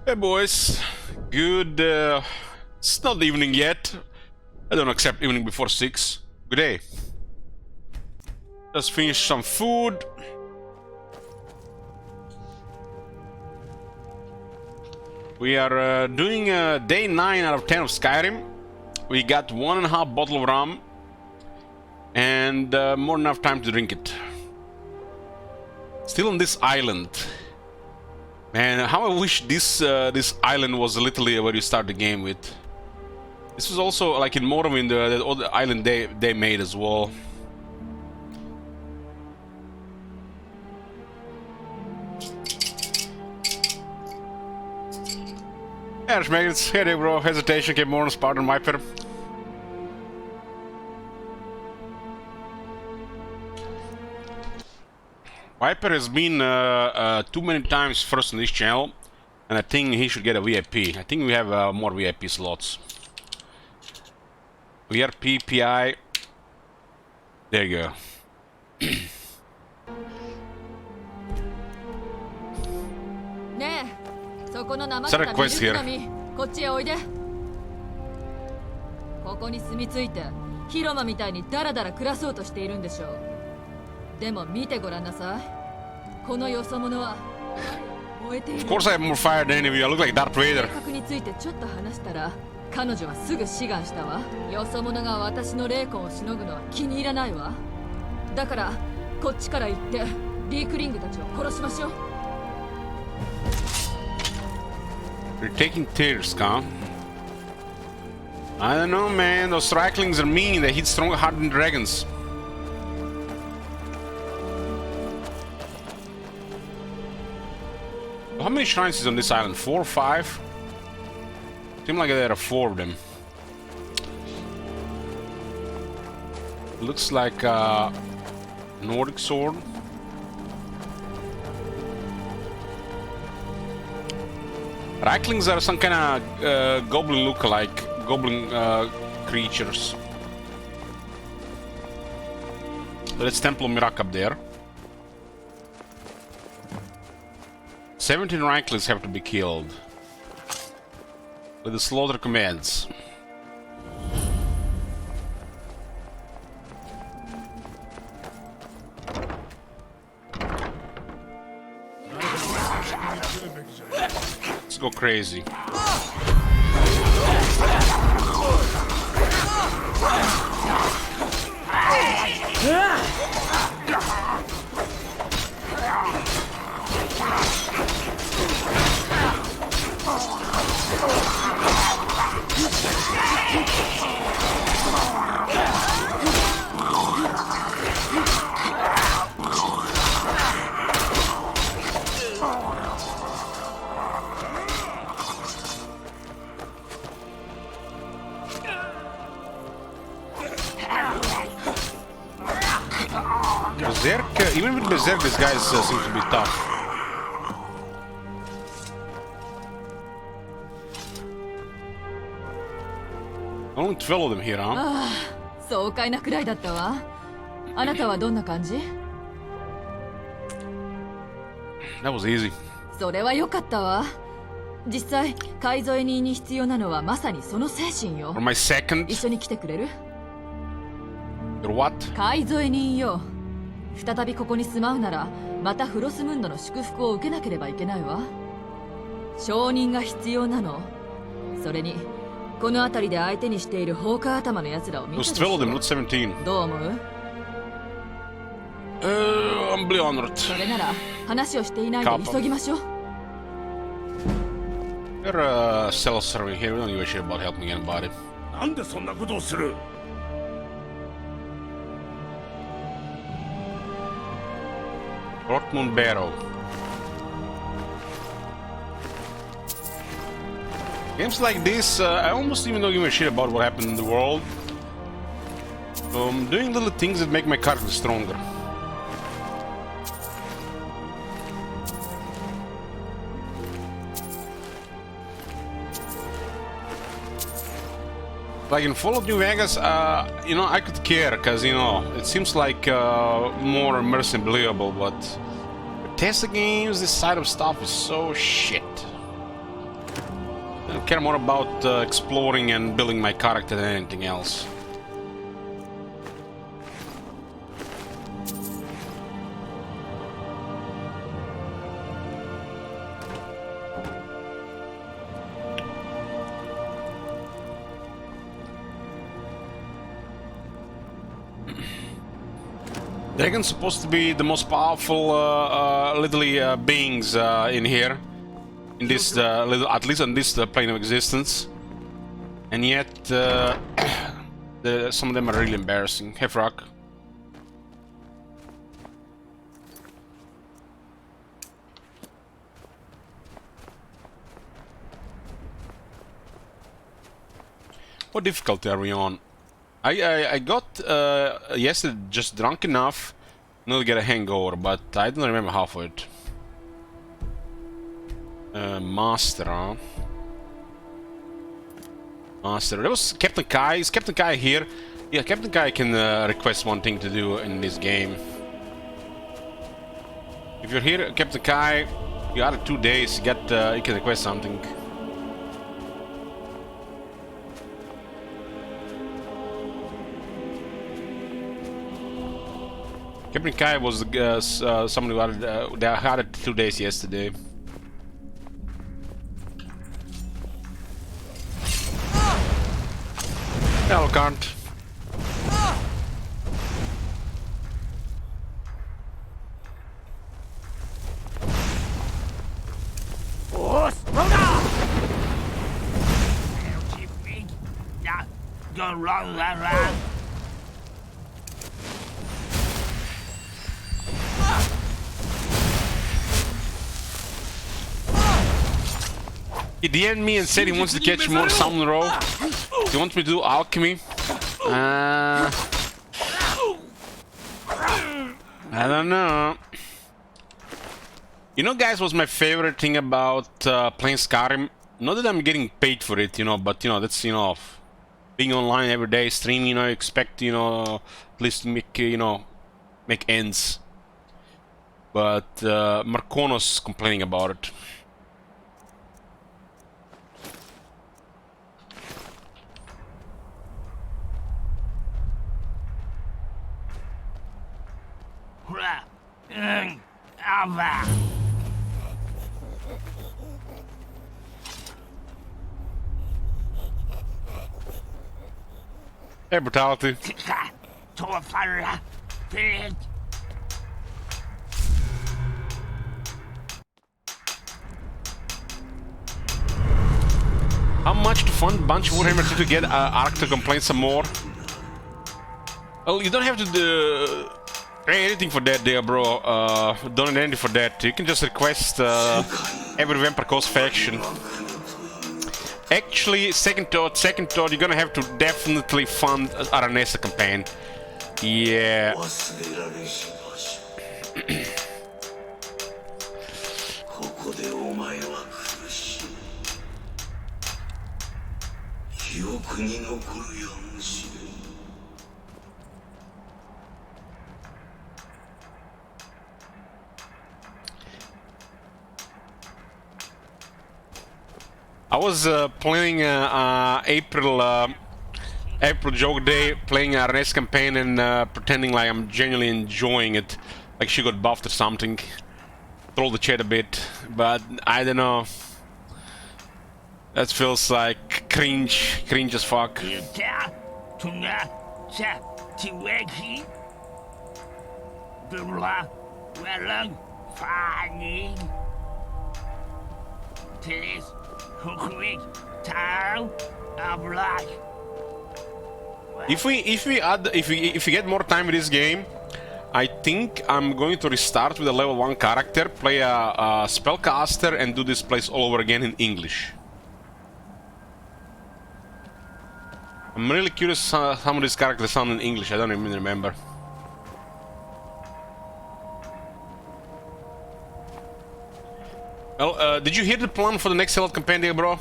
Hey boys, good, it's not evening yet. I don't accept evening before 6. Good day. Just finished some food. We are doing day 9 out of 10 of Skyrim. We got 1.5 bottle of rum and more than enough time to drink it. Still on this island. Man, how I wish this this island was literally where you start the game with. This was also like in Morrowind, the other island they made as well. Yeah, Schmeggels, hey there bro, hesitation, get more on Spartan Viper. Viper has been too many times first on this channel, and I think he should get a VIP. I think we have more VIP slots. VRP, PI. There you go. Is that a quest here? ここに住み着いて広間みたいにダラダラ暮らそうとしているんでしょう。でも見てごらんなさい。このよそ者は燃えている。Of course I have more fire than any of you. I look like Darth Vader. 計画についてちょっと話したら彼女はすぐ志願したわ。よそ者が私の霊魂をしのぐのは気に入らないわ。だからこっちから行ってリークリングたちを殺しましょう。You're taking tears, huh? I don't know, man. Those strikelings are mean. They hit stronger, harder than dragons. How many shrines is on this island? 4 or 5? Seems like there are 4 of them. Looks like a Nordic sword. Racklings are some kind of goblin look-alike, goblin creatures. Let's Temple of Mirak up there. 17 Racklings have to be killed with the slaughter commands. Let's go crazy. Berserk, even with Berserk, this guy seems to be tough. Only 12 of them here, huh? 爽快なくらいだったわ。あなたはどんな感じ？ That was easy. それは良かったわ。実際、海添人に必要なのはまさにその精神よ。For my second. 一緒に来てくれる？ Your what? 海添人よ。再びここに住まうなら、またフロスムンドの祝福を受けなければいけないわ。証人が必要なの。それに、この辺りで相手にしている放火頭の奴らを見たでしょ。12 of them, not 17. どう思う？I'm really honored. それなら話をしていないで急ぎましょう。You're a self-serving here. We don't give a shit about helping anybody. なんでそんなことをする？ Dortmund Barrow. Games like this, I almost even don't give a shit about what happened in the world. Doing little things that make my character stronger. Like in Fallout New Vegas, you know, I could care, because, you know, it seems like more immersive and believable, but Bethesda games, this side of stuff is so shit. I care more about exploring and building my character than anything else. Dragon's supposed to be the most powerful little beings in here, in this at least on this plane of existence, and yet some of them are really embarrassing. Hey, Frog. What difficulty are we on? I got yesterday just drunk enough not to get a hangover, but I don't remember half of it. Master, huh? Master. There was Captain Kai. Is Captain Kai here? Yeah, Captain Kai can request one thing to do in this game. If you're here, Captain Kai, you got 2 days. You can request something. Captain Kai was someone who had it 2 days yesterday. Hello, can't. Oh, slow down! Go wrong, run. He DM'd me and said he wants to catch more salmon roe. He wants me to do alchemy. I don't know. You know, guys, what's my favorite thing about playing Skyrim? Not that I'm getting paid for it, you know, but you know, that's, you know, being online every day, streaming, you know, expect, you know, at least make, you know, make ends. But Marcono's complaining about it. Hey, brutality. How much to fund bunch of Warhammer to get Ark to complain some more? Well, you don't have to pay anything for that there, bro. Don't need anything for that. You can just request every Vampire Coast faction. Actually, second thought, you're gonna have to definitely fund Aranesa campaign. Yeah. I was playing April joke day, playing a race campaign and pretending like I'm genuinely enjoying it, like she got buffed or something. Troll the chat a bit, but I don't know. That feels like cringe as fuck. If we get more time with this game, I think I'm going to restart with a level 1 character, play a spellcaster, and do this place all over again in English. I'm really curious how some of these characters sound in English. I don't even remember. Well, did you hear the plan for the next Hellot Compendium, bro?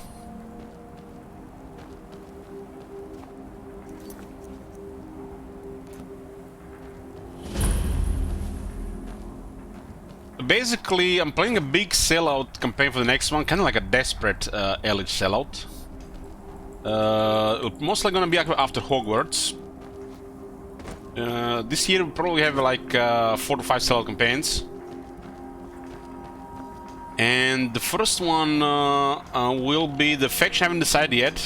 basically, I'm playing a big sellout campaign for the next one, kind of like a desperate elite sellout. Mostly gonna be after Hogwarts. This year we'll probably have like 4 to 5 sellout campaigns. And the first one will be the faction I haven't decided yet.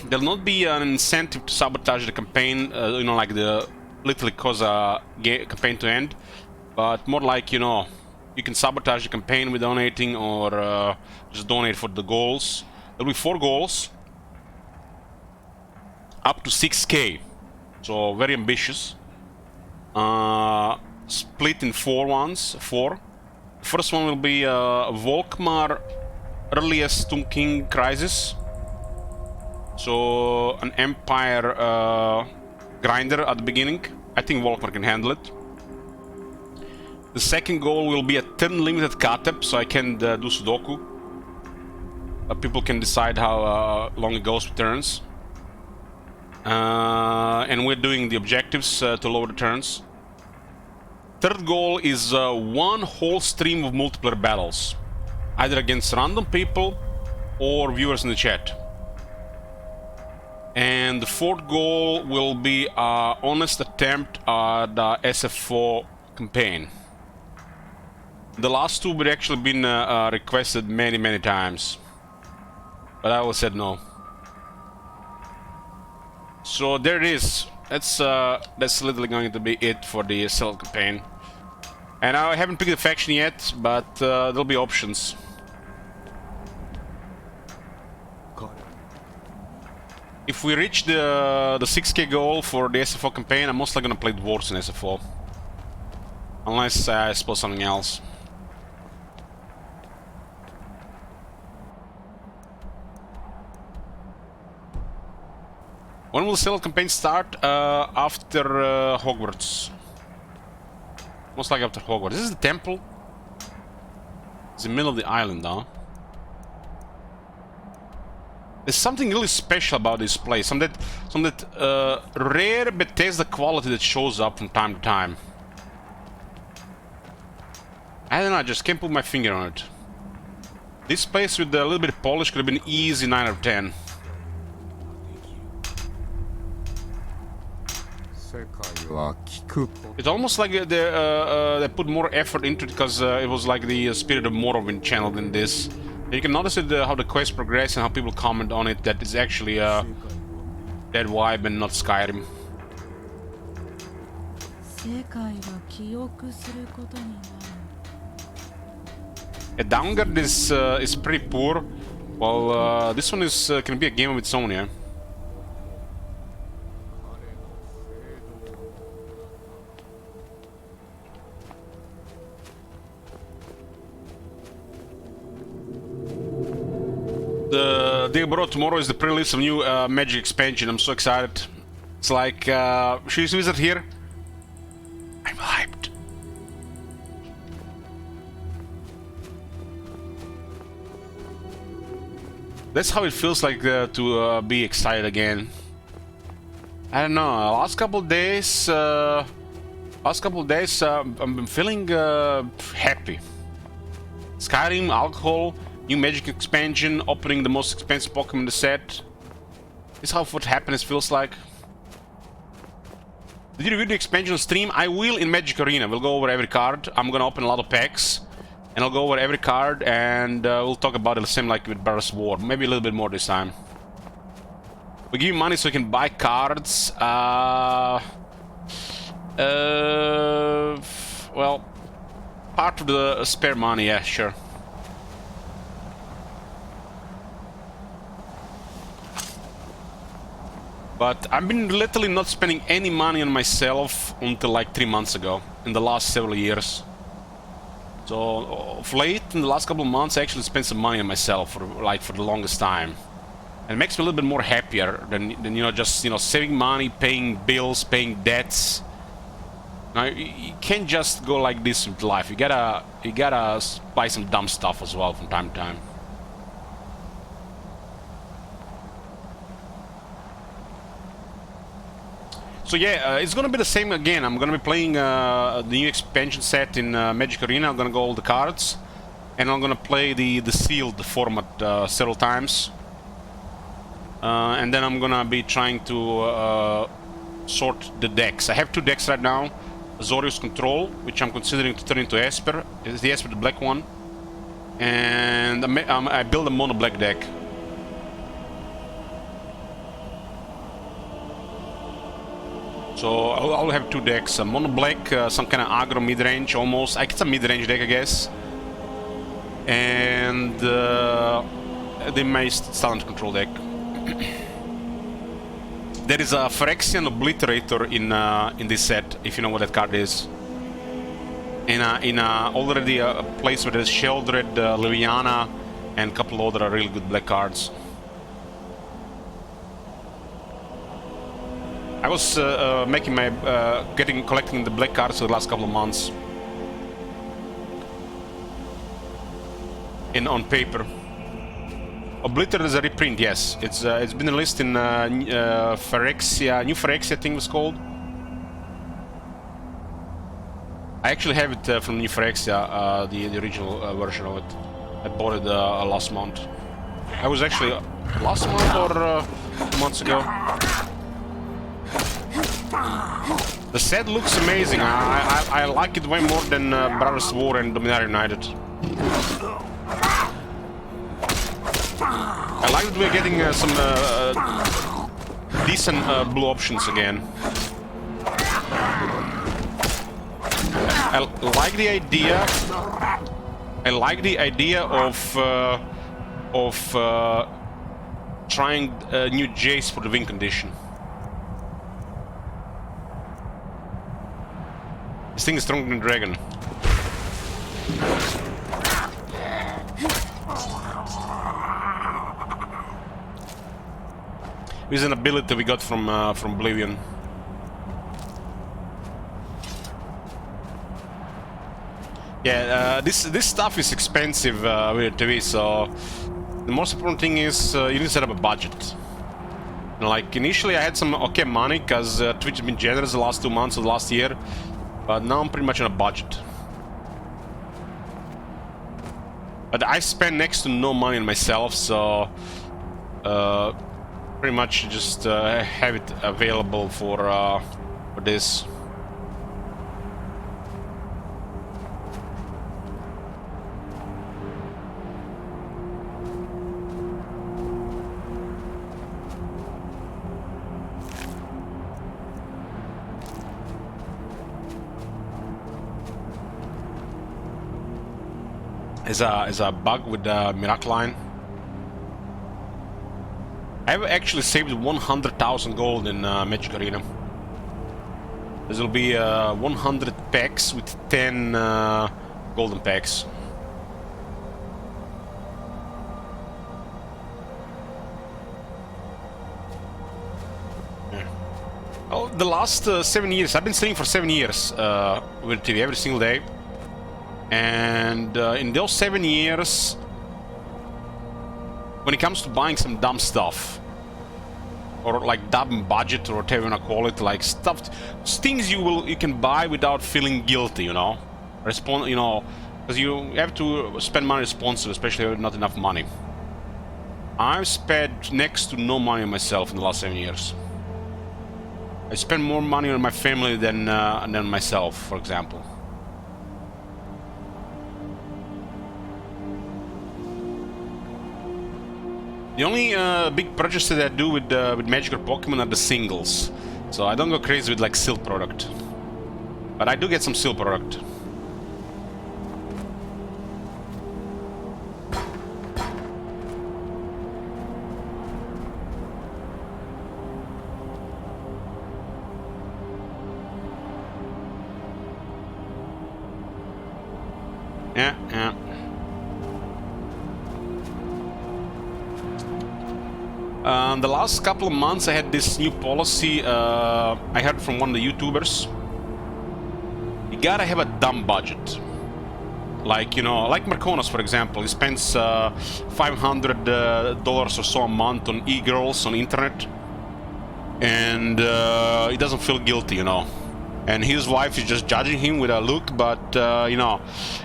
There'll not be an incentive to sabotage the campaign, you know, like the literally cause a campaign to end, but more like, you know, you can sabotage the campaign with donating or just donate for the goals. There'll be 4 goals, up to 6k, so very ambitious. Split in 4. First one will be Volkmar Earliest Tomb King Crisis. So an Empire grinder at the beginning. I think Volkmar can handle it. The second goal will be a turn limited Katep, so I can do Sudoku. People can decide how long it goes with turns. And we're doing the objectives to lower the turns. Third goal is 1 whole stream of multiplayer battles, either against random people or viewers in the chat. And the fourth goal will be an honest attempt at the SFO campaign. The last 2 would actually been requested many times, but I always said no. So there it is. That's literally going to be it for the sellout campaign. And I haven't picked the faction yet, but there'll be options. If we reach the 6k goal for the SFO campaign, I'm mostly gonna play dwarves in SFO. Unless I suppose something else. When will the sellout campaign start? After Hogwarts. Most likely after Hogwarts. This is the temple. It's in the middle of the island now. There's something really special about this place. Some that rare Bethesda quality that shows up from time to time. I don't know, I just can't put my finger on it. This place with a little bit of polish could have been easy 9 out of 10. It's almost like they put more effort into it because it was like the Spirit of Morrowind channel in this. You can notice it, how the quest progress and how people comment on it, that it's actually that vibe and not Skyrim. A downgrade is pretty poor. Well, this one is can be a game of its own, yeah. The day brought tomorrow is the pre-release of new Magic expansion. I'm so excited. It's like, she's wizard here. I'm hyped. That's how it feels like to be excited again. I don't know. Last couple of days, I've been feeling happy. Skyrim, alcohol. New Magic expansion, opening the most expensive Pokemon in the set. This is how what happiness feels like. Did you review the expansion on stream? I will in Magic Arena. We'll go over every card. I'm gonna open a lot of packs. And I'll go over every card and we'll talk about it the same like with Barra's War. Maybe a little bit more this time. We give you money so you can buy cards. Well, part of the spare money, yeah, sure. But I've been literally not spending any money on myself until like 3 months ago, in the last several years. So, of late, in the last couple of months, I actually spent some money on myself for the longest time. And it makes me a little bit more happier than you know, just, you know, saving money, paying bills, paying debts. Now, you can't just go like this with life. You gotta buy some dumb stuff as well from time to time. So yeah, it's gonna be the same again. I'm gonna be playing the new expansion set in Magic Arena. I'm gonna go all the cards, and I'm gonna play the sealed format several times, and then I'm gonna be trying to sort the decks. I have 2 decks right now: Azorius Control, which I'm considering to turn into Esper. It's the Esper, the black one, and I build a mono black deck. So I'll have 2 decks, mono black, some kind of aggro mid-range almost. It's a mid-range deck, I guess. And the Mace Talent Control deck. There is a Phyrexian Obliterator in this set, if you know what that card is. In already a place where there's Sheldred, Liliana, and a couple other really good black cards. I was making my collecting the black cards for the last couple of months. On paper. Obliterator is a reprint, yes. It's been released in Phyrexia, New Phyrexia, I think it was called. I actually have it from New Phyrexia, the original version of it. I bought it last month. I was actually last month or 2 months ago. The set looks amazing. I like it way more than Brothers War and Dominaria United. I like that we're getting some decent blue options again. I like the idea. I like the idea of trying new Jace for the win condition. This thing is stronger than Dragon. This is an ability we got from Oblivion. Yeah, this stuff is expensive with TV, so the most important thing is you need to set up a budget. Like initially I had some okay money because Twitch has been generous the last 2 months of the last year. But now I'm pretty much on a budget. But I spend next to no money on myself, so pretty much just have it available for this. Is a bug with the Miraculine. I've actually saved 100,000 gold in Magic Arena. This will be 100 packs with 10 golden packs. Oh, the last 7 years, I've been streaming for 7 years with TV every single day. And in those 7 years, when it comes to buying some dumb stuff, or like dumb budget or whatever you wanna call it, like things you can buy without feeling guilty, you know, because you have to spend money responsibly, especially with not enough money. I've spent next to no money on myself in the last 7 years. I spend more money on my family than myself, for example. The only big purchases that I do with Magic or Pokemon are the singles. So I don't go crazy with like seal product. But I do get some seal product. Yeah. The last couple of months I had this new policy I heard from one of the YouTubers. You gotta have a dumb budget. Like, you know, like Marconas, for example. He spends $500 or so a month on e-girls on internet. and he doesn't feel guilty, you know. And his wife is just judging him with a look, but you know,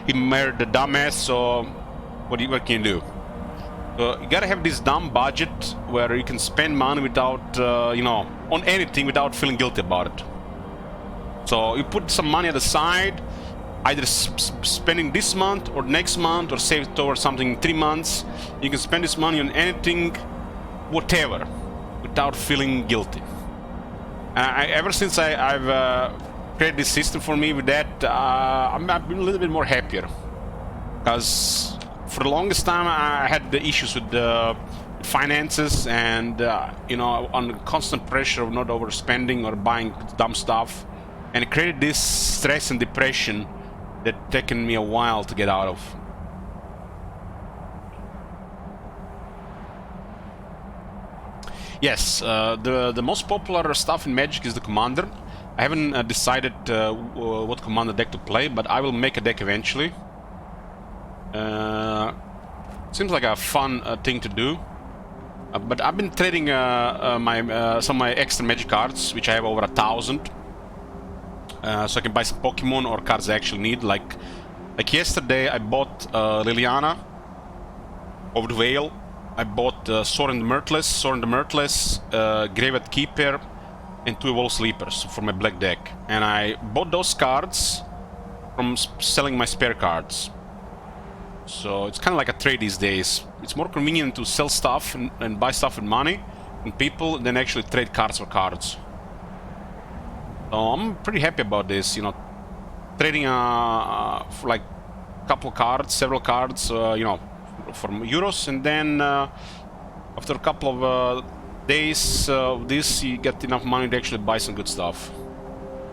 he married the dumbass, so what can you do? You gotta have this dumb budget where you can spend money without, you know, on anything without feeling guilty about it. So you put some money at the side, either spending this month or next month, or save it towards something in 3 months. You can spend this money on anything, whatever, without feeling guilty. Ever since I've created this system for me with that, I've been a little bit more happier. Because for the longest time I had the issues with the finances and, you know, under constant pressure of not overspending or buying dumb stuff. And it created this stress and depression that taken me a while to get out of. Yes, the most popular stuff in Magic is the Commander. I haven't decided what Commander deck to play, but I will make a deck eventually. Seems like a fun thing to do. But I've been trading some of my extra Magic cards, which I have over 1,000. So I can buy some Pokemon or cards I actually need. Like yesterday, I bought Liliana of the Veil. I bought Sorin the Mirthless, Graveyard Keeper, and 2 Evolved Sleepers for my black deck. And I bought those cards from selling my spare cards. So it's kind of like a trade these days. It's more convenient to sell stuff and buy stuff with money and people than actually trade cards for cards. So I'm pretty happy about this, you know, trading for like a couple of cards, several cards, you know, from euros, and then after a couple of days of this, you get enough money to actually buy some good stuff.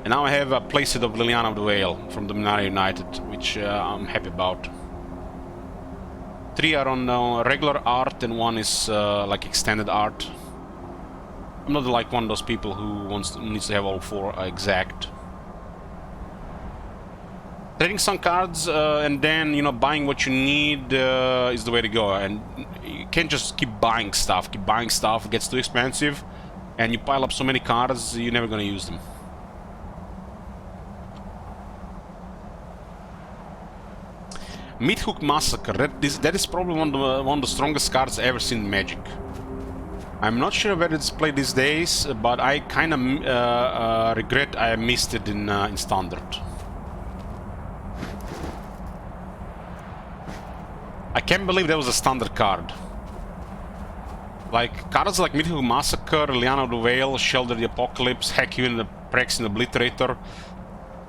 And now I have a playset of Liliana of the Veil from the Dominaria United, which I'm happy about. 3 are on regular art and 1 is like extended art. I'm not like one of those people who needs to have all 4 exact. Trading some cards and then, you know, buying what you need is the way to go. And you can't just keep buying stuff. It gets too expensive, and you pile up so many cards, you're never gonna use them. Meathook Massacre. That is probably one of the strongest cards I've ever seen in Magic. I'm not sure where it's played these days, but I kind of regret I missed it in Standard. I can't believe that was a Standard card. Like, cards like Meathook Massacre, Liliana of the Veil, Shelter the Apocalypse, Hack You in the Praxis and Obliterator.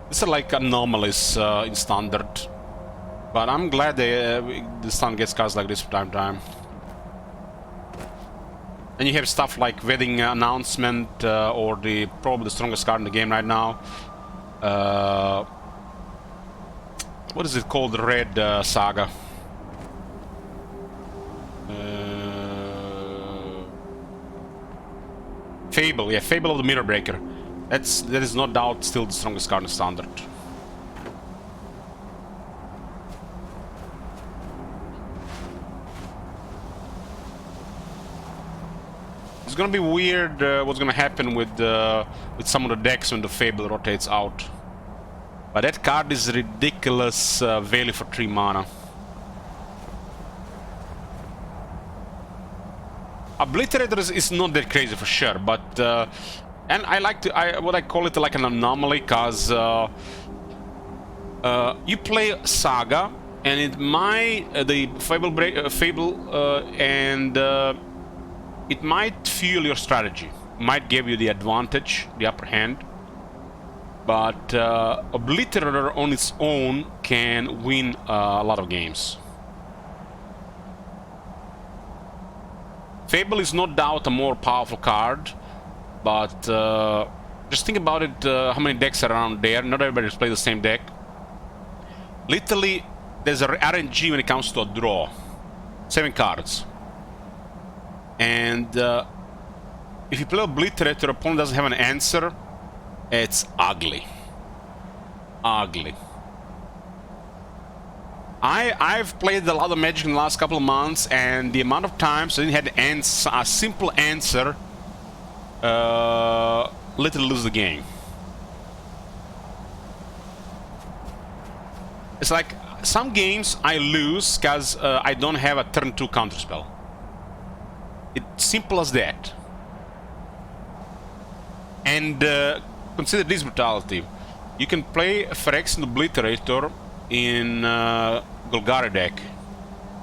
These are like anomalies in Standard. But I'm glad the Standard gets cards like this from time to time. And you have stuff like Wedding Announcement, or probably the strongest card in the game right now. What is it called? The Red Saga. Fable, yeah, Fable of the Mirror Breaker. That is no doubt still the strongest card in Standard. It's gonna be weird what's gonna happen with some of the decks when the Fable rotates out. But that card is ridiculous value for 3 mana. Obliterator is not that crazy for sure, but and I like what I call it like an anomaly, cause you play Saga and it might the Fable and it might fuel your strategy, might give you the advantage, the upper hand, but Obliterator on its own can win a lot of games. Fable is no doubt a more powerful card, but just think about it, how many decks are around there. Not everybody's played the same deck. Literally, there's a RNG when it comes to a draw. 7 cards. And if you play Obliterate, your opponent doesn't have an answer, it's ugly. Ugly. I've played a lot of Magic in the last couple of months, and the amount of times I didn't have a simple answer literally lose the game. It's like some games I lose because I don't have a turn 2 counterspell. It's simple as that. And consider this brutality. You can play Phyrexian Obliterator in Golgari deck.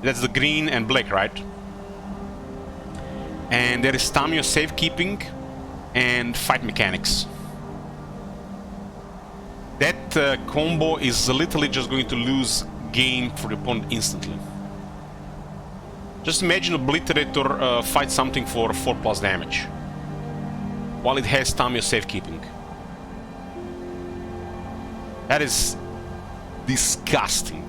That's the green and black, right? And there is Tamio safekeeping and fight mechanics. That combo is literally just going to lose game for the opponent instantly. Just imagine Obliterator fight something for 4+ damage, while it has Tamio safekeeping. That is disgusting.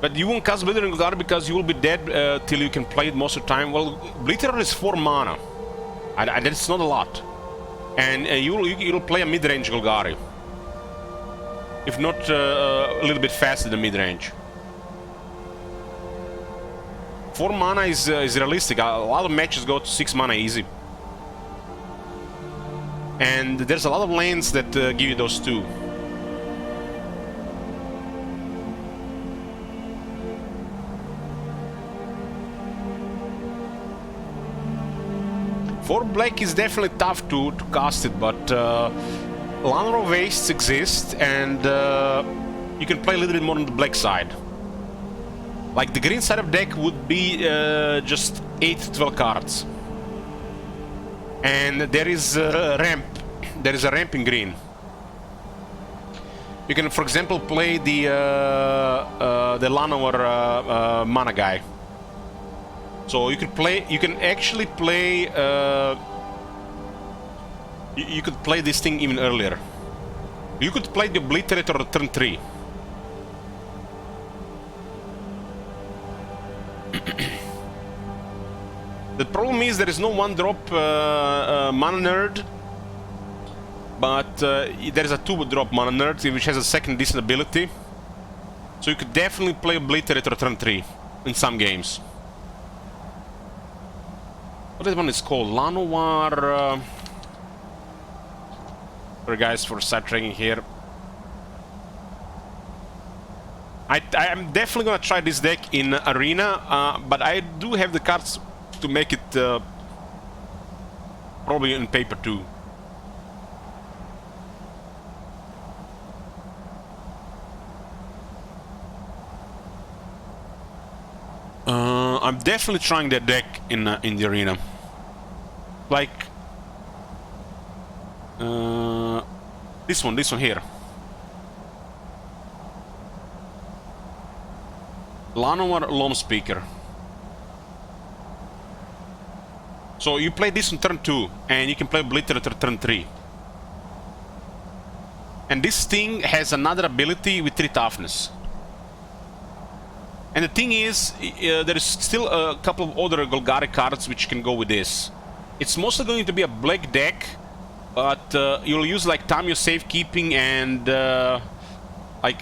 But you won't cast Obliterator in Golgari because you will be dead till you can play it most of the time. Well, Obliterator is 4 mana. That's not a lot. And you'll play a mid-range Golgari. If not a little bit faster than mid-range. 4 mana is realistic. A lot of matches go to 6 mana easy. And there's a lot of lanes that give you those 2. For black is definitely tough to cast it, but Lanor Wastes exist, and you can play a little bit more on the black side. Like the green side of deck would be just 8 to 12 cards. And there is a ramp. There is a ramp in green. You can, for example, play the Lanor mana guy. So you could play. You can actually play. You could play this thing even earlier. You could play the Obliterator at turn 3. The problem is there is no 1-drop mana nerd, but there is a 2-drop mana nerd which has a second decent ability. So you could definitely play Obliterator at turn 3 in some games. What that one is called? Llanowar. Sorry guys for sidetracking here. I'm definitely gonna try this deck in Arena, but I do have the cards to make it probably in paper too. I'm definitely trying that deck in the Arena. Like this one here. Llanowar Loam Speaker. So you play this on turn 2, and you can play Obliterator turn 3. And this thing has another ability with 3 toughness. And the thing is, there is still a couple of other Golgari cards which can go with this. It's mostly going to be a black deck, but you'll use like Tamio safekeeping and like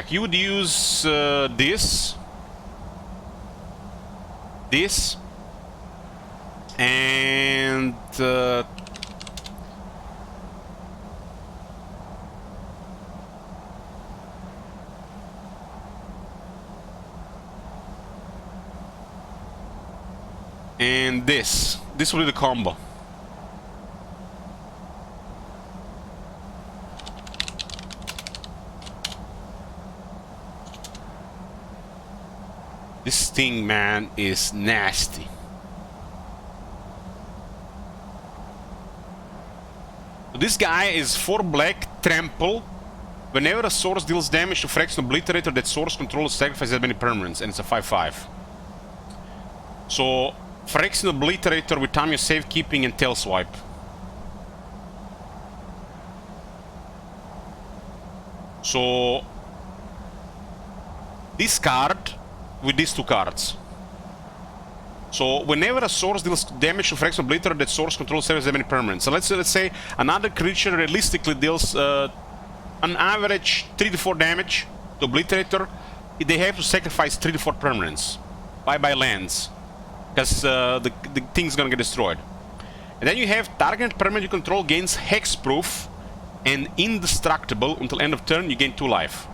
you would use this, and this. This will be the combo. This thing, man, is nasty. This guy is 4 black, trample. Whenever a source deals damage to Phyrexian Obliterator, that source controls sacrifices as many permanents, and it's a 5/5. So Phyrexian Obliterator with Tamio safekeeping and tail swipe. So this card with these 2 cards. So whenever a source deals damage to Phyrexian Obliterator, that source controls as many permanents. So let's say another creature realistically deals on average 3 to 4 damage to Obliterator. they have to sacrifice 3 to 4 permanents. Bye-bye lands. Because the thing's gonna get destroyed. And then you have target permanent you control gains hexproof and indestructible until end of turn. You gain 2 life.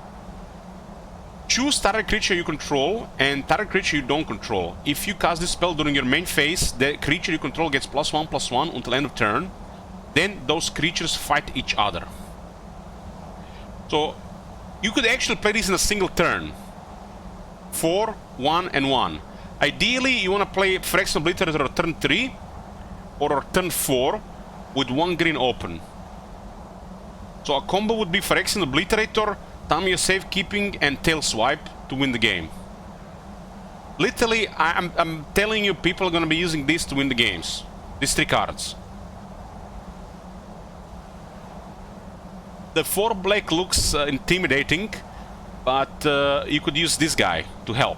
Choose target creature you control and target creature you don't control. If you cast this spell during your main phase, the creature you control gets +1/+1 until end of turn. Then those creatures fight each other. So you could actually play this in a single turn. 4, 1, and 1. Ideally, you want to play Phyrexian Obliterator on turn 3 or turn 4 with 1 green open. So a combo would be Phyrexian Obliterator, Tamiya Safekeeping, and Tail Swipe to win the game. Literally, I'm telling you, people are going to be using this to win the games. These 3 cards. The 4 black looks intimidating, but you could use this guy to help.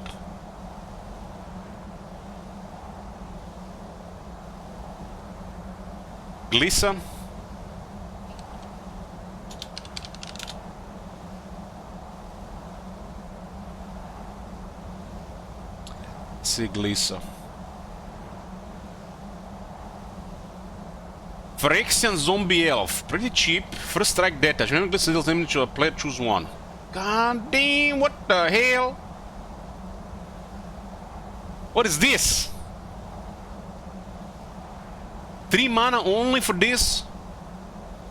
Glissa. Let's see, Glissa. Phyrexian Zombie Elf. Pretty cheap. First strike death touch. Whenever Glissa deals damage to a player, choose 1. God damn, what the hell? What is this? 3 mana only for this?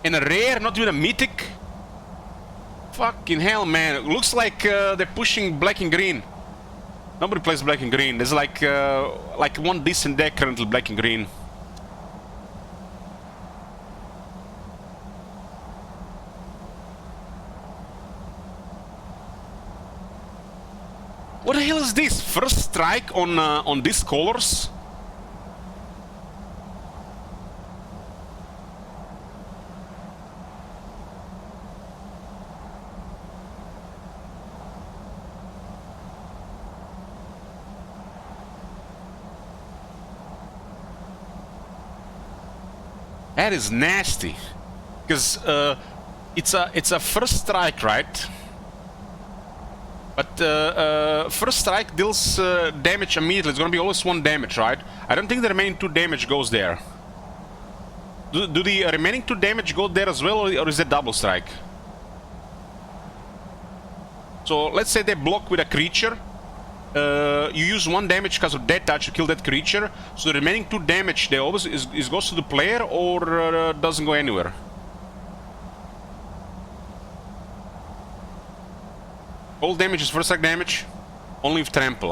And a rare, not even a mythic? Fucking hell, man. It looks like they're pushing black and green. Nobody plays black and green. There's like one decent deck currently, black and green. What the hell is this? First strike on these colors? That is nasty, because it's a first strike, right? But first strike deals damage immediately. It's gonna be always 1 damage, right? I don't think the remaining 2 damage goes there. Do the remaining 2 damage go there as well, or is it double strike? So let's say they block with a creature. You use 1 damage because of death touch to kill that creature. So the remaining 2 damage, they always is goes to the player, or doesn't go anywhere. All damage is first strike damage, only if trample.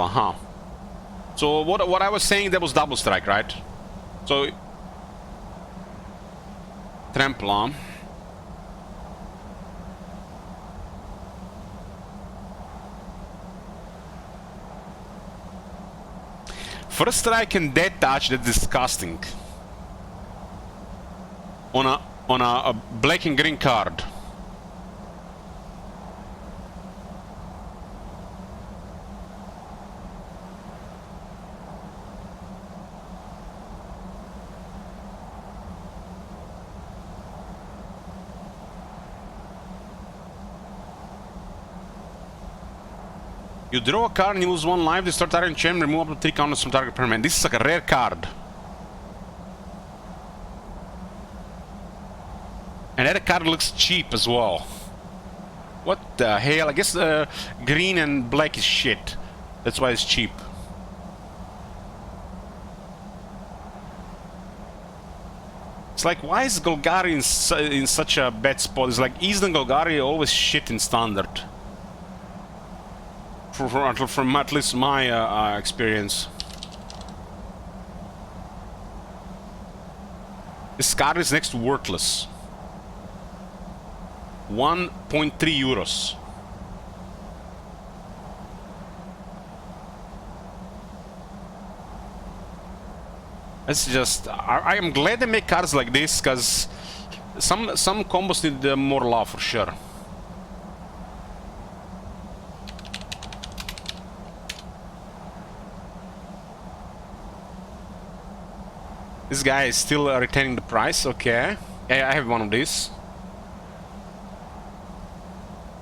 So what I was saying, that was double strike, right? So trample. First strike and death touch, that's disgusting. On a black and green card. You draw a card and you lose 1 life, they start target champ, remove up to 3 counters from target permanent. This is like a rare card. And that card looks cheap as well. What the hell? I guess green and black is shit. That's why it's cheap. It's like, why is Golgari in such a bad spot? It's like, East and Golgari always shit in standard. From at least my experience. This card is next to worthless. 1.3 euros. It's just, I am glad they make cards like this, because some combos need more love for sure. This guy is still retaining the price, okay. Yeah, I have one of these.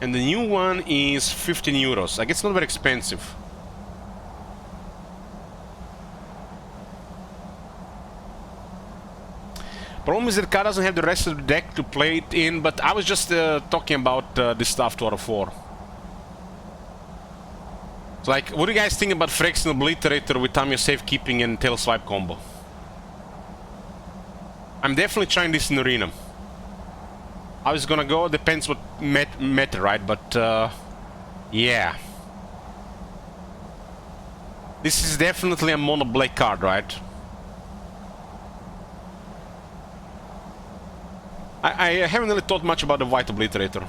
And the new one is 15 euros. I guess it's not very expensive. Problem is that car doesn't have the rest of the deck to play it in, but I was just talking about this stuff to R4. So like, what do you guys think about Phyrexian Obliterator with Tamiya Safekeeping and Tail Swipe combo? I'm definitely trying this in Arena. How it's gonna go depends what meta, right? But yeah. This is definitely a mono black card, right? I haven't really thought much about the white Obliterator.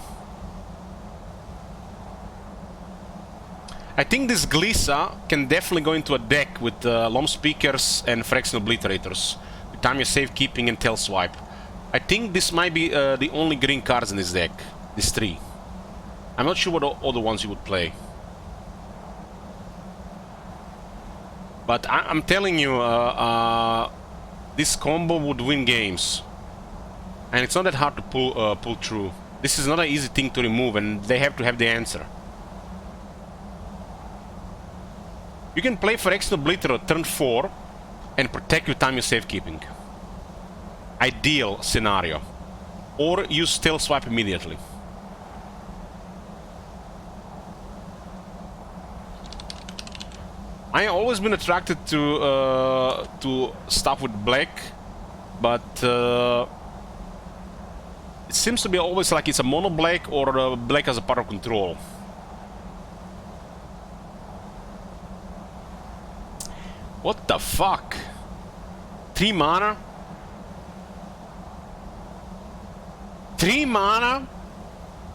I think this Glissa can definitely go into a deck with Lom Speakers and Phyrexian Obliterators. With Tamiya Safekeeping and Tail Swipe. I think this might be the only green cards in this deck. These three. I'm not sure what other ones you would play. But I'm telling you, this combo would win games. And it's not that hard to pull through. This is not an easy thing to remove, and they have to have the answer. You can play Phyrexian Obliterator turn 4 and protect with Tamiya Safekeeping. Ideal scenario. Or use Tail Swipe immediately. I always been attracted to stuff with black, but it seems to be always like it's a mono black or black as a part of control. What the fuck? 3 mana? 3 mana?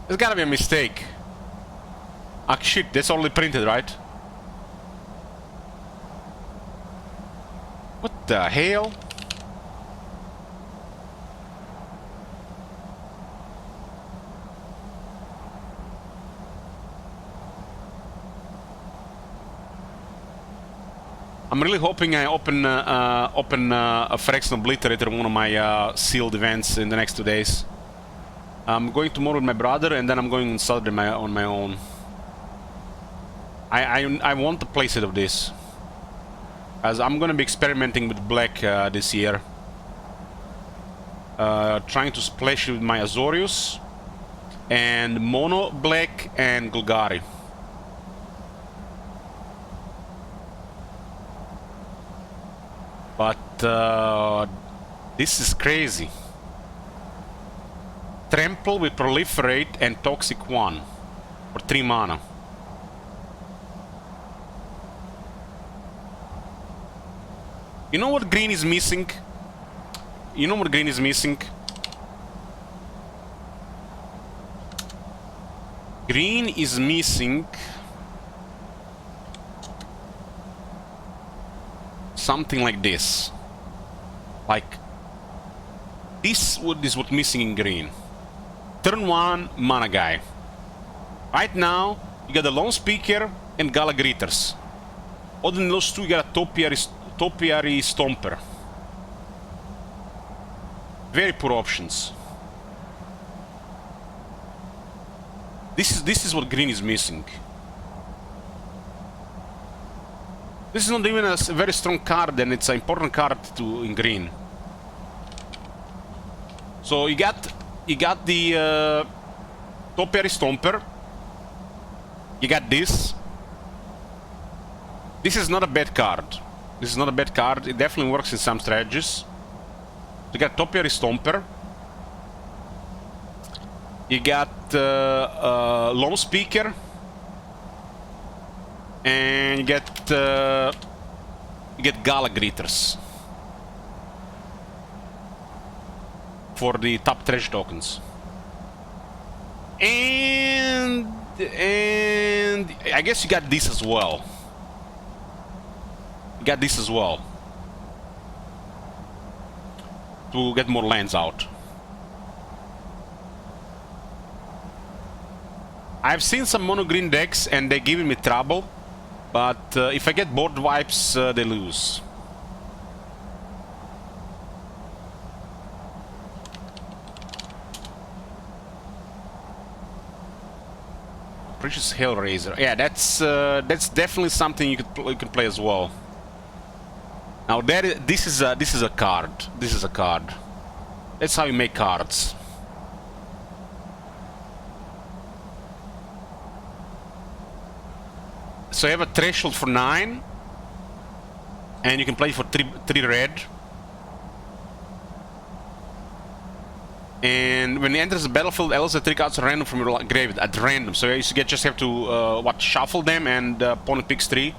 There's gotta be a mistake. Ah shit, that's already printed, right? What the hell? I'm really hoping I open a Phyrexian Obliterator in one of my sealed events in the next 2 days. I'm going tomorrow with my brother, and then I'm going on Saturday on my own. I want the playset of this, as I'm gonna be experimenting with black this year. Trying to splash it with my Azorius and mono black and Golgari. But this is crazy. Trample with Proliferate and Toxic 1 for 3 mana. You know what green is missing? You know what green is missing? Green is missing something like this. Like this is what missing in green. Turn 1 mana guy. Right now you got the Lone Speaker and Gala Greeters. Other than those two, you got a Topiary Stomper. Very poor options. This is what green is missing. This is not even a very strong card, and it's an important card in green. So you got the Topiary Stomper. You got this. This is not a bad card. This is not a bad card. It definitely works in some strategies. You got Topiary Stomper. You got Lone Speaker. And you get Gala Greeters for the top treasure tokens. And I guess you got this as well. You got this as well to get more lands out. I've seen some mono green decks and they're giving me trouble, but if I get board wipes, they lose. Precious Hellraiser. Yeah, that's definitely something you could play as well. Now this is a card. This is a card. That's how you make cards. So you have a threshold for 9, and you can play for 3 red. And when it enters the battlefield, else the 3 cards are random from your graveyard at random. So you just have to shuffle them, and opponent picks 3.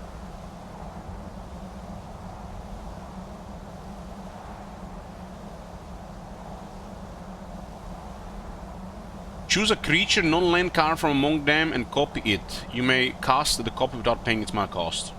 Choose a creature, non-land card from among them and copy it. You may cast the copy without paying its mana cost.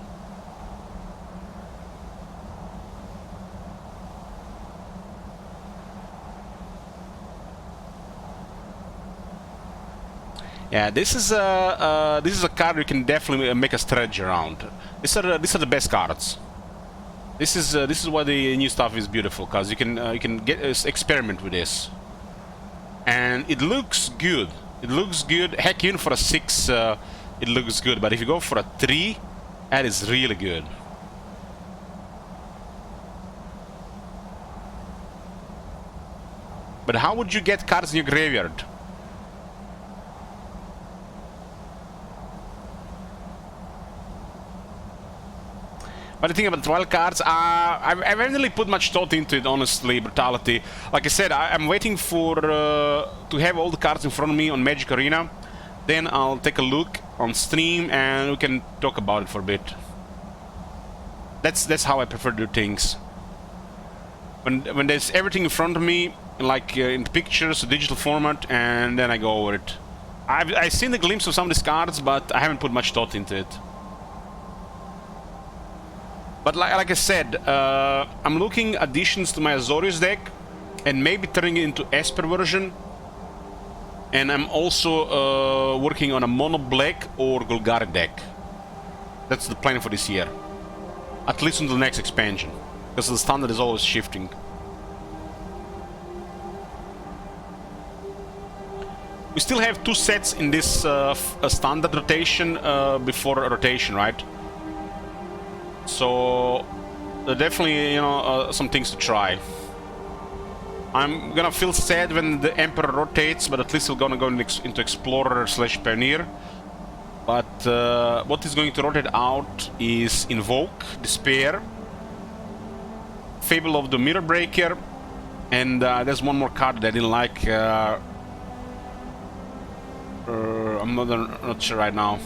Yeah, this is a card you can definitely make a strategy around. These are the best cards. This is why the new stuff is beautiful, because you can experiment with this. And it looks good. It looks good. Heck, even for a 6, it looks good. But if you go for a 3, that is really good. But how would you get cards in your graveyard? But the thing about wild cards, I haven't really put much thought into it, honestly, brutality. Like I said, I'm waiting for to have all the cards in front of me on Magic Arena. Then I'll take a look on stream and we can talk about it for a bit. That's how I prefer to do things. When there's everything in front of me, like in the pictures, digital format, and then I go over it. I've seen the glimpse of some of these cards, but I haven't put much thought into it. But like I said, I'm looking additions to my Azorius deck and maybe turning it into Esper version. And I'm also working on a mono black or Golgari deck. That's the plan for this year. At least until the next expansion, because the standard is always shifting. We still have 2 sets in this standard rotation before a rotation, right? So definitely, some things to try. I'm gonna feel sad when the Emperor rotates, but at least we're gonna go into Explorer / Pioneer. But what is going to rotate out is Invoke, Despair, Fable of the Mirror Breaker, and there's one more card that I didn't like. I'm not sure right now.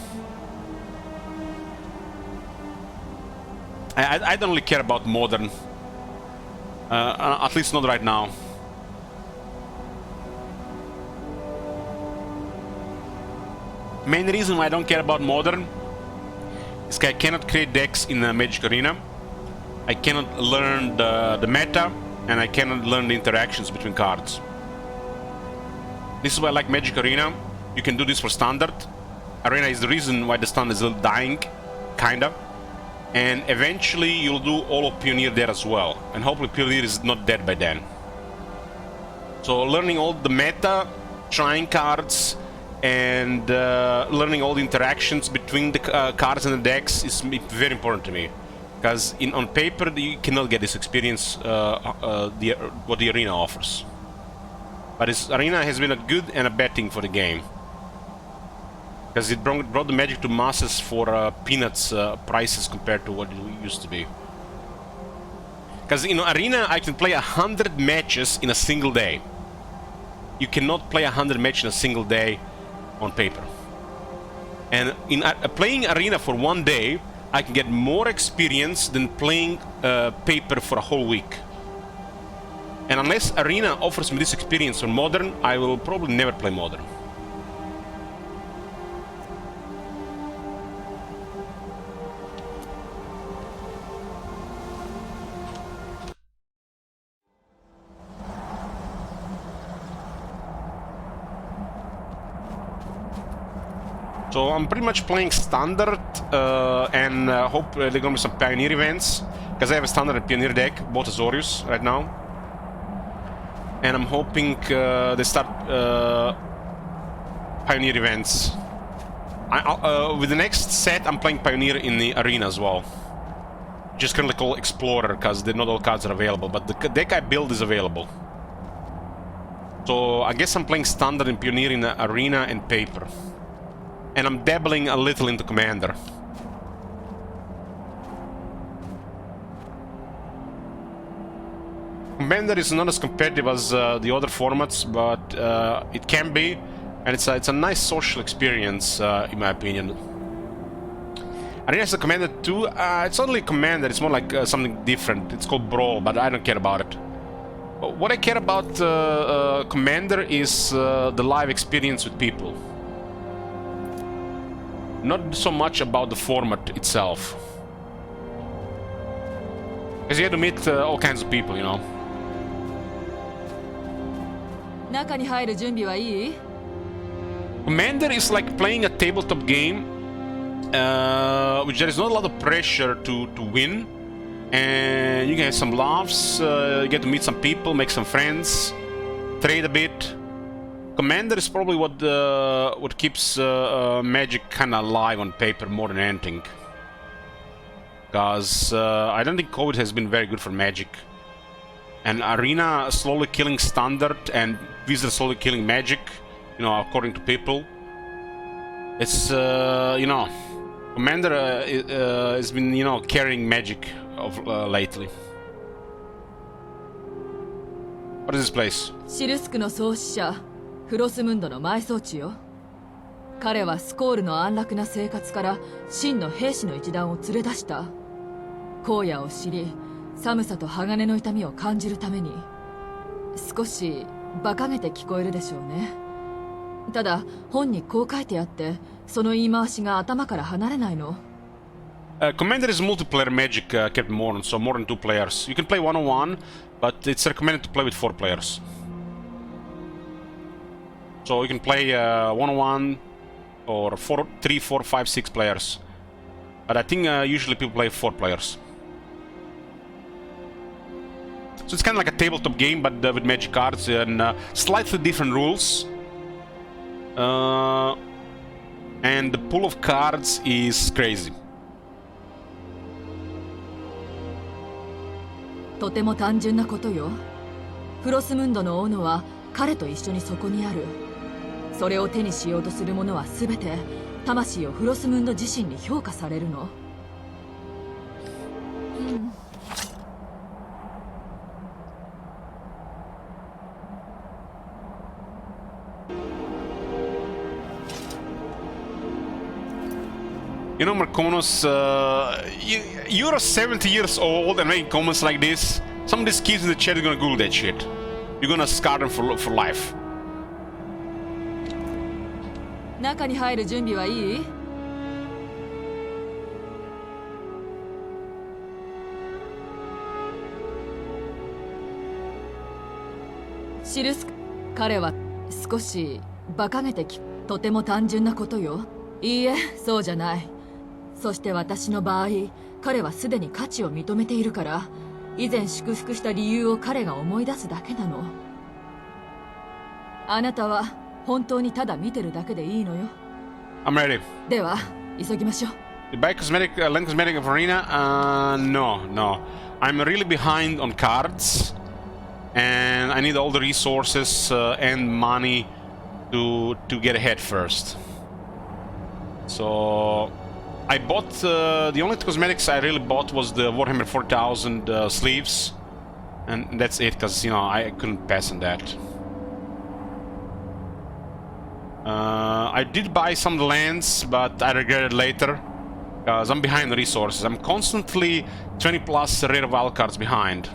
I don't really care about Modern, at least not right now. Main reason why I don't care about Modern is I cannot create decks in Magic Arena. I cannot learn the meta, and I cannot learn the interactions between cards. This is why I like Magic Arena. You can do this for Standard. Arena is the reason why the Standard is still dying, kinda. And eventually you'll do all of Pioneer there as well. And hopefully Pioneer is not dead by then. So learning all the meta, trying cards, and learning all the interactions between the cards and the decks is very important to me. Because on paper you cannot get this experience what the Arena offers. But this Arena has been a good and a bad thing for the game. Because it brought the Magic to masses for peanuts prices compared to what it used to be. Because in Arena I can play 100 matches in a single day. You cannot play 100 matches in a single day on paper. And in playing Arena for one day, I can get more experience than playing paper for a whole week. And unless Arena offers me this experience on Modern, I will probably never play Modern. So I'm pretty much playing Standard and hope there are gonna be some Pioneer events, because I have a Standard and Pioneer deck, both Azorius right now. And I'm hoping they start Pioneer events. With the next set, I'm playing Pioneer in the arena as well. Just currently called Explorer, because not all cards are available, but the deck I build is available. So I guess I'm playing Standard and Pioneer in the arena and paper. And I'm dabbling a little into Commander. Commander is not as competitive as the other formats, but it can be, and it's a nice social experience, in my opinion. Arena is a Commander too. It's not really Commander, it's more like something different. It's called Brawl, but I don't care about it. What I care about Commander is the live experience with people. Not so much about the format itself. Because you have to meet all kinds of people, you know. 中に入る準備はいい? Commander is like playing a tabletop game, which there is not a lot of pressure to win, and you can have some laughs, you get to meet some people, make some friends, trade a bit. Commander is probably what keeps Magic kind of alive on paper more than anything, because I don't think COVID has been very good for Magic. And Arena slowly killing Standard, and Wizard slowly killing Magic, you know, according to people. It's, you know, Commander has been, you know, carrying Magic of lately. What is this place? シルスクの創始者フロスムンドの埋葬地よ。彼はスコールの安楽な生活から真の兵士の一団を連れ出した。荒野を知り、寒さと鋼の痛みを感じるために。少し馬鹿げて聞こえるでしょうね。ただ本にこう書いてあって、その言い回しが頭から離れないの。Commander is multiplayer Magic, Captain Morton, so more than 2 players. You can play one-on-one, but it's recommended to play with 4 players. So you can play one-on-one or 3, 4, 5, 6 players. But I think usually people play 4 players. So it's kind of like a tabletop game, but with Magic cards and slightly different rules. And the pool of cards is crazy. とても単純なことよ。フロスムンドの斧は彼と一緒にそこにある。それを手にしようとする者は全て魂をフロスムンド自身に評価されるの。You know, Marconos, you're 70 years old and making comments like this. Some of these kids in the chat are gonna Google that shit. You're gonna scar them for life. 中に入る準備はいい? シルスク、彼は少し馬鹿げてとても単純なことよ。いいえ、そうじゃない。そして私の場合、彼はすでに価値を認めているから、以前祝福した理由を彼が思い出すだけなの。あなたは本当にただ見てるだけでいいのよ。I'm ready. では、急ぎましょう。Buy cosmetic, land cosmetic of arena? No. I'm really behind on cards, and I need all the resources and money to get ahead first. So I bought the only cosmetics I really bought was the Warhammer 4000 sleeves, and that's it, because you know I couldn't pass on that. I did buy some of the lands, but I regret it later because I'm behind the resources. I'm constantly 20 plus rare wild cards behind.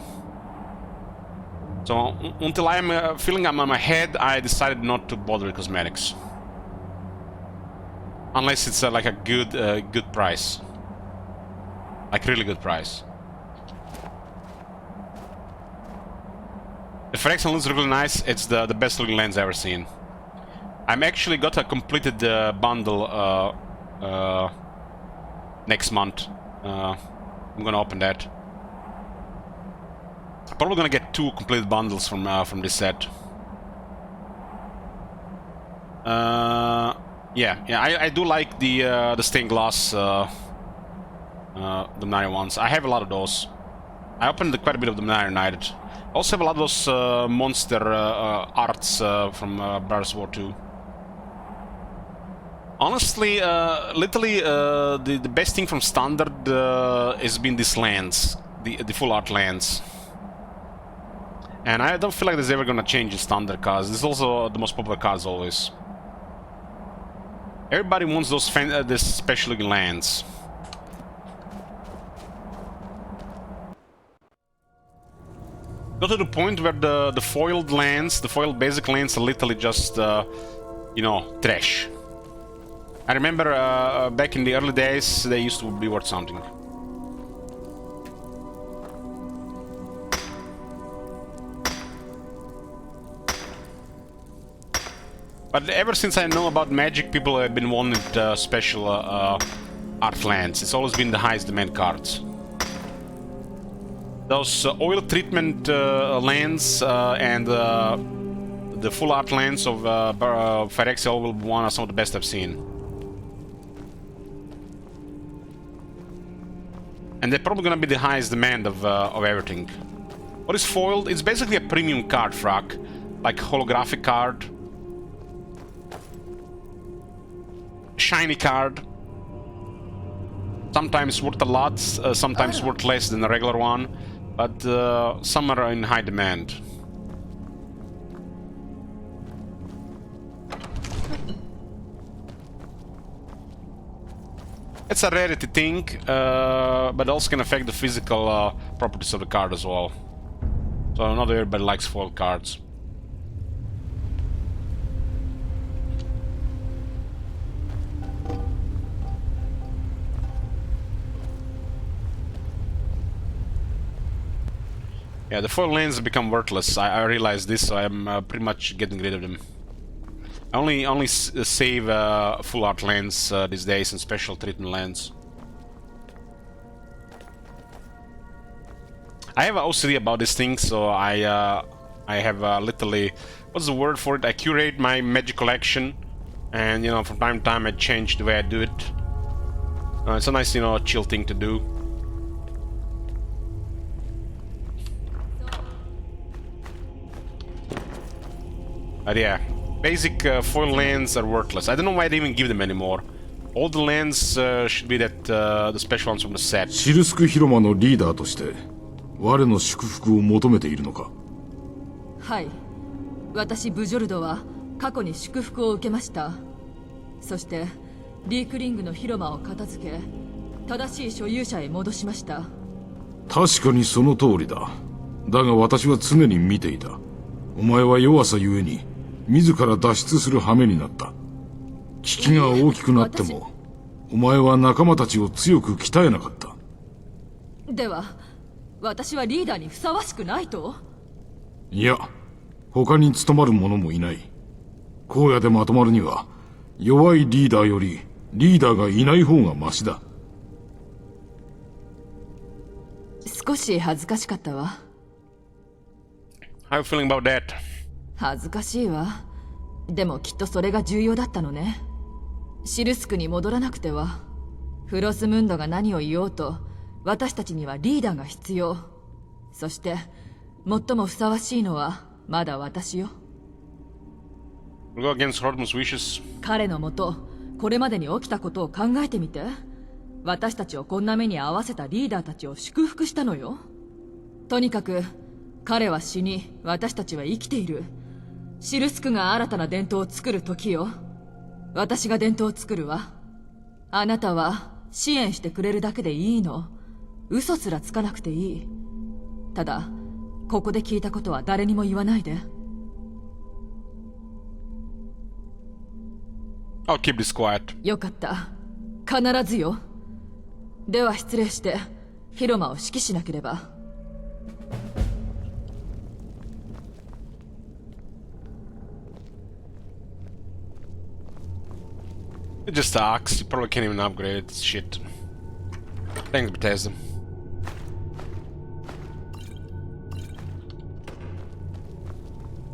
So until I'm feeling I'm ahead, I decided not to bother with cosmetics. Unless it's like a good price. Like really good price. The Phyrexian looks really nice. It's the best looking lens I've ever seen. I'm actually got a completed bundle next month. I'm gonna open that. I'm probably gonna get 2 completed bundles from this set. Yeah, I do like the stained glass Dominaria ones. I have a lot of those. I opened quite a bit of Dominaria United. I also have a lot of those monster arts from Brothers War 2. Honestly, literally, the best thing from Standard has been these lands, the full art lands. And I don't feel like there's ever gonna change in Standard cards. This is also the most popular cards always. Everybody wants those this special looking lands. Got to the point where the foiled lands, the foiled basic lands, are literally just you know, trash. I remember back in the early days, they used to be worth something. But ever since I know about Magic, people have been wanting special art lands. It's always been the highest demand cards. Those oil treatment lands and the full art lands of Phyrexia will be one of some of the best I've seen. And they're probably gonna be the highest demand of everything. What is foiled? It's basically a premium card, Frack. Like holographic card. Shiny card. Sometimes worth a lot, sometimes worth less than a regular one. But some are in high demand. It's a rarity thing, but also can affect the physical properties of the card as well. So not everybody likes foil cards. Yeah, the foil lands have become worthless. I realize this, so I'm pretty much getting rid of them. I only save full art lands these days and special treatment lands. I have an OCD about this thing, so I have literally, what's the word for it? I curate my Magic collection, and you know, from time to time I change the way I do it. It's a nice, you know, chill thing to do. But yeah, basic foil lands are worthless. I don't know why they even give them anymore. All the lands should be that the special ones from the set. シルスク広間のリーダーとして我の祝福を求めているのか。はい、私ブジョルドは過去に祝福を受けました。そしてリークリングの広間を片付け、正しい所有者へ戻しました。確かにその通りだ。だが私は常に見ていた。お前は弱さゆえに自ら脱出する羽目になった。危機が大きくなってもお前は仲間たちを強く鍛えなかった。では私はリーダーにふさわしくないと？いや、他に務まる者もいない。荒野でまとまるには弱いリーダーよりリーダーがいない方がマシだ。少し恥ずかしかったわ。How are you feeling about that? 恥ずかしいわ。でもきっとそれが重要だったのね。シルスクに戻らなくては。フロスムンドが何を言おうと、私たちにはリーダーが必要。そして最もふさわしいのはまだ私よ。We'll go against Hordman's wishes. 彼のもと、これまでに起きたことを考えてみて。私たちをこんな目に遭わせたリーダーたちを祝福したのよ。とにかく彼は死に、私たちは生きている。シルスクが新たな伝統を作る時よ。私が伝統を作るわ。あなたは支援してくれるだけでいいの。嘘すらつかなくていい。ただ、ここで聞いたことは誰にも言わないで。I'll keep this quiet. よかった。必ずよ。では失礼して、広間を指揮しなければ。It just sucks. You probably can't even upgrade it. It's shit. Thanks, Bethesda.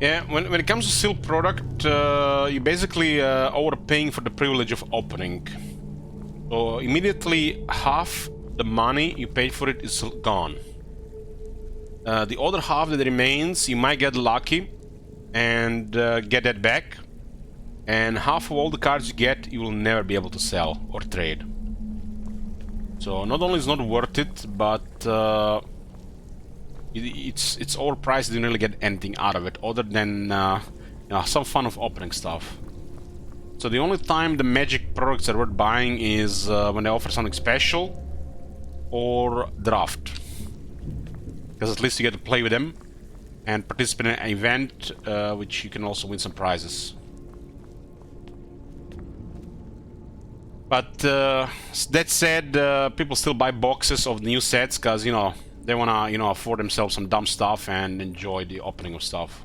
Yeah, when it comes to sealed product, you basically overpaying for the privilege of opening. So immediately half the money you paid for it is gone. The other half that remains, you might get lucky and get that back. And half of all the cards you get, you will never be able to sell or trade. So not only is it not worth it, but it's overpriced. You didn't really get anything out of it other than you know, some fun of opening stuff. So the only time the magic products are worth buying is when they offer something special or draft, because at least you get to play with them and participate in an event, which you can also win some prizes. But that said, people still buy boxes of new sets because, you know, they wanna, you know, afford themselves some dumb stuff and enjoy the opening of stuff.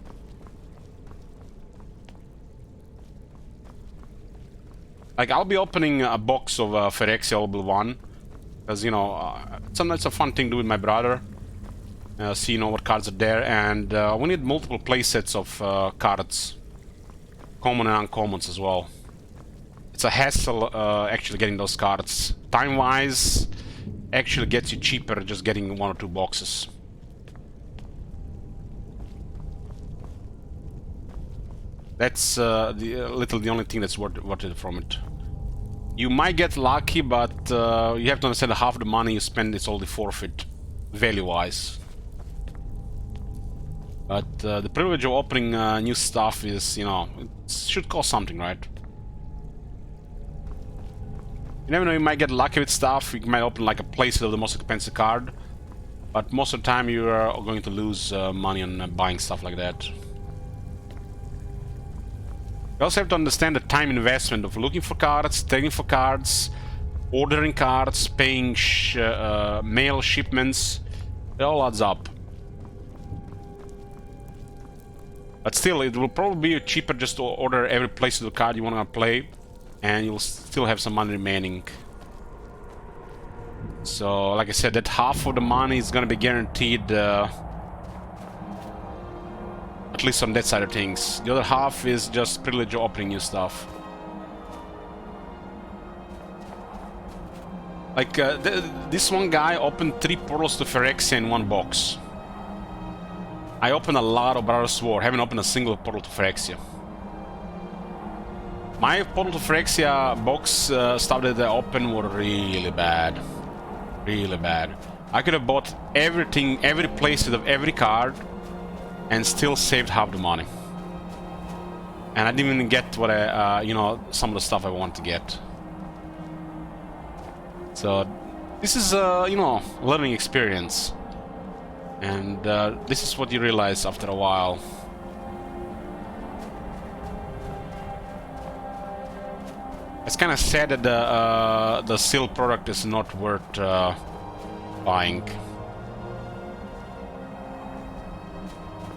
Like, I'll be opening a box of Phyrexia Level 1 because, you know, it's a fun thing to do with my brother. See, you know, what cards are there, and we need multiple play sets of cards, common and uncommons as well. It's a hassle actually getting those cards. Time-wise, actually gets you cheaper just getting 1 or 2 boxes. That's the only thing that's worth it from it. You might get lucky, but you have to understand that half the money you spend is already forfeit, value-wise. But the privilege of opening new stuff is, you know, it should cost something, right? You never know, you might get lucky with stuff. You might open like a playset of the most expensive card, but most of the time you are going to lose money on buying stuff like that. You also have to understand the time investment of looking for cards, trading for cards, ordering cards, paying mail shipments. It all adds up. But still, it will probably be cheaper just to order every place of the card you want to play, and you'll still have some money remaining. So, like I said, that half of the money is gonna be guaranteed, at least on that side of things. The other half is just privilege of opening new stuff. Like, this one guy opened 3 portals to Phyrexia in 1 box. I opened a lot of Brothers War, haven't opened a single portal to Phyrexia. My portal to Phyrexia box stuff that I opened were really bad. Really bad. I could have bought everything, every playset of every card, and still saved half the money. And I didn't even get what I, you know, some of the stuff I wanted to get. So, this is, you know, learning experience. And this is what you realize after a while. It's kind of sad that the sealed product is not worth buying.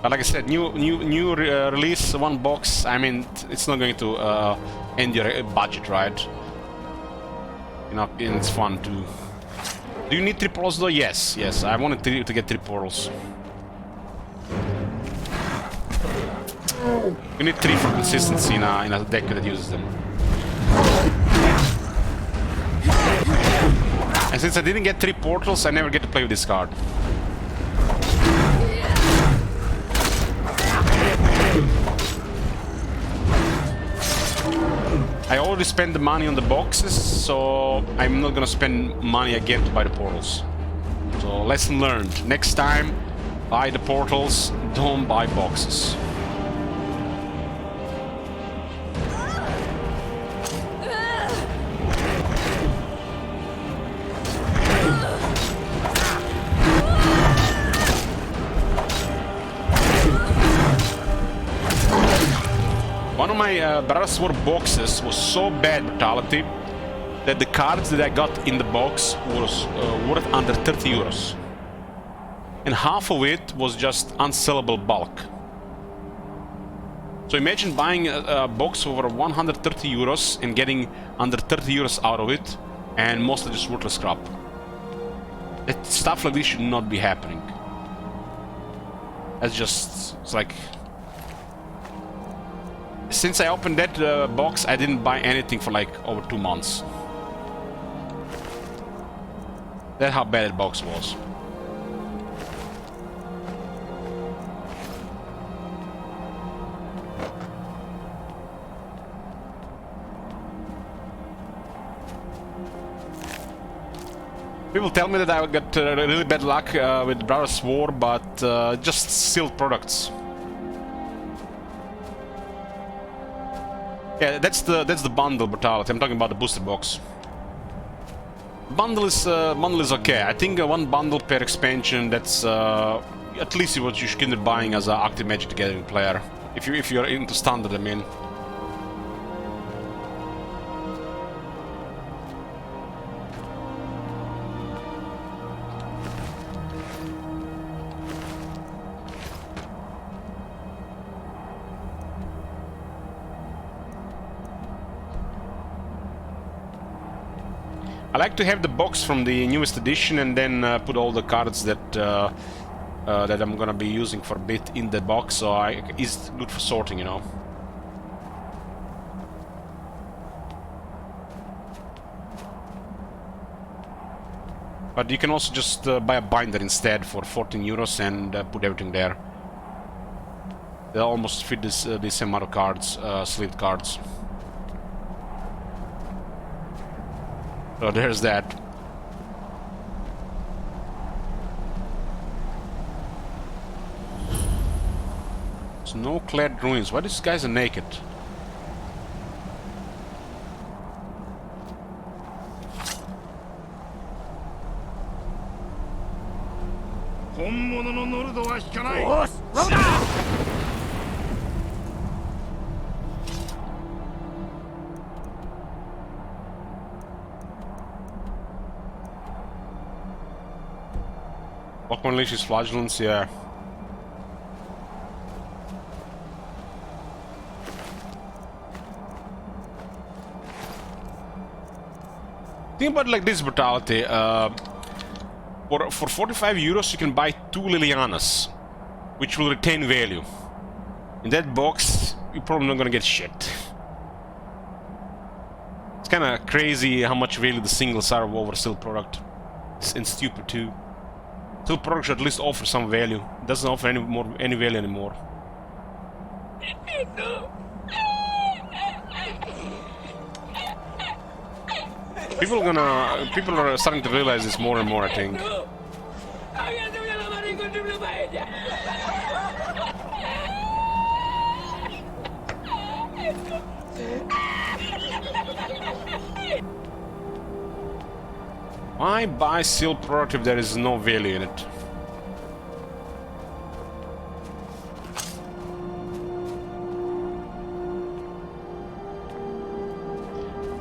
But like I said, new release, 1 box. I mean, it's not going to end your budget, right? You know, and it's fun too. Do you need 3 portals though? Yes, yes. I wanted to get 3 portals. You need 3 for consistency in a deck that uses them. And since I didn't get 3 portals, I never get to play with this card. I already spent the money on the boxes, so I'm not gonna spend money again to buy the portals. So, lesson learned. Next time, buy the portals, don't buy boxes. One of my Brothers War boxes was so bad brutality that the cards that I got in the box was worth under 30 euros. And half of it was just unsellable bulk. So imagine buying a box over 130 euros and getting under 30 euros out of it, and mostly just worthless crap. Stuff like this should not be happening. It's like, since I opened that box, I didn't buy anything for like over 2 months. That's how bad that box was. People tell me that I got really bad luck with Brothers War, but just sealed products. Yeah, that's the bundle brutality. I'm talking about the booster box. Bundle is okay. I think one bundle per expansion. That's at least what you should consider buying as an active Magic the Gathering player. If you're into standard, I mean. I like to have the box from the newest edition and then put all the cards that that I'm gonna be using for a bit in the box, so it's good for sorting, you know. But you can also just buy a binder instead for 14 euros and put everything there. They almost fit the same amount of cards, sleeved cards. So there's that. Snow-clad ruins. Why these guys are naked? Lockman Unleashes Flagellants, yeah. Think about like this brutality. For 45 euros you can buy 2 Lilianas, which will retain value. In that box, you're probably not gonna get shit. It's kinda crazy how much value the singles are over sealed product. And stupid too. Sealed product should at least offer some value. It doesn't offer any value anymore. People are starting to realize this more and more, I think. Why buy sealed product if there is no value in it?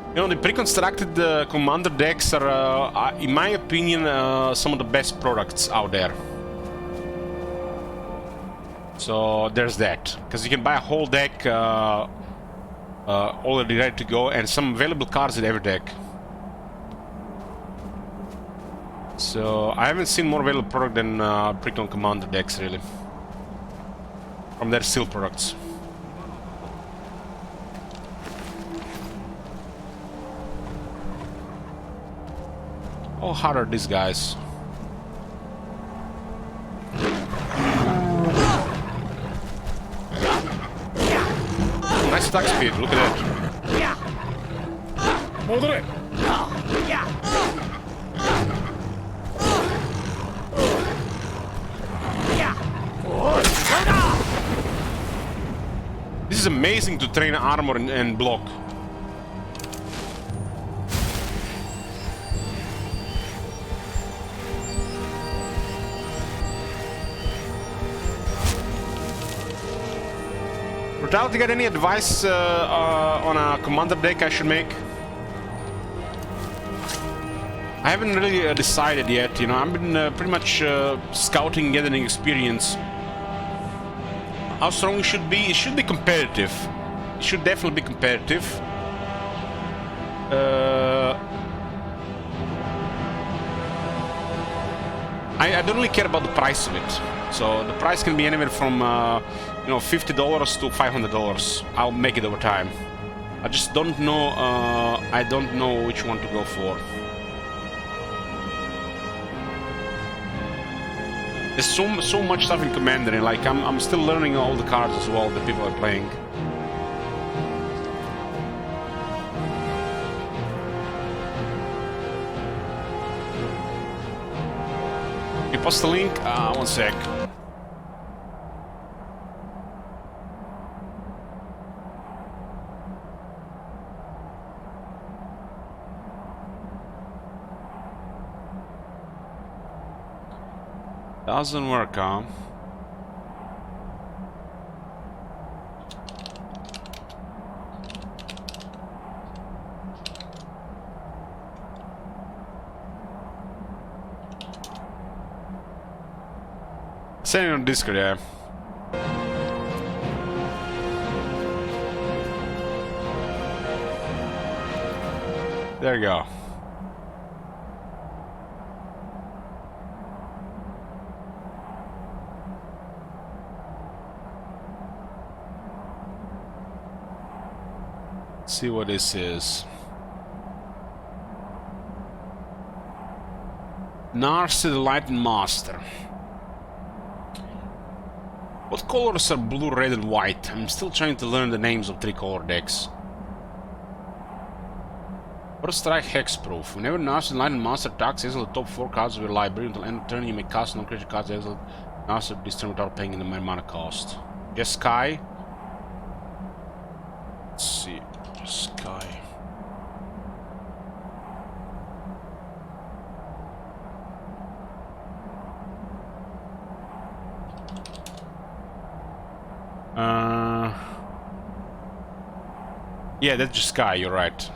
You know, the pre-constructed commander decks are, in my opinion, some of the best products out there. So there's that, because you can buy a whole deck already ready to go, and some available cards in every deck. So I haven't seen more available product than pre-con commander decks, really, from their sealed products. How hard are these guys? Oh, nice attack speed, look at that. This is amazing to train armor and block. Brutal, do you got any advice on a commander deck I should make? I haven't really decided yet, you know. I've been pretty much scouting, gathering experience. How strong it should be? It should be competitive. It should definitely be competitive. I don't really care about the price of it. So the price can be anywhere from you know, $50 to $500. I'll make it over time. I just don't know. I don't know which one to go for. There's so much stuff in Commander, and like I'm still learning all the cards as well that people are playing. You post the link? One sec. Doesn't work, huh? Send it on Discord, yeah. There you go. See what this is. Narset the Lightning Master. What colors are blue, red, and white? I'm still trying to learn the names of 3-color decks. First strike hexproof. Whenever Narset the Lightning Master attacks, exile the top 4 cards of your library until end of turn. You may cast non-creature cards exiled Narset this turn without paying the mana cost. Just Sky. Let's see. Sky. Yeah, that's just Sky, you're right.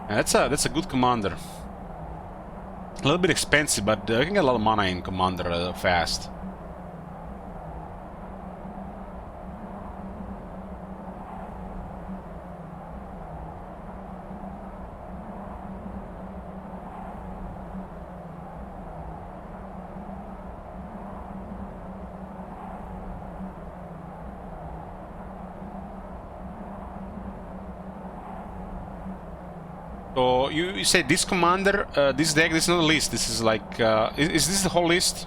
That's a good commander. A little bit expensive, but I can get a lot of mana in Commander fast. So you say this commander, this deck, this is not a list, this is like, is this the whole list?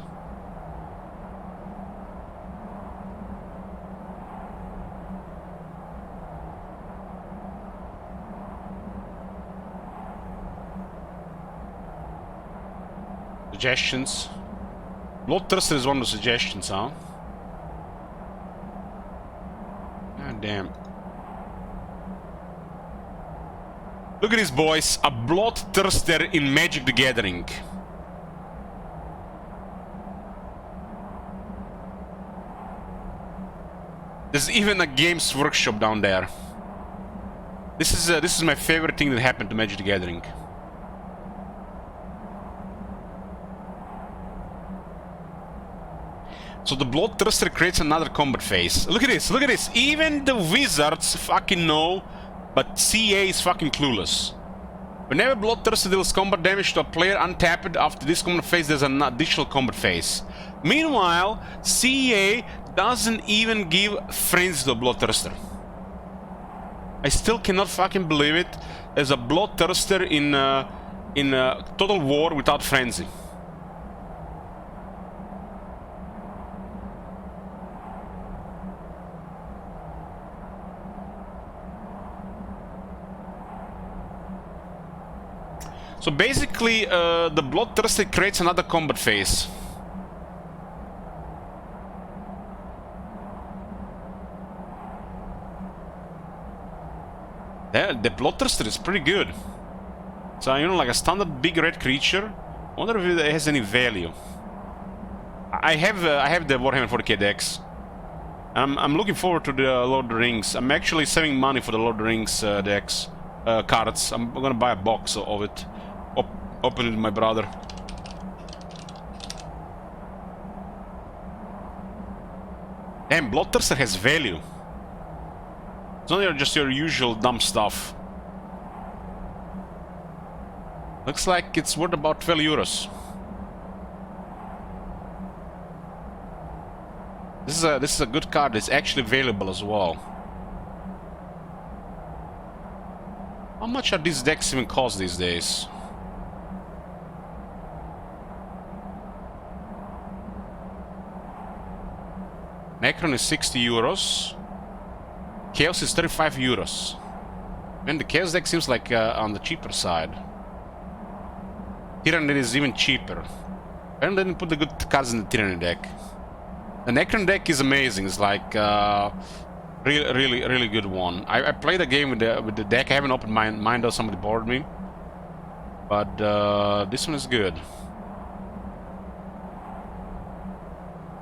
Suggestions? Bloodthirster is one of the suggestions, huh? God damn. Look at this, boys. A Bloodthirster in Magic the Gathering. There's even a Games Workshop down there. This is my favorite thing that happened to Magic the Gathering. So the Bloodthirster creates another combat phase. Look at this, look at this. Even the wizards fucking know, but CA is fucking clueless. Whenever Bloodthirster deals combat damage to a player untapped after this combat phase, there's an additional combat phase. Meanwhile, CA doesn't even give Frenzy to Bloodthirster. I still cannot fucking believe it. There's a Bloodthirster in Total War without Frenzy. So basically, the Bloodthirster creates another combat phase. Yeah, the Bloodthirster is pretty good. So, you know, like a standard big red creature. I wonder if it has any value. I have the Warhammer 40k decks. I'm looking forward to the Lord of the Rings. I'm actually saving money for the Lord of the Rings decks, cards. I'm gonna buy a box of it. Open it with my brother. Damn, Bloodthirster has value. It's not just your usual dumb stuff. Looks like it's worth about 12 euros. This is a good card. It's actually available as well. How much are these decks even cost these days? Necron is 60 euros. Chaos is 35 euros. And the Chaos deck seems like on the cheaper side. Tyranny is even cheaper. Apparently they didn't put the good cards in the Tyranny deck. The Necron deck is amazing. It's like really good one. I played a game with the deck. I haven't opened mine though. Somebody borrowed me. But this one is good.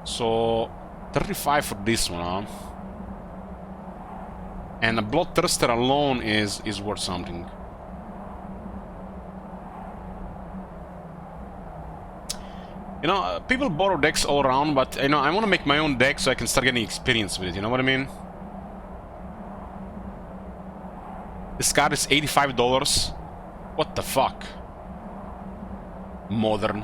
So 35 for this one, huh? And a Bloodthirster alone is worth something. You know, people borrow decks all around, but you know, I want to make my own deck so I can start getting experience with it. You know what I mean? This card is $85. What the fuck? Modern.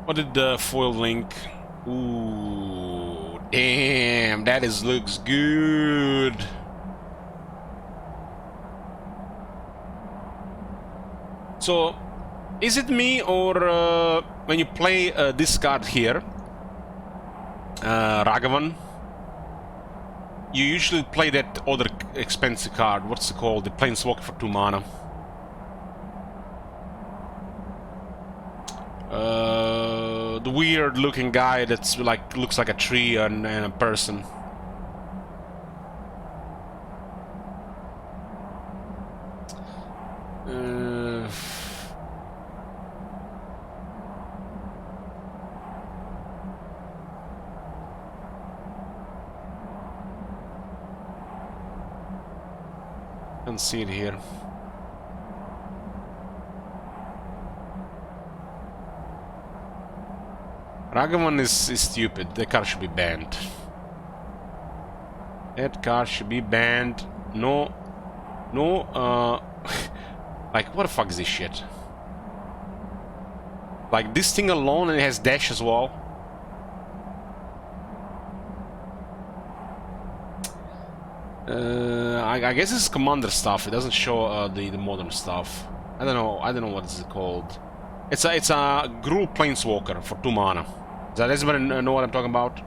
What did the foil link? Ooh, damn, that looks good. So, is it me or when you play this card here, Ragavan, you usually play that other expensive card? What's it called? The Planeswalker for 2 mana. The weird looking guy that's like looks like a tree and a person. Can't see it here. Ragavan is stupid. That card should be banned. That card should be banned. No, like, what the fuck is this shit? Like, this thing alone, and it has dash as well. I guess it's commander stuff. It doesn't show the modern stuff. I don't know what is it called. It's a Gruul Planeswalker for 2 mana. Does anybody know what I'm talking about?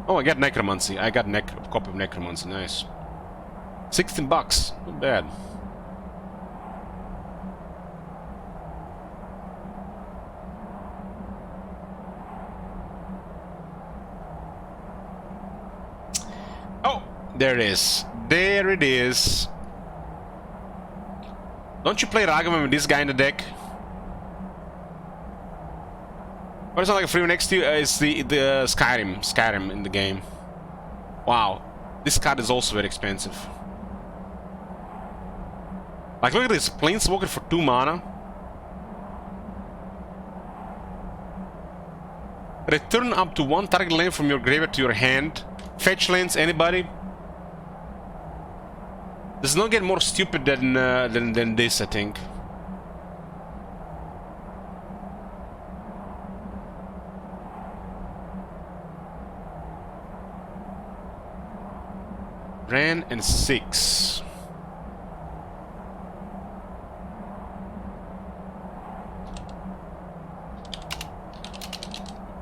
Oh, I got Necromancy. I got a copy of Necromancy. Nice. 16 bucks. Not bad. Oh, there it is. There it is. Don't you play Ragavan with this guy in the deck? Or it's not like a free next to you? It's the Skyrim in the game. Wow, this card is also very expensive. Like, look at this, Planeswalker for 2 mana. Return up to 1 target land from your graveyard to your hand. Fetch lands, anybody? Does not get more stupid than this, I think. Ran and 6.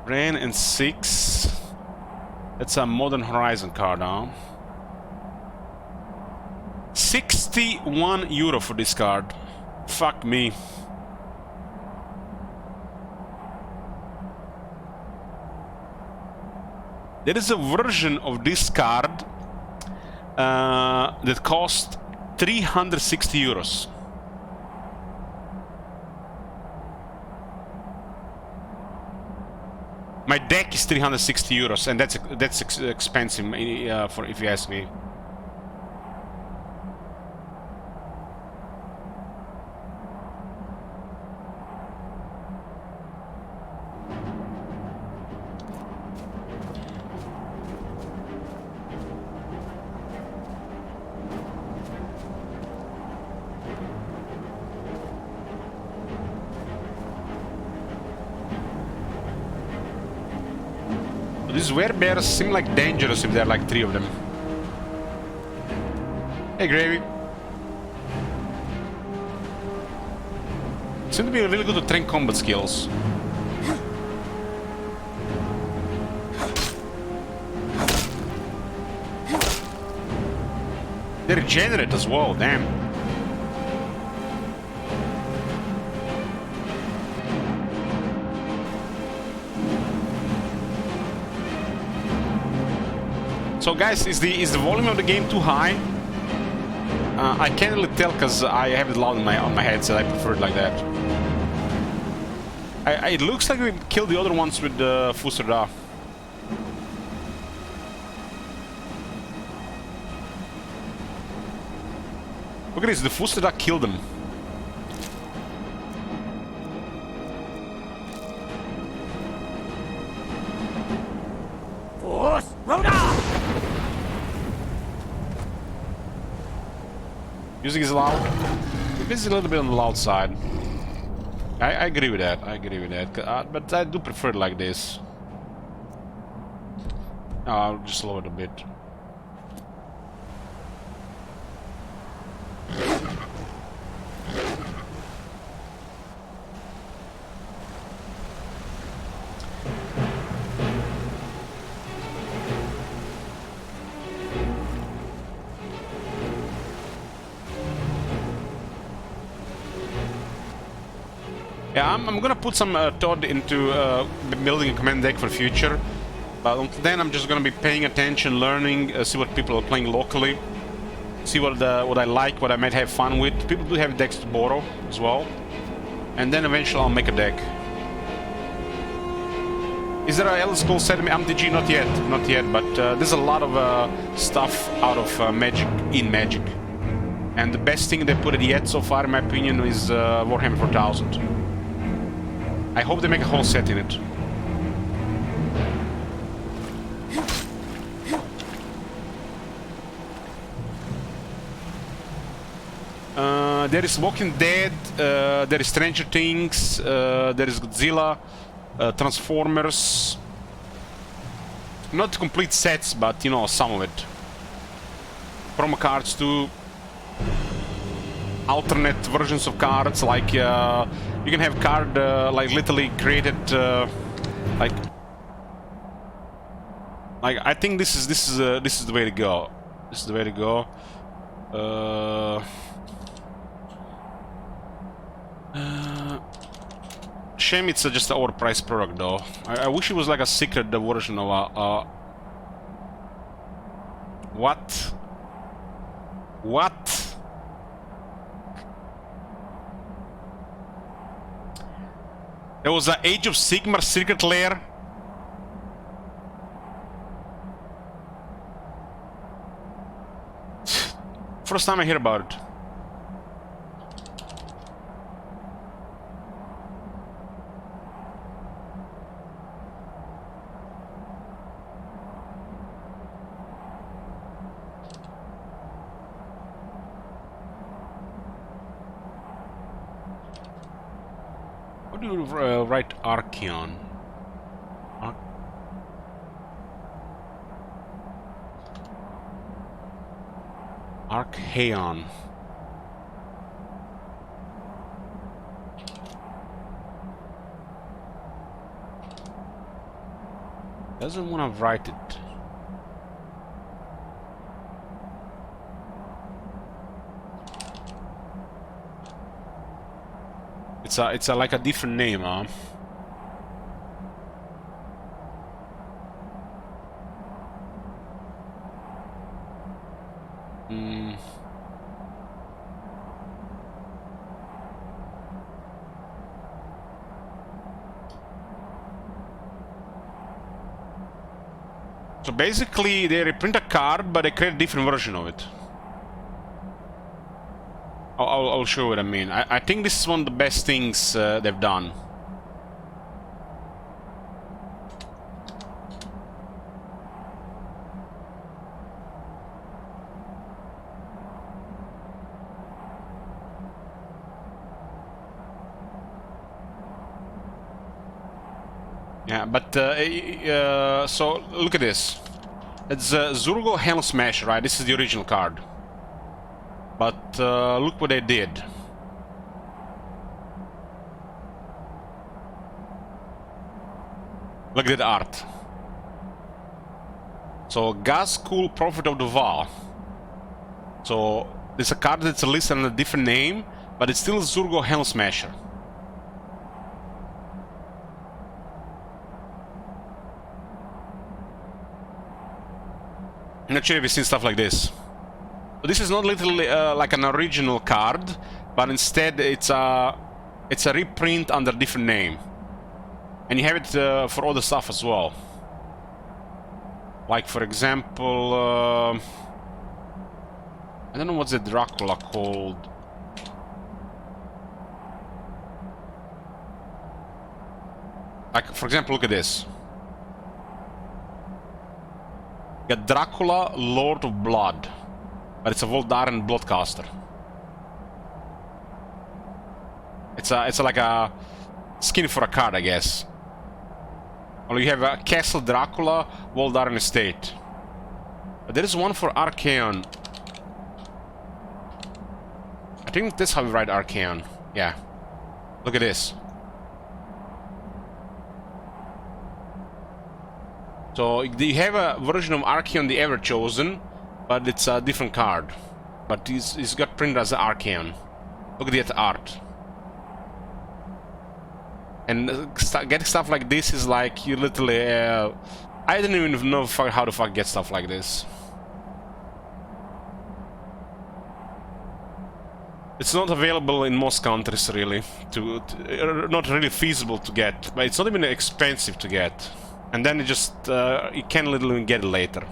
Ran and 6. That's a Modern Horizon card, huh? 61 euro for this card. Fuck me. There is a version of this card that cost 360 euros. My deck is 360 euros, and that's expensive for if you ask me. These werebears seem like dangerous if there are like 3 of them. Hey, Gravy. Seem to be really good to train combat skills. They regenerate as well, damn. So guys, is the volume of the game too high? I can't really tell because I have it loud on my headset. I prefer it like that. It looks like we killed the other ones with the Fusada. Look at this, the Fusada killed them. Force Rhoda! Music is loud. This is a little bit on the loud side. I agree with that. I agree with that. But I do prefer it like this. I'll just lower it a bit. Yeah, I'm gonna put some thought into building a command deck for the future, but until then I'm just gonna be paying attention, learning, see what people are playing locally, see what I like, what I might have fun with. People do have decks to borrow as well, and then eventually I'll make a deck. Is there a Elder Scrolls set MTG? Not yet, but there's a lot of stuff out of Magic in Magic, and the best thing they put it yet so far, in my opinion, is Warhammer 4000. I hope they make a whole set in it. There is Walking Dead, there is Stranger Things, there is Godzilla, Transformers. Not complete sets, but you know, some of it. Promo cards too. Alternate versions of cards, like you can have card like literally created like I think this is the way to go. This is the way to go. Shame it's just an overpriced product though. I wish it was like a secret version of a what? There was an Age of Sigmar secret lair. First time I hear about it. How do you write Archeon? Archeon. Doesn't want to write it. It's like a different name, huh? So basically, they reprint a card, but they create a different version of it. I'll show you what I mean. I think this is one of the best things they've done. Yeah, but so look at this. It's Zurgo Helm Smash, right? This is the original card. But look what they did. Look at that art. So Gazkul, Prophet of the Val. So there's a card that's listed under a different name, but it's still Zurgo Helm Smasher. I'm not sure if you've seen stuff like this. So this is not literally like an original card, but instead it's a reprint under a different name. And you have it for other stuff as well. Like for example, I don't know what's the Dracula called. Like for example, look at this. Got Dracula, Lord of Blood, but it's a Voldaren Bloodcaster. It's like a skin for a card, I guess. Or you have a Castle Dracula, Voldaren Estate. But there is one for Archaon. I think that's how we write Archaon. Yeah. Look at this. So you have a version of Archaon the Ever-Chosen, but it's a different card. But it's got printed as Archaon. Look at that art. And getting stuff like this is like you literally... I don't even know how the fuck get stuff like this. It's not available in most countries, really. Not really feasible to get. But it's not even expensive to get. And then you can literally get it later.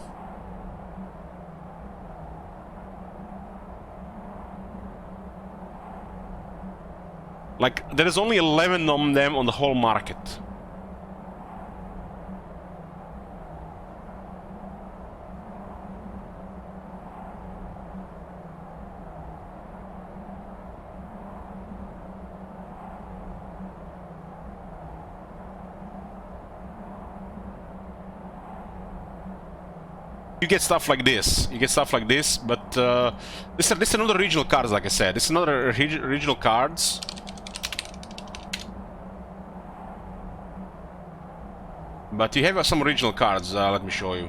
Like, there is only 11 of them on the whole market. You get stuff like this. You get stuff like this, but this is another regional cards, like I said. This is another regional cards. But you have some original cards, let me show you.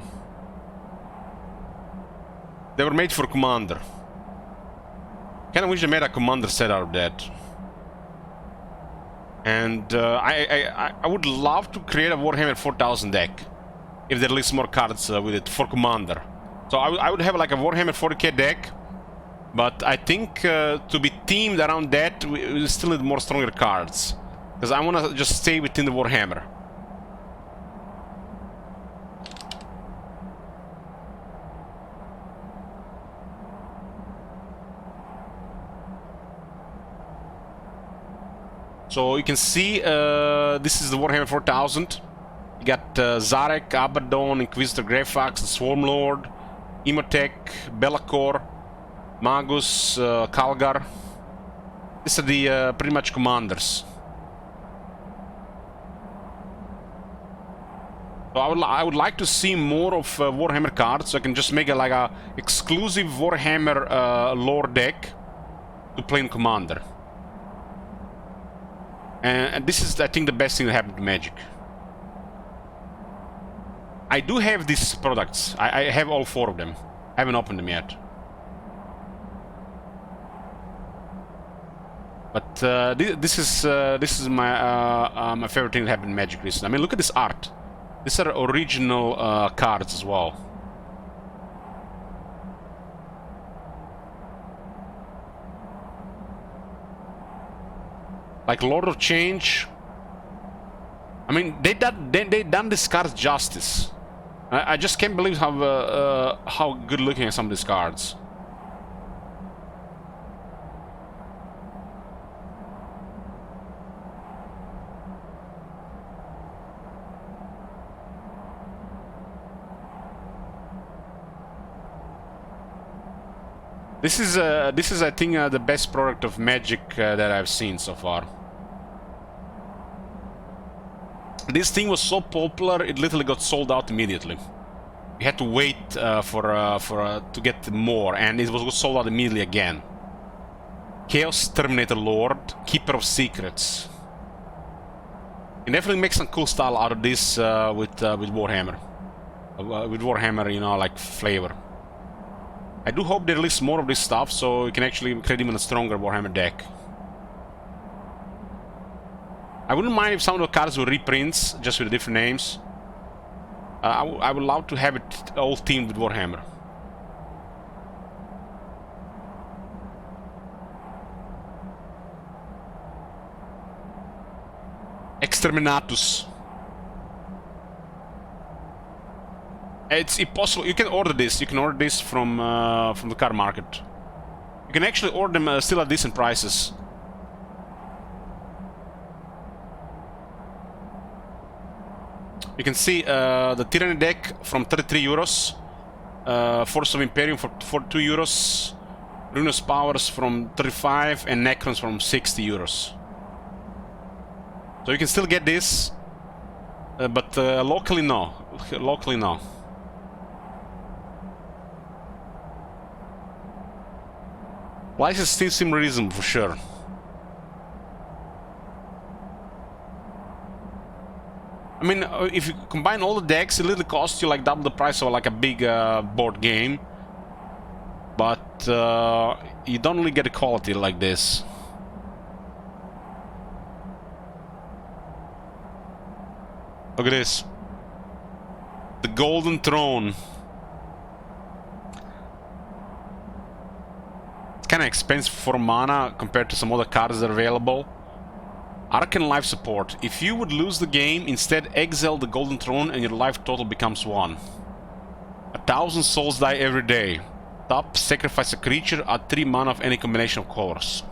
They were made for Commander. Kinda wish they made a Commander set out of that. And I would love to create a Warhammer 4000 deck. If they release more cards with it for Commander. So I would have like a Warhammer 40k deck. But I think to be themed around that, we still need more stronger cards. Because I want to just stay within the Warhammer. So you can see this is the Warhammer 4000. You got Zarek, Abaddon, Inquisitor Greyfax, the Swarmlord, Imhotep, Be'lakor, Magus, Kalgar. These are the pretty much commanders. So I would like to see more of Warhammer cards, so I can just make like a exclusive Warhammer lore deck to play in Commander. And this is, I think, the best thing that happened to Magic. I do have these products. I have all 4 of them. I haven't opened them yet. But this is my my favorite thing that happened in Magic recently. I mean, look at this art. These are original cards as well. Like Lord of Change. I mean, they done this card justice. I just can't believe how good looking are some of these cards. This is I think the best product of Magic that I've seen so far. This thing was so popular, it literally got sold out immediately. You had to wait to get more, and it was sold out immediately again. Chaos Terminator Lord, Keeper of Secrets. You can definitely make some cool style out of this with Warhammer. With Warhammer, you know, like flavor. I do hope they release more of this stuff, so you can actually create even a stronger Warhammer deck. I wouldn't mind if some of the cards were reprints, just with different names. I would love to have it all themed with Warhammer. Exterminatus. It's impossible. You can order this. You can order this from the card market. You can actually order them still at decent prices. You can see the Tyranny deck from 33 euros, Force of Imperium for 42 euros, Ruinous Powers from 35, and Necrons from 60 euros. So you can still get this, but locally no. Locally no. Prices still seem reasonable for sure. I mean, if you combine all the decks, it literally costs you like double the price of like a big board game. But you don't really get a quality like this. Look at this. The Golden Throne. It's kind of expensive for mana compared to some other cards that are available. Arcane Life Support. If you would lose the game, instead exile the Golden Throne and your life total becomes 1. 1,000 souls die every day. Top, sacrifice a creature at 3 mana of any combination of colors.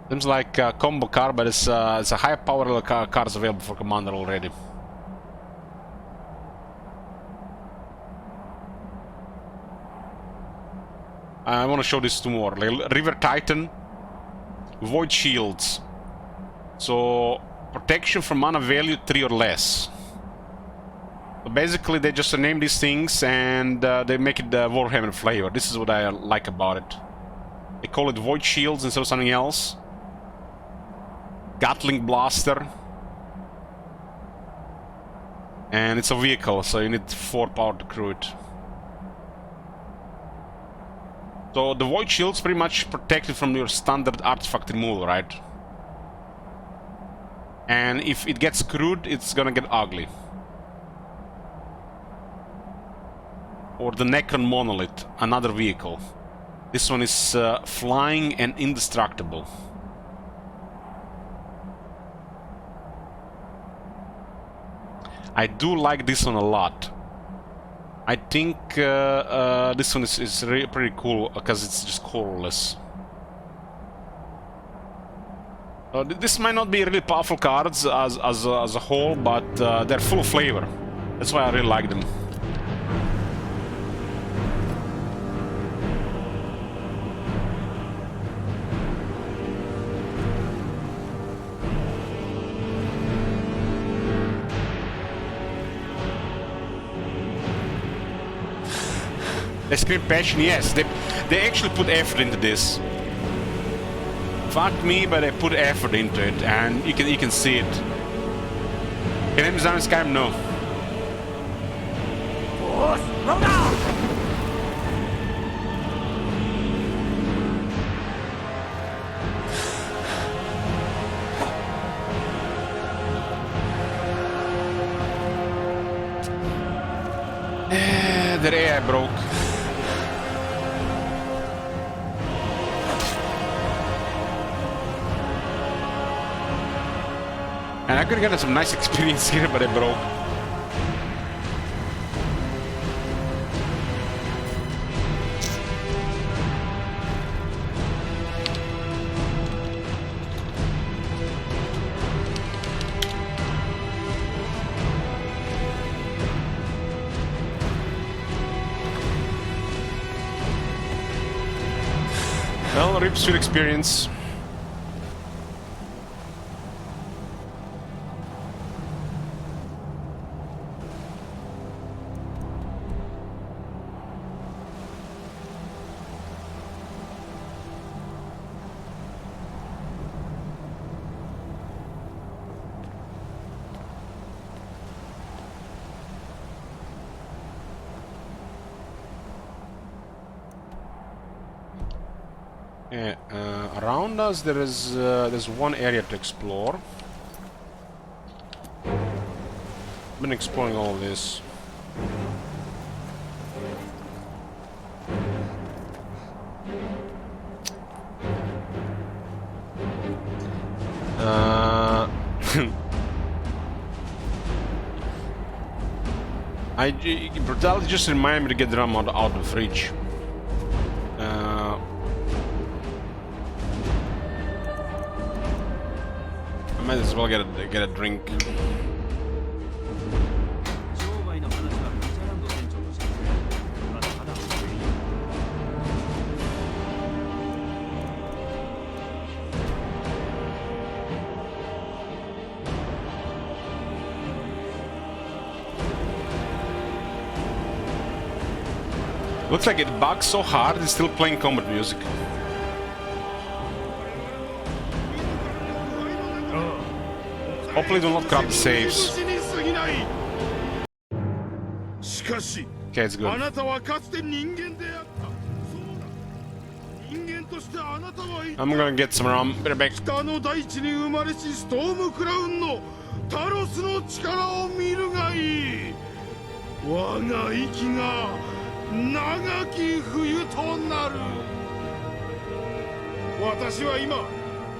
Seems like a combo card, but it's a high power cards available for Commander already. I want to show this two more. Like River Titan, Void Shields. So protection from mana value 3 or less. So basically, they just name these things and they make it the Warhammer flavor. This is what I like about it. They call it Void Shields instead of something else. Gatling Blaster. And it's a vehicle, so you need 4 power to crew it. So the Void Shield's pretty much protected from your standard artifact removal, right? And if it gets screwed, it's gonna get ugly. Or the Necron Monolith, another vehicle. This one is flying and indestructible. I do like this one a lot. I think this one is pretty cool because it's just colorless. This might not be really powerful cards as a whole, but they're full of flavor. That's why I really like them. They scream passion, yes. They actually put effort into this. Fuck me, but they put effort into it, and you can see it. Can you design Skyrim? No. Their AI broke. And I could get some nice experience here, but it broke. Well, rips your experience. Yeah, around us there's one area to explore. Been exploring all this. Brutality just reminded me to get the rum out of the fridge. I might as well get a drink. 商売の話はリチャランド店長としてまだまだ遅い。 Looks like it bugs so hard it's still playing combat music. Hopefully do not grab the saves. Okay, it's good. あなたはかつて人間であった。そうだ。人間としてあなたは I'm gonna get some rum. Better back. 北の大地に生まれしストームクラウンのタロスの力を見るがいい。我が息が長き冬となる。私は今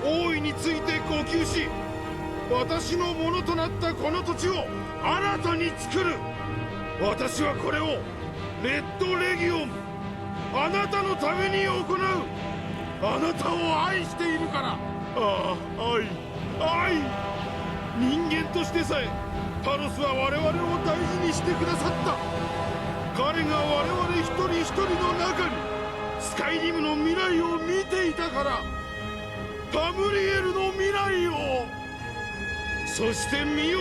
王位について呼吸し、私のものとなったこの土地を新たに作る。私はこれをレッドレギオン、あなたのために行う。あなたを愛しているから。ああ、愛。人間としてさえタロスは我々を大事にしてくださった。彼が我々一人一人の中にスカイリムの未来を見ていたから。タムリエルの未来を。そして見よ、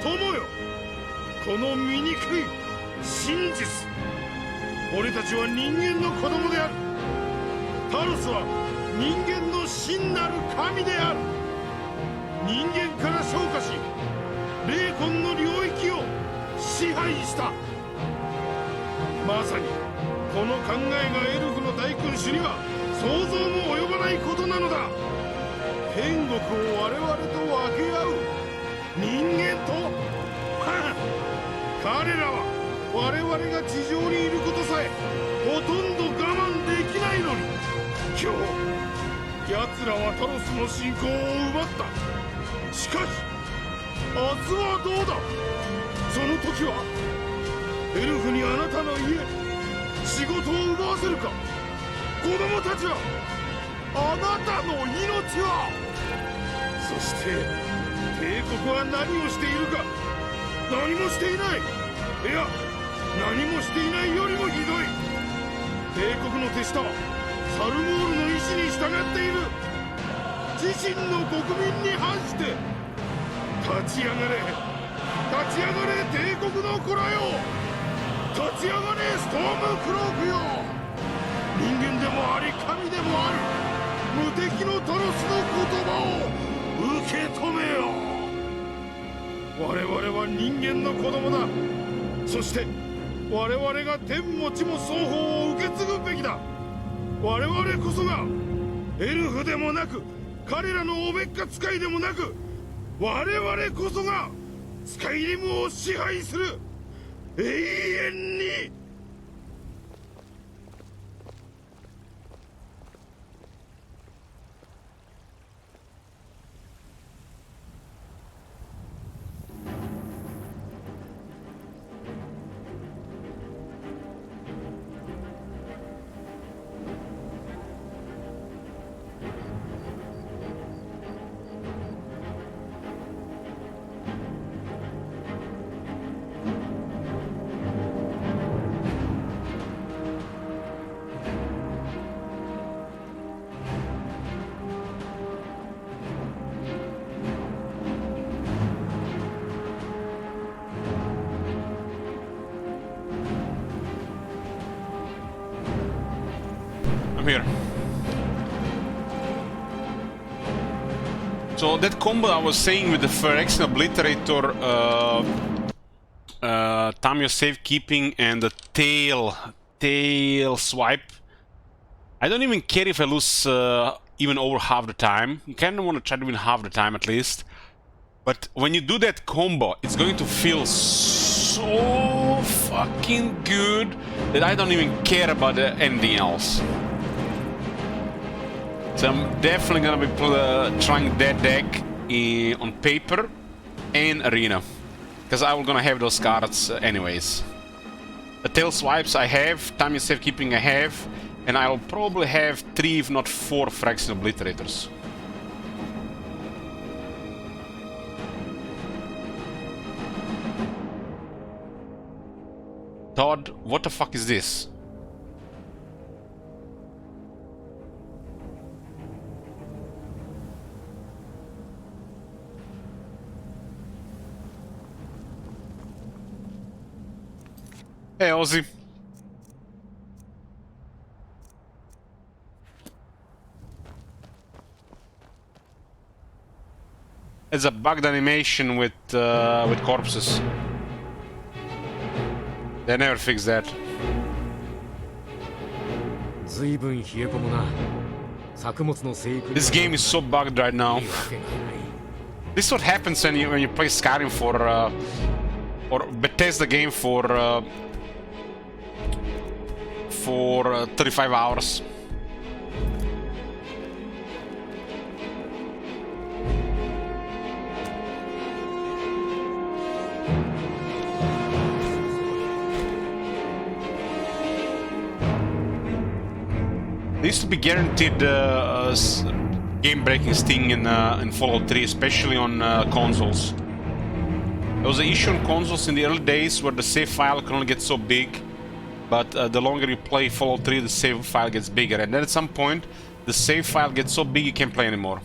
友よ、この醜い真実。俺たちは人間の子供である。タロスは人間の真なる神である。人間から昇華し、霊魂の領域を支配した。まさにこの考えがエルフの大君主には想像も及ばないことなのだ。天国を我々と分け合う人間と彼らは我々が地上にいることさえほとんど我慢できないのに、今日奴らはタロスの信仰を奪った。しかし明日はどうだ。その時はエルフにあなたの家、仕事を奪わせるか。子供たちは、あなたの命は。そして帝国は何をしているか。何もしていない。いや、何もしていないよりもひどい。帝国の手下はサルモールの意志に従っている。自身の国民に反して立ち上がれ、立ち上がれ帝国の子らよ。立ち上がれストームクロークよ。人間でもあり神でもある無敵のタロスの言葉を受け止めよ。我々は人間の子供だ。そして我々が天も地も双方を受け継ぐべきだ。我々こそがエルフでもなく、彼らのおべっか使いでもなく、我々こそがスカイリムを支配する。永遠に。come here. So that combo I was saying with the Phyrexian Obliterator, time your safekeeping and the tail swipe. I don't even care if I lose even over half the time. You kind of want to try to win half the time at least. But when you do that combo, it's going to feel so fucking good that I don't even care about anything else. So I'm definitely gonna be trying that deck on paper and arena, because I'm gonna have those cards anyways. The tail swipes I have, time and safekeeping I have, and I'll probably have 3 if not 4 Phyrexian Obliterators. Todd, what the fuck is this? Hey, Ozzy. It's a bugged animation with corpses. They never fix that. This game is so bugged right now. This is what happens when you play Skyrim for or Bethesda game for 35 hours. There used to be guaranteed game-breaking sting in Fallout 3, especially on consoles. There was an issue on consoles in the early days where the save file can only get so big, but the longer you play Fallout 3, the save file gets bigger, and then at some point, the save file gets so big you can't play anymore.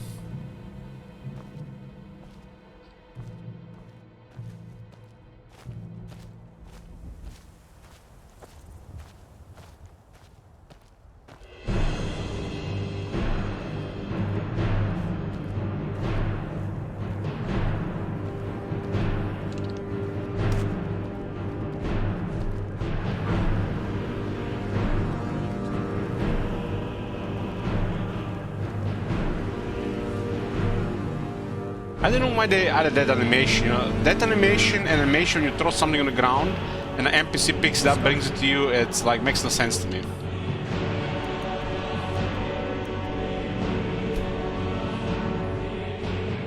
I don't know why they added that animation, you know. That animation and animation when you throw something on the ground and the NPC picks it up, brings it to you, it's like makes no sense to me.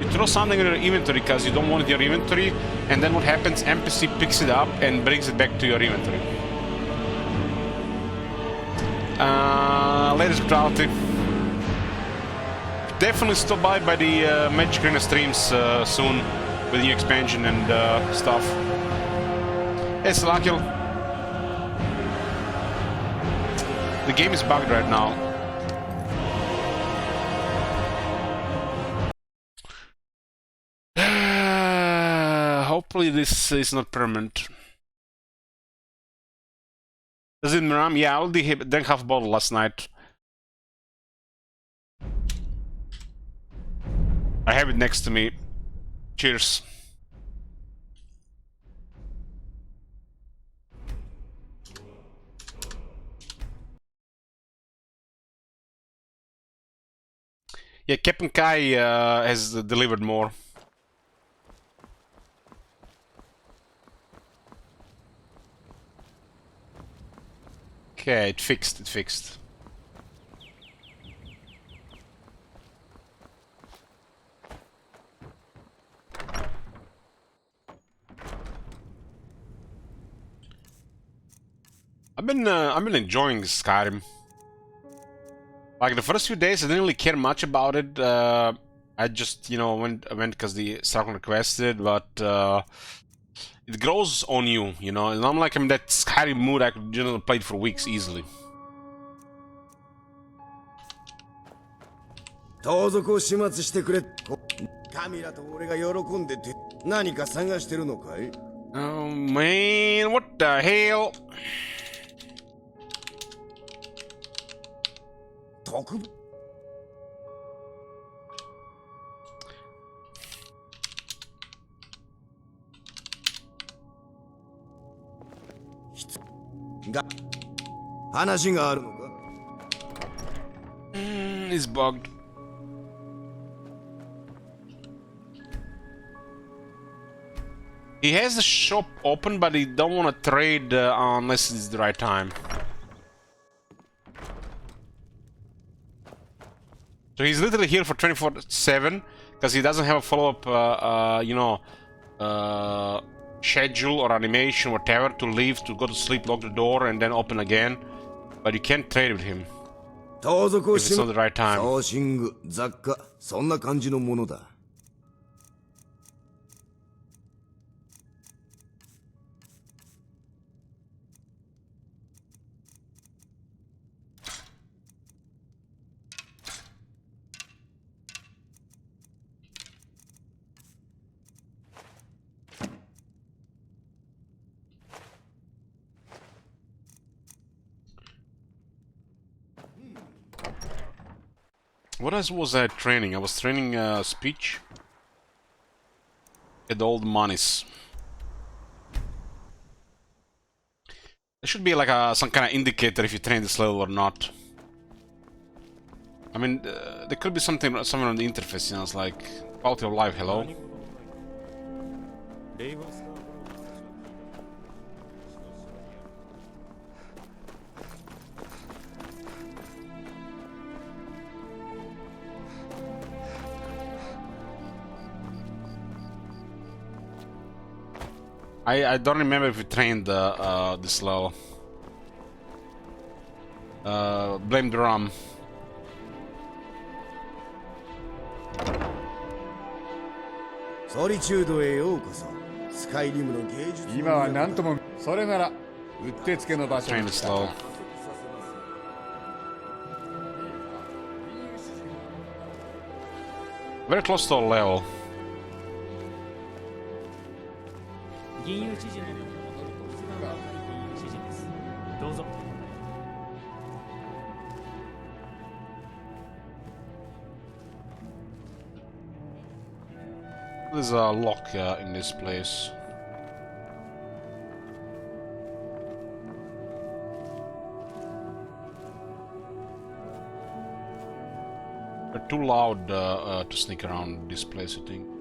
You throw something in your inventory because you don't want it in your inventory, and then what happens, NPC picks it up and brings it back to your inventory. Latest brutality. Definitely stop by the Magic Arena streams soon with the new expansion and stuff. Hey, Salakil. The game is bugged right now. Hopefully this is not permanent. Does it Miram? Yeah, I already drank half a bottle last night. I have it next to me. Cheers. Yeah, Captain Kai has delivered more. Okay, it fixed. I've been enjoying Skyrim. Like the first few days, I didn't really care much about it. I just, you know, went because the Starcon requested, but it grows on you, you know. And I'm like, I'm in that Skyrim mood. I could, you know, play it for weeks easily. 盗賊を始末してくれ。カミラと俺が喜んでて何か探してるのかい? Oh man, what the hell? 特別 が話があるのか It's bugged. He has the shop open, but he don't want to trade unless it's the right time. So he's literally here for 24/7 because he doesn't have a follow-up, schedule or animation, whatever, to leave, to go to sleep, lock the door, and then open again. But you can't trade with him 盗賊を if it's not the right time. ソーシング雑貨そんな感じのものだ What else was I training? I was training speech. Get all the monies. There should be like some kind of indicator if you train this level or not. I mean, there could be something somewhere on the interface, you know, it's like quality of life, hello? I don't remember if we trained this level. Blame drum. ソリチュードへようこそスカイリムの芸術の今は何ともそれならうってつけの場所 Train に it 来た slow. Very close to our level. 銀融知事の元々が若い銀融知事です。どうぞ。 There's a lock in this place. They're too loud to sneak around this place, I think.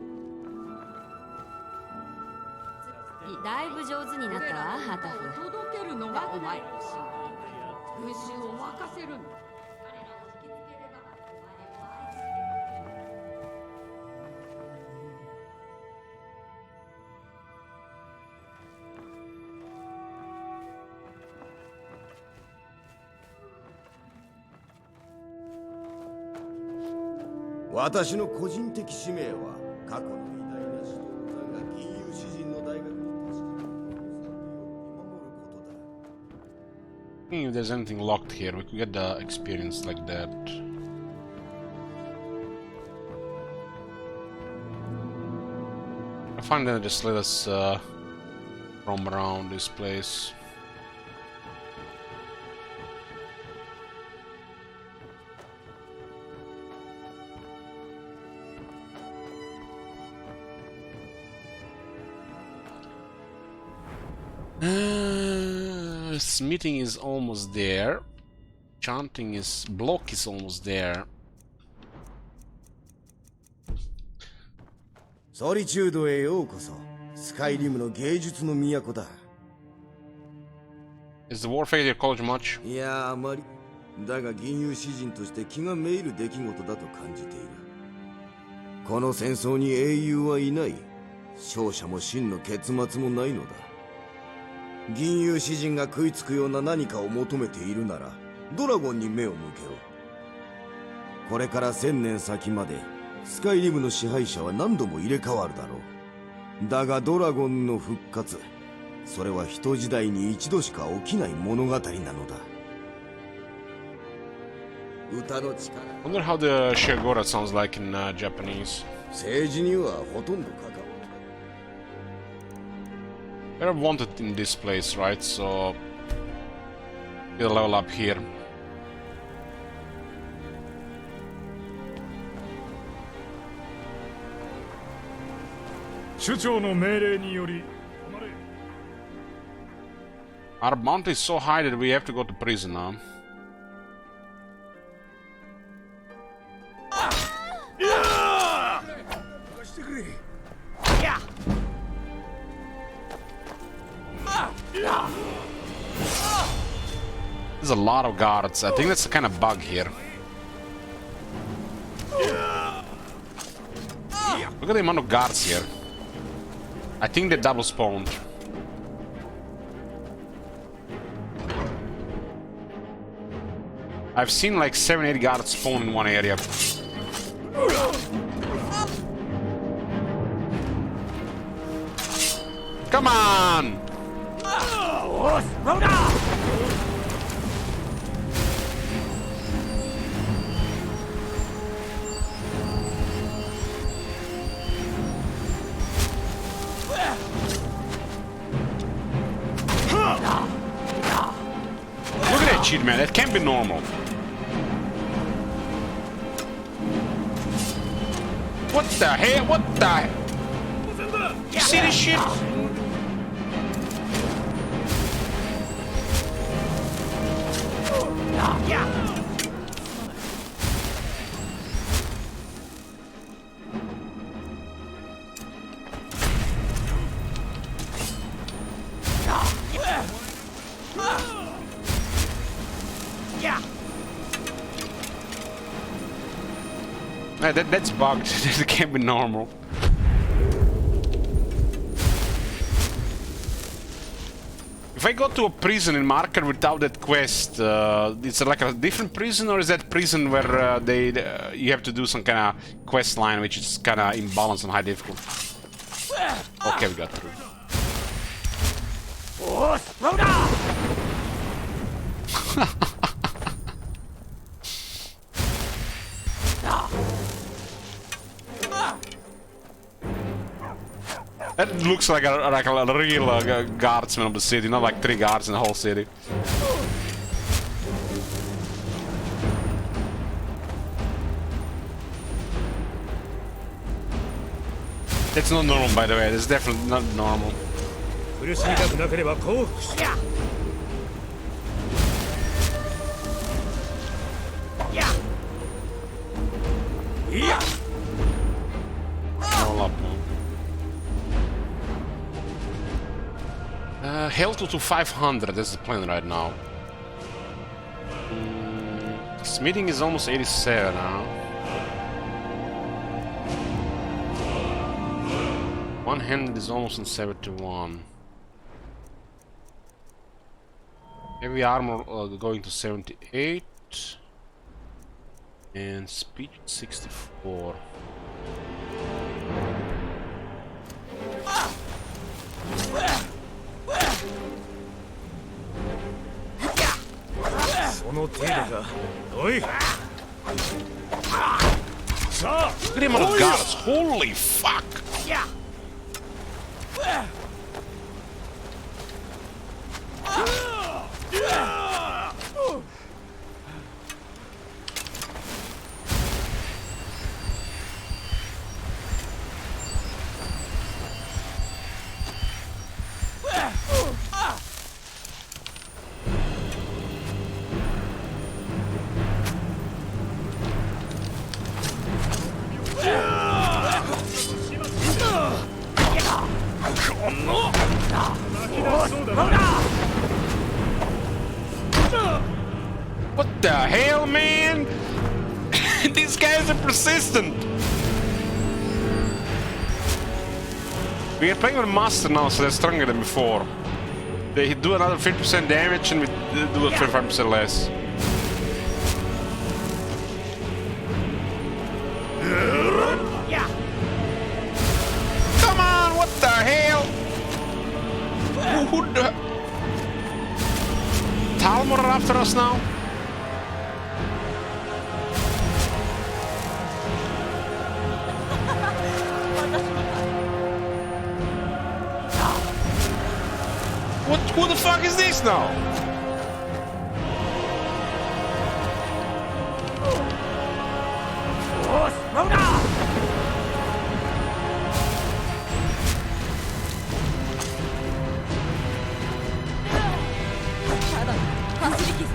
だいぶ上手になったわ、ハタフ。届けるのがお前らの仕事。復讐を任せるんだ。 私の個人的使命は過去の偉大な指導者が金融詩人の大学に確かにこの作品を見守ることだ。 I think if there's anything locked here, we could get the experience like that. I find that just let us roam around this place. This meeting is almost there. Chanting is block is almost there. ソリチュードへようこそスカイリムの芸術の都だ。 Is the warfare at your college much? いやあまりだが銀融詩人として気がめいる出来事だと感じている。この戦争に英雄はいない。勝者も真の結末もないのだ。銀融詩人が食いつくような何かを求めているならドラゴンに目を向けろ。これから1000年先までスカイリムの支配者は何度も入れ替わるだろう。だがドラゴンの復活、それは人時代に一度しか起きない物語なのだ。歌の力。 Wonder how the Shiagora sounds like in Japanese. 政治にはほとんど関わらない。 They're wanted in this place, right? So get a level up here. 首長の命令により Our bounty is so high that we have to go to prison now. There's a lot of guards. I think that's a kind of bug here. Look at the amount of guards here. I think they double spawned. I've seen like 7-8 guards spawn in one area. Come on! Look at that cheat, man. That can't be normal. What the hell? What the hell? You see this shit? That's bugged. That can't be normal. If I go to a prison in Marker without that quest, it's like a different prison, or is that prison where you have to do some kind of quest line which is kind of imbalanced on high difficulty? Okay, we got through. That looks like a real guardsman of the city, not like 3 guards in the whole city. It's not normal, by the way. It's definitely not normal. Roll up, man. Health to 500, that's the plan right now. Smithing is almost 87 now. One-handed is almost in 71. Heavy armor going to 78. And speed 64. Look at the amount of guards, holy fuck! What the hell, man? These guys are persistent. We are playing with Master now, so they're stronger than before. They do another 50% damage and we do it 35% less. Come on, what the hell? Who the... Talmor are after us now? Who the fuck is this now? かすり傷よ。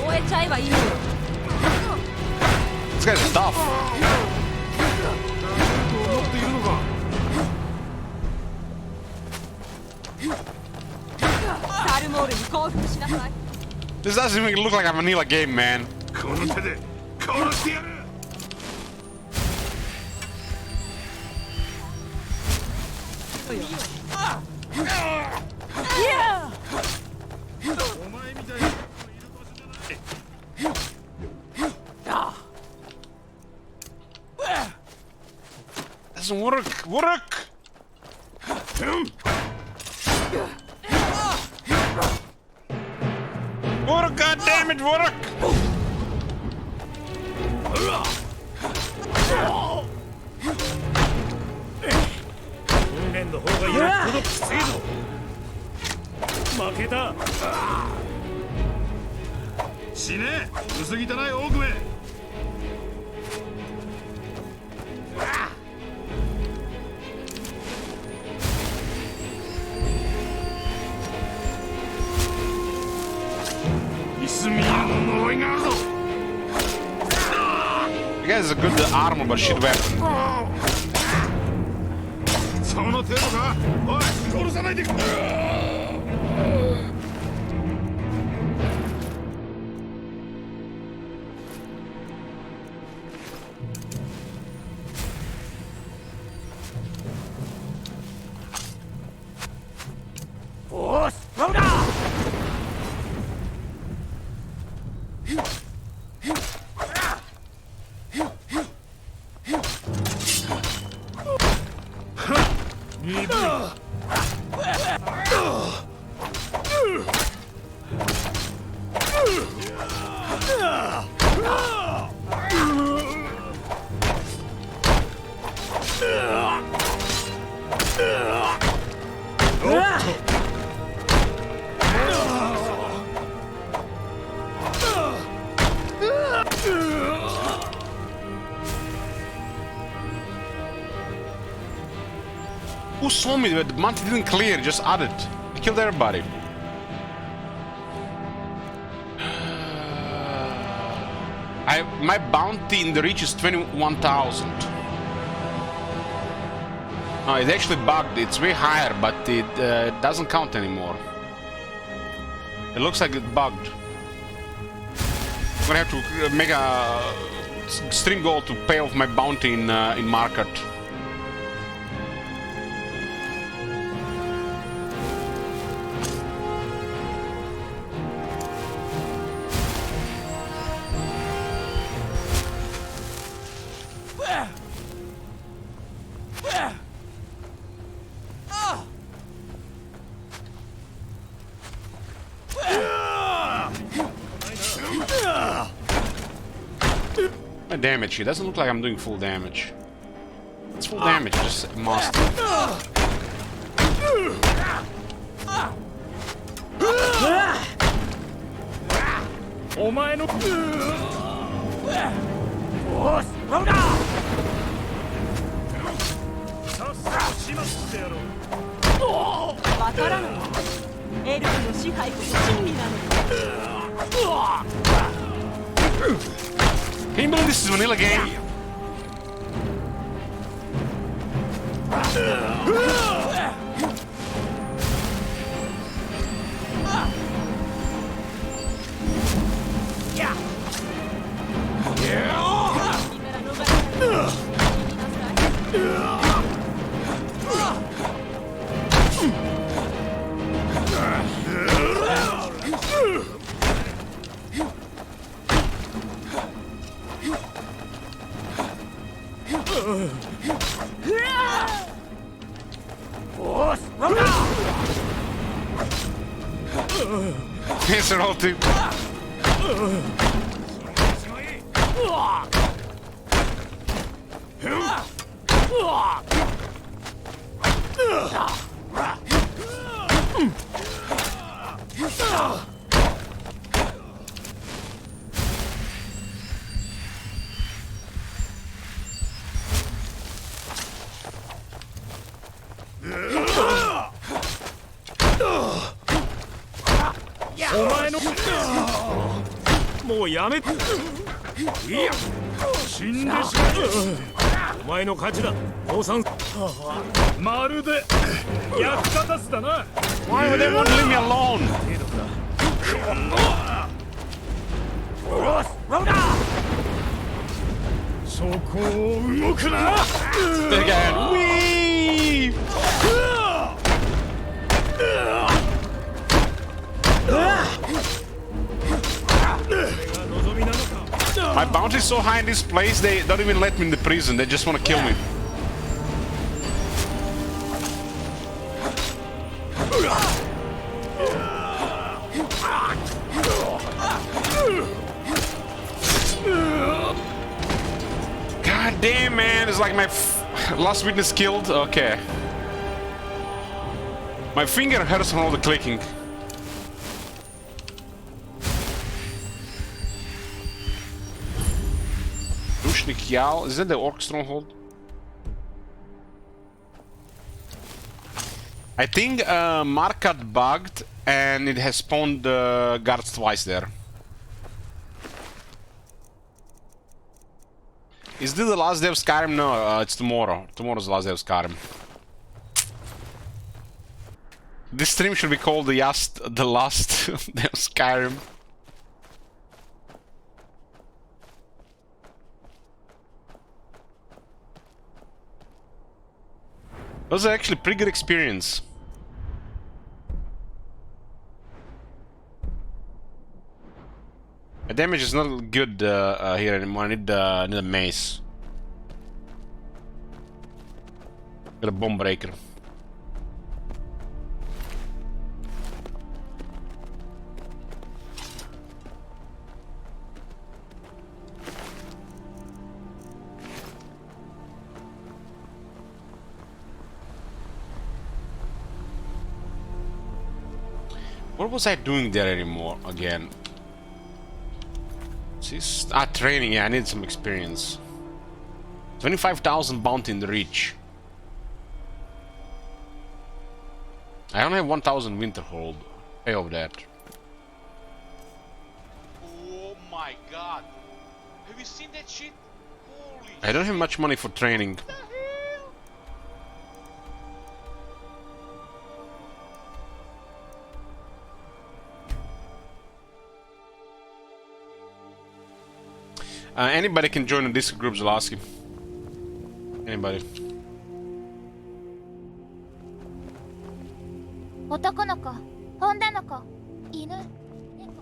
燃えちゃえばいいのよ。This guy's tough. 思っているのか。サルモールに降伏しなさい。 This doesn't even look like a vanilla game, man. この手で殺してやる。お前みたいな人のいる場所じゃない。 Doesn't work. Work. Work. God damn it. Work. 訓練の方がよっぽどきついぞ。負けた。死ね、薄汚いオークめ。イスミールの呪いがあるぞ。 You guys are good armor, but shit weapon. その程度か。おい、殺さないで。おーし、ローダー。 Who saw me? The month didn't clear, just added. I killed everybody. My bounty in the reach is 21,000. No, it's actually bugged. It's way higher, but it doesn't count anymore. It looks like it's bugged. I'm gonna have to make a stream goal to pay off my bounty in market. My damage, it doesn't look like I'm doing full damage. It's full damage, just a monster. Can you believe this is a vanilla game? Cancer all too. もうやめて。いや、死んでしまう。お前の勝ちだ。降参。まるで役立たずだな。 Why would they want to leave me alone? そこを動くな。 Again. Whee! My bounty is so high in this place, they don't even let me in the prison, they just want to kill me. God damn, man, it's like my last witness killed. Okay. My finger hurts from all the clicking. Is that the orc stronghold? I think Mark got bugged and it has spawned guards twice there. Is this the last day of Skyrim? No, it's tomorrow. Tomorrow's the last day of Skyrim. This stream should be called the last day of Skyrim. It was actually a pretty good experience. The damage is not good here anymore. I need a mace. Got a bomb breaker. What was I doing there anymore again? Training, yeah, I need some experience. 25,000 bounty in the reach. I only have 1,000 Winterhold. Pay off that. Oh my god. Have you seen that shit? Holy I don't have much money for training. Anybody can join the Discord group, Zalaski. Anybody. 男の子、女の子、犬、猫。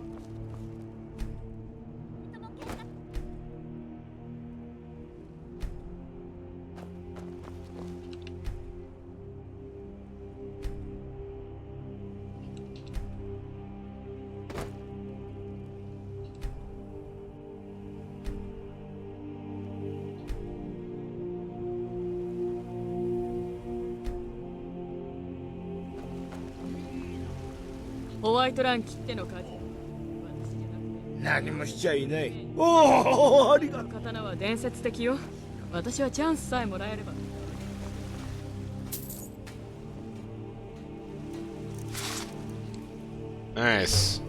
ホワイトラン切っての火事。何もしちゃいない。おお、ありがとう。刀は伝説的よ。私はチャンスさえもらえれば。Nice.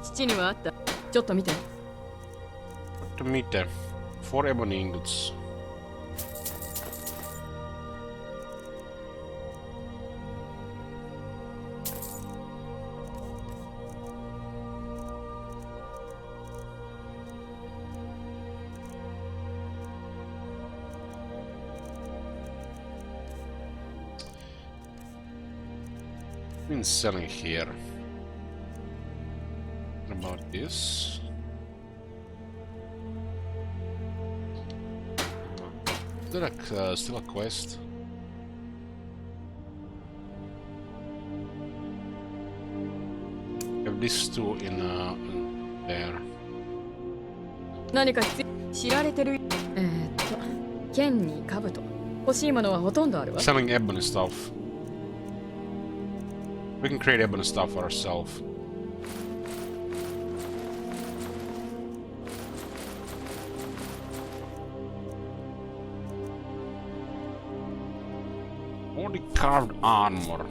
父にはあった。ちょっと見て。To meet there. 4 ebony ingots. Been selling here. What about this? Still a quest. Have these two in there. 何か知られてる。剣に兜。欲しいものはほとんどあるわ。Selling ebony stuff. We can create ebony stuff for ourselves. Only carved armor.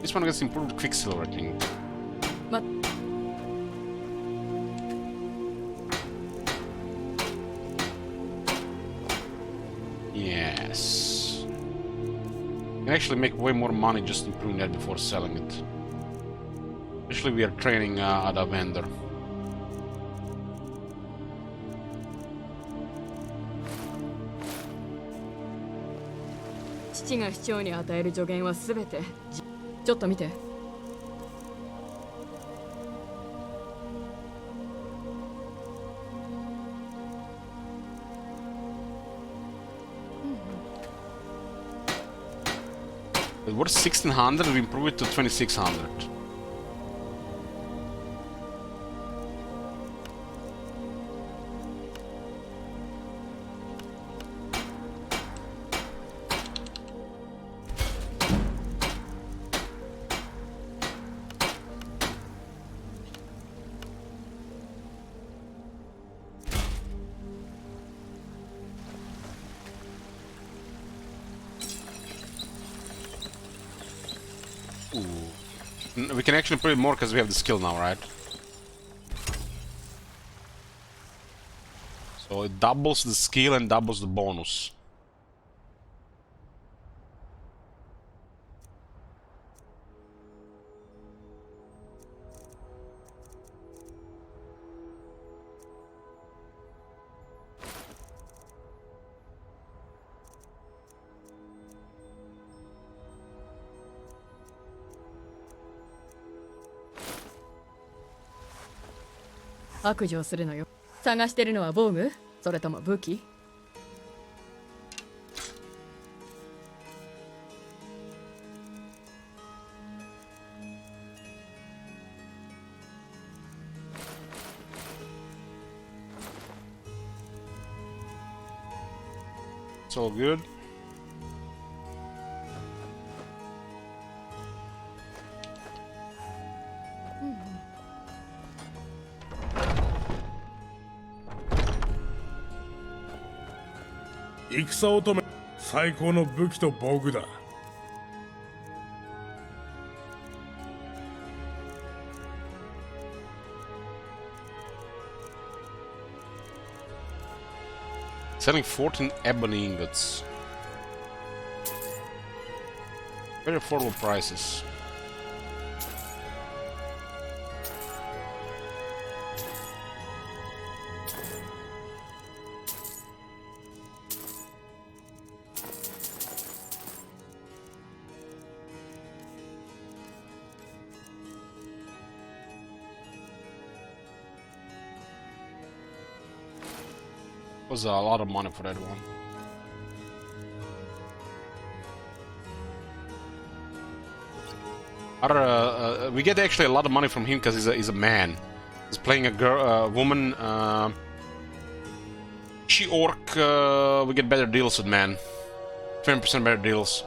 This one gets improved quicksilver, I think.ま Yes. You can actually make way more money just improving that before selling it. Especially we are training at a vendor.父が市長に与える助言はすべてちょっと見て。It was 1600, we improve it to 2600. We can actually put it more because we have the skill now, right? So it doubles the skill and doubles the bonus.「悪事をするのよ。探してるのは防具？それとも武器？」It's all good. "戦乙女、最高の武器と防具だ。Selling 14 ebony ingots. Very affordable prices. Was a lot of money for that one. We get actually a lot of money from him because he's a man. He's playing a girl, woman. She orc. We get better deals with man. 20% better deals.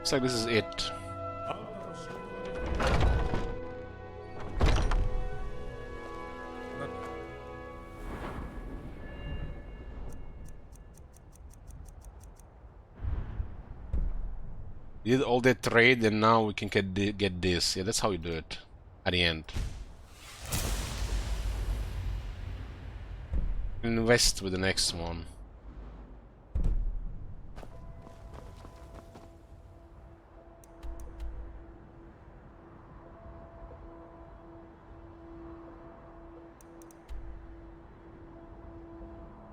Looks like this is it. We did all that trade and now we can get this. Yeah, that's how you do it at the end. Invest with the next one.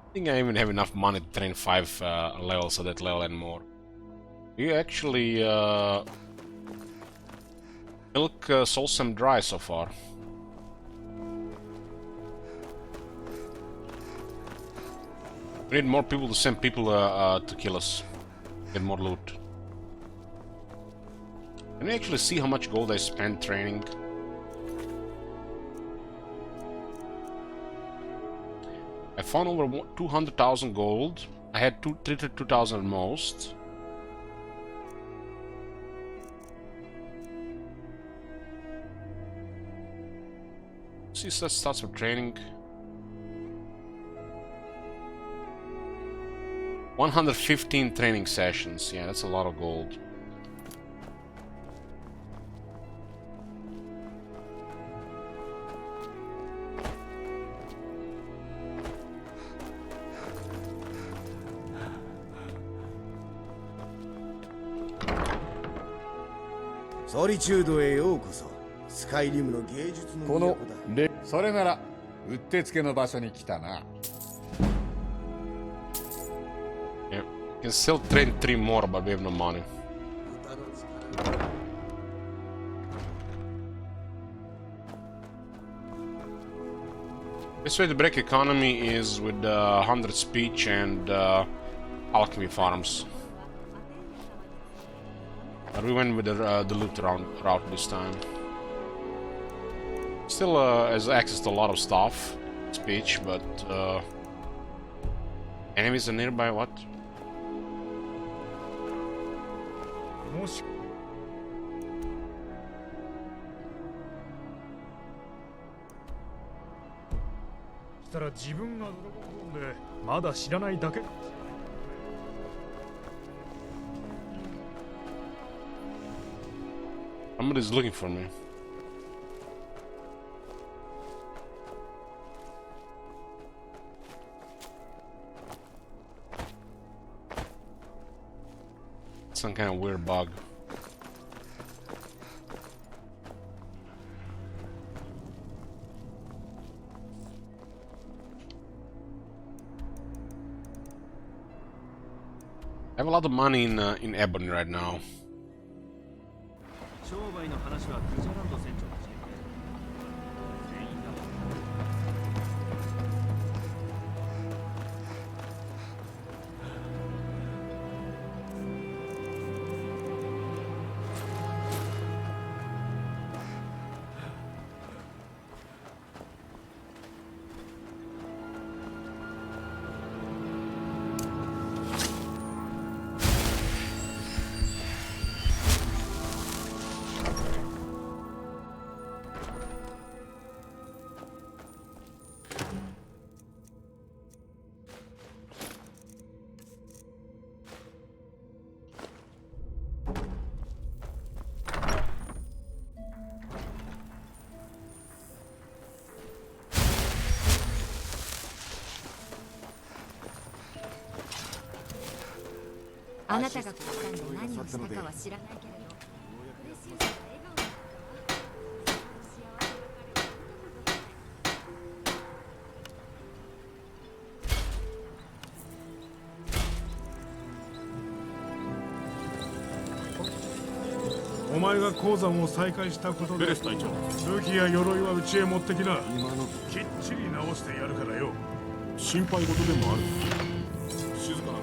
I think I even have enough money to train 5 levels at that level and more. You actually milk Soulsam dry so far. We need more people to send people to kill us. Get more loot. Can we actually see how much gold I spent training? I found over 200,000 gold. I had 2,000 at most. See, so let's start some training. 115 training sessions. Yeah, that's a lot of gold.ソリチュードへようこそ。スカイリムの芸術のこの都だ。それならうってつけの場所に来たな。Yeah, can still train 3 more, but we have no money. Best way to break economy is with 100 speech and alchemy farms. But we went with the loot route this time. Still has access to a lot of stuff, speech, but enemies are nearby. What? Somebody's looking for me. Some kind of weird bug. I have a lot of money in Ebony right now. 商売の話はグジャランド船長たちに全員だ。あなたがここで何をしたかは知らないけれど。お前が鉱山を再開したことで武器や鎧はうちへ持ってきな。きっちり直してやるからよ。心配事でもある。静かな。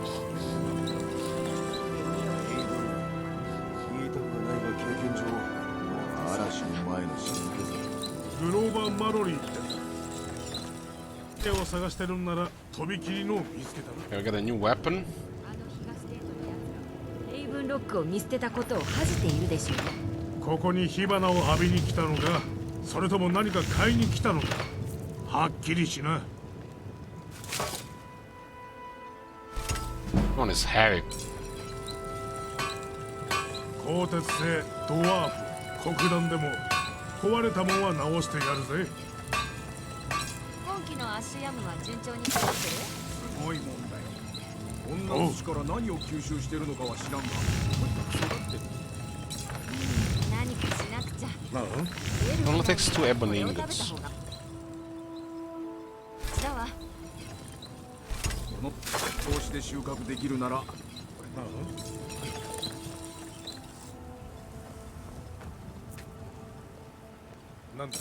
グローバー・マロリーって手を探してるんならとびきりのを見つけたな。Okay, we got a new weapon. レイブンロックを見捨てたことを恥じているでしょう。ここに火花を浴びに来たのか、それとも何か買いに来たのか、はっきりしな。This one is heavy. 鋼鉄製ドワーフ黒弾でも壊れたもんは直してやるぜ。今期のアッシュヤムは順調に作ってる？すごいもんだよ。女の力何を吸収してるのかは知らんが、とにかく育ってる。何かしなくちゃ。It only takes 2 ebony ingots. だわ。この調子で収穫できるなら。なんだ。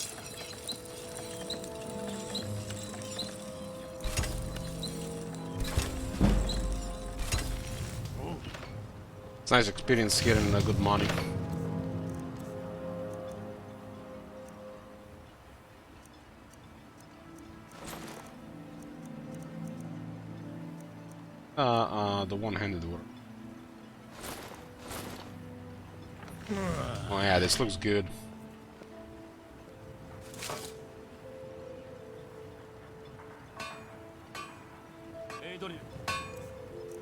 It's nice experience here and good money. The one-handed work. Oh yeah, this looks good.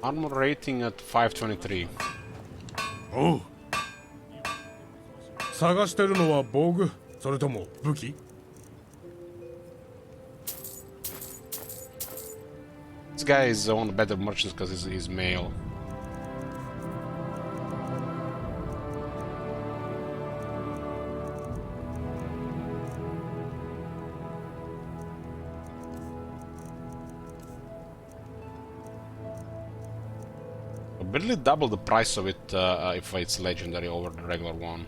Armor rating at 523. おう。探してるのは防具、それとも武器？ This guy is one of the better merchants because he's male. Barely double the price of it if it's legendary over the regular one.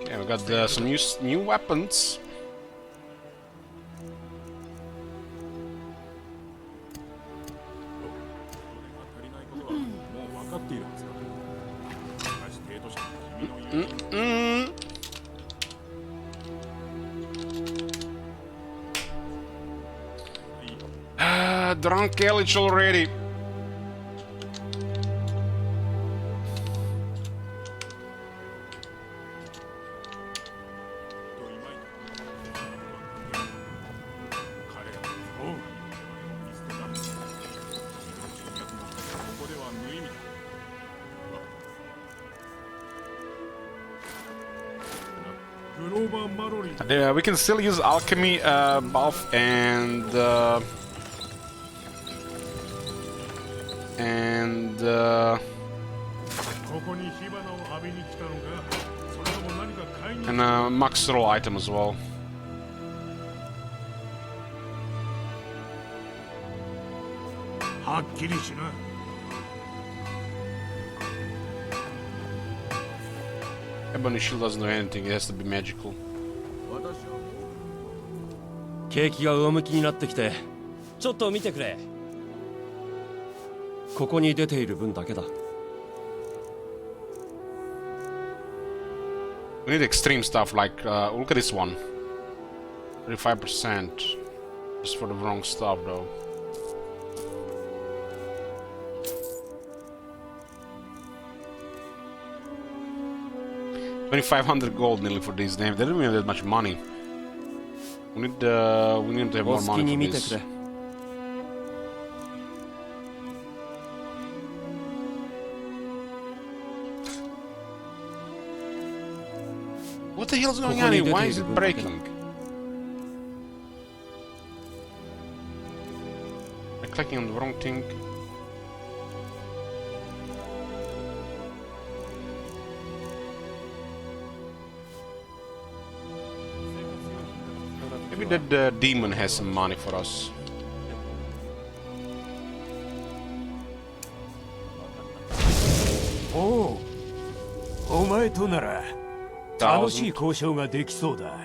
Okay, we got some new weapons. Drunk Elich already. We can still use alchemy buff and max roll item as well. Ebony shield doesn't do anything, it has to be magical. 景気が上向きになってきて、ちょっと見てくれ。ここに出ている分だけだ。We need extreme stuff like look at this one. 35%. Just for the wrong stuff though. $2,500 gold nearly for these names. They don't even have that much money. We need to have more money for this. What the hell's going on here? Why is it breaking? I'm clicking on the wrong thing. Maybe that demon has some money for us. Oh, お前となら楽しい交渉ができそうだ。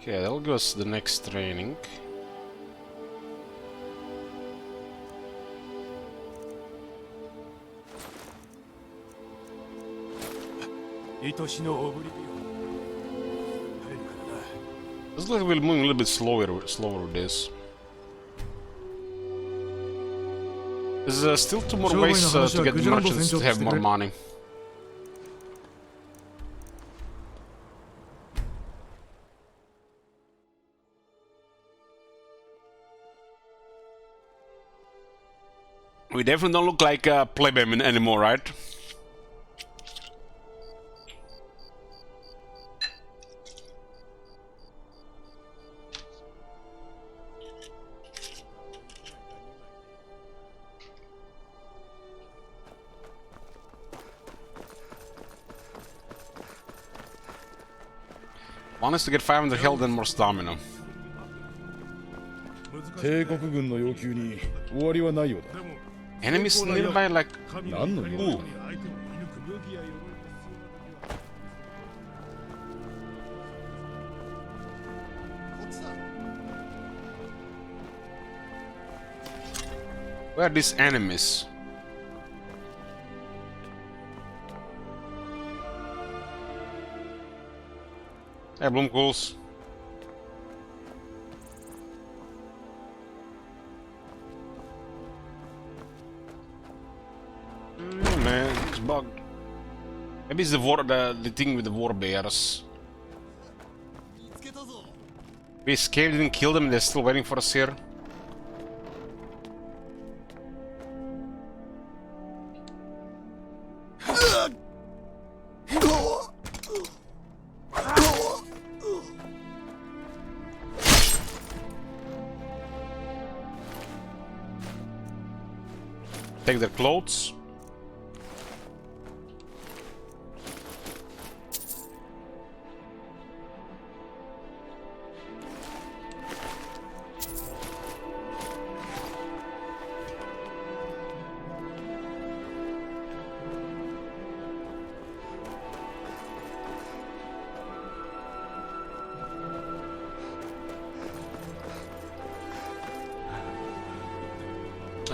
Okay, that'll give us the next training. Looks like we're moving a little bit slower with this. There's still 2 more ways to get merchants to have more money. We definitely don't look like plebeian anymore, right? One is to get 500 health and more stamina. 帝国軍の要求に終わりはないようだ。 Enemies nearby, like. 何の用だ。 Where are these enemies? Hey, Bloomcools. Oh man, it's bugged. Maybe it's the thing with the war bears. We escaped, didn't kill them, they're still waiting for us here. Take their clothes.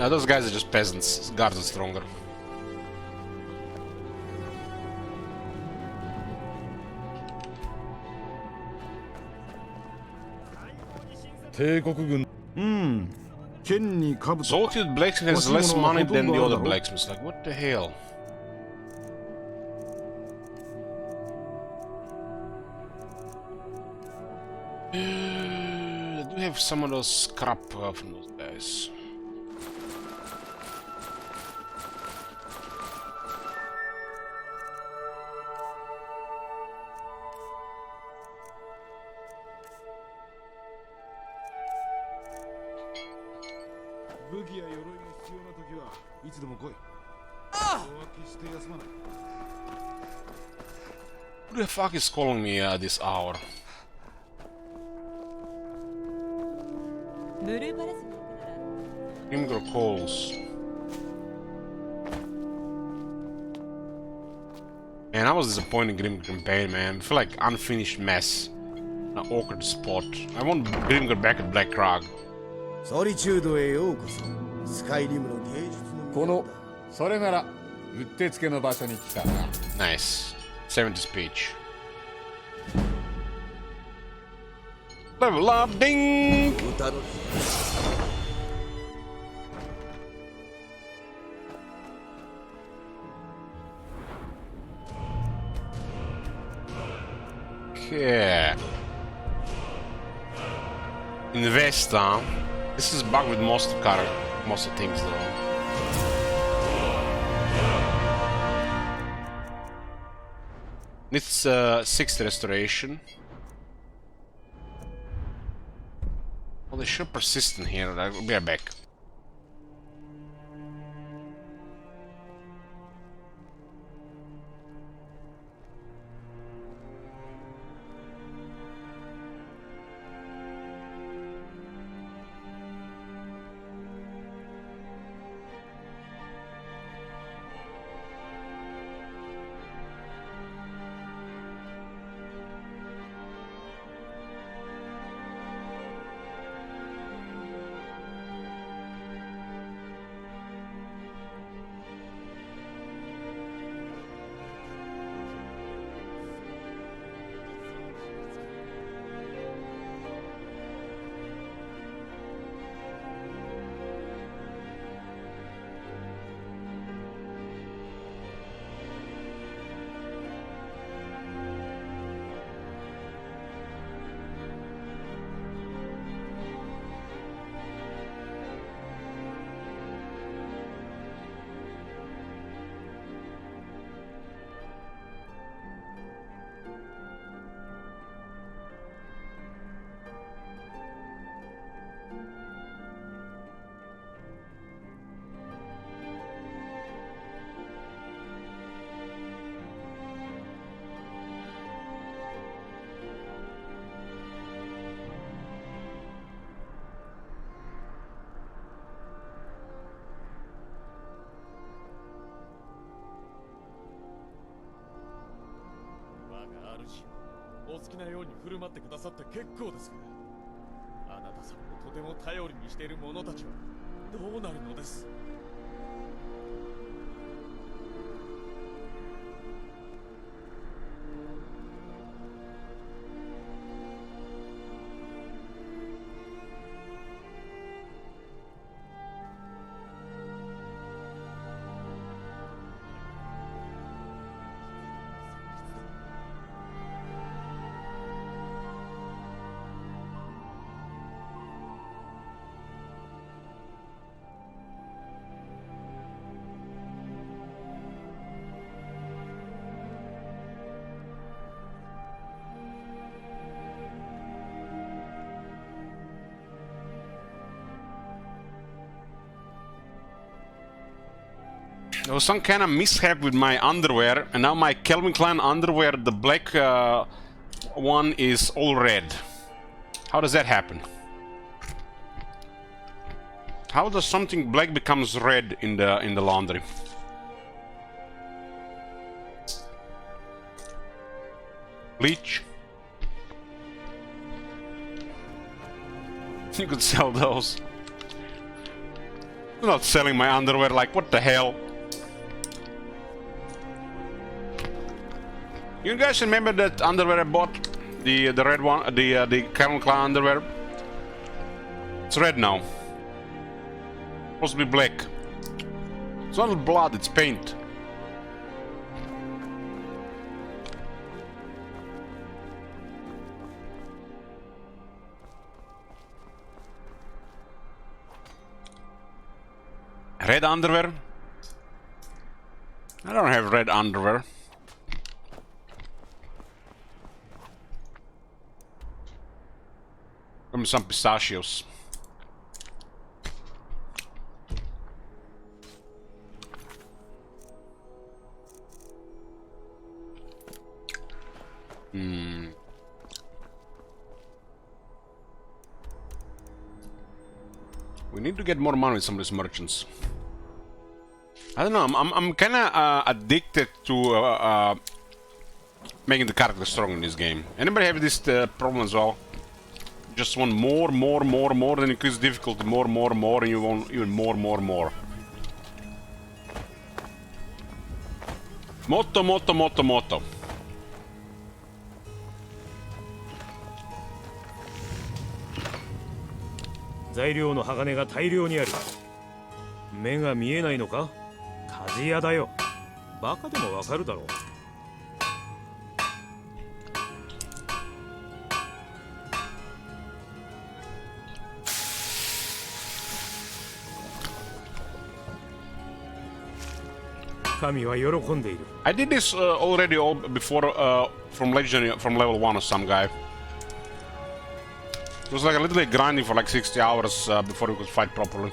Those guys are just peasants. Guards are stronger. Salted blacksmith has less money than the other blacksmiths. Like, what the hell? I do have some of those scrap from those guys. Who the fuck is calling me this hour? Grimgor calls. Man, I was disappointed in Grimgor campaign, man. I feel like unfinished mess. An awkward spot. I want Grimgor back at Black Crag. ソリチュードへようこそ。スカイリムの芸術のこのそれならうってつけの場所に来たな。Nice. 70 speech. Level up, ding! Okay. Invest, huh? This is bugged with most of things though. Needs 60 restoration. Well, they should persist in here. I'll be right back. 主、お好きなように振る舞ってくださって結構ですが、あなた様をとても頼りにしている者たちはどうなるのです。There was some kind of mishap with my underwear, and now my Calvin Klein underwear, the black one, is all red. How does that happen? How does something black becomes red in the laundry? Bleach. You could sell those. I'm not selling my underwear, like, what the hell? You guys remember that underwear I bought? The red one, the Calvin Klein underwear? It's red now. Supposed to be black. It's not blood, it's paint. Red underwear? I don't have red underwear. Give me some pistachios. We need to get more money with some of these merchants. I don't know. I'm kind of addicted to making the character strong in this game. Anybody have this problem as well? Just want more, then increase difficulty, more, and you want even more. Motto. 材料の鋼が大量にある。目が見えないのか？鍛冶屋だよ。バカでもわかるだろう。神は喜んでいる。I did this already before from legendary, from level 1 or some guy. It was like a little bit grinding for like 60 hours before we could fight properly.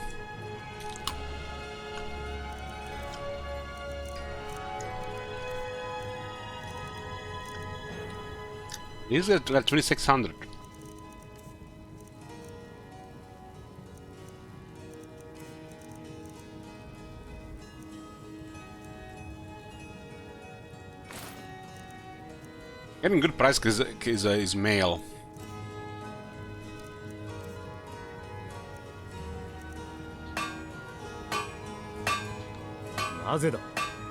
Is it like 2600? Getting good price because is male. なぜだ？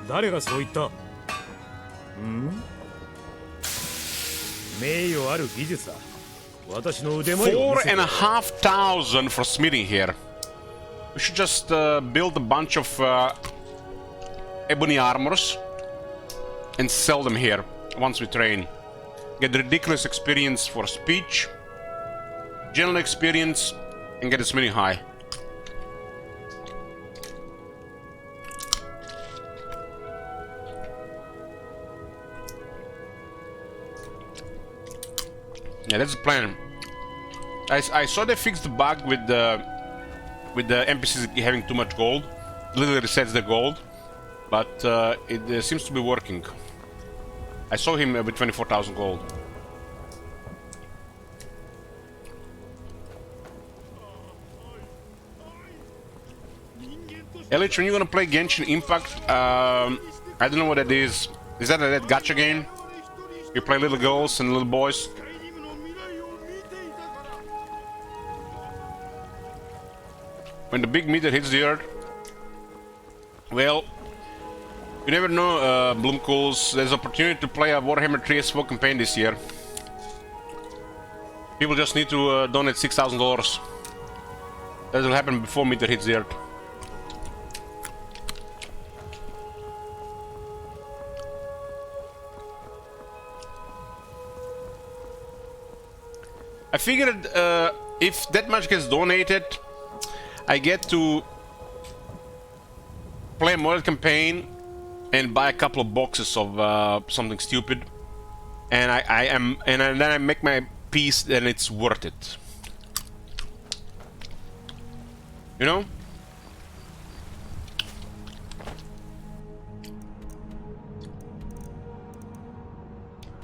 誰がそう言った？名誉ある技術だ。私の腕前を見せて。4,500 for smithing here. We should just build a bunch of ebony armors and sell them here once we train. Get ridiculous experience for speech, general experience, and get a smithing high. Yeah, that's the plan. I saw they fixed the bug with the NPCs having too much gold. Literally resets the gold, but it seems to be working. I saw him with 24,000 gold. Elich, when you're gonna play Genshin Impact, I don't know what that is. Is that a gacha game? You play little girls and little boys. When the big meteor hits the Earth, well, you never know, Bloomcools. There's opportunity to play a Warhammer 3S4 campaign this year. People just need to donate $6,000. That will happen before meteor hits the Earth. I figured if that much gets donated, I get to play a model campaign and buy a couple of boxes of something stupid, and then I make my peace, and it's worth it. You know?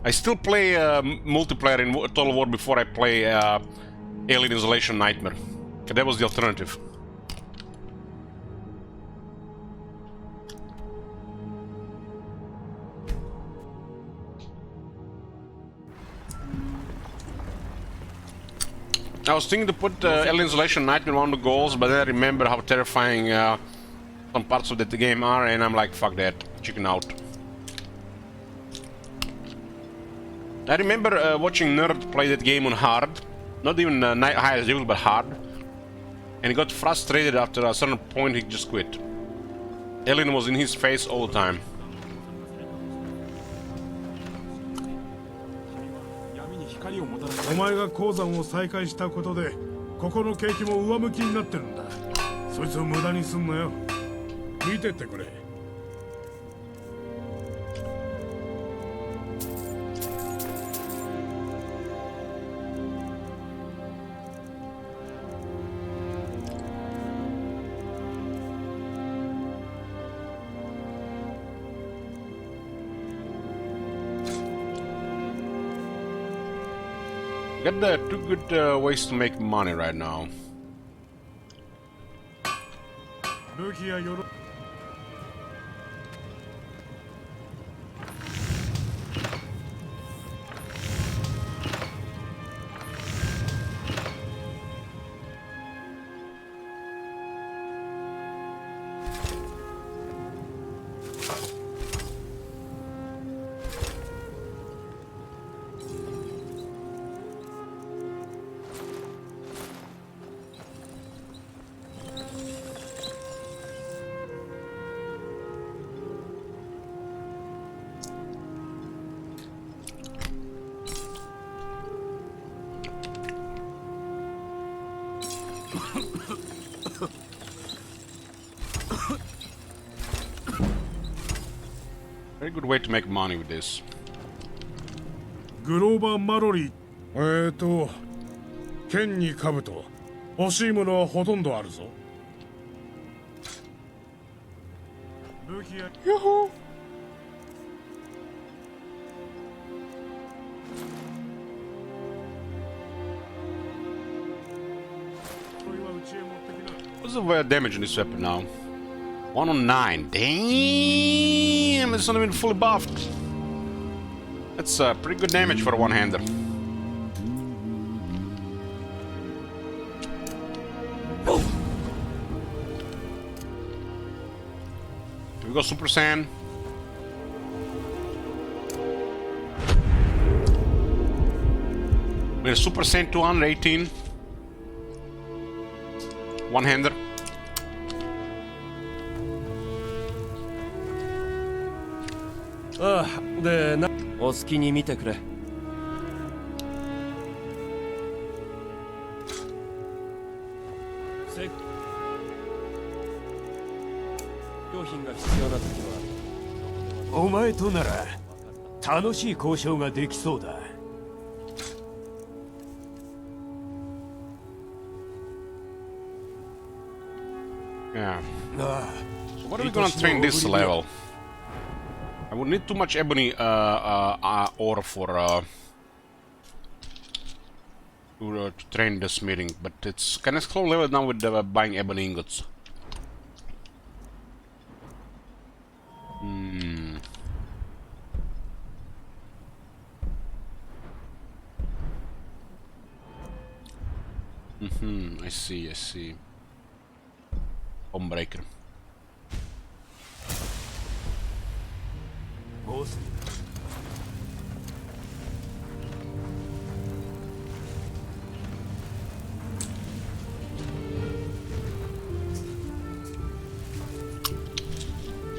I still play multiplayer in Total War before I play Alien Isolation Nightmare. That was the alternative. I was thinking to put Alien Isolation Nightmare on the goals, but then I remember how terrifying some parts of that game are, and I'm like, fuck that, chicken out. I remember watching Nerd play that game on hard, not even high as usual, but hard, and he got frustrated after a certain point. He just quit. Alien was in his face all the time.お前が鉱山を再開したことでここの景気も上向きになってるんだ。そいつを無駄にすんなよ。見てってくれ。Got the two good ways to make money right now. Very good way to make money with this. グローバーマロリー。剣に兜。欲しいものはほとんどあるぞ。武器や。ヤッホー。What's the damage on this weapon now? 109. Damn! It's not even fully buffed. That's pretty good damage for a one-hander. Here we go, Super Saiyan. We have Super Saiyan 218. One-hander. De お好きに見てくれ。商品が必要な時はお前となら楽しい交渉ができそうだ。Yeah. So what are we gonna train this level? I would need too much ebony ore for to train the smithing, but it's kind of slow level now with buying ebony ingots. I see, I see. Homebreaker.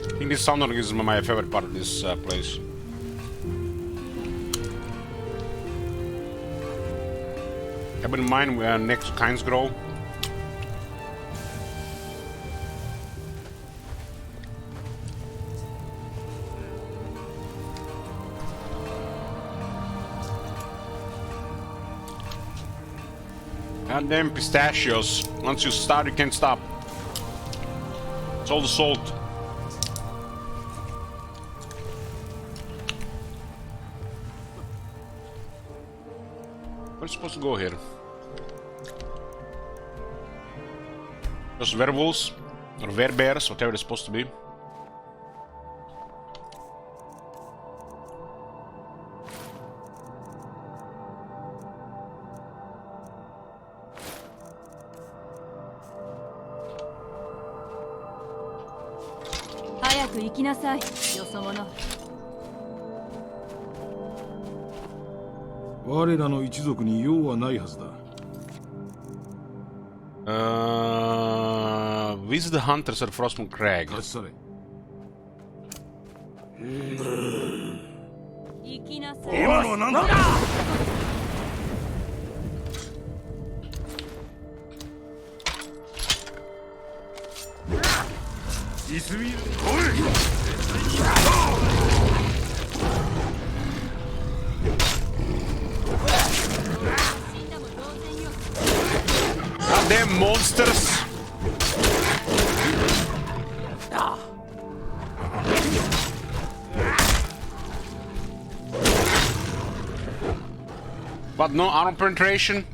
I think this sound is my favorite part of this place. Have in mind where next kinds grow. Goddamn pistachios. Once you start, you can't stop. It's all the salt. We're supposed to go here. Those werewolves, or werebears, whatever they're supposed to be. Visit the hunters at Frostmourne Crag. Goddamn monsters! But no armor penetration?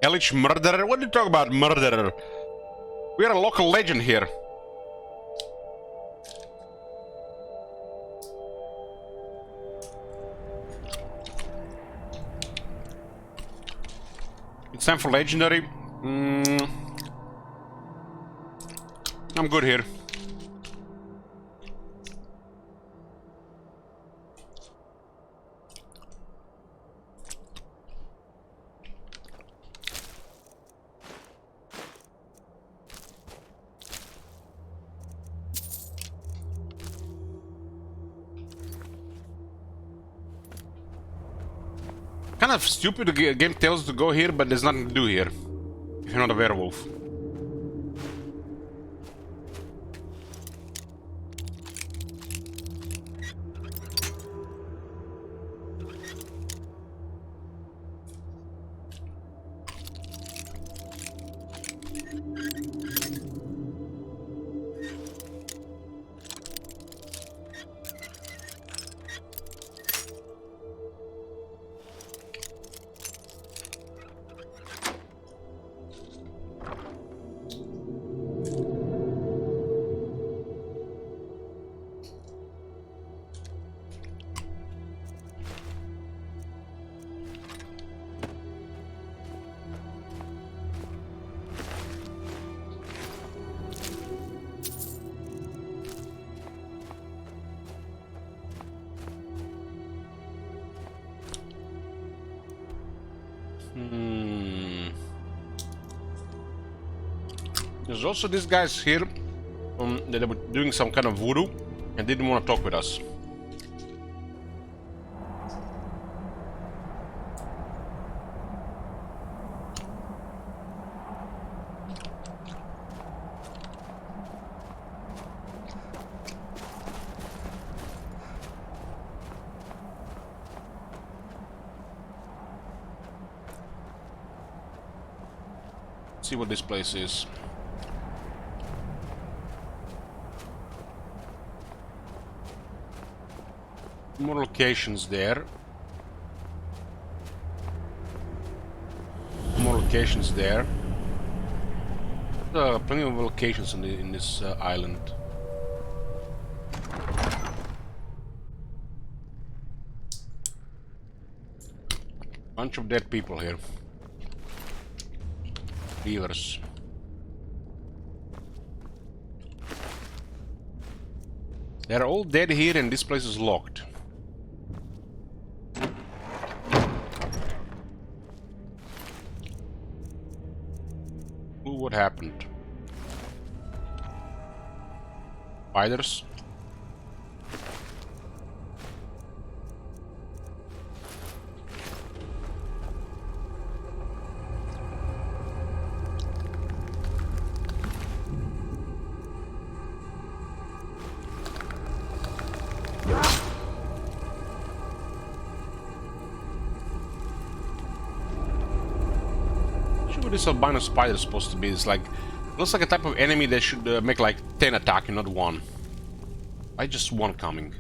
Hellish murderer? What do you talk about, murderer? We are a local legend here. It's time for legendary. I'm good here. Kind of stupid the game tells to go here, but there's nothing to do here if you're not a werewolf. There's also these guys here that were doing some kind of voodoo and didn't want to talk with us. Let's see what this place is. More locations there. locations there. Plenty of locations in this island. Bunch of dead people here. Beavers. They're all dead here and this place is locked. Ooh, what happened? Spiders? What this albino spider is supposed to be? It's like, looks like a type of enemy that should make like 10 attack and not 1. Why just 1 coming?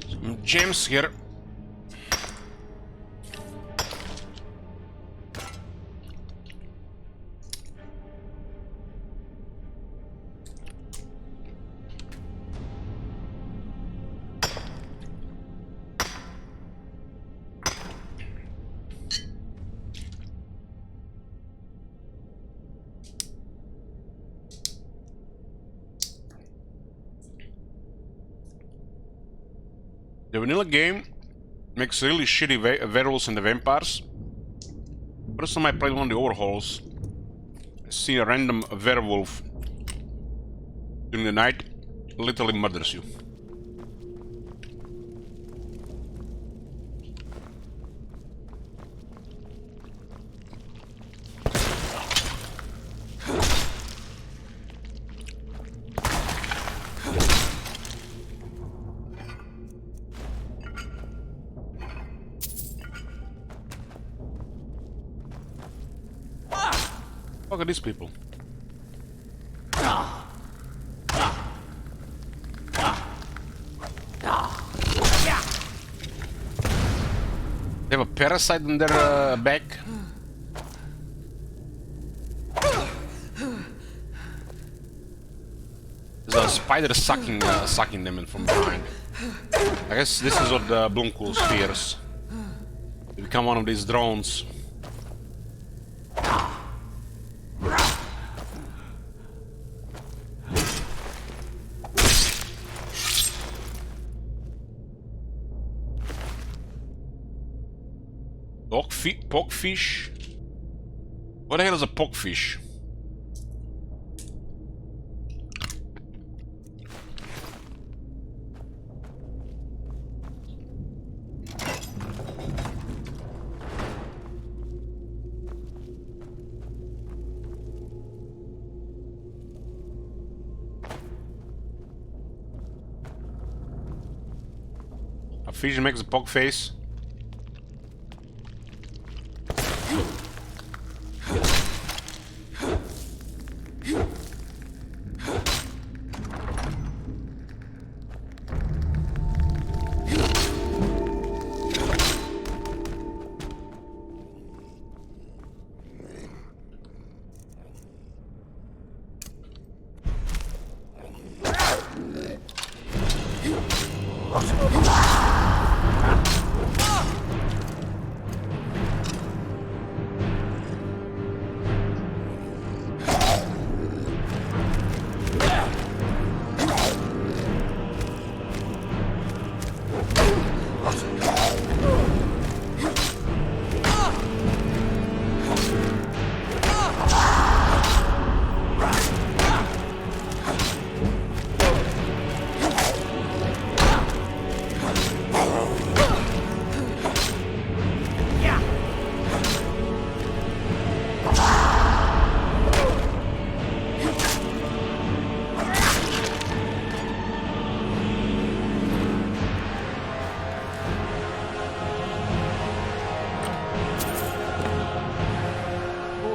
Some gems here. The vanilla game makes really shitty werewolves and the vampires. First time I played one of the overhauls, I see a random werewolf during the night, literally murders you. Look at these people. They have a parasite in their back. There's a spider sucking them in from behind. I guess this is what the Blumkuhl fears. They become one of these drones. Pogfish? What the hell is a pogfish? A fish makes a pog face.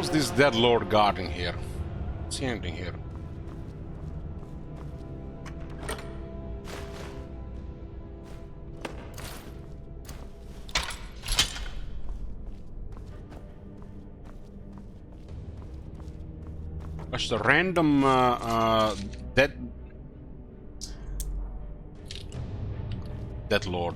How's this dead lord guarding here? See anything here? That's the random dead lord.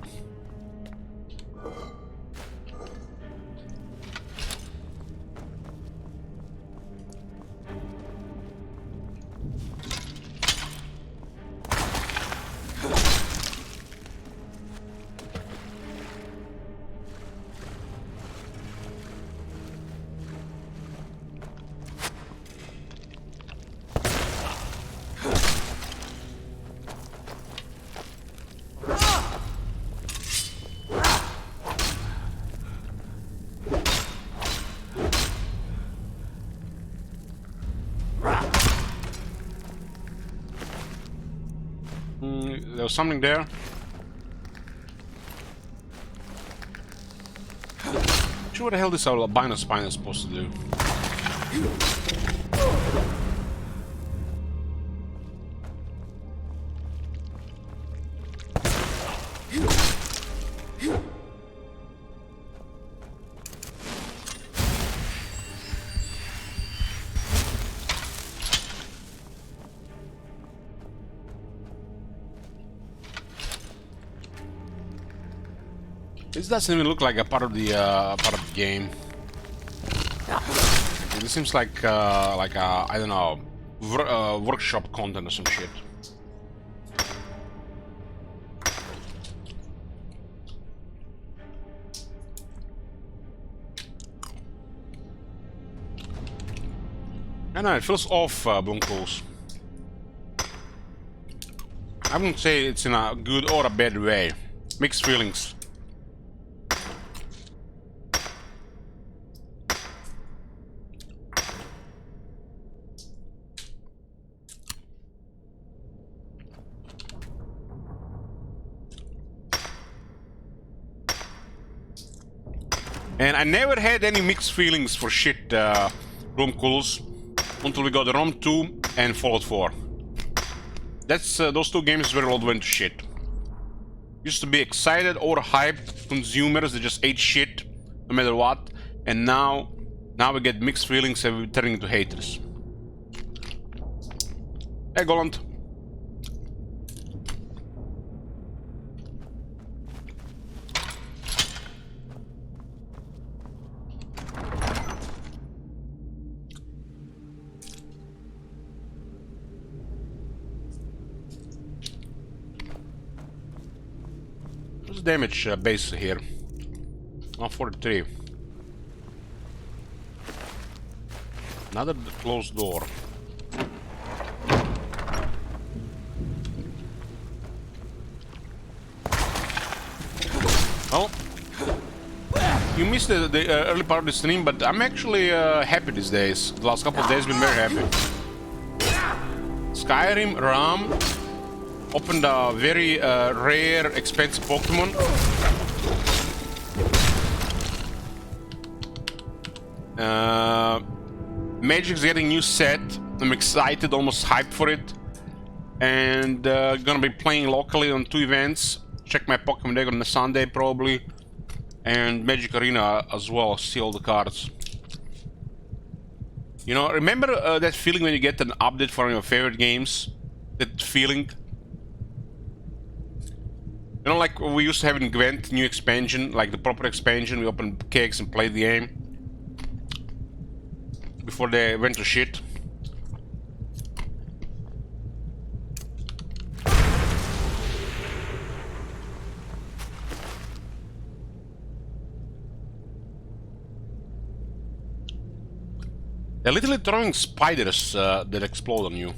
There was something there. Sure, what the hell this albino spine is supposed to do? This doesn't even look like a part of the game. It seems like I don't know, workshop content or some shit. I know it feels off, Bunkles. I wouldn't say it's in a good or a bad way. Mixed feelings. And I never had any mixed feelings for shit, Rumkuls, until we got Rom 2 and Fallout 4. That's those two games where it all went to shit. Used to be excited or hyped consumers that just ate shit no matter what, and now we get mixed feelings and we're turning into haters. Hey, Goland. What's the damage base here? 143. Another closed door. Oh, you missed the early part of the stream, but I'm actually happy these days. The last couple of days been very happy. Skyrim, RAM, opened a very rare, expensive Pokemon. Magic's getting new set. I'm excited, almost hyped for it. And gonna be playing locally on 2 events. Check my Pokemon deck on a Sunday probably. And Magic Arena as well, see all the cards. You know, remember that feeling when you get an update for your favorite games? That feeling? You know, like we used to have in Gwent, new expansion, like the proper expansion, we opened cakes and played the game. Before they went to shit. They're literally throwing spiders that explode on you.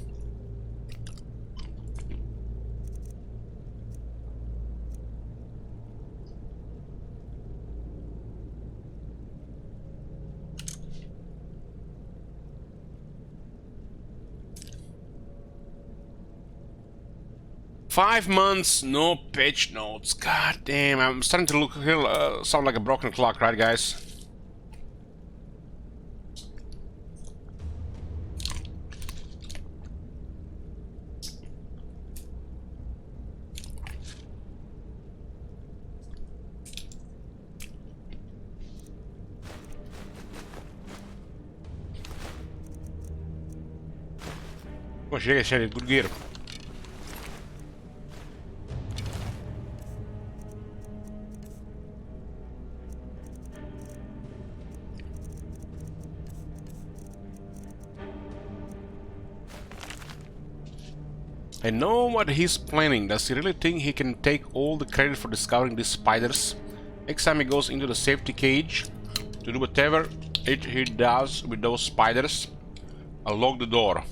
Five months, no patch notes. God damn, I'm starting to look here, sound like a broken clock, right, guys? Oh, shit, good gear. I know what he's planning. Does he really think he can take all the credit for discovering these spiders? Next time he goes into the safety cage to do whatever he does with those spiders, I'll lock the door.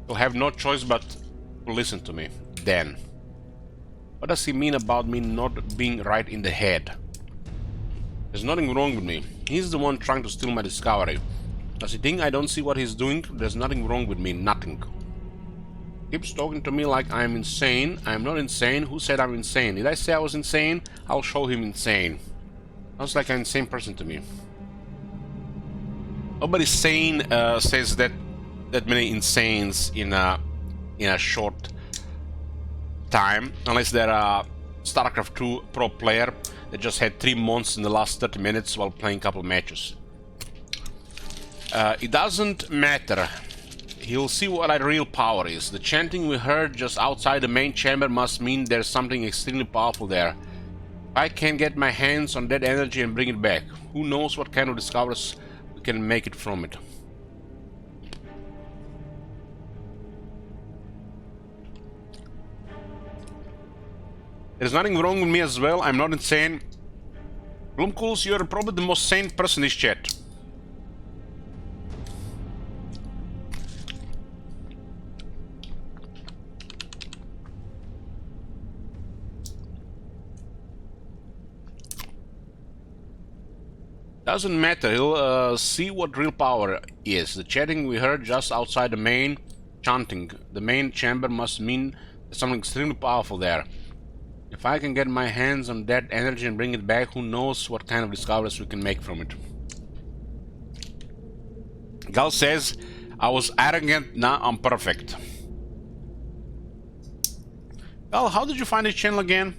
He'll have no choice but to listen to me. Then. What does he mean about me not being right in the head? There's nothing wrong with me. He's the one trying to steal my discovery. Does he think I don't see what he's doing? There's nothing wrong with me. Nothing. Keeps talking to me like I'm insane. I'm not insane. Who said I'm insane? Did I say I was insane? I'll show him insane. Sounds like an insane person to me. Nobody sane says that many insanes in a short time, unless they're a StarCraft 2 pro player that just had 3 months in the last 30 minutes while playing a couple matches. It doesn't matter. He'll see what our real power is. The chanting we heard just outside the main chamber must mean there's something extremely powerful there. If I can get my hands on that energy and bring it back, who knows what kind of discoveries we can make it from it. There's nothing wrong with me as well. I'm not insane. Bloomcools, you're probably the most sane person in this chat. Doesn't matter, he'll see what real power is. The chatting we heard just outside the main chanting. The main chamber must mean there's something extremely powerful there. If I can get my hands on that energy and bring it back, who knows what kind of discoveries we can make from it. Gal says, I was arrogant, now I'm perfect. Gal, how did you find this channel again?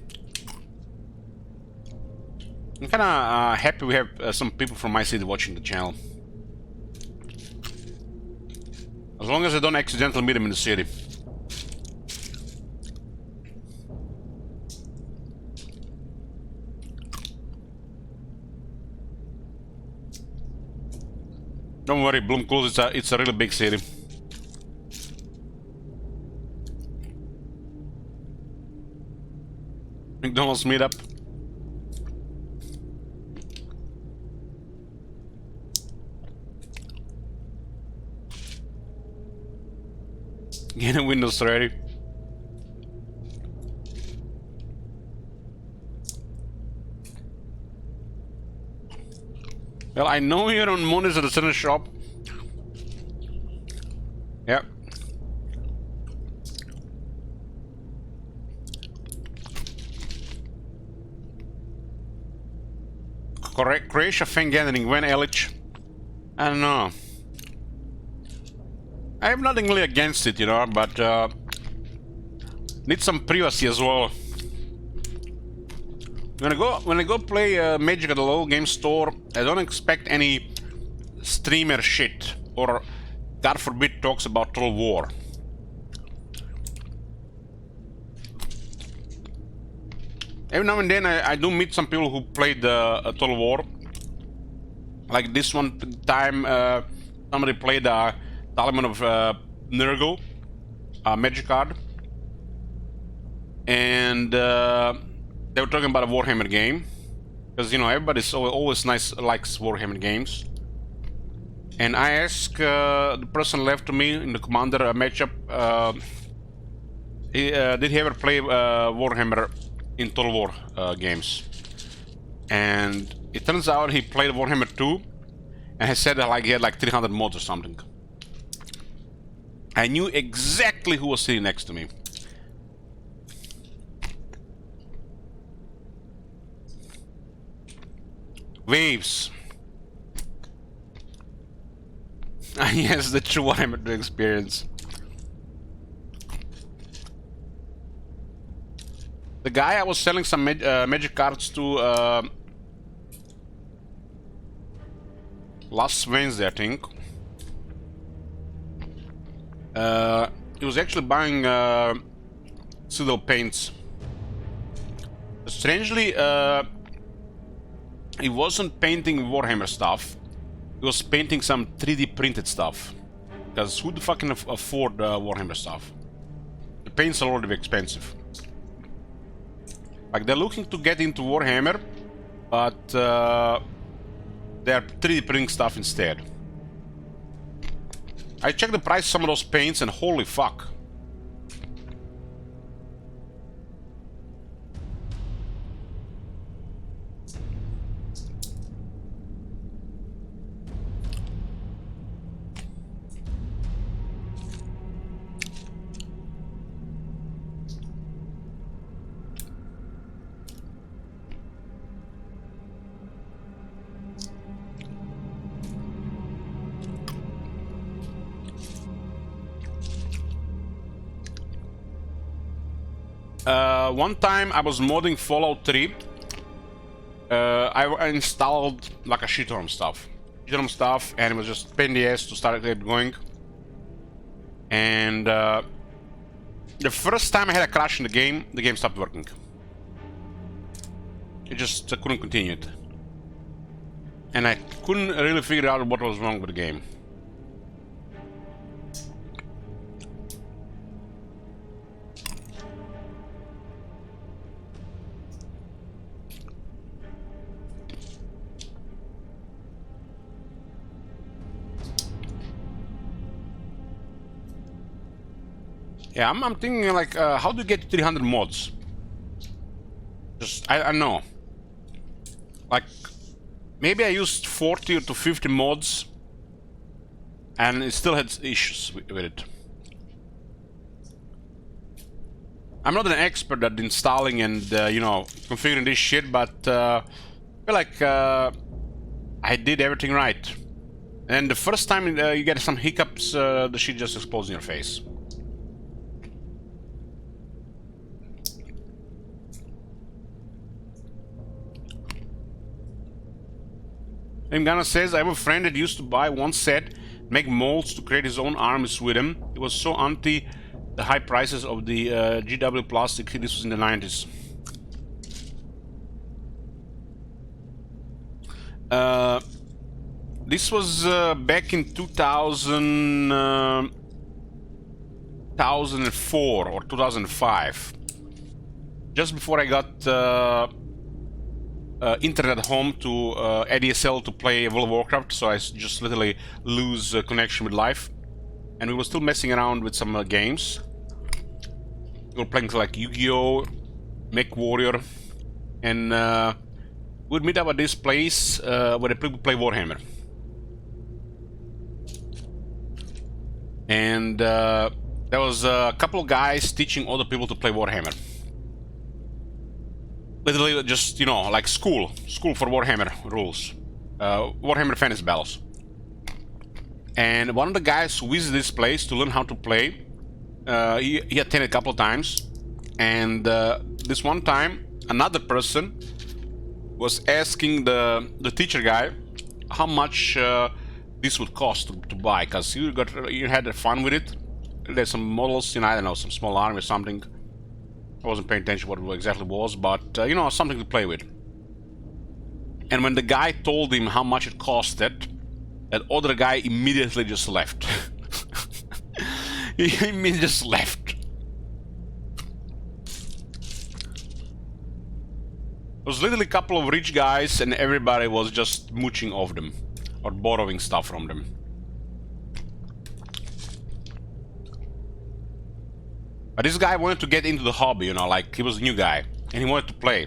I'm kinda happy we have some people from my city watching the channel. As long as I don't accidentally meet them in the city. Don't worry, Bloomcools, it's a really big city. McDonald's meetup. Getting Windows ready. Well, I know you're on Moniz at the center shop. Yep. Correct. Croatia fan gathering. When Elich? I don't know. I have nothing really against it, you know, but need some privacy as well. When I go play Magic at the local game store, I don't expect any streamer shit or, God forbid, talks about Total War. Every now and then I do meet some people who played Total War. Like this one time, somebody played Taliban of Nurgle, Magic card, and they were talking about a Warhammer game, because you know everybody's always likes Warhammer games. And I asked the person left to me in the commander matchup, did he ever play Warhammer in Total War games? And it turns out he played Warhammer 2, and he said that he had like 300 mods or something. I knew exactly who was sitting next to me. Waves. Yes, the true Warhammer experience. The guy I was selling some magic cards to last Wednesday, I think. he was actually buying Citadel paints. Strangely, he wasn't painting Warhammer stuff. He was painting some 3D printed stuff. Because who the fuck can afford Warhammer stuff? The paints are already expensive. Like, they're looking to get into Warhammer, but they're 3D printing stuff instead. I checked the price of some of those paints and holy fuck. One time I was modding Fallout 3. I installed like a shit ton of stuff. And it was just pain in the ass to start it going. And the first time I had a crash in the game stopped working. It just couldn't continue it. And I couldn't really figure out what was wrong with the game. Yeah, I'm thinking like, how do you get 300 mods? Just, I don't know. Like, maybe I used 40 to 50 mods, and it still had issues with it. I'm not an expert at installing and, you know, configuring this shit, but I feel like I did everything right. And the first time you get some hiccups, the shit just explodes in your face. Imgana says, I have a friend that used to buy one set, make molds to create his own armies with them. It was so anti the high prices of the GW plastic. This was in the 90s. This was back in 2004 or 2005. Just before I got internet at home to ADSL to play World of Warcraft, so I just literally lose connection with life. And we were still messing around with some games. We were playing like Yu-Gi-Oh!, Mech Warrior, and we'd meet up at this place where people play Warhammer. And there was a couple of guys teaching other people to play Warhammer. Literally just, you know, like school for Warhammer rules. Warhammer Fantasy Battles. And one of the guys who visited this place to learn how to play, he attended a couple of times. And this one time, another person was asking the teacher guy how much this would cost to buy, because you had fun with it. There's some models, you know, I don't know, some small army or something. I wasn't paying attention what it exactly was, but you know, something to play with. And when the guy told him how much it costed, that other guy immediately just left. He immediately just left. It was literally a couple of rich guys, and everybody was just mooching off them or borrowing stuff from them. But this guy wanted to get into the hobby, you know, like he was a new guy, and he wanted to play.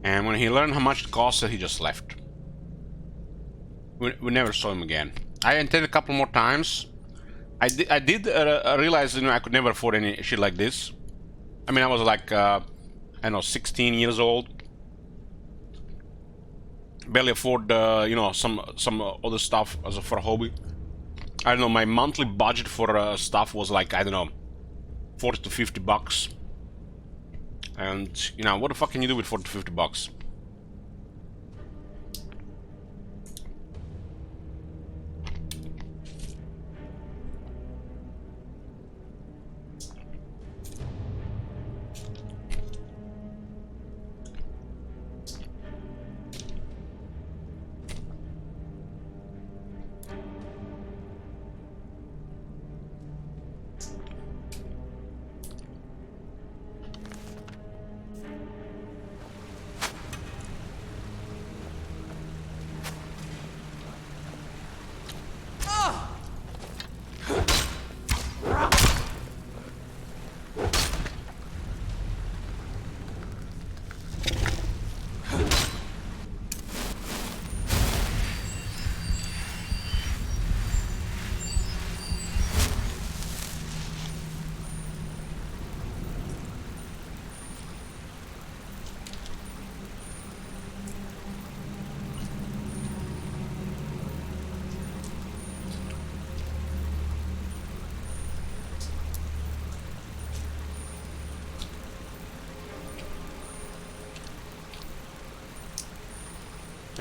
And when he learned how much it costed, he just left. We never saw him again. I attended a couple more times. I did realize, you know, I could never afford any shit like this. I mean, I was like, I don't know, 16 years old. Barely afford, you know, some other stuff for a hobby. I don't know, my monthly budget for stuff was like, I don't know, 40 to 50 bucks. And, you know, what the fuck can you do with 40 to 50 bucks?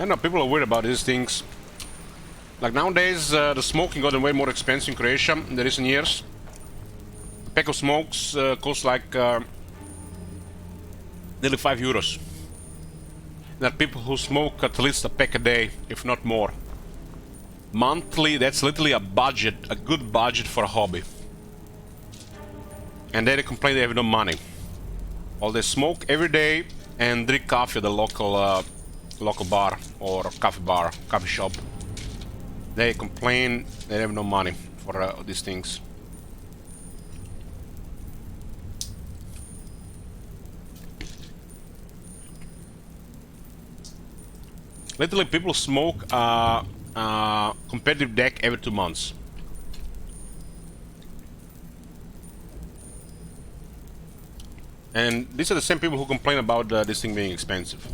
I know people are worried about these things. Like nowadays, the smoking gotten way more expensive in Croatia in the recent years. A pack of smokes costs like nearly €5. There are people who smoke at least a pack a day, if not more. Monthly, that's literally a budget, a good budget for a hobby. And they complain they have no money. Well, they smoke every day and drink coffee at the local bar or coffee shop. They complain they have no money for these things. Literally, people smoke competitive deck every 2 months. And these are the same people who complain about this thing being expensive.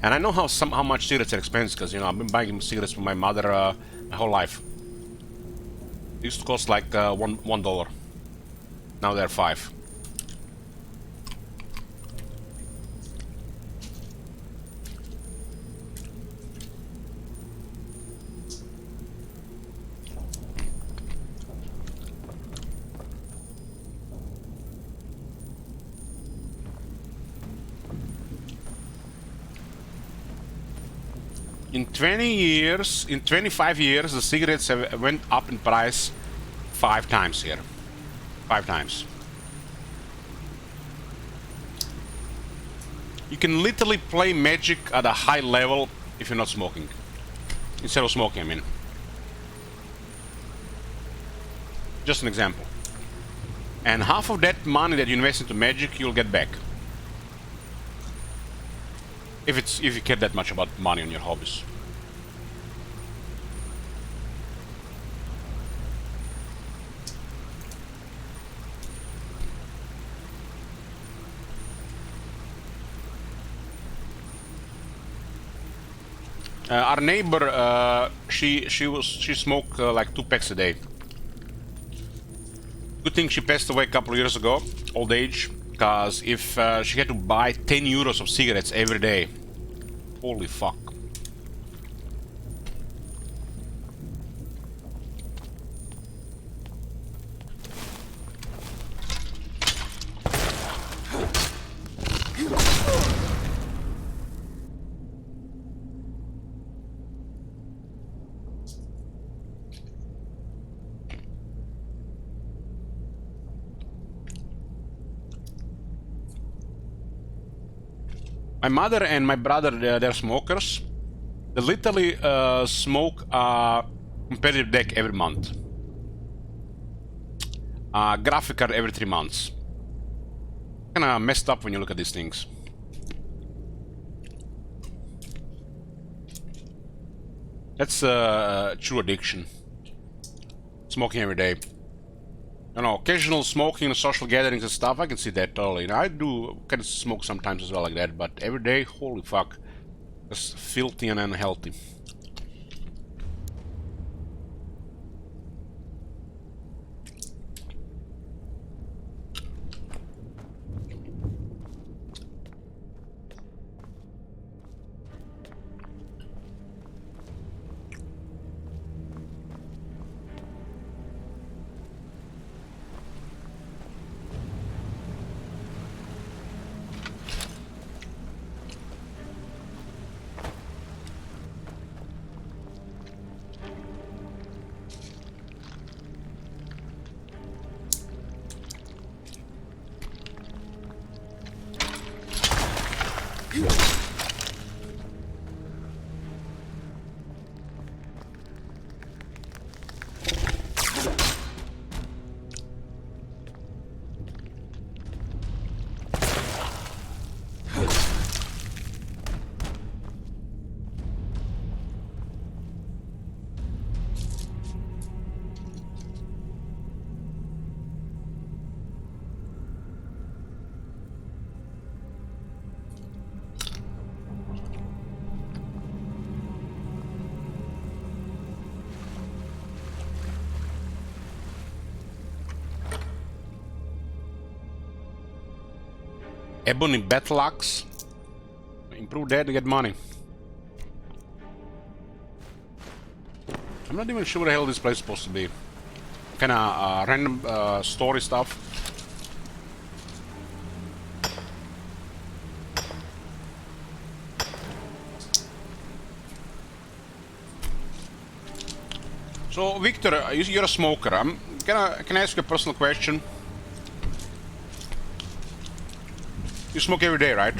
And I know how much cigarettes are expensive, because, you know, I've been buying cigarettes for my mother my whole life. It used to cost like $1. Now they're $5. In 25 years, the cigarettes have went up in price 5 times here. 5 times. You can literally play Magic at a high level if you're not smoking. Instead of smoking, I mean. Just an example. And half of that money that you invest into Magic, you'll get back. If you care that much about money on your hobbies. Our neighbor, she smoked like 2 packs a day. Good thing she passed away a couple of years ago, old age. Because if she had to buy 10 euros of cigarettes every day, holy fuck. My mother and my brother, they're smokers. They literally smoke a competitive deck every month. Graphic card every 3 months. Kinda messed up when you look at these things. That's true addiction. Smoking every day. You know, occasional smoking in social gatherings and stuff, I can see that totally. I do kind of smoke sometimes as well like that, but every day, holy fuck. That's filthy and unhealthy. Ebony Battle Axe. Improve that to get money. I'm not even sure what the hell this place is supposed to be. Kinda random story stuff. So, Victor, you're a smoker. Can I ask you a personal question? You smoke every day, right?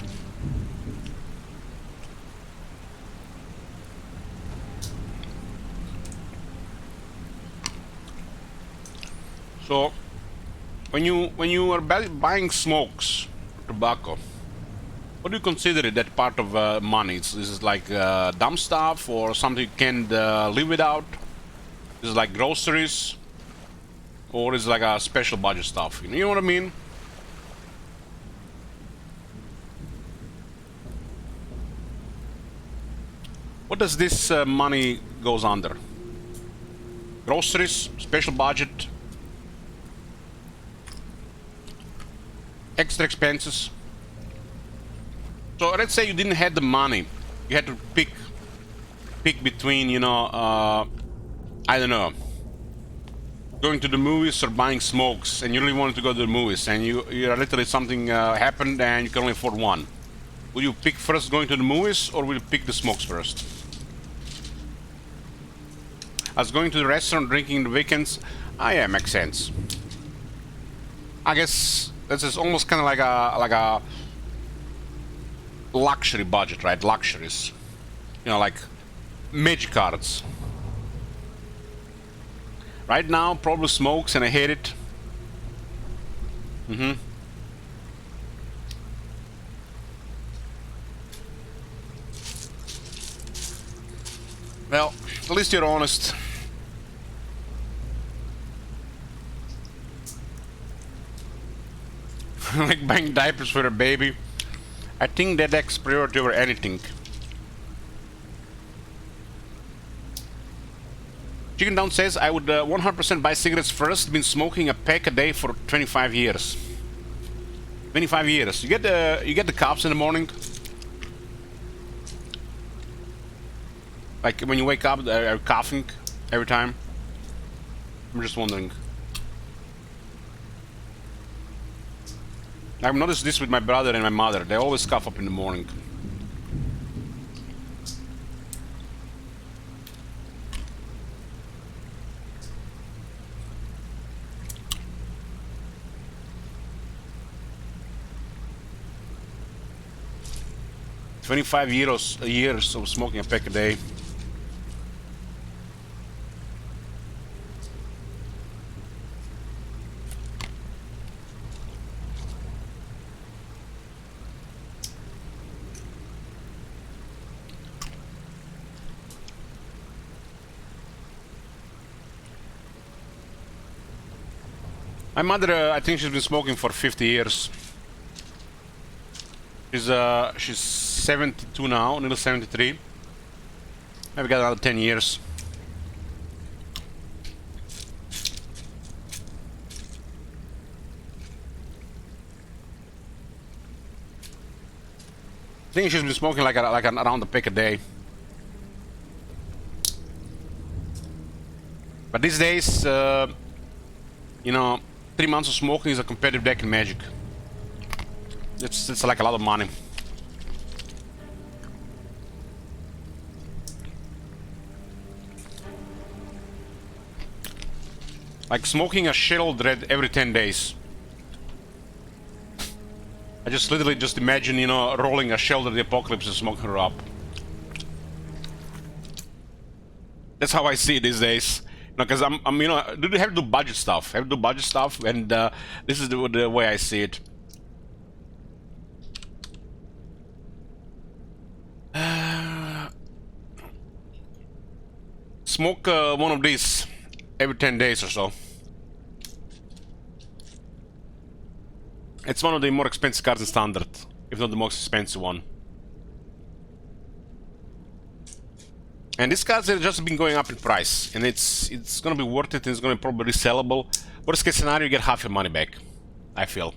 So, when you are buying smokes, tobacco, what do you consider it that part of money? Is it like dumb stuff or something you can't live without? Is it like groceries? Or is it like a special budget stuff? You know what I mean? What does this money goes under? Groceries, special budget, extra expenses. So let's say you didn't have the money. You had to pick between, you know, I don't know, going to the movies or buying smokes, and you really wanted to go to the movies, and you literally something happened and you can only afford one. Will you pick first going to the movies, or will you pick the smokes first? As going to the restaurant, drinking in the weekends, yeah, makes sense. I guess this is almost kind of like a luxury budget, right? Luxuries, you know, like magic cards. Right now, probably smokes, and I hate it. Well, at least you're honest. Like buying diapers for a baby. I think that takes priority over anything. Chicken Down says, I would 100% buy cigarettes first. Been smoking a pack a day for 25 years. 25 years. You get the coughs in the morning. Like when you wake up, are you coughing every time? I'm just wondering. I've noticed this with my brother and my mother. They always cough up in the morning. years of smoking a pack a day. My mother, I think she's been smoking for 50 years. She's 72 now, nearly 73. Maybe got another 10 years. I think she's been smoking like around a pack a day. But these days, you know, 3 months of smoking is a competitive deck in Magic. It's like a lot of money. Like smoking a shell dread every 10 days. I just literally just imagine, you know, rolling a shell of the apocalypse and smoking her up. That's how I see it these days. Because I'm, you know, you have to do budget stuff. I have to do budget stuff, and this is the way I see it. Smoke one of these every 10 days or so. It's one of the more expensive cards in Standard, if not the most expensive one. And these cards have just been going up in price, and it's gonna be worth it, and it's gonna be probably resellable. Worst case scenario, you get half your money back, I feel.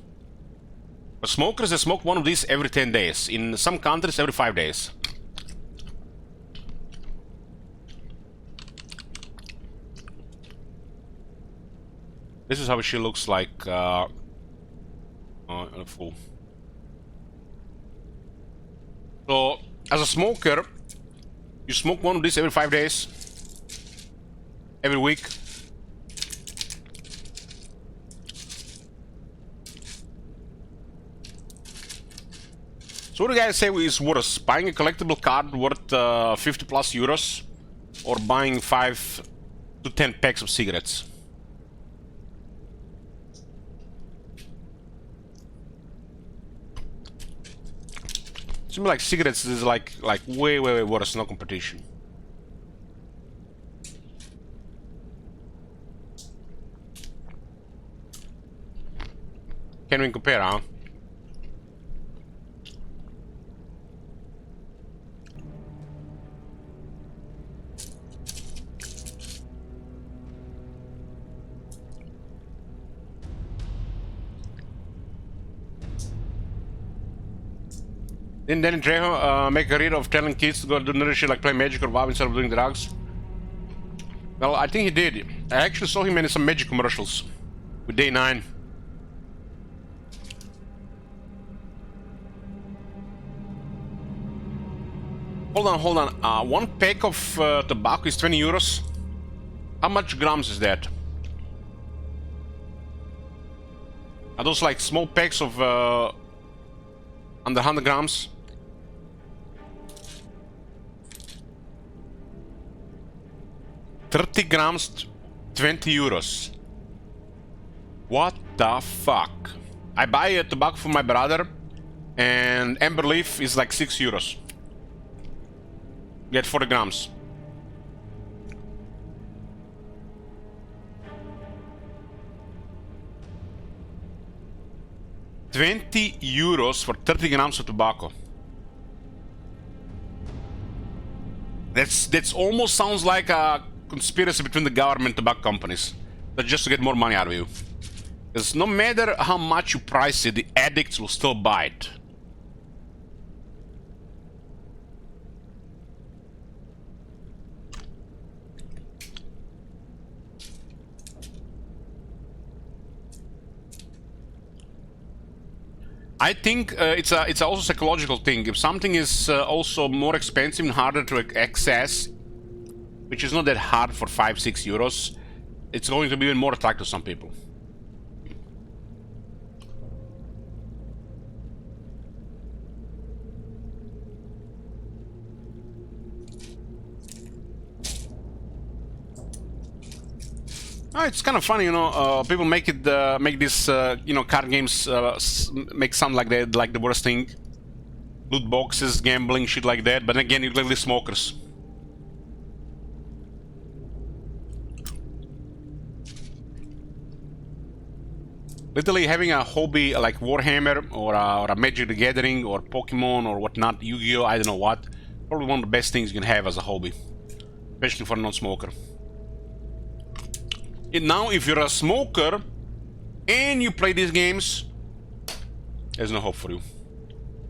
But smokers, they smoke one of these every 10 days. In some countries, every 5 days. This is how she looks like full. So, as a smoker, you smoke one of these every 5 days, every week. So what do you guys say is worse? Buying a collectible card worth 50 plus euros, or buying 5 to 10 packs of cigarettes? Seems like cigarettes is like way worse, no competition. Can't even compare, huh? Didn't Danny Trejo make a career of telling kids to go do another shit like play Magic or WoW instead of doing drugs? Well, I think he did. I actually saw him in some Magic commercials with Day 9. Hold on. One pack of tobacco is 20 euros. How much grams is that? Are those like small packs of under 100 grams? $30 grams, 20 euros. What the fuck? I buy a tobacco for my brother, and amber leaf is like 6 euros. Get 40 grams. €20 for 30 grams of tobacco. That's almost sounds like a conspiracy between the government and tobacco companies. That's just to get more money out of you. Because no matter how much you price it, the addicts will still buy it. I think it's also a psychological thing. If something is also more expensive and harder to access, which is not that hard for 5-6 euros, it's going to be even more attractive to some people. It's kind of funny, you know. People make this, you know, card games make sound like the worst thing. Loot boxes, gambling, shit like that. But again, you're clearly smokers. Literally having a hobby like Warhammer or a Magic the Gathering or Pokemon or whatnot, Yu-Gi-Oh, I don't know what, probably one of the best things you can have as a hobby, especially for a non-smoker. And now, if you're a smoker and you play these games, there's no hope for you.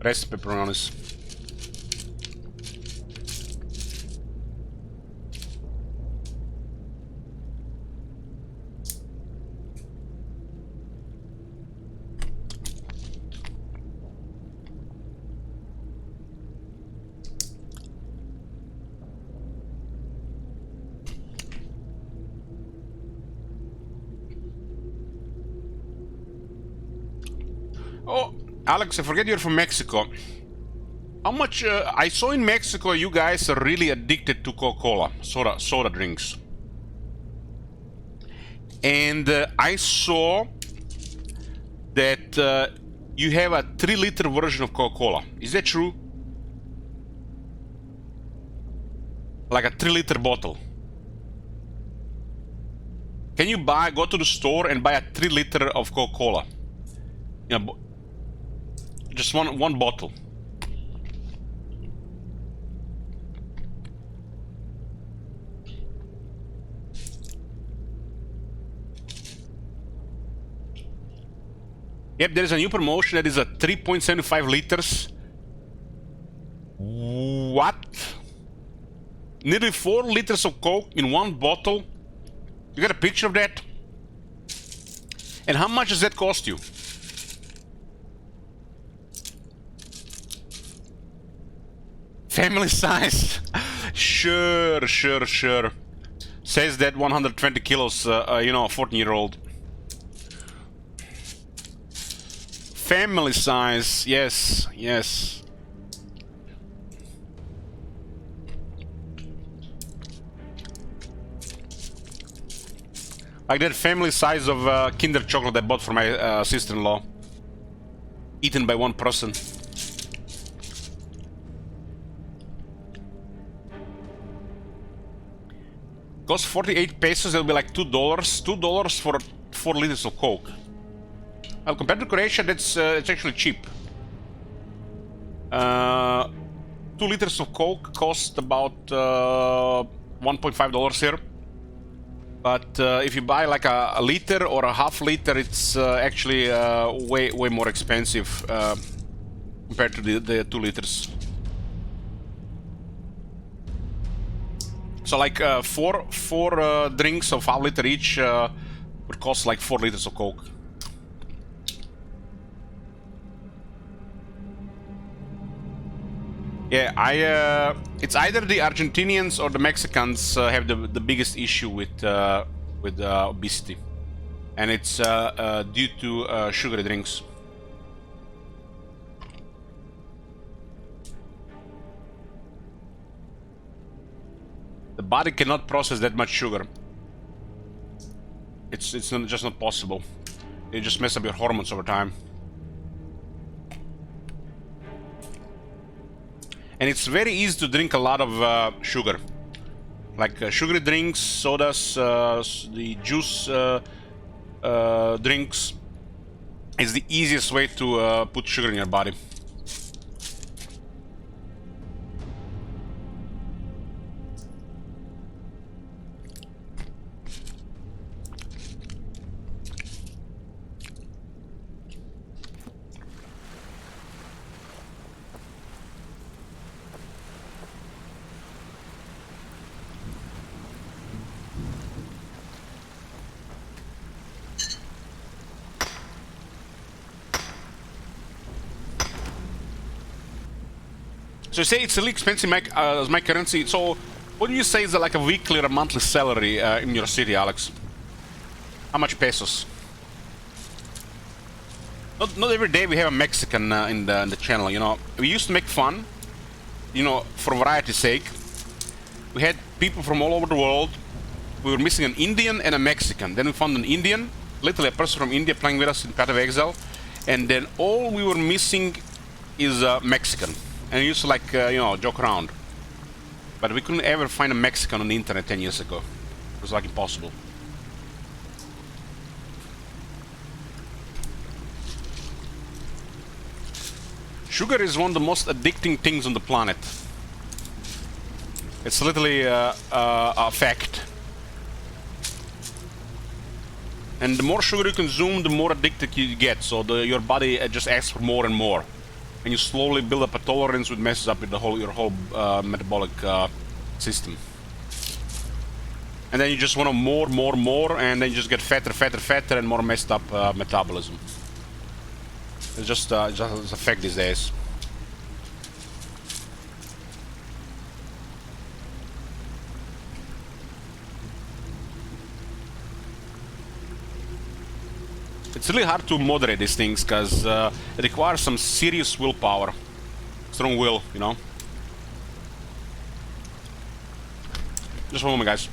Rest pepperonis. Oh, Alex, I forget you're from Mexico. How much... I saw in Mexico you guys are really addicted to Coca-Cola, soda drinks. And I saw that you have a 3-liter version of Coca-Cola. Is that true? Like a 3-liter bottle. Can you go to the store and buy a 3-liter of Coca-Cola? You know, just one bottle. Yep, there is a new promotion that is a 3.75 liters. What? Nearly 4 liters of Coke in one bottle? You got a picture of that? And how much does that cost you? Family size? Sure. Says that 120 kilos, you know, a 14-year-old. Family size, yes. Like that family size of Kinder chocolate I bought for my sister-in-law. Eaten by one person. Costs 48 pesos, it'll be like $2. $2 for 4 liters of Coke. Well, compared to Croatia, that's it's actually cheap. 2 liters of Coke cost about $1.5 here. But if you buy like a liter or a half liter, it's actually way more expensive compared to the 2 liters. So like four drinks of half liter each would cost like 4 liters of Coke. Yeah, it's either the Argentinians or the Mexicans have the biggest issue with obesity, and it's due to sugary drinks. The body cannot process that much sugar. It's just not possible. It just messes up your hormones over time. And it's very easy to drink a lot of sugar. Like sugary drinks, sodas, the juice drinks is the easiest way to put sugar in your body. So you say it's really expensive as my currency. So what do you say is like a weekly or a monthly salary in your city, Alex? How much pesos? Not every day we have a Mexican in the channel, you know. We used to make fun, you know, for variety's sake. We had people from all over the world. We were missing an Indian and a Mexican. Then we found an Indian, literally a person from India playing with us in Path of Exile. And then all we were missing is a Mexican. And we used to like, you know, joke around. But we couldn't ever find a Mexican on the internet 10 years ago. It was like impossible. Sugar is one of the most addicting things on the planet. It's literally a fact. And the more sugar you consume, the more addicted you get. So your body just asks for more and more. And you slowly build up a tolerance which messes up with your whole metabolic system. And then you just want more, and then you just get fatter, and more messed up metabolism. It's just a fact these days. It's really hard to moderate these things because it requires some serious willpower. Strong will, you know. Just one moment, guys.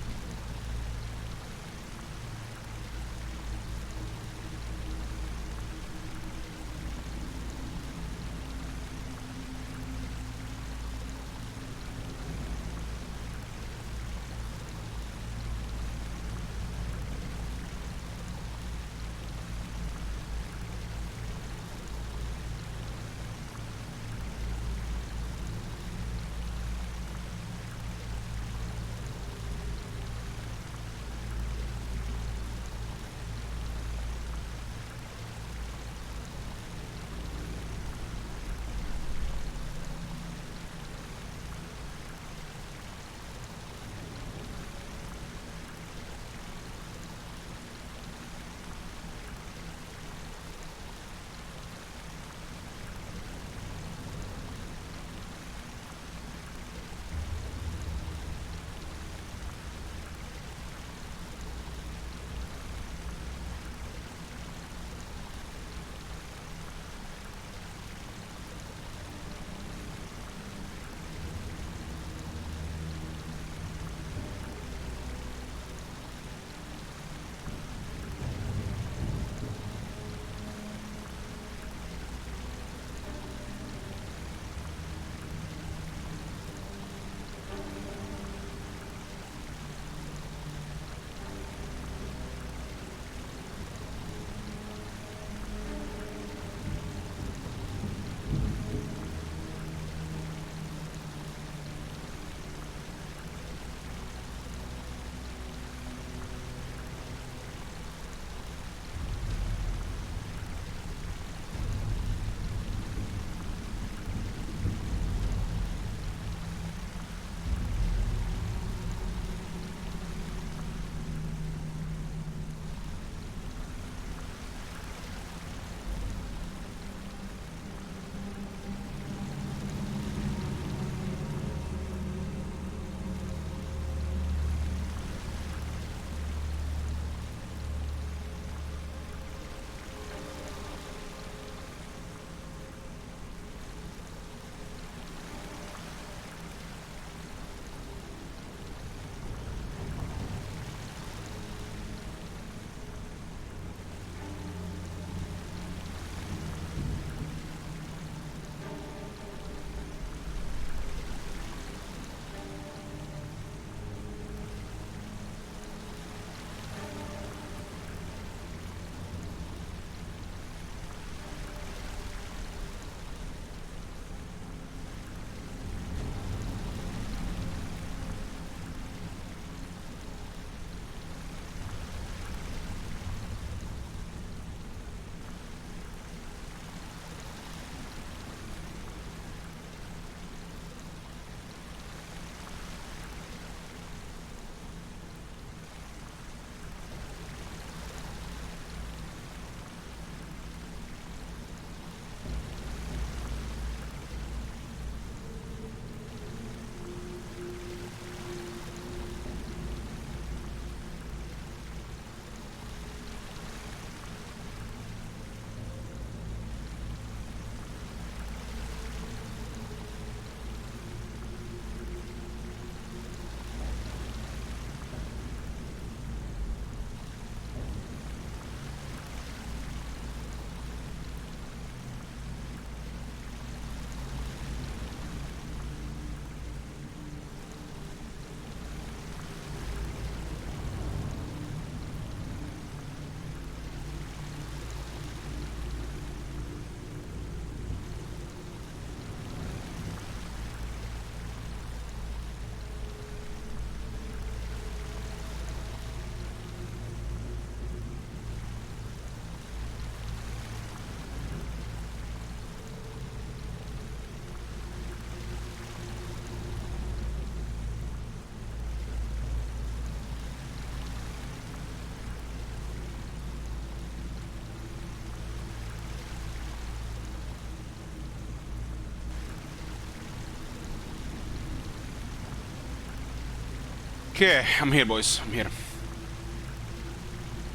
Okay, I'm here, boys. I'm here.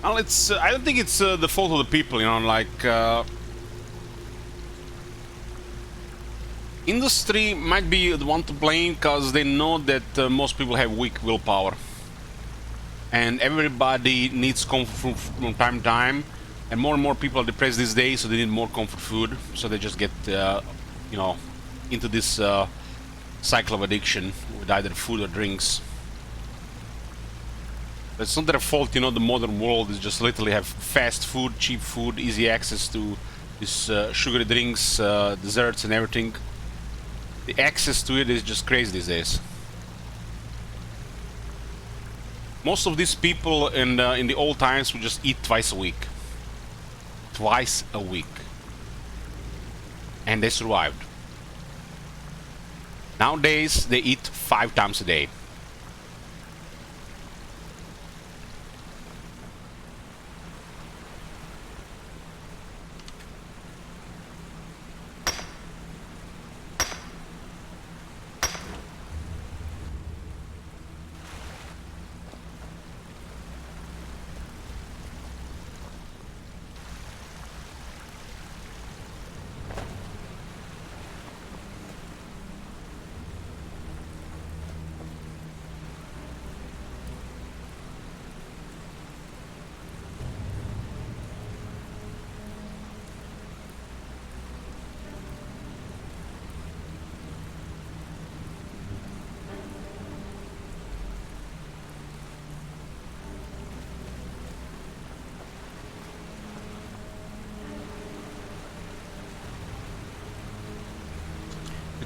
Well, it's. I don't think it's the fault of the people, you know, like. Industry might be the one to blame because they know that most people have weak willpower. And everybody needs comfort food from time to time. And more people are depressed these days, so they need more comfort food. So they just get, you know, into this cycle of addiction with either food or drinks. It's not their fault, you know, the modern world is just literally have fast food, cheap food, easy access to these sugary drinks, desserts and everything. The access to it is just crazy these days. Most of these people in the old times would just eat twice a week. Twice a week. And they survived. Nowadays, they eat 5 times a day.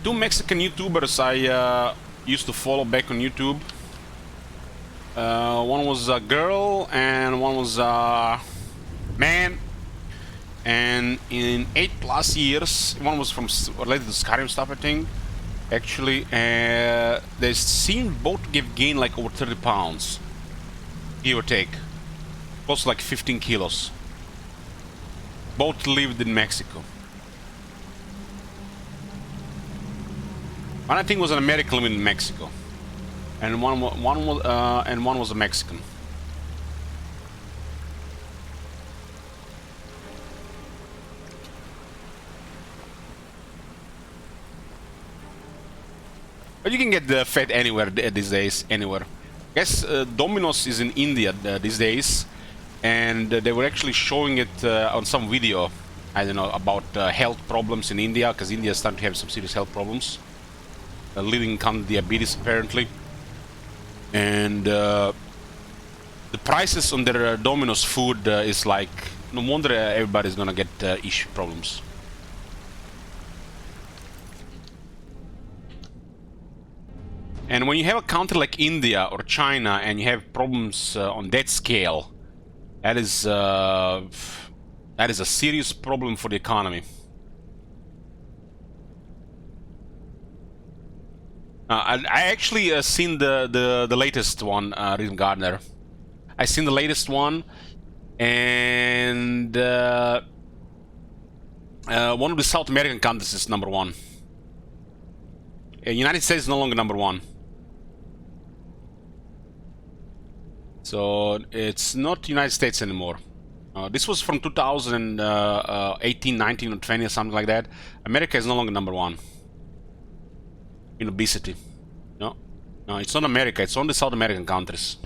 Two Mexican YouTubers I used to follow back on YouTube. One was a girl and one was a man. And in 8+ years, one was from related to Skyrim stuff, I think. Actually, they seemed both to give gain like over 30 pounds, give or take, close to like 15 kilos. Both lived in Mexico. One I think was an American living in Mexico, and one was a Mexican. But you can get fed anywhere these days, anywhere. I guess Domino's is in India these days, and they were actually showing it on some video. I don't know about health problems in India, because India is starting to have some serious health problems. Leading on diabetes apparently, and the prices on their Domino's food is like, no wonder everybody's gonna get issue problems. And when you have a country like India or China and you have problems on that scale, that is a serious problem for the economy. I actually seen the latest one, Rhythm Gardner. I seen the latest one, and one of the South American countries is #1. United States is no longer #1. So it's not United States anymore. This was from 2018, 19, or 20, or something like that. America is no longer #1 in obesity. No, it's not America. It's only South American countries.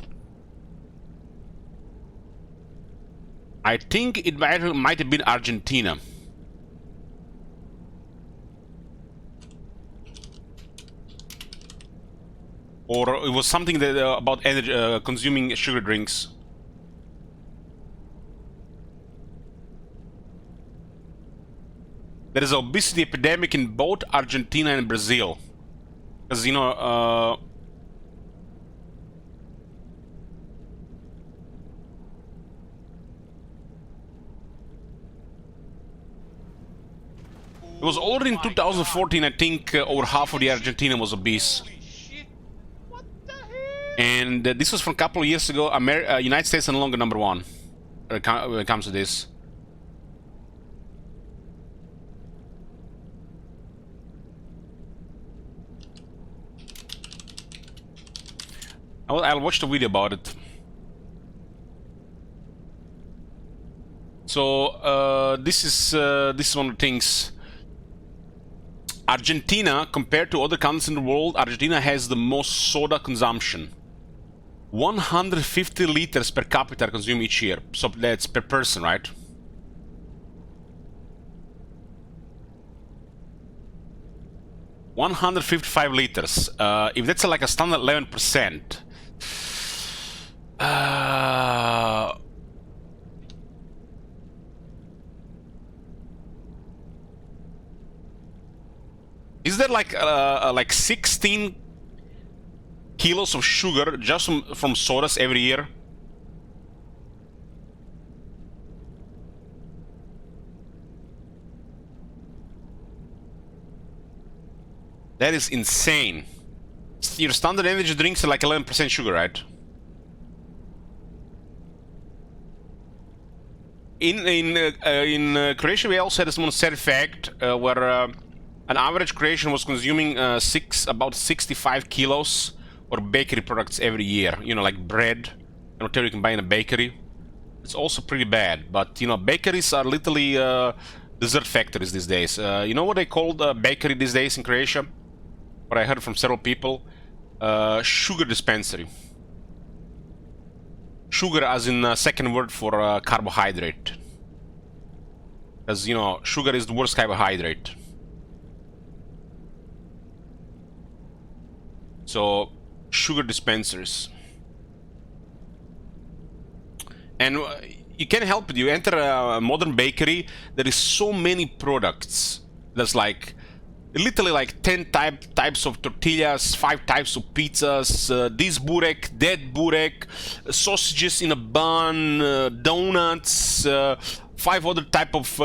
I think it might have been Argentina. Or it was something that about energy, consuming sugar drinks. There is an obesity epidemic in both Argentina and Brazil. Because, you know, it was already in 2014, I think, over half of the Argentina was obese. And this was from a couple of years ago. United States is no longer #1 when it comes to this. I'll watch the video about it. So this is one of the things. Argentina, compared to other countries in the world, Argentina has the most soda consumption. 150 liters per capita are consumed each year. So that's per person, right? $155 liters. If that's like a standard 11%. Is there like 16 kilos of sugar just from sodas every year? That is insane. Your standard energy drinks are like 11% sugar, right? In Croatia, we also had this one sad fact where an average Croatian was consuming about 65 kilos of bakery products every year. You know, like bread and whatever you can buy in a bakery. It's also pretty bad. But, you know, bakeries are literally dessert factories these days. You know what they call the bakery these days in Croatia? What I heard from several people? Sugar dispensary. Sugar as in a second word for carbohydrate. As you know, sugar is the worst carbohydrate. So, sugar dispensers. And you can't help it. You enter a modern bakery, there is so many products. There's like literally like 10 types of tortillas, 5 types of pizzas, this burek, that burek, sausages in a bun, donuts, 5 other type of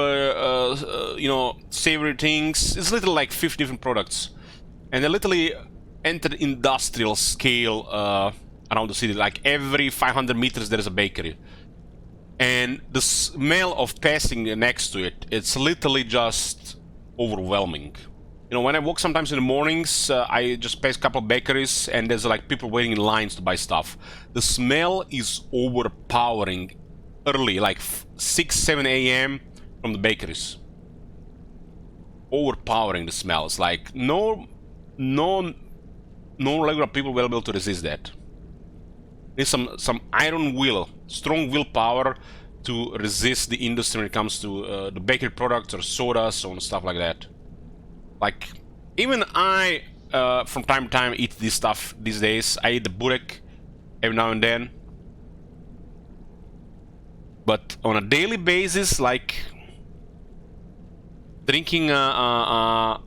you know, savory things. It's literally like 50 different products, and they literally entered industrial scale around the city. Like every 500 meters there is a bakery, and the smell of passing next to it, it's literally just overwhelming. You know, when I walk sometimes in the mornings, I just pass a couple of bakeries and there's like people waiting in lines to buy stuff. The smell is overpowering early, like 6, 7 a.m. from the bakeries. Overpowering the smell. It's like no regular people will be able to resist that. There's some iron will, strong willpower to resist the industry when it comes to the bakery products or sodas or stuff like that. Like, even I, from time to time, eat this stuff these days. I eat the burek every now and then. But on a daily basis, like, drinking that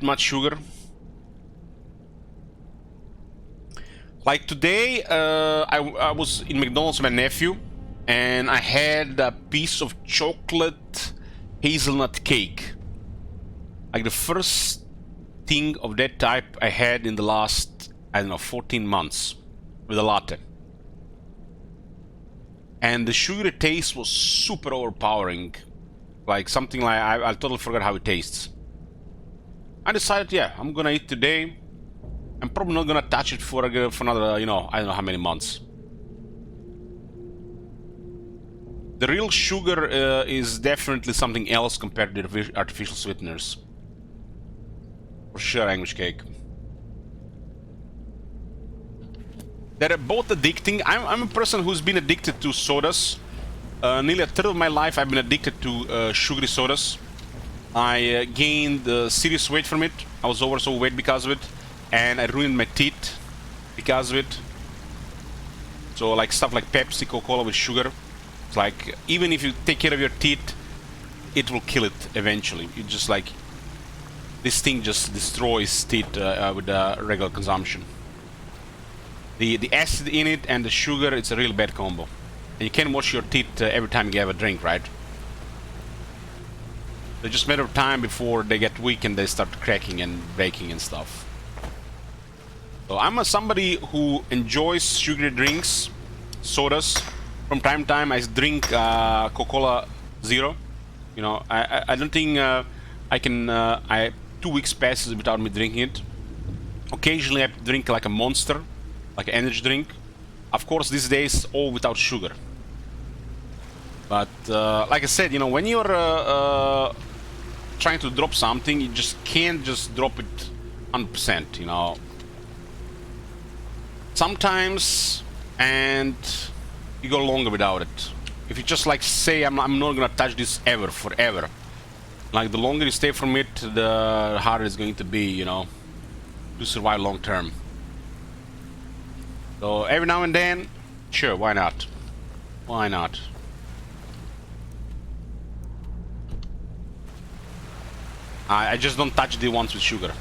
much sugar. Like today, I was in McDonald's with my nephew, and I had a piece of chocolate hazelnut cake. Like the first thing of that type I had in the last, I don't know, 14 months with a latte. And the sugary taste was super overpowering. Like something like, I totally forgot how it tastes. I decided, yeah, I'm gonna eat today. I'm probably not gonna touch it for another, you know, I don't know how many months. The real sugar is definitely something else compared to the artificial sweeteners. For sure, English cake. They're both addicting. I'm a person who's been addicted to sodas. Nearly a third of my life I've been addicted to sugary sodas. I gained serious weight from it. I was overweight because of it. And I ruined my teeth because of it. So like stuff like Pepsi, Coca-Cola with sugar. It's like, even if you take care of your teeth, it will kill it eventually. You just like, this thing just destroys teeth with regular consumption. The acid in it and the sugar, it's a real bad combo. And you can't wash your teeth every time you have a drink, right? It's just a matter of time before they get weak and they start cracking and breaking and stuff. So I'm somebody who enjoys sugary drinks, sodas. From time to time I drink Coca-Cola Zero. You know, I don't think I can... 2 weeks passes without me drinking it. Occasionally I drink like a Monster. like an energy drink. Of course, these days all without sugar. But like I said, you know, when you're trying to drop something, you just can't just drop it 100%. You know, sometimes, and you go longer without it. If you just like say, I'm not gonna touch this ever, forever. Like the longer you stay from it, the harder it's going to be, you know, to survive long term. So every now and then, sure, why not? Why not? I just don't touch the ones with sugar.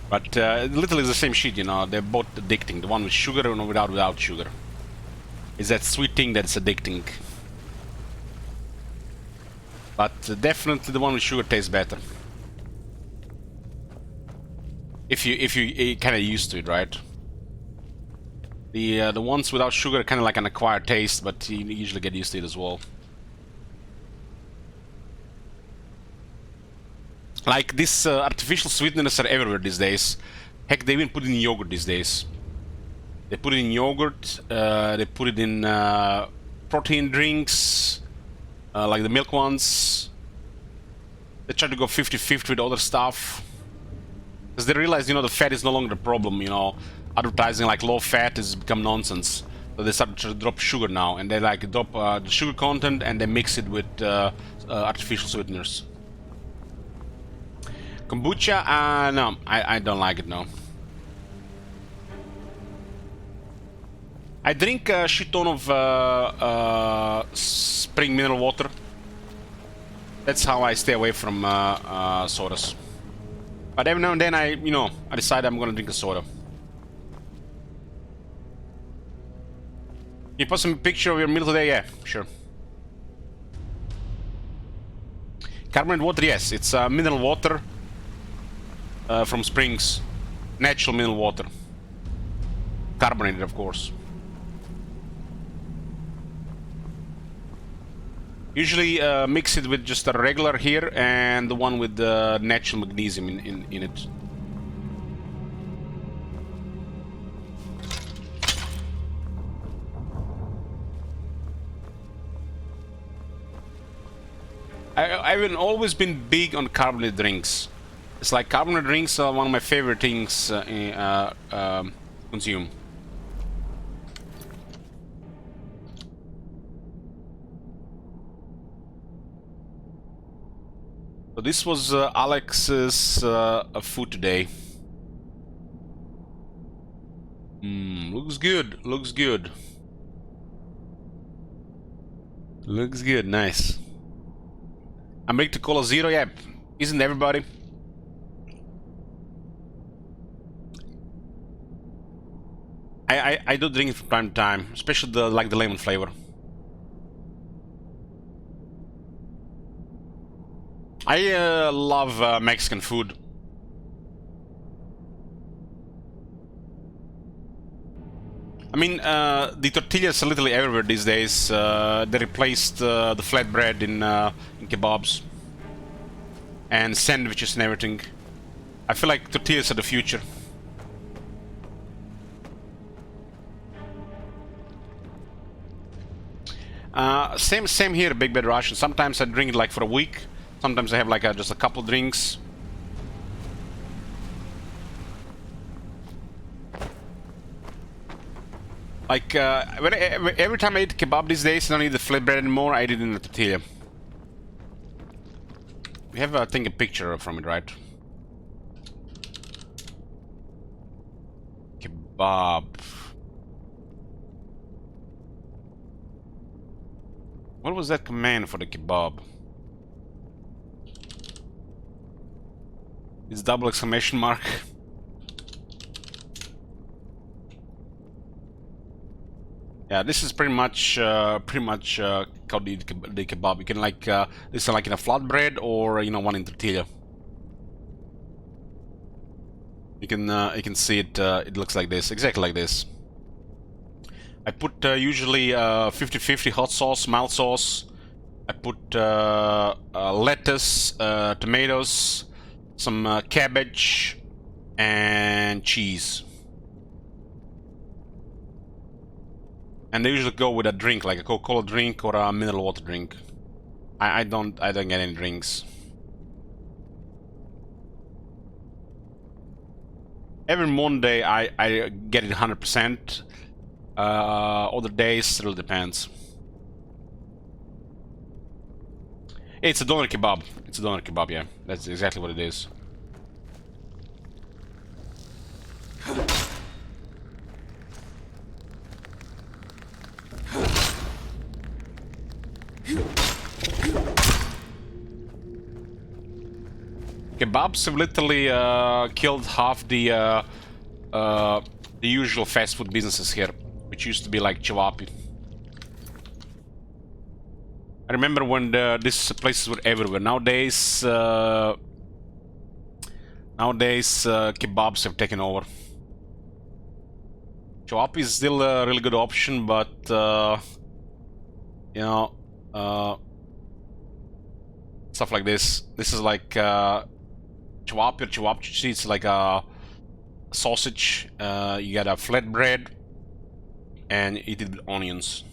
But literally the same shit, you know, they're both addicting. The one with sugar and without sugar. It's that sweet thing that's addicting. But definitely the one with sugar tastes better. If you kind of used to it, right? The ones without sugar are kind of like an acquired taste, but you usually get used to it as well. Like this artificial sweeteners are everywhere these days. Heck, they even put it in yogurt these days. They put it in yogurt. They put it in protein drinks, like the milk ones. They try to go 50-50 with other stuff. Because they realize, you know, the fat is no longer the problem, you know. Advertising like low fat has become nonsense. So they start to drop sugar now, and they like drop the sugar content and they mix it with artificial sweeteners. Kombucha, no, I don't like it, no. I drink a shit ton of spring mineral water. That's how I stay away from sodas. But every now and then I decide I'm gonna drink a soda. You post some picture of your meal today? Yeah, sure. Carbonated water, yes, it's mineral water from springs. Natural mineral water. Carbonated, of course. Usually mix it with just a regular here and the one with the natural magnesium in it. I've always been big on carbonated drinks. It's like carbonated drinks are one of my favorite things consume. So this was Alex's food today. Looks good. Looks good. Looks good. Nice. I'm ready to call a zero. Yeah, isn't everybody? I do drink it from time to time, especially the lemon flavor. I love Mexican food. I mean, the tortillas are literally everywhere these days. They replaced the flatbread in kebabs and sandwiches and everything. I feel like tortillas are the future. Same here, Big Bad Russian. Sometimes I drink it like for a week. Sometimes I have like just a couple drinks. Like every time I eat kebab these days, I don't eat the flatbread anymore. I eat it in the tortilla. We have, I think, a picture from it, right? Kebab. What was that command for the kebab? It's double exclamation mark. Yeah, this is pretty much how to eat the kebab. You can like this is like in a flatbread or one in tortilla. You can see it. It looks like this, exactly like this. I put usually 50-50 hot sauce, mild sauce. I put lettuce, tomatoes, some cabbage, and cheese. And they usually go with a drink, like a Coca-Cola drink or a mineral water drink. I don't get any drinks. Every Monday I get it 100%. Other days it really depends. It's a doner kebab. It's a doner kebab, yeah. That's exactly what it is. Kebabs have literally killed half the usual fast food businesses here, which used to be like Chivapi. I remember when these places were everywhere. Nowadays, kebabs have taken over. Chivapi is still a really good option, but you know, stuff like this. This is like Chivapi or Chivapchichi. It's like a sausage. You got a flatbread, and eat it with onions.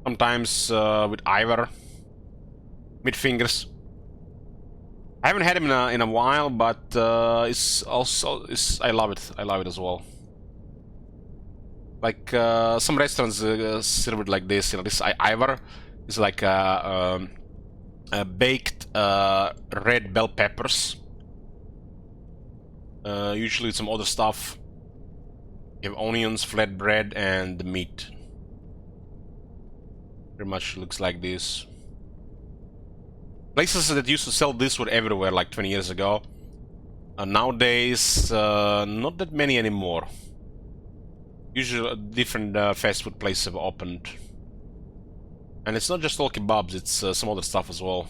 Sometimes with Ivar, mid fingers. I haven't had him in a while, but it's I love it. I love it as well. Like some restaurants serve it like this. You know, this Ivar is like a baked red bell peppers. Usually with some other stuff. You have onions, flatbread, and the meat. Pretty much looks like this. Places that used to sell this were everywhere like 20 years ago. Nowadays, not that many anymore. Usually different fast food places have opened. And it's not just all kebabs, it's some other stuff as well.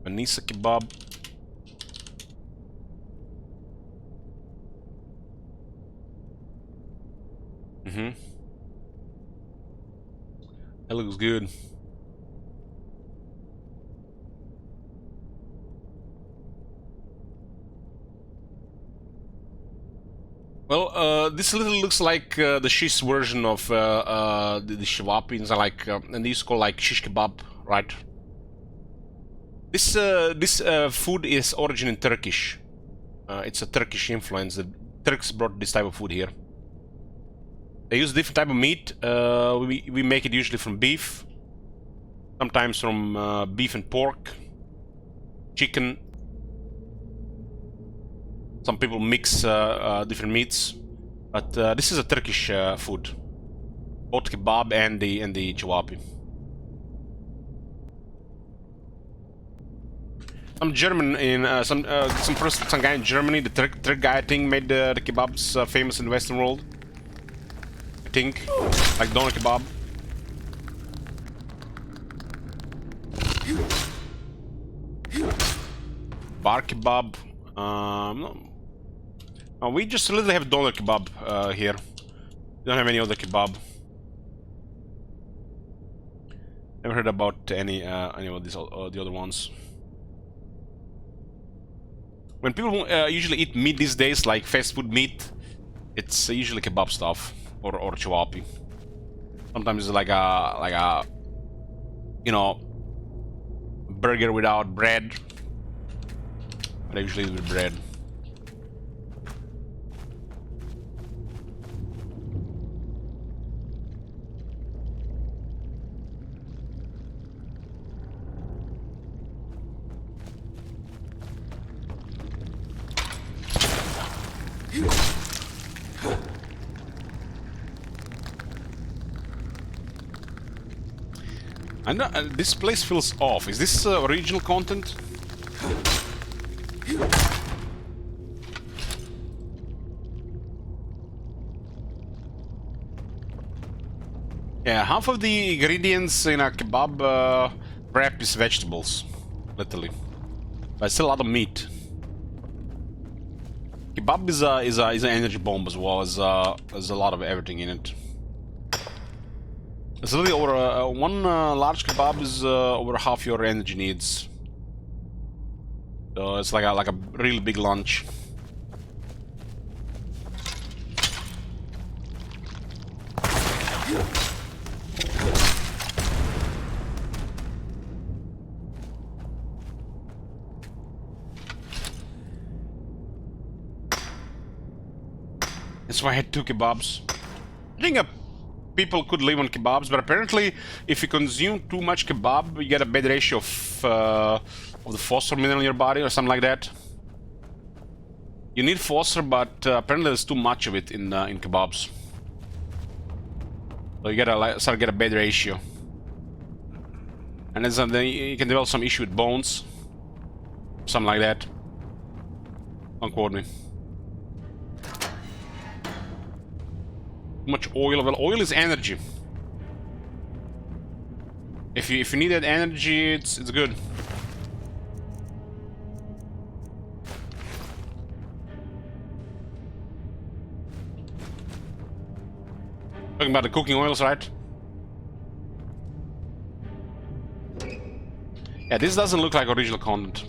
Manisa kebab. That looks good. Well, this little looks like the shish version of the Chivapins, like, and these called like shish kebab, right? This food is origin in Turkish. It's a Turkish influence. The Turks brought this type of food here. They use different type of meat. We make it usually from beef, sometimes from beef and pork, chicken. Some people mix different meats, but this is a Turkish food, both kebab and the Chivapi. Some German in some guy in Germany, the Turk guy I think, made the kebabs famous in the Western world. I think, like doner kebab. Bar kebab. No, we just literally have doner kebab here. We don't have any other kebab. Never heard about any of these the other ones. When people usually eat meat these days, like fast food meat, it's usually kebab stuff or Chivapi. Sometimes it's like a you know, burger without bread. But I usually eat with bread. I know, this place feels off. Is this original content? Yeah, half of the ingredients in a kebab wrap is vegetables, literally. But still a lot of meat. Kebab is an energy bomb as well as there's a lot of everything in it. It's literally over one large kebab is over half your energy needs. So it's like a really big lunch. That's why I had 2 kebabs. I think people could live on kebabs, but apparently if you consume too much kebab, you get a bad ratio of the phosphor mineral in your body or something like that. You need phosphor, but apparently there's too much of it in kebabs. So you gotta start to get a bad ratio. And then you can develop some issue with bones. Something like that. Don't quote me. Too much oil. Well, oil is energy. If you need that energy, it's good. Talking about the cooking oils, right? Yeah, this doesn't look like original content.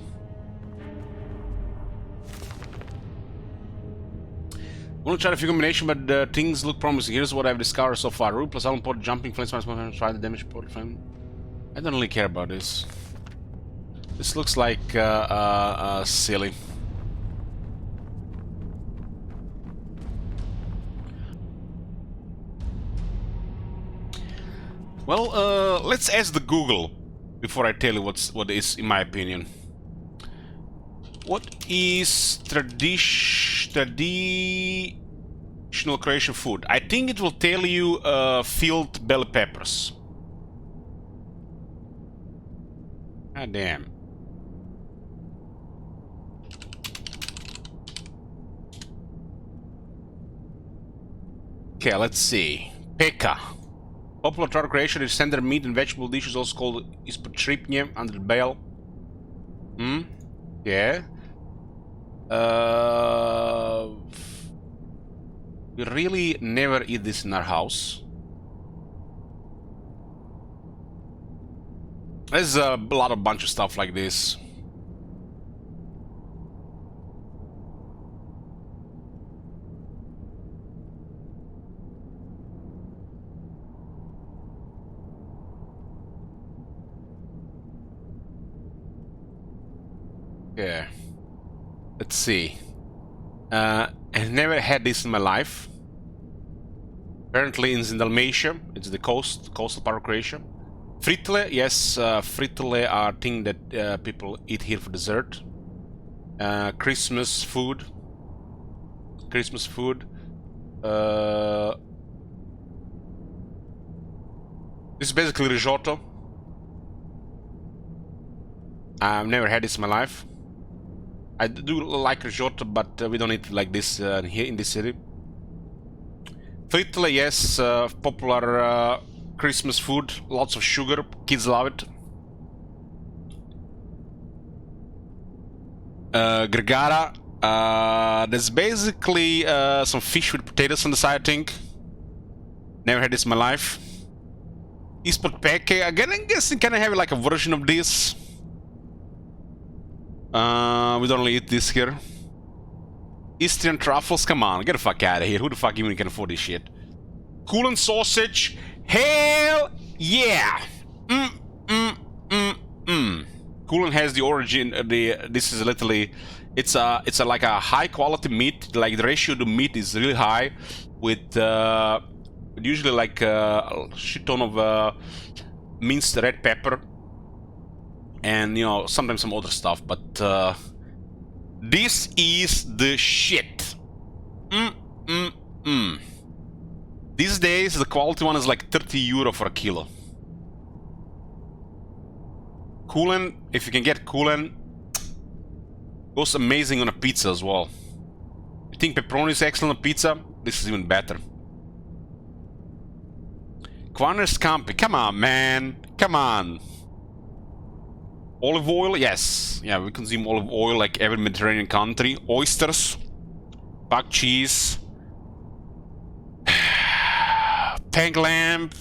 I'm gonna try a few combination, but things look promising. Here's what I've discovered so far. Root plus Allen port, jumping flames, try the damage port flame. I don't really care about this. This looks like silly. Well, let's ask the Google before I tell you what is in my opinion. What is traditional Croatian food? I think it will tell you filled bell peppers. Ah, damn. Okay, let's see. Peka. Popular Croatian Croatian is tender meat and vegetable dishes, also called ispod tripnje under the bell. Hmm? Yeah. We really never eat this in our house. There's a bunch of stuff like this. Yeah. Let's see. I've never had this in my life. Apparently in Dalmatia, it's the coastal part of Croatia. Fritle, yes, fritle are things that people eat here for dessert. Christmas food. Christmas food. This is basically risotto. I've never had this in my life. I do like risotto, but we don't eat like this here in this city. Fritle, yes, popular Christmas food. Lots of sugar. Kids love it. Gregara. There's basically some fish with potatoes on the side, I think. Never had this in my life. Ispod peke. Again, I guess you kind of have like a version of this. We don't really eat this here. Eastern truffles, come on, get the fuck out of here. Who the fuck even can afford this shit? Coolant sausage, hell yeah! Coolant has the origin. This is literally, it's like a high quality meat. Like the ratio to meat is really high, with usually like a shit ton of minced red pepper. And, you know, sometimes some other stuff, but this is the shit. These days, the quality one is like 30 euro for a kilo. Coolant, if you can get coolant, goes amazing on a pizza as well. You think pepperoni is excellent on pizza? This is even better. Kvarner Scampi, come on, man, come on. Olive oil, yes. Yeah, we consume olive oil like every Mediterranean country. Oysters. Buck cheese. Tank lamp.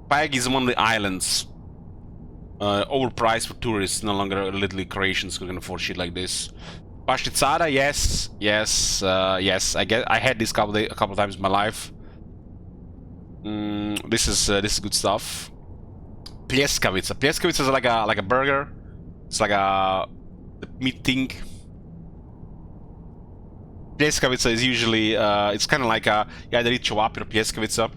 Pag is one of the islands. Overpriced for tourists, no longer literally Croatians who can afford shit like this. Pashticada, yes, yes, yes. I had this a couple times in my life. This is good stuff. Pljeskavica. Pljeskavica is like a burger. It's like a meat thing. Pljeskavica is usually it's kind of like a you either eat cevapi or pljeskavica.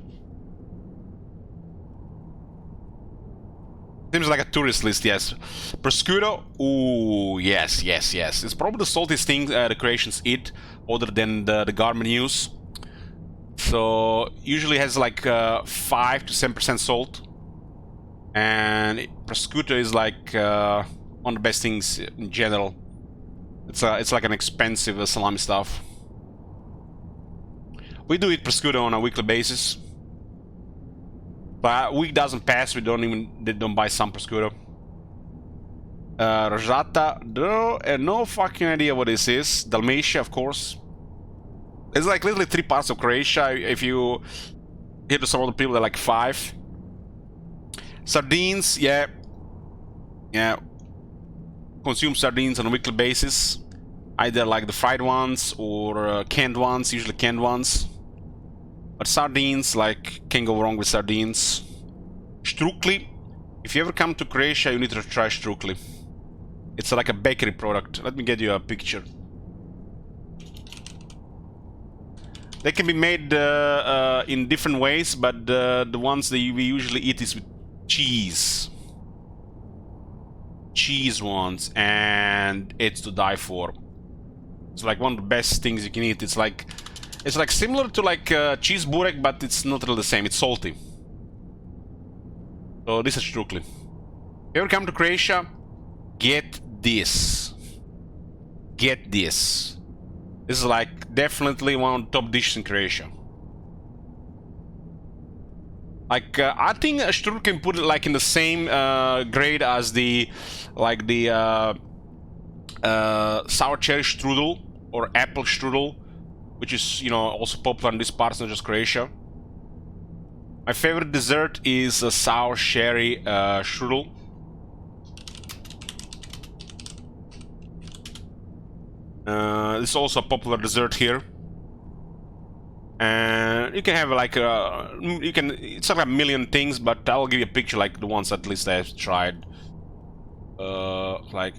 Seems like a tourist list, yes. Prosciutto, ooh, yes, yes, yes. It's probably the saltiest thing the Croatians eat, other than the garment use. So usually has like 5 to 7% salt, and prosciutto is like one of the best things in general. It's like an expensive salami stuff. We do eat prosciutto on a weekly basis. But a week doesn't pass, they don't buy some prosciutto. Rajata, no fucking idea what this is. Dalmatia, of course. It's like literally 3 parts of Croatia. If you hit some other people, they're like 5. Sardines, yeah. Yeah. Consume sardines on a weekly basis. Either like the fried ones or canned ones, usually canned ones. But sardines, like, can't go wrong with sardines. Strukli. If you ever come to Croatia, you need to try strukli. It's like a bakery product. Let me get you a picture. They can be made in different ways, but the ones that we usually eat is with cheese. Cheese ones, and it's to die for. It's like one of the best things you can eat. It's like similar to like cheese burek, but it's not really the same. It's salty. So this is strukli. If you ever come to Croatia, get this. Get this. This is like definitely one of the top dishes in Croatia. Like I think strudel can put it like in the same grade as the sour cherry strudel or apple strudel, which is, you know, also popular in these parts, not just Croatia. My favorite dessert is a sour cherry strudel. This is also a popular dessert here. And you can have like it's like a million things, but I'll give you a picture like the ones at least I've tried. Like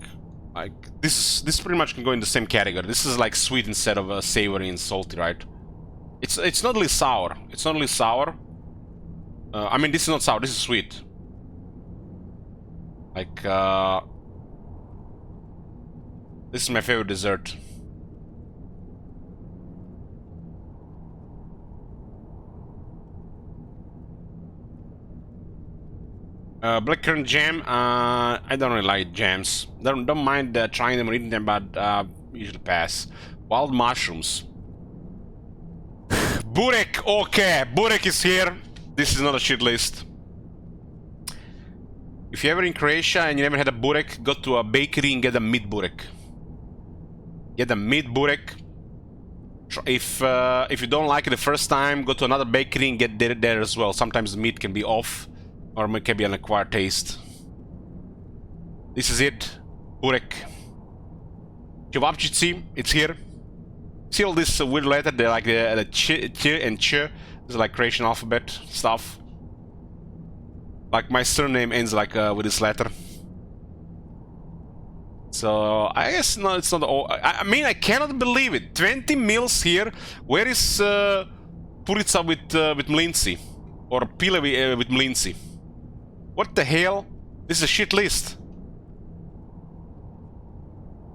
this pretty much can go in the same category. This is like sweet instead of savory and salty, right? It's not really sour. It's not really sour. I mean, this is not sour. This is sweet. Like this is my favorite dessert. Blackcurrant jam, I don't really like jams. Don't mind trying them or eating them, but usually pass. Wild mushrooms. Burek, okay, Burek is here. This is not a shit list. If you're ever in Croatia and you never had a burek, go to a bakery and get a meat burek. Get a meat burek. If you don't like it the first time, go to another bakery and get there as well. Sometimes the meat can be off, or it can be an acquired taste. This is it. Burek. Cevapcici, it's here. See all this weird letter? They're like the ch and ch. This is like Croatian alphabet stuff. Like my surname ends like with this letter. So I guess no, it's not all. I mean, I cannot believe it. 20 meals here. Where is Purica with mlinci, or pile with mlinci? What the hell? This is a shit list.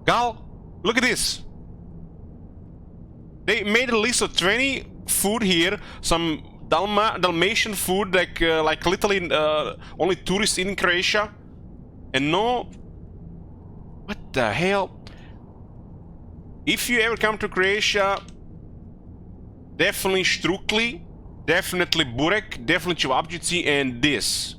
Gal, look at this. They made a list of 20 food here. Some Dalmatian food, like literally only tourists in Croatia, and no. What the hell? If you ever come to Croatia, definitely strukli, definitely burek, definitely cevapcici, and this.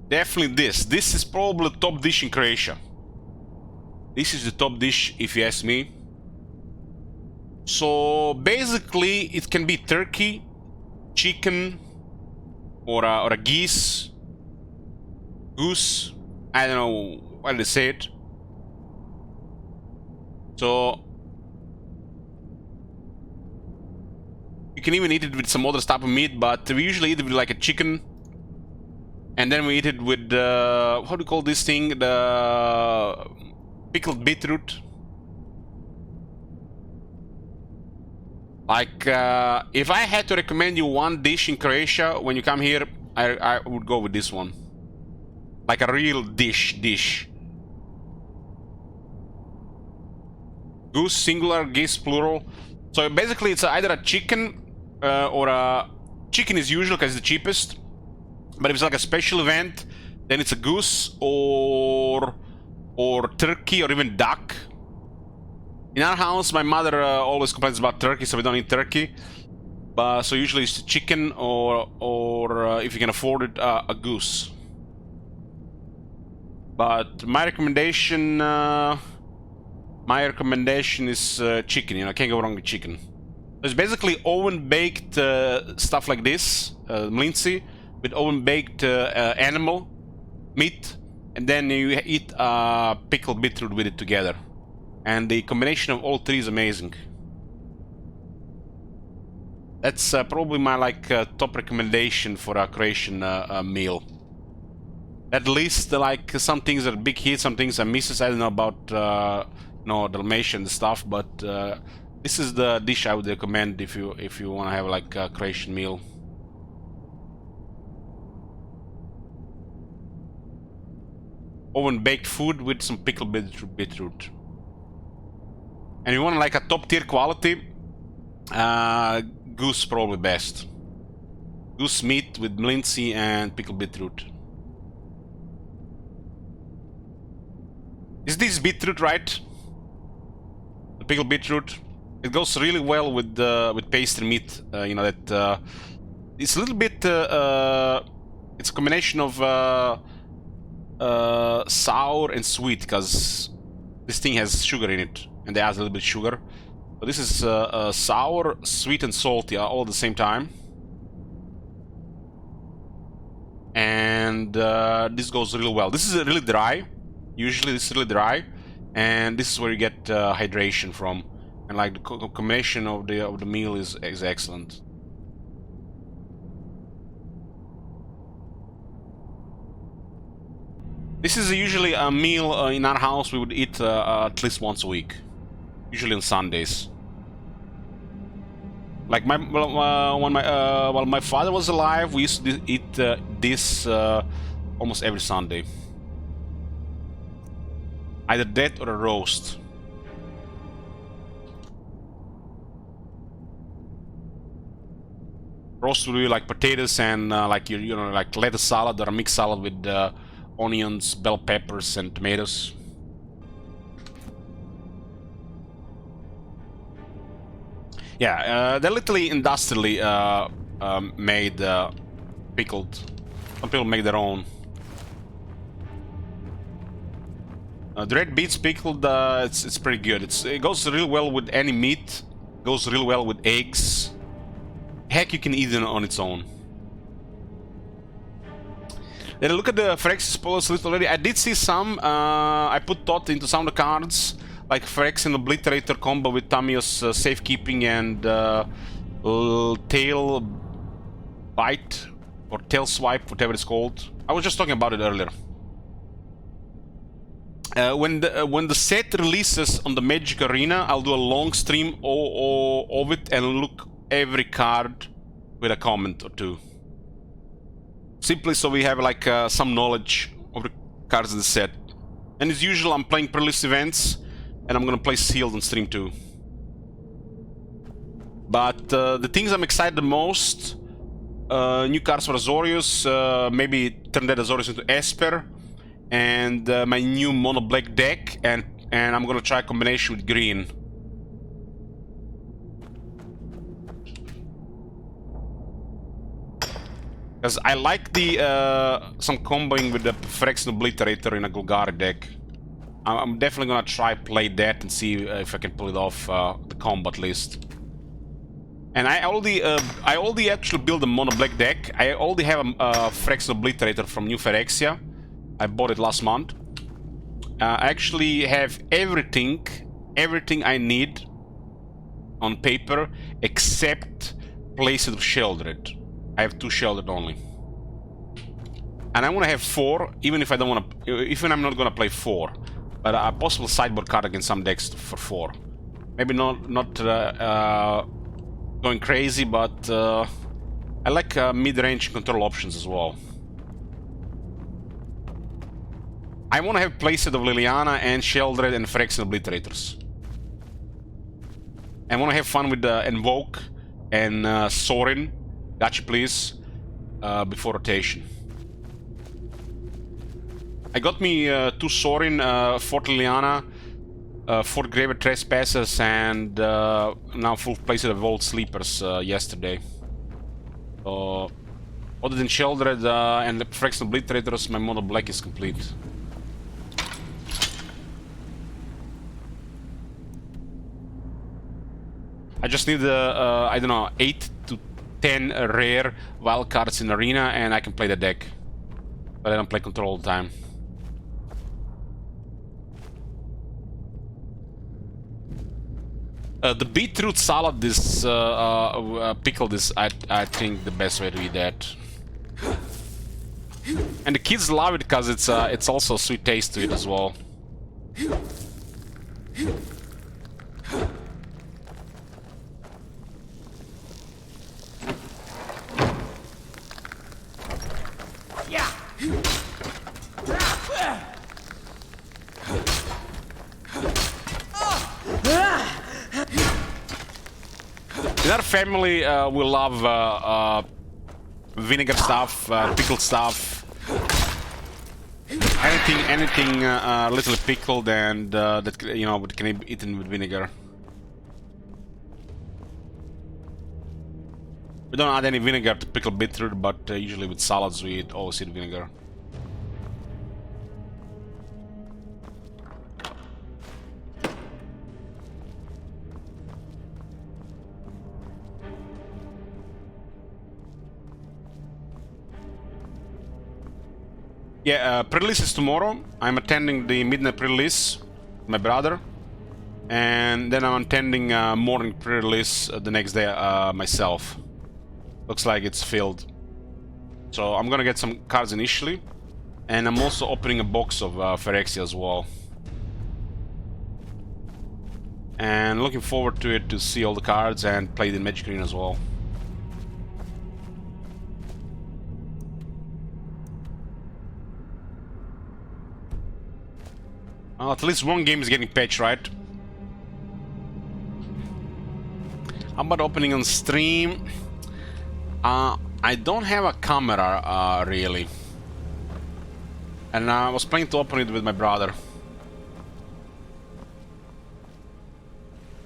Definitely this. This is probably the top dish in Croatia. This is the top dish, if you ask me. So basically, it can be turkey, chicken, or a geese, goose. I don't know what they say it. So you can even eat it with some other type of meat, but we usually eat it with like a chicken, and then we eat it with how do you call this thing? The pickled beetroot. Like, if I had to recommend you one dish in Croatia when you come here, I would go with this one. Like a real dish. Goose singular, geese plural. So basically it's either a chicken or a... Chicken is usual because it's the cheapest. But if it's like a special event, then it's a goose or turkey or even duck. In our house, my mother always complains about turkey, so we don't eat turkey. But so usually it's chicken or if you can afford it, a goose. But my recommendation is chicken. You know, I can't go wrong with chicken. It's basically oven-baked stuff like this, mlinci, with oven-baked animal meat, and then you eat pickled beetroot with it together. And the combination of all three is amazing. That's probably my top recommendation for a Croatian meal. At least like some things are big hits, some things are misses. I don't know about Dalmatian stuff, but this is the dish I would recommend if you want to have like a Croatian meal. Oven baked food with some pickled beetroot. And you want like a top tier quality, goose probably best. Goose meat with mlinci and pickled beetroot. Is this beetroot right? The pickled beetroot. It goes really well with pastry meat. You know that it's a little bit. It's a combination of sour and sweet because this thing has sugar in it, and they add a little bit of sugar. So this is sour, sweet, and salty all at the same time. And this goes really well. This is really dry. Usually this is really dry, and this is where you get hydration from. And like the combination of the meal is excellent. This is usually a meal in our house we would eat at least once a week, usually on Sundays. Like while my father was alive, we used to eat this almost every Sunday. Either that or a roast. Roast would be like potatoes and like like lettuce salad or a mixed salad with onions, bell peppers, and tomatoes. Yeah, they're literally industrially made pickled. Some people make their own. The red beets pickled, it's pretty good. It goes really well with any meat. Goes really well with eggs. Heck, you can eat it on its own. Then I look at the Phyrex spoilers list already. I did see some. I put thought into some of the cards, like Phyrex and Obliterator combo with Tamiyo's safekeeping and tail bite or tail swipe, whatever it's called. I was just talking about it earlier. When the set releases on the Magic Arena, I'll do a long stream of it and look every card with a comment or two. Simply so we have like some knowledge of the cards in the set. And as usual, I'm playing pre-release events, and I'm gonna play sealed on stream too. But the things I'm excited the most: new cards for Azorius, maybe turn that Azorius into Esper, and my new mono black deck, and I'm gonna try a combination with green. Because I like the some comboing with the Phyrex and Obliterator in a Golgari deck. I'm definitely gonna try play that and see if I can pull it off the combat list. And I already actually built a mono black deck. I already have a Phyrexian Obliterator from New Phyrexia. I bought it last month. I actually have everything I need on paper except Placed of Sheldred. I have 2 Sheldred only. And I want to have 4, even if I don't want to, even I'm not gonna play 4. But a possible sideboard card against some decks for 4. Maybe not going crazy, but I like mid-range control options as well. I want to have Placed of Liliana and Sheldred and Phyrexian Obliterators. I want to have fun with Invoke and Sorin. Gotcha, please. Before rotation. I got me 2 Sorin, 4 Liliana, 4 Grave Trespassers, and now full Placed of Vault Sleepers yesterday. So, other than Sheldred and the Phyrexian Obliterators, my mono black is complete. I just need, I don't know, 8 to 10 rare wild cards in Arena, and I can play the deck. But I don't play Control all the time. The beetroot salad is pickled is I think the best way to eat that. And the kids love it because it's also a sweet taste to it as well. In our family, we love vinegar stuff, pickled stuff, anything little pickled and that can be eaten with vinegar. We don't add any vinegar to pickled beetroot, but usually with salads we always eat vinegar. Yeah, pre-release is tomorrow. I'm attending the midnight pre-release with my brother. And then I'm attending morning pre-release the next day myself. Looks like it's filled. So I'm gonna get some cards initially. And I'm also opening a box of Phyrexia as well. And looking forward to it to see all the cards and play the Magic Arena as well. At least one game is getting patched, right? How about opening on stream? I don't have a camera, really. And I was planning to open it with my brother.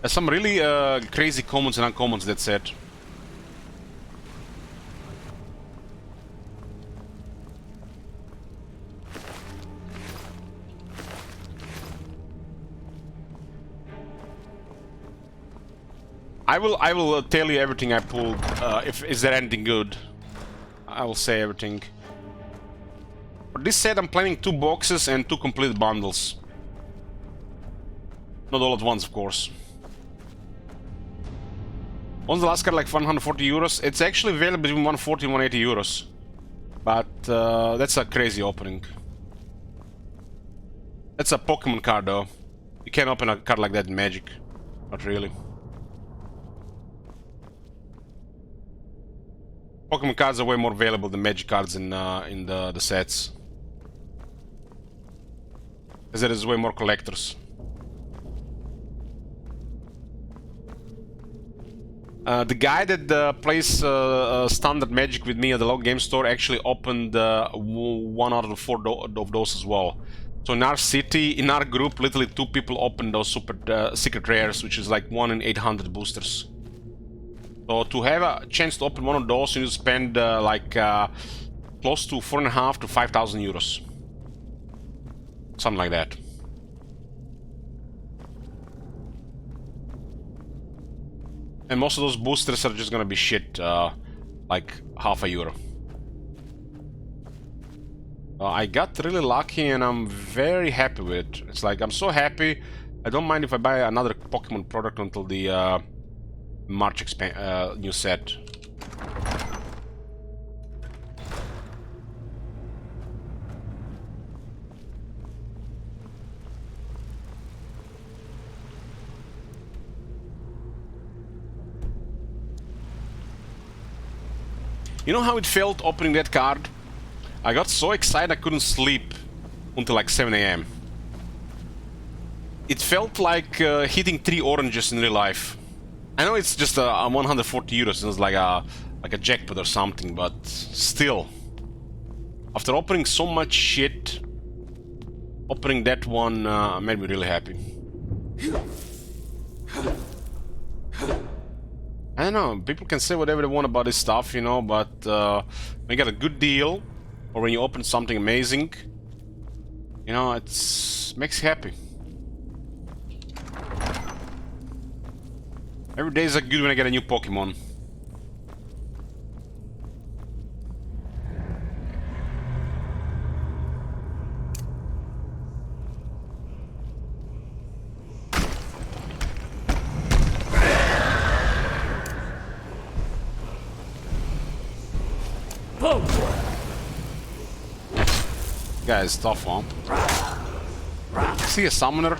There's some really crazy commons and uncommons, that's it. I will tell you everything I pulled. If is there anything good, I will say everything. For this set, I'm planning 2 boxes and 2 complete bundles. Not all at once, of course. What's the last card, like 140 euros? It's actually available between 140 and 180 euros. But that's a crazy opening. That's a Pokemon card, though. You can't open a card like that in Magic. Not really. Pokemon cards are way more available than Magic cards in the sets. Because there is way more collectors. The guy that plays standard Magic with me at the local game store actually opened 1 out of the 4 of those as well. So in our city, in our group, literally 2 people opened those super secret rares, which is like 1 in 800 boosters. So to have a chance to open one of those, you need to spend like close to 4.5 to 5,000 euros. Something like that. And most of those boosters are just gonna be shit, like €0.50. I got really lucky and I'm very happy with it. It's like, I'm so happy. I don't mind if I buy another Pokemon product until the March new set. You know how it felt opening that card? I got so excited I couldn't sleep until like 7 AM. It felt like hitting 3 oranges in real life. I know it's just €140 and it's like a jackpot or something, but still. After opening so much shit, opening that one made me really happy. I don't know, people can say whatever they want about this stuff, you know, but when you get a good deal, or when you open something amazing, you know, makes you happy. Every day is good when I get a new Pokemon. Guys, tough one. See a summoner?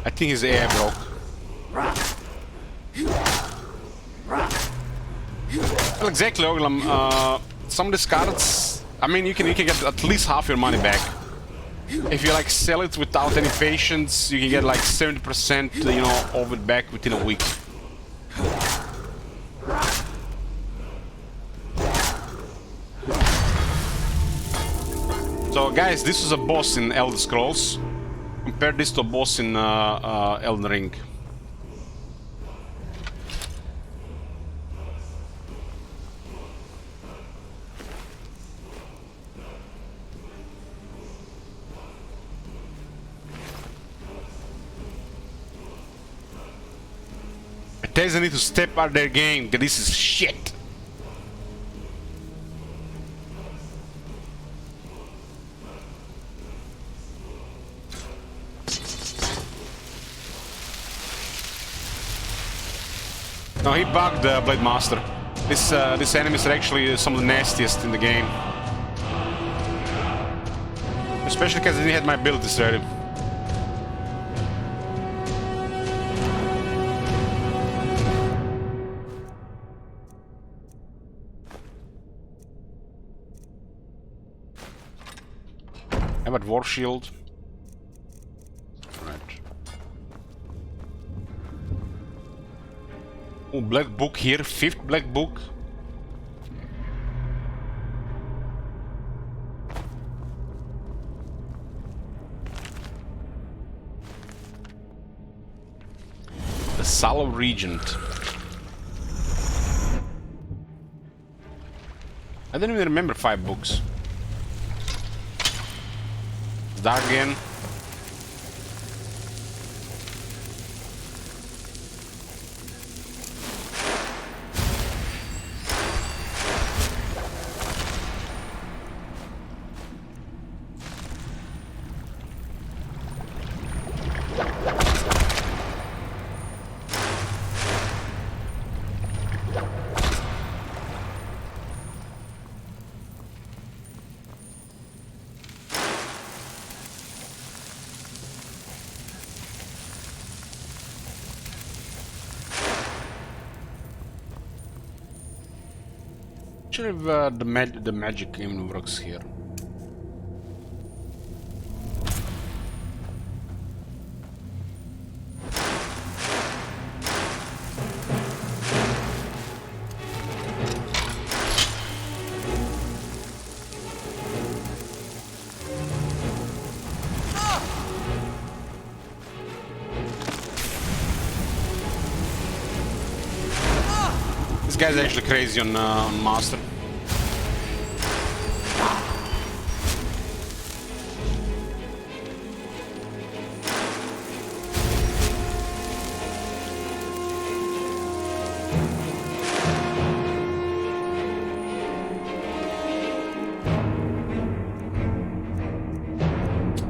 I think his air broke. Well, exactly, Oglam. Some of these cards, I mean, you can get at least half your money back. If you like sell it without any patience, you can get like 70%, you know, of it back within a week. So guys, this is a boss in Elder Scrolls. Compare this to a boss in Elden Ring. Bethesda need to step up their game, because this is shit. No, he bugged Blade Master. These enemies are actually some of the nastiest in the game. Especially because I didn't have my abilities ready. How about War Shield? Right. Oh, Black Book here, 5th Black Book. The Sallow Regent. I don't even remember 5 books. Dargen. Sure if the magic even works here. This guy's actually crazy on Master.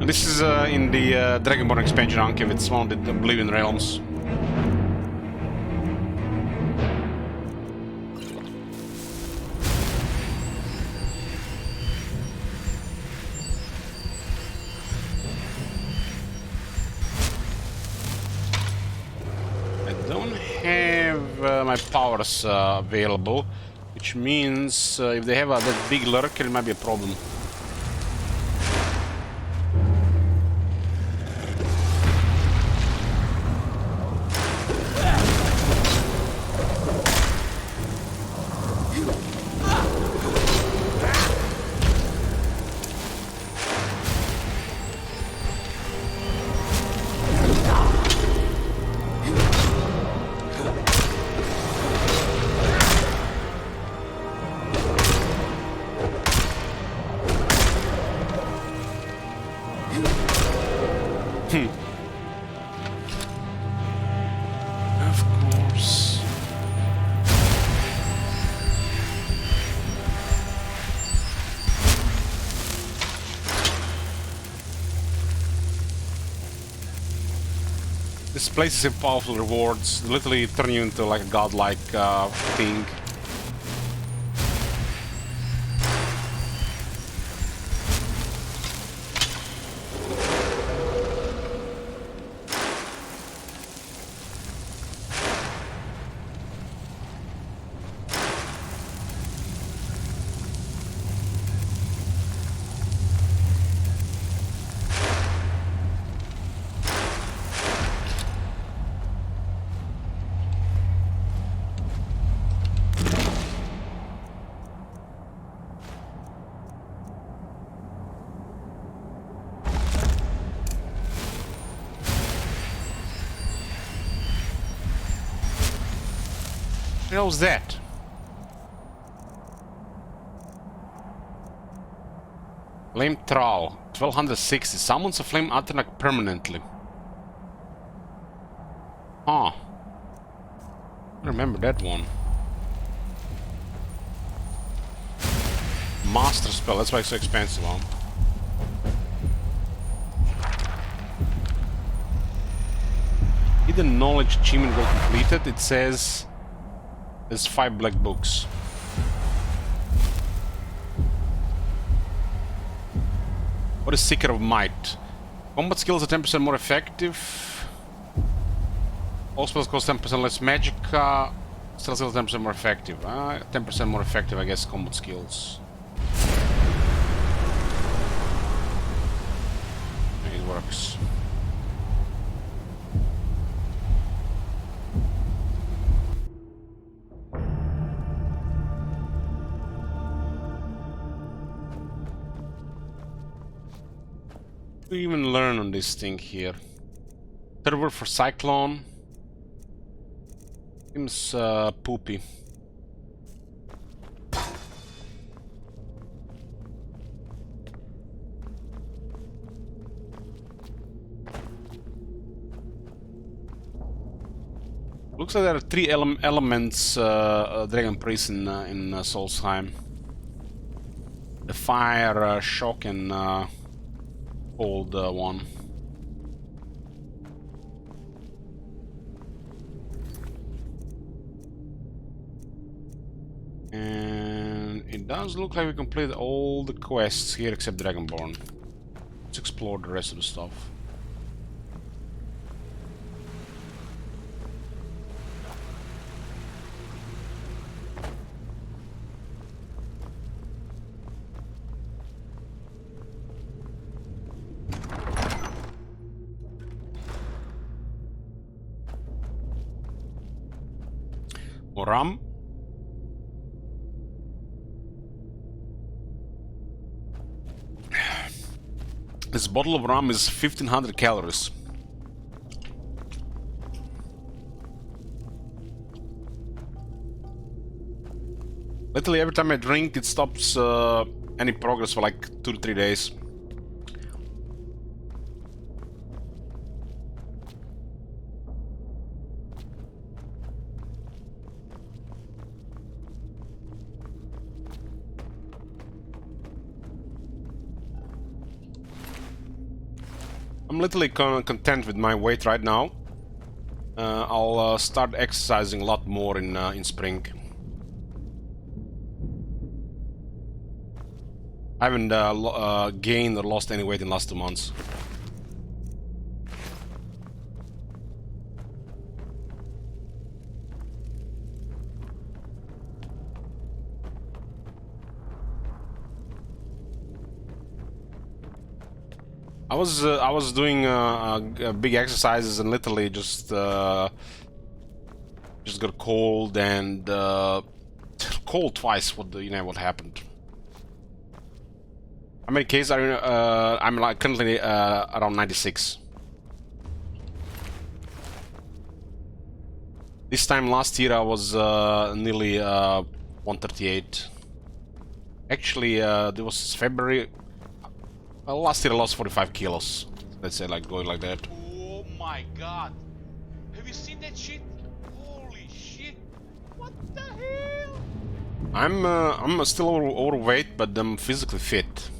This is in the Dragonborn expansion archive. It's one of the Oblivion realms. I don't have my powers available, which means if they have that big lurker, it might be a problem. Of course. This place is powerful rewards. They literally turn you into like a godlike thing. What the hell was that? Flame Trowel, 1260. Summons a flame attack permanently. Huh. I remember that one. Master spell, that's why it's so expensive, huh? Hidden knowledge achievement goal completed. It says there's 5 black books. What is Seeker of Might? Combat skills are 10% more effective. All spells cost 10% less magic. Still 10% more effective. 10% more effective, I guess, combat skills. It works. We even learn on this thing here. Server for Cyclone. Seems poopy. Looks like there are 3 elements Dragon Priest in Solstheim. The fire, shock, and cold one. And it does look like we completed all the quests here except Dragonborn. Let's explore the rest of the stuff. More rum. This bottle of rum is 1500 calories. Literally every time I drink it stops any progress for like 2 to 3 days. I'm literally content with my weight right now. I'll start exercising a lot more in spring. I haven't gained or lost any weight in the last 2 months. I was doing big exercises and literally just got cold and cold twice. What happened? How many Ks are you? I'm like currently around 96. This time last year I was nearly 138. Actually, there was February. Well, last year I lost 45 kilos. Let's say like going like that. Oh my god. Have you seen that shit? Holy shit. What the hell? I'm still overweight, but I'm physically fit.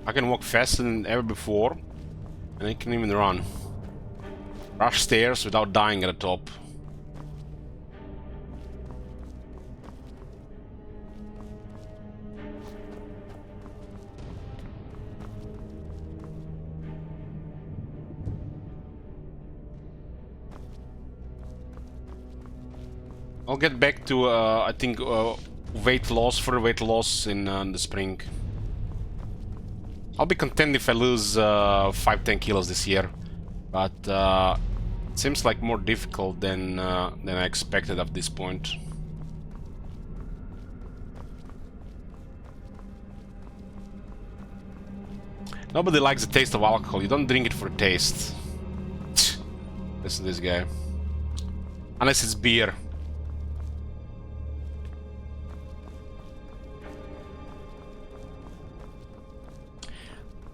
I can walk faster than ever before, and I can even run. Rush stairs without dying at the top. I'll get back to, I think, further weight loss in the spring. I'll be content if I lose 5-10 kilos this year, but it seems like more difficult than I expected at this point. Nobody likes the taste of alcohol. You don't drink it for the taste. Listen to this guy. Unless it's beer.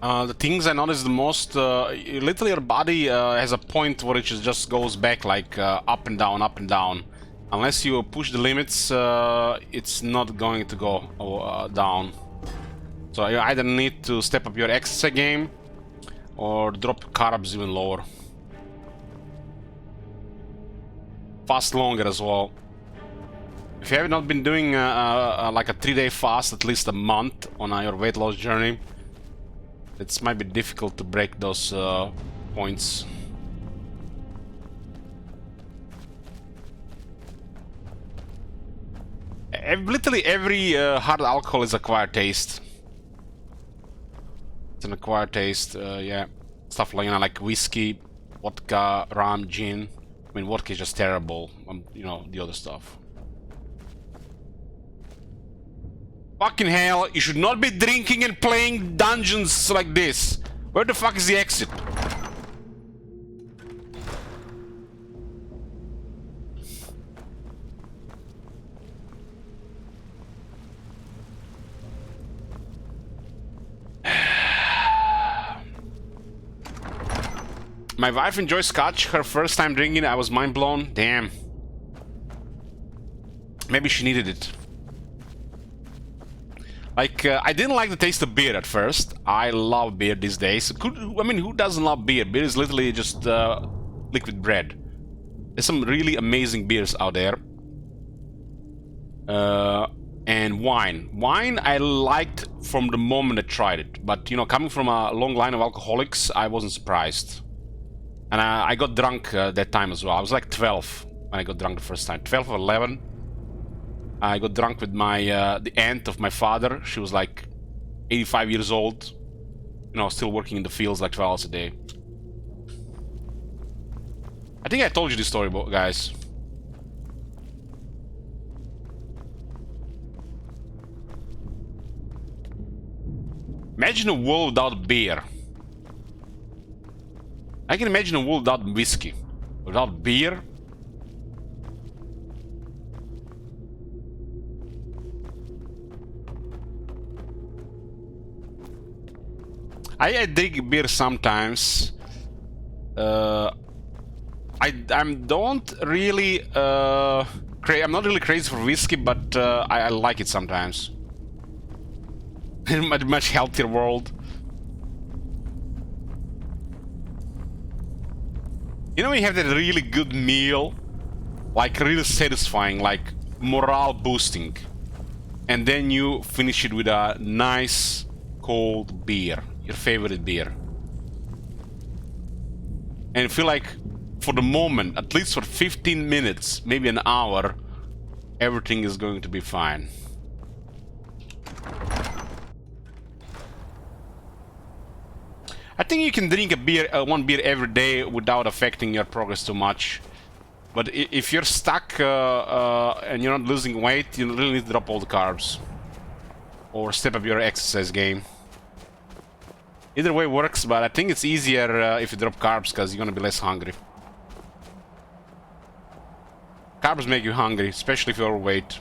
The things I noticed the most, literally your body has a point where it just goes back like up and down, up and down. Unless you push the limits, it's not going to go down. So you either need to step up your exercise game or drop carbs even lower. Fast longer as well. If you have not been doing like a 3-day fast at least a month on your weight loss journey, it might be difficult to break those points. Literally every hard alcohol is acquired taste. It's an acquired taste, yeah. Stuff like, like whiskey, vodka, rum, gin. I mean, vodka is just terrible. The other stuff. Fucking hell, you should not be drinking and playing dungeons like this. Where the fuck is the exit? My wife enjoys scotch. Her first time drinking it, I was mind blown. Damn. Maybe she needed it. Like, I didn't like the taste of beer at first. I love beer these days. I mean, who doesn't love beer? Beer is literally just liquid bread. There's some really amazing beers out there. And wine. Wine I liked from the moment I tried it. But, coming from a long line of alcoholics, I wasn't surprised. And I got drunk that time as well. I was like 12 when I got drunk the first time. 12 or 11. I got drunk with the aunt of my father. She was like 85 years old. Still working in the fields like 12 hours a day. I think I told you this story, guys. Imagine a world without beer. I can imagine a world without whiskey. Without beer. I drink beer sometimes. I'm not really crazy for whiskey, but I like it sometimes. In a much healthier world. You know, you have that really good meal, like really satisfying, like morale boosting, and then you finish it with a nice cold beer, your favorite beer, and you feel like for the moment, at least for 15 minutes, maybe an hour, everything is going to be fine. I think you can drink a beer, one beer every day without affecting your progress too much. But if you're stuck and you're not losing weight, you really need to drop all the carbs. Or step up your exercise game. Either way works, but I think it's easier if you drop carbs because you're gonna be less hungry. Carbs make you hungry, especially if you're overweight.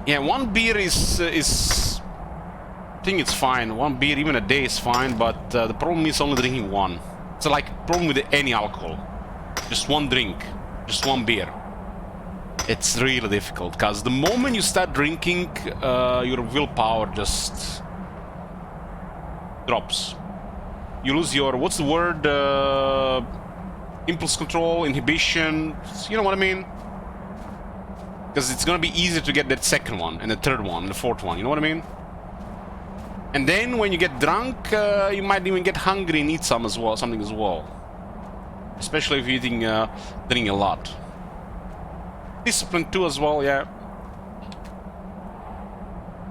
Yeah, one beer is I think it's fine. One beer, even a day, is fine. But the problem is only drinking one. It's like problem with any alcohol. Just one drink, just one beer. It's really difficult because the moment you start drinking, your willpower just drops. You lose your, what's the word? Impulse control, inhibition. You know what I mean? Because it's gonna be easier to get that second one, and the third one, and the fourth one, you know what I mean? And then when you get drunk, you might even get hungry and eat something as well. Especially if you're drinking a lot. Discipline too as well, yeah.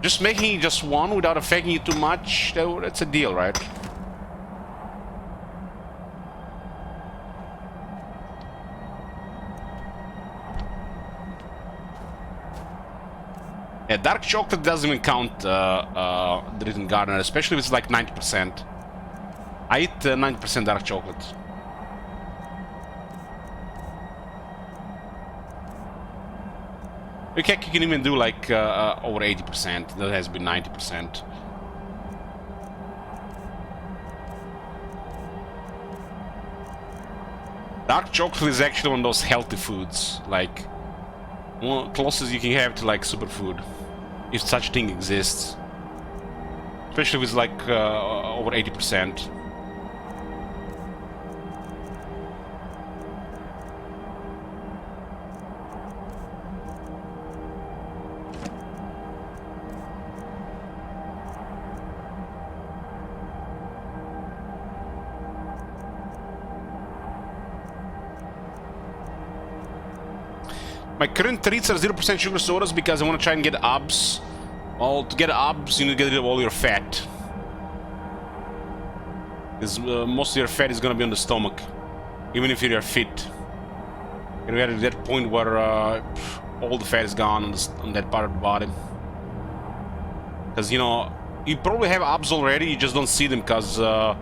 Just making it just one without affecting you too much, that's a deal, right? Yeah, dark chocolate doesn't even count the Written Gardener, especially if it's like 90%. I eat 90% dark chocolate. You can even do like over 80%. That has been 90%. Dark chocolate is actually one of those healthy foods, like one closest you can have to like superfood, if such thing exists. Especially if it's like over 80%. My current treats are 0% sugar sodas because I want to try and get abs. Well, to get abs, you need to get rid of all your fat. Because most of your fat is going to be on the stomach, even if you're fit. You're at that point where all the fat is gone on that part of the body. Because, you know, you probably have abs already, you just don't see them because the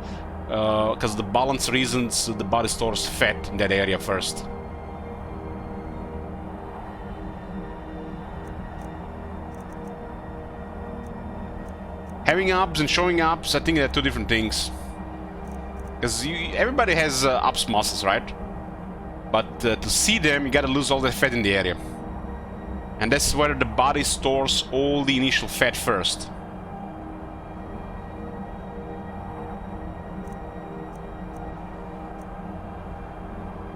balance reasons the body stores fat in that area first. Having abs and showing abs, I think they're two different things. Because everybody has abs muscles, right? But to see them, you gotta lose all the fat in the area. And that's where the body stores all the initial fat first.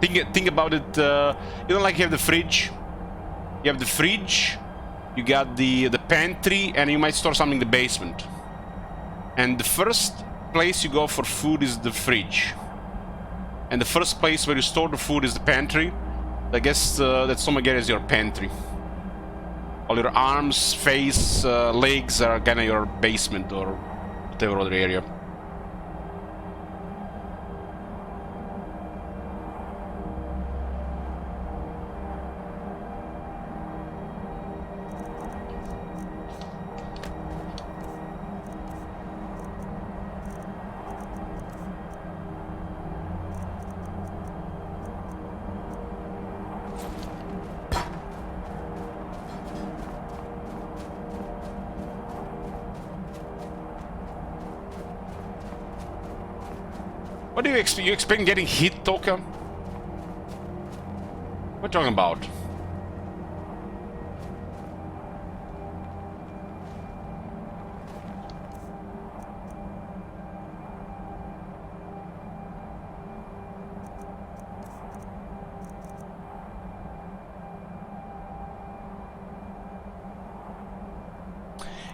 Think about it, you know, like you have the fridge. You have the fridge, you got the pantry, and you might store something in the basement. And the first place you go for food is the fridge. And the first place where you store the food is the pantry. I guess that stomach area is your pantry. All your arms, face, legs are kind of your basement or whatever other area. What do you expect? You expect getting hit, Toka? What are you talking about?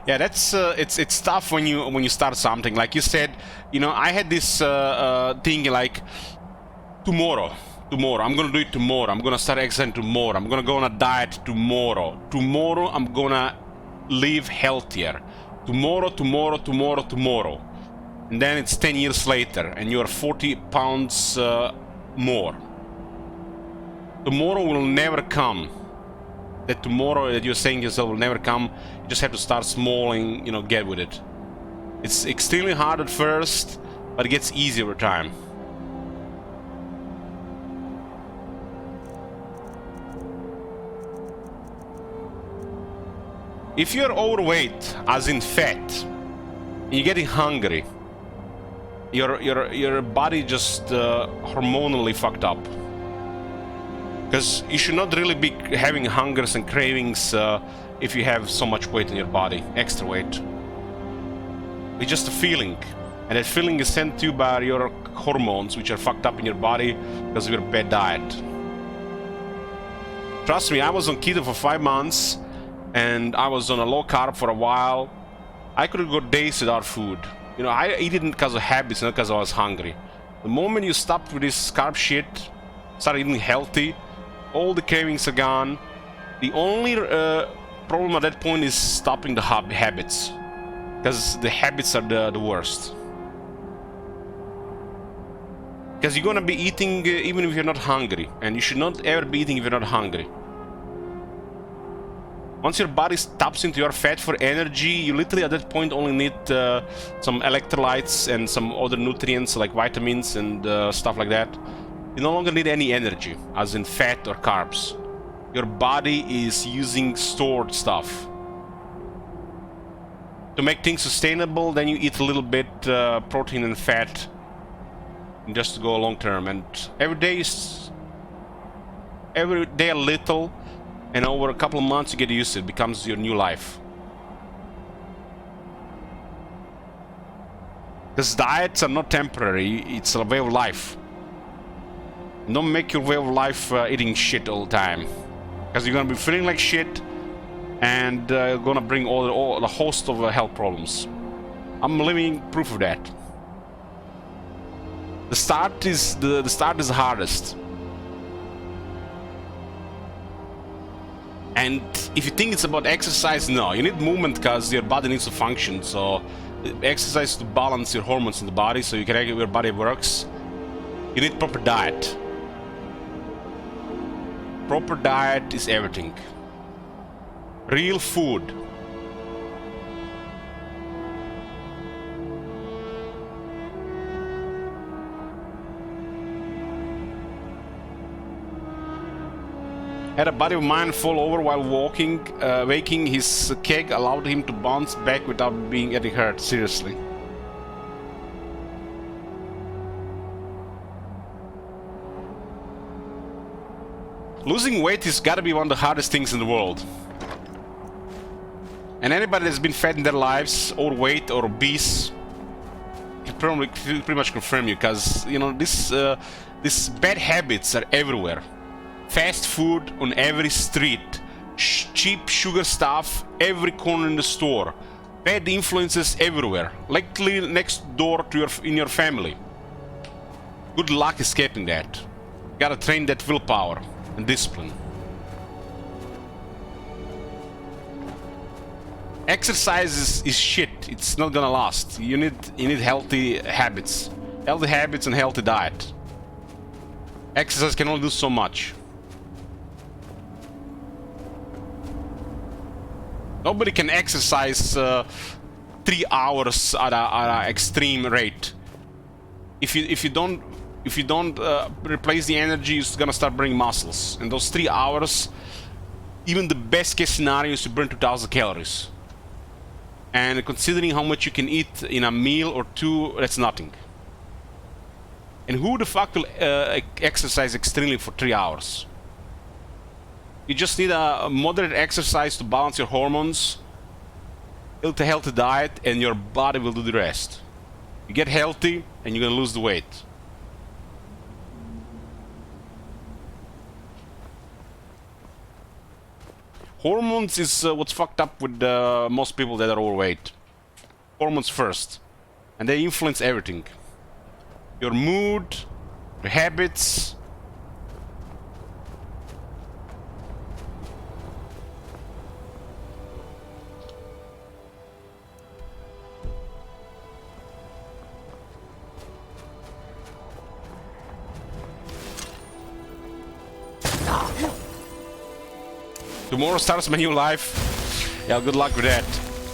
Yeah, that's it's tough when you start something. Like you said, you know, I had this thing like tomorrow I'm gonna do it tomorrow. I'm gonna start exercising tomorrow. I'm gonna go on a diet tomorrow. Tomorrow I'm gonna live healthier. Tomorrow. And then it's 10 years later, and you're 40 pounds more. Tomorrow will never come. That tomorrow that you're saying to yourself will never come. You just have to start small and, you know, get with it. It's extremely hard at first, but it gets easier over time. If you're overweight, as in fat, and you're getting hungry, your body just hormonally fucked up. Because you should not really be having hungers and cravings if you have so much weight in your body, extra weight. It's just a feeling, and that feeling is sent to you by your hormones, which are fucked up in your body because of your bad diet. Trust me, I was on keto for 5 months, and I was on a low carb for a while. I could go days without food. You know, I eat it because of habits, not because I was hungry. The moment you stop with this carb shit, start eating healthy, all the cravings are gone. The only problem at that point is stopping the habits, because the habits are the worst. Because you're gonna be eating even if you're not hungry, and you should not ever be eating if you're not hungry. Once your body taps into your fat for energy, you literally at that point only need some electrolytes and some other nutrients like vitamins and stuff like that. You no longer need any energy, as in fat or carbs. Your body is using stored stuff. To make things sustainable, then you eat a little bit protein and fat, just to go long term. And every day a little, and over a couple of months you get used to it. It becomes your new life. Because diets are not temporary, it's a way of life. Don't make your way of life eating shit all the time, because you're gonna be feeling like shit, and gonna bring all the host of health problems. I'm living proof of that. The start is the hardest, and if you think it's about exercise, no, you need movement because your body needs to function. So exercise to balance your hormones in the body, so you can your body works. You need proper diet. Proper diet is everything. Real food. Had a buddy of mine fall over while waking. His keg allowed him to bounce back without getting hurt. Seriously. Losing weight has got to be one of the hardest things in the world. And anybody that's been fat in their lives, overweight or obese, can pretty much confirm you, because you know these bad habits are everywhere. Fast food on every street, cheap sugar stuff every corner in the store, bad influences everywhere, likely next door to in your family. Good luck escaping that. You gotta train that willpower and discipline. Exercise is shit. It's not gonna last. You need healthy habits and healthy diet. Exercise can only do so much. Nobody can exercise 3 hours at a extreme rate. If you don't replace the energy, it's gonna start burning muscles. And those 3 hours, even the best case scenario is to burn 2,000 calories. And considering how much you can eat in a meal or two, that's nothing. And who the fuck will exercise extremely for 3 hours? You just need a moderate exercise to balance your hormones, eat a healthy diet, and your body will do the rest. You get healthy, and you're gonna lose the weight. Hormones is what's fucked up with most people that are overweight. Hormones first, and they influence everything. Your mood, your habits. Tomorrow starts my new life. Yeah, good luck with that.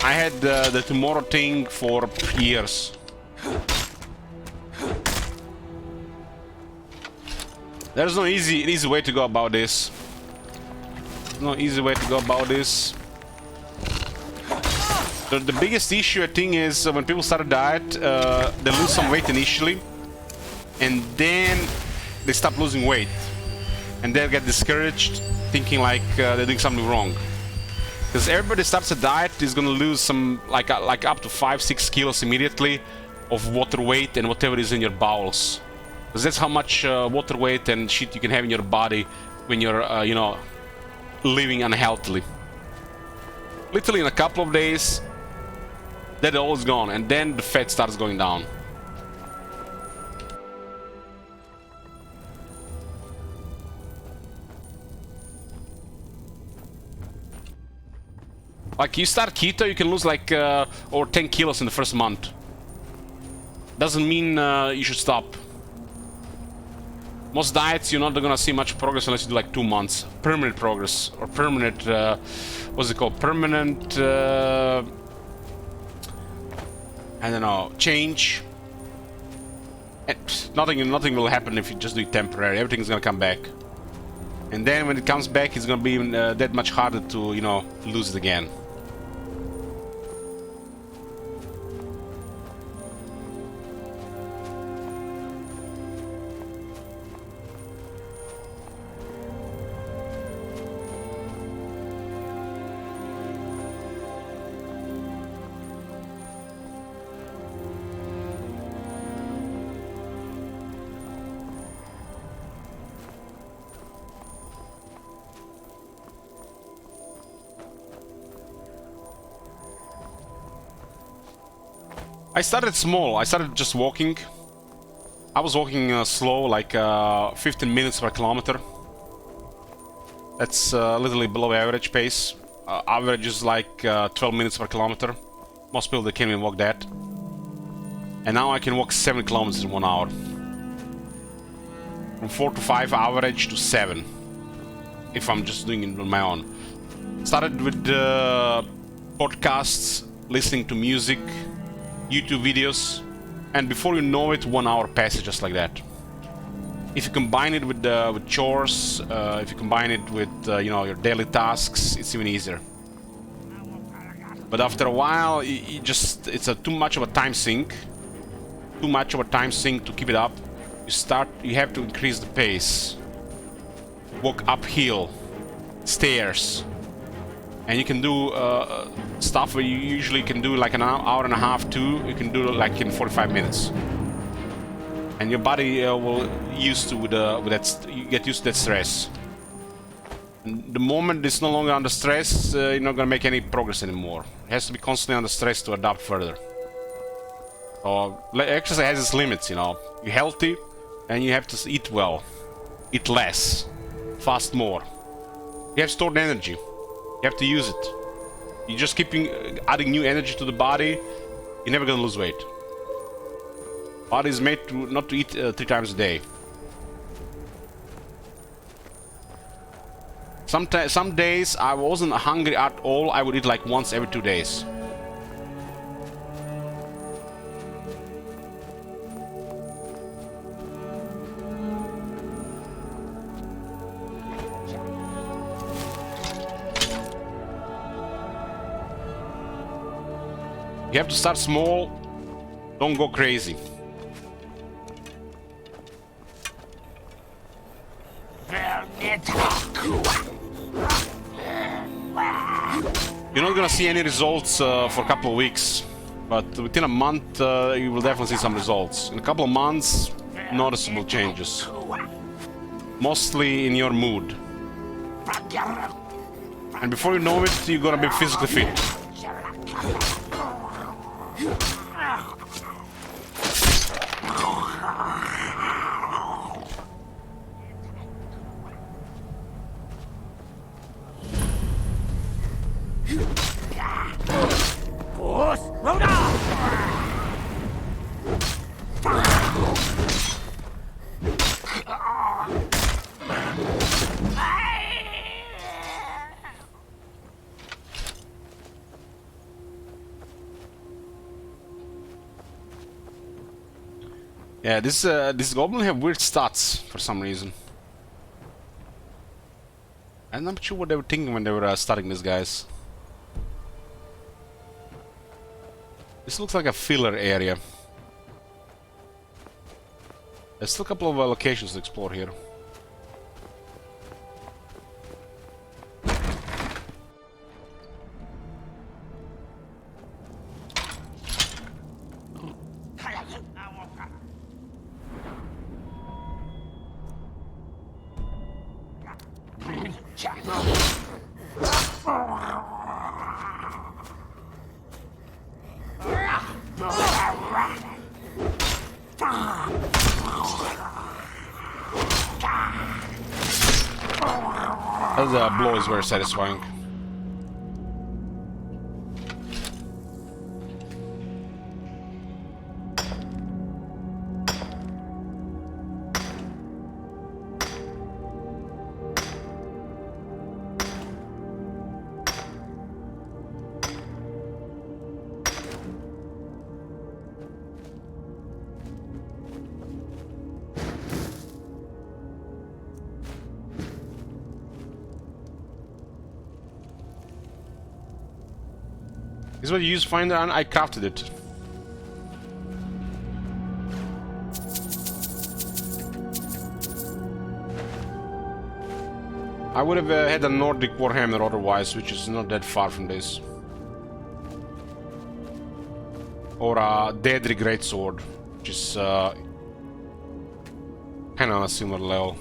I had the tomorrow thing for years. There's no easy way to go about this. No easy way to go about this. The biggest issue I think is when people start a diet, they lose some weight initially, and then they stop losing weight, and they get discouraged, thinking like they're doing something wrong. Because everybody starts a diet is gonna lose some like up to 5-6 kilos immediately of water weight and whatever is in your bowels. Because that's how much water weight and shit you can have in your body when you're you know, living unhealthily. Literally in a couple of days, that all is gone, and then the fat starts going down. Like you start keto, you can lose like over 10 kilos in the first month. Doesn't mean you should stop. Most diets, you're not gonna see much progress unless you do like 2 months. Permanent progress, or permanent, what's it called? Permanent, I don't know, change. And nothing will happen if you just do it temporary. Everything's gonna come back. And then when it comes back, it's gonna be even that much harder to, you know, lose it again. I started small. I started just walking. I was walking slow, like 15 minutes per kilometer. That's literally below average pace. Average is like 12 minutes per kilometer. Most people they can't even walk that. And now I can walk 7 kilometers in 1 hour. From 4 to 5 average to 7. If I'm just doing it on my own. Started with podcasts, listening to music, YouTube videos, and before you know it, 1 hour passes just like that. If you combine it with chores, if you combine it with you know, your daily tasks, it's even easier. But after a while, it's too much of a time sink. Too much of a time sink to keep it up. You have to increase the pace. Walk uphill, stairs. And you can do stuff where you usually can do like an hour and a half, 2. You can do it like in 45 minutes. And your body will used to that. You get used to that stress. And the moment it's no longer under stress, you're not gonna make any progress anymore. It has to be constantly under stress to adapt further. So exercise has its limits, you know. You're healthy, and you have to eat well, eat less, fast more. You have stored energy. You have to use it. You just keep adding new energy to the body, you're never gonna lose weight. Body is made to not to eat 3 times a day. Some days I wasn't hungry at all. I would eat like once every 2 days. You have to start small, don't go crazy. You're not gonna see any results for a couple of weeks, but within a month you will definitely see some results. In a couple of months, noticeable changes. Mostly in your mood. And before you know it, you're gonna be physically fit. Yeah, this goblin have weird stats for some reason. I'm not sure what they were thinking when they were starting these guys. This looks like a filler area. There's still a couple of locations to explore here. That blow is very satisfying. This is what you use Finder, and I crafted it. I would have had a Nordic Warhammer otherwise, which is not that far from this. Or a Daedric Greatsword, which is kind of on a similar level.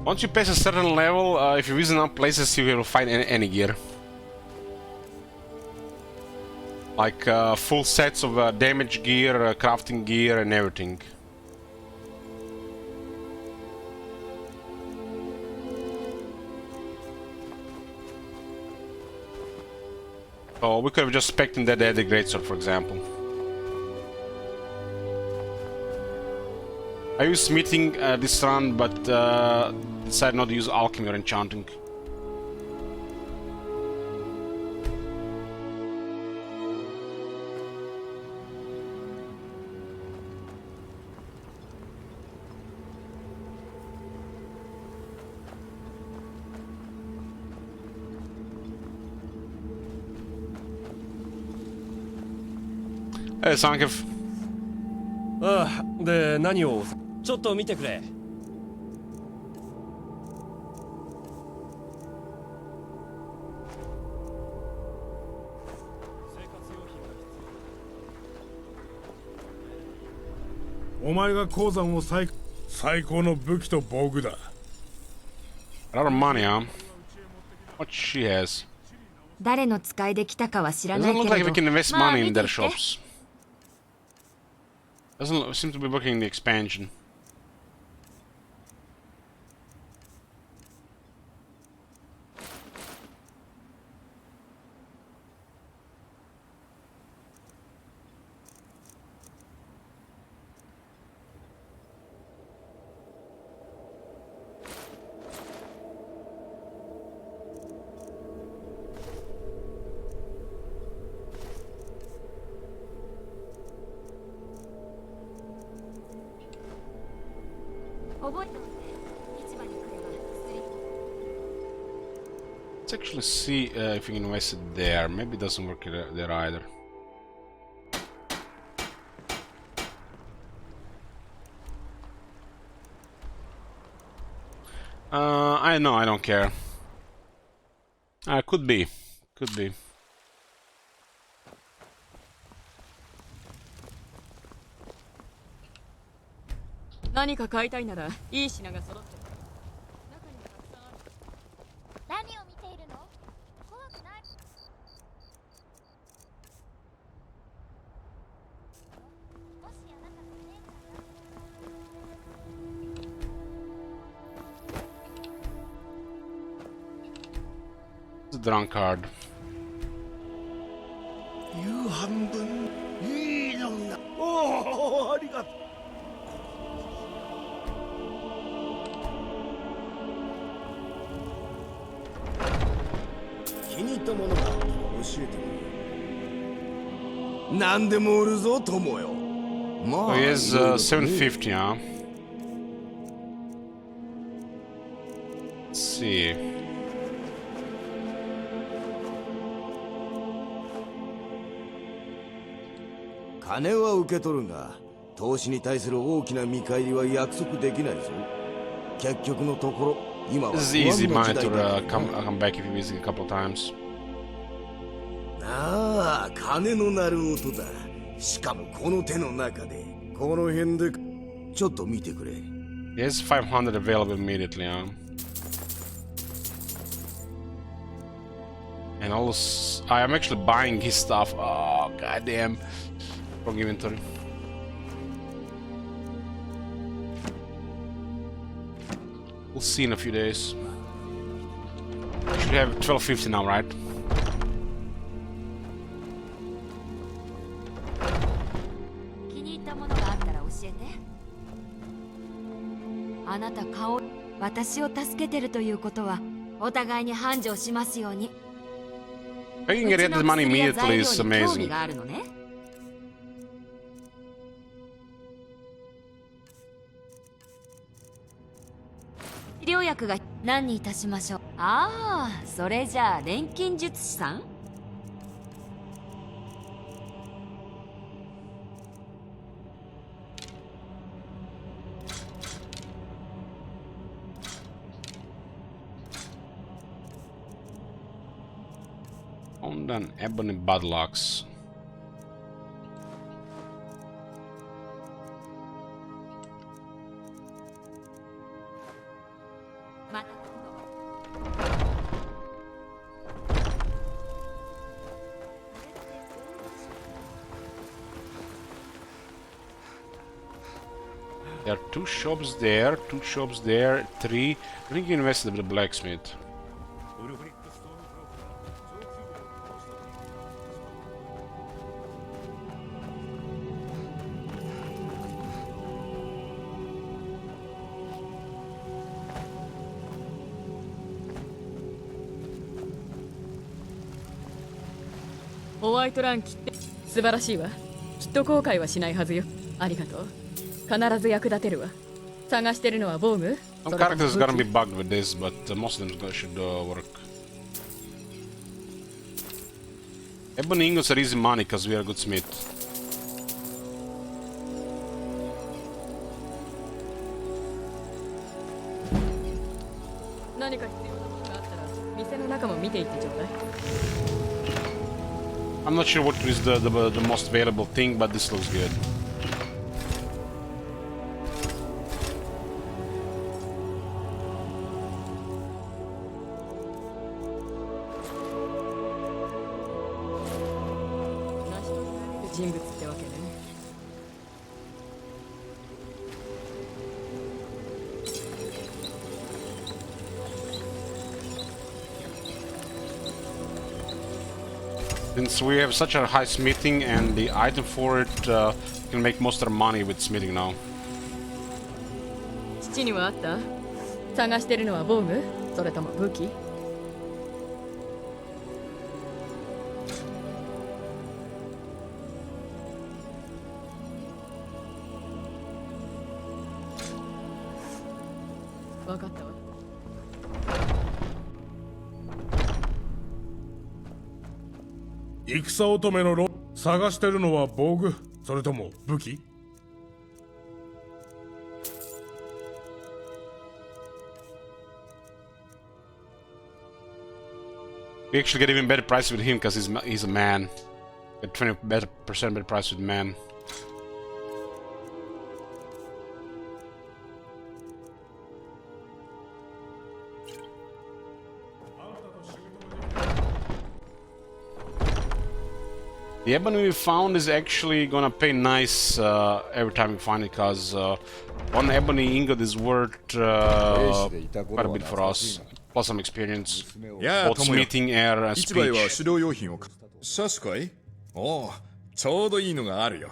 Once you pass a certain level, if you visit enough places, you will find any gear. Like full sets of damage gear, crafting gear, and everything. So we could have just specced in that the greatsword, for example. I used smithing this run, but decided not to use alchemy or enchanting. Hey, Sankev. ああ、で何をちょっと見てくれ。お前が鉱山を最高の武器と防具だ。A lot of money, huh? What she has? 誰の使いで来たかは知ら Doesn't ないけ look れ like ど we can invest まあ money 見 in て their いって shops. Doesn't seem to be working in the expansion. 覚えておいて。市場に来れば釣り。 Let's actually see if we can invest it there. Maybe it doesn't work there either. I know, I don't care. Could be. Could be. 何か買いたいならいい品が揃ってる。何を見ているの？怖くない？もしあなたが姉ちゃん The drunkard. 夕飯分いいのが。おお、ありがとう。気に入ったものがあったら教えてくれ。何でも売るぞ、友よ。ま Oh, あ、 he has 750, huh? Let's see. 金は受け取るが、投資に対する大きな見返りは約束できないぞ。結局のところ、今は This is easy 不安 money な時 to 代だ。come back if you visit a couple of times. ああ、金の鳴る音だ。しかもこの手の中で、この辺で、ちょっと見てくれ。He has 500 available immediately, huh? And also, I'm actually buying his stuff. Oh, goddamn. Wrong inventory. We'll see in a few days. Should have 1250 now, right? 気に入ったものがあったら教えて。あなた顔、私を助けてるということはお互いに繁盛しますように。 If I can get the money immediately is 興味 amazing. があるのね。治療薬が何にいたしましょう。ああ、それじゃあ錬金術師さん。On an ebony budlocks. また There are 2 shops there, 2 shops there, 3. I think you invested with the blacksmith. "ホワイトラン切って素晴らしいわ。きっと後悔はしないはずよ。ありがとう。必ず役立てるわ。探してるのは防具？ Some characters are gonna be bugged with this, but most of them should work. Ebony ingots are easy money because we are a good smith. 何か必要なものがあったら店の中も見ていってちょうだい。 I'm not sure what is the most available thing, but this looks good. "人物ってわけね。Since we have such a high smithing and the item for it, we can make most of our money with smithing now. 父にはあった？探してるのは防具？それとも武器？ Let's 分かったわ。戦乙女の探してるのは防具、それとも武器？ We actually get even better price with him because he's a man. Get 20% better price with man. The ebony we found is actually gonna pay nice every time we find it, because one ebony ingot is worth quite a bit for us, plus some experience. Both smithing and speech. 手動用品を車種かい？おお、ちょうどいいのがあるよ。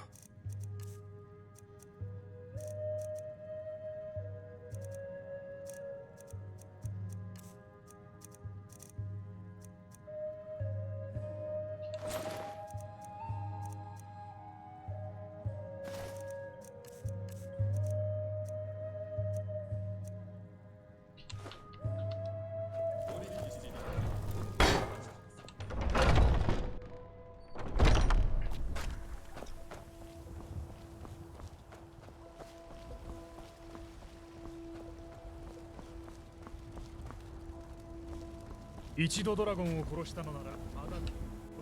一度ドラゴンを殺したのならまだ殺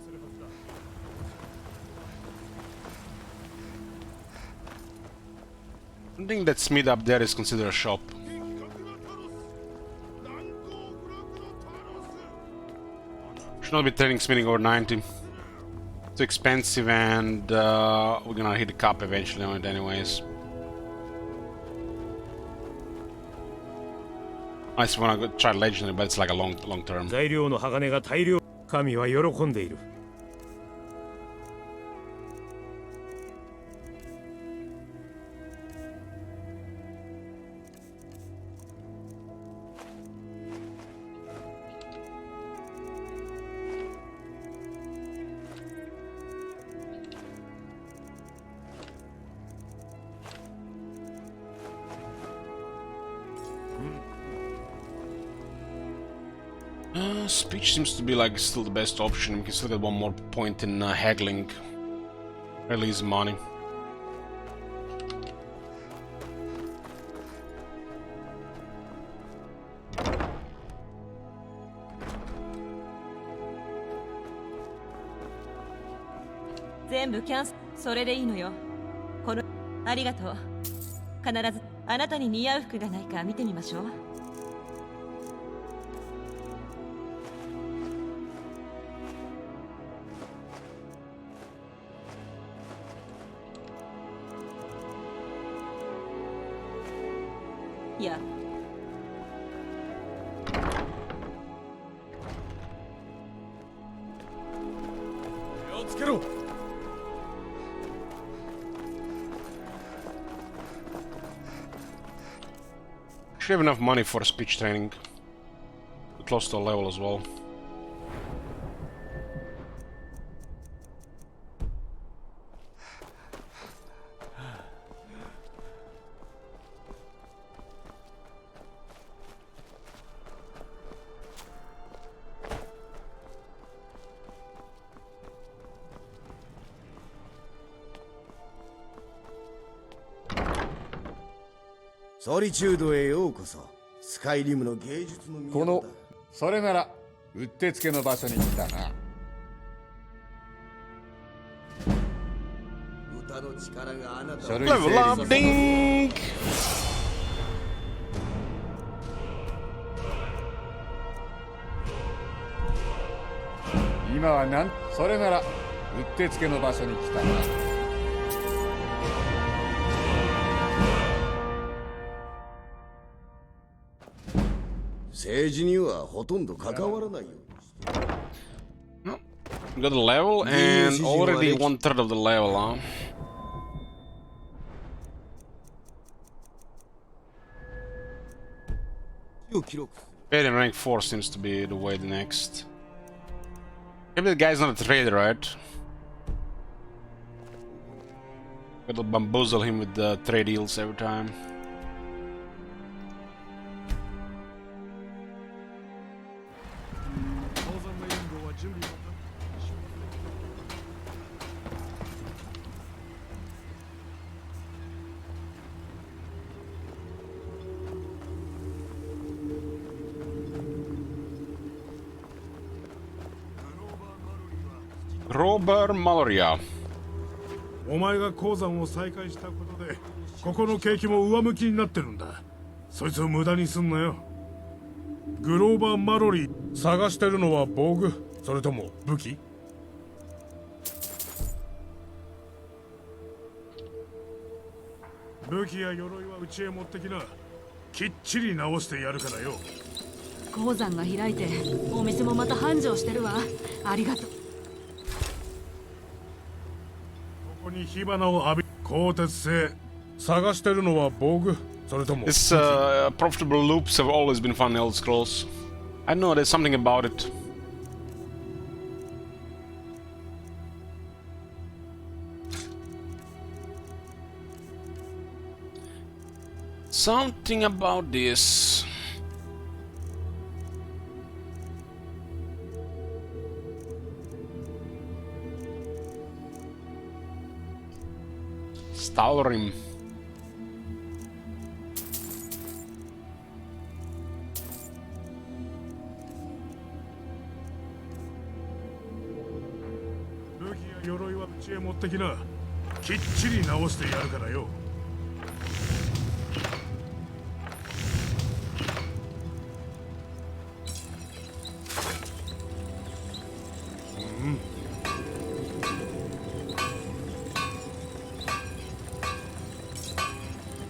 せるはずだ。I think that smith up there is considered a shop. Should not be trading smithing over 90. Too expensive, and we're gonna hit the cap eventually on it anyways. I just wanna go try legendary, but it's like a long term. 材料の鋼が大量。神は喜んでいる。Speech seems to be like still the best option. We can still get one more point in haggling. Release money. Cancel. それでいいのよ。このありがとう。必ずあなたに似合う服がないか見てみましょう。いや。気をつけろ。Should have enough money for speech training. We're close to a level as well.ソリチュードへようこそ。スカイリムの芸術のこのそれならうってつけの場所に来たな。歌の力があなたを書類整理させる。今はなんそれならうってつけの場所に来たな。政治にはほとんど関わらないよ。We got a level and already 1/3 of the level, huh? Paid in rank 4 seems to be the way the next. Maybe the guy's not a trader, right? Gotta bamboozle him with the trade deals every time. Grober Malaria. お前が鉱山を再開したことでここの景気も上向きになってるんだ。そいつを無駄にすんなよ。グローバー・マロリー探してるのは防具それとも武器？武器や鎧は家へ持ってきな。きっちり直してやるからよ。鉱山が開いてお店もまた繁盛してるわ。ありがとう。ここに火花を浴び鋼鉄製探してるのは防具それとも This profitable loops have always been fun in Elder Scrolls. I know there's something about it. Something about this. Skyrim.武器や鎧は家へ持ってきな。きっちり直してやるからよ。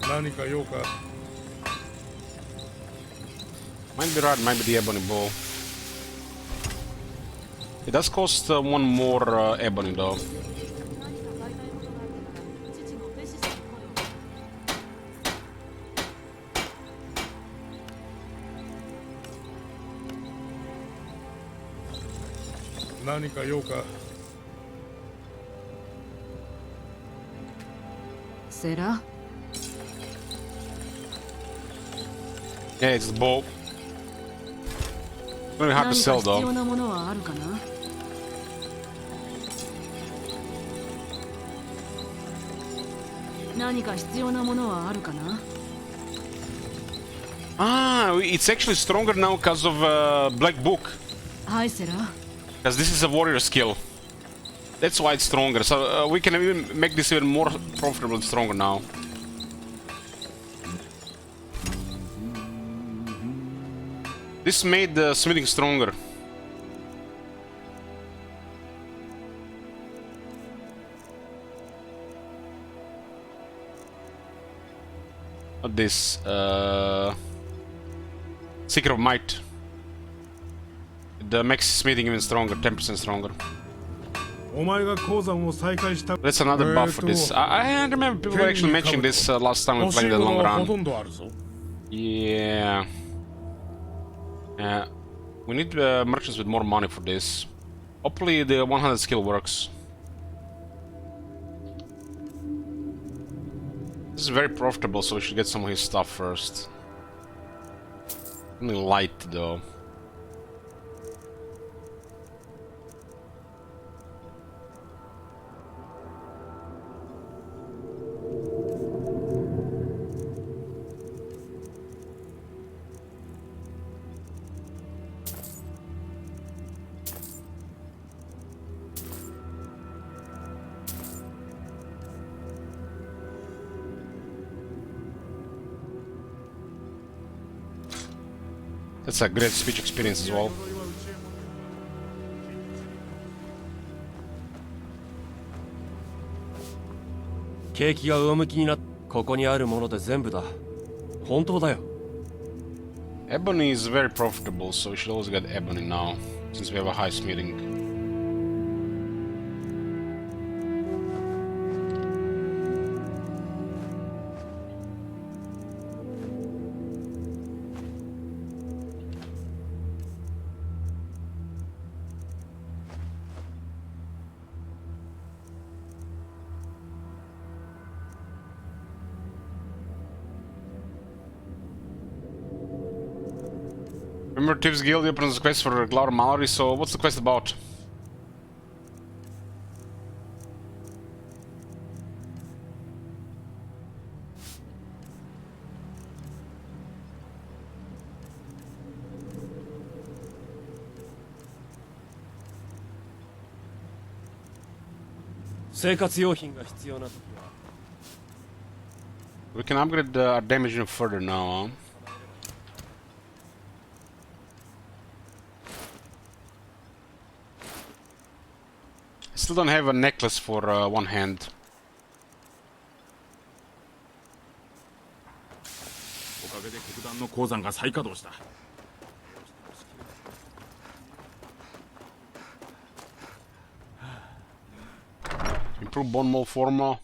何か用か？ Might be right, might be the ebony bow. It does cost one more ebony though. Sera? Yeah, it's the bow. Very hard to sell though. 必要なものはあるかな? Ah, it's actually stronger now because of Black Book. Hi, Sera. Because this is a warrior skill. That's why it's stronger. So we can even make this even more profitable and stronger now. This made the smithing stronger. What this? Seeker of Might. It makes smithing even stronger, 10% stronger. That's another buff for this. I remember people were actually mentioning this last time we were playing the long run. Yeah. Yeah. We need merchants with more money for this. Hopefully the 100 skill works. This is very profitable, so we should get some of his stuff first. Only light though. That's a great speech experience as well. Ebony is very profitable, so we should always get ebony now, since we have a high smithing. Remember Tips Guild opens a quest for Glauber Mallory, so what's the quest about? 生活用品が必要な時は We can upgrade our damage even further now, huh? I still don't have a necklace for one hand. Improve bone mold forma.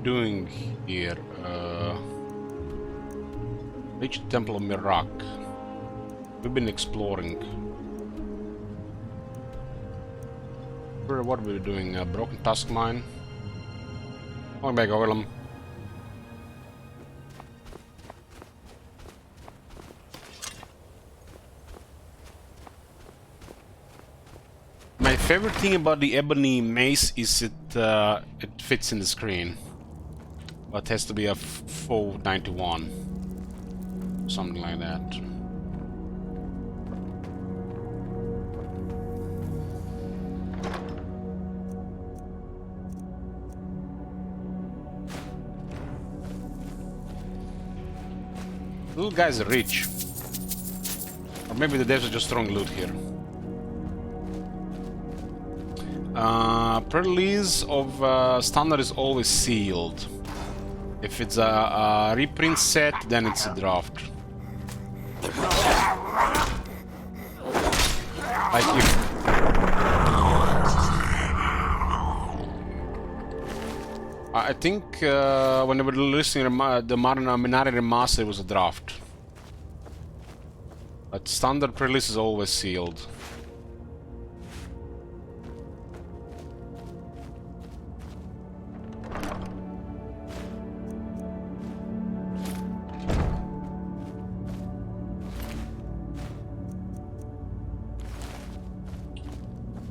Doing here? Reach Temple of Mirak. We've been exploring. What are we doing? Broken Tusk Mine. Going back, Orlum. My favorite thing about the ebony mace is it fits in the screen. But it has to be a full 91. Something like that. Little guys are rich. Or maybe the devs are just throwing loot here. Pre-release of standard is always sealed. If it's a reprint set, then it's a draft. Like if... I think when they were releasing the Minari Remaster, it was a draft. But standard pre-release is always sealed.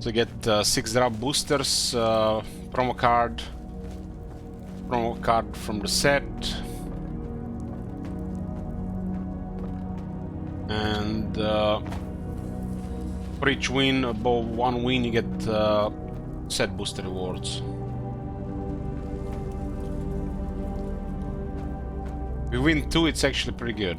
To get 6 drop boosters, promo card from the set, and for each win, above 1 win, you get set booster rewards. If we win 2, it's actually pretty good.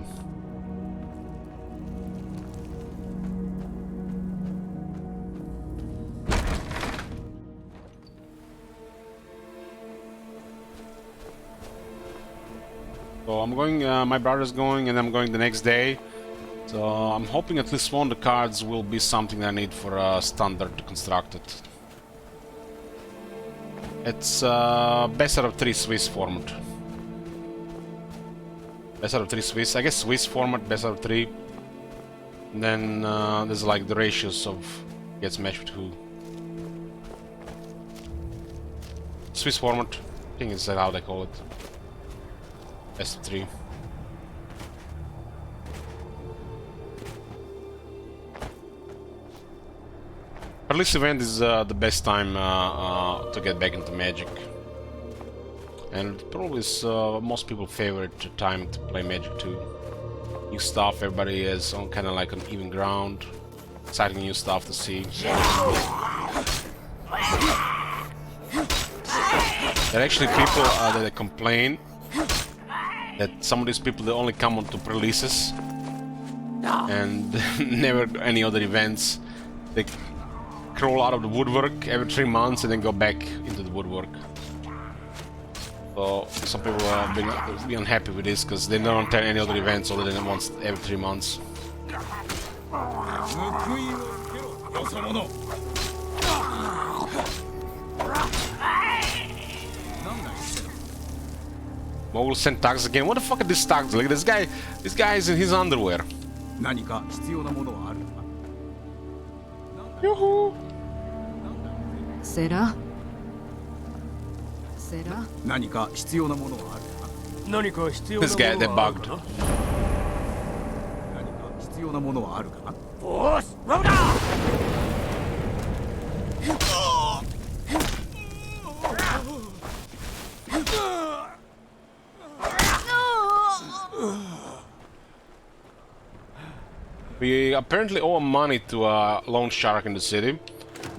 So I'm going, my brother's going, and I'm going the next day. So I'm hoping at least one of the cards will be something I need for standard to construct it. It's best out of 3 Swiss format. Best out of 3 Swiss, I guess Swiss format, best out of 3. And then there's like the ratios of gets matched with who. Swiss format, I think is how they call it. Best of 3. At least event is the best time to get back into Magic. And probably is most people's favorite time to play Magic too. New stuff, everybody is on kind of like an even ground. Exciting new stuff to see. There are actually people that complain that some of these people, they only come onto releases and never any other events. They crawl out of the woodwork every 3 months and then go back into the woodwork. So some people have been unhappy with this because they don't attend any other events other than once every 3 months. Well, we'll send tags again. What the fuck are these tags? Look at this guy. This guy is in his underwear. Sarah? 何か必要なものはあるか？何か必要な This も guy, の they はある bugged. かな？何か必要なものはあるかな？おーし、ローダー！We apparently owe money to a loan shark in the city,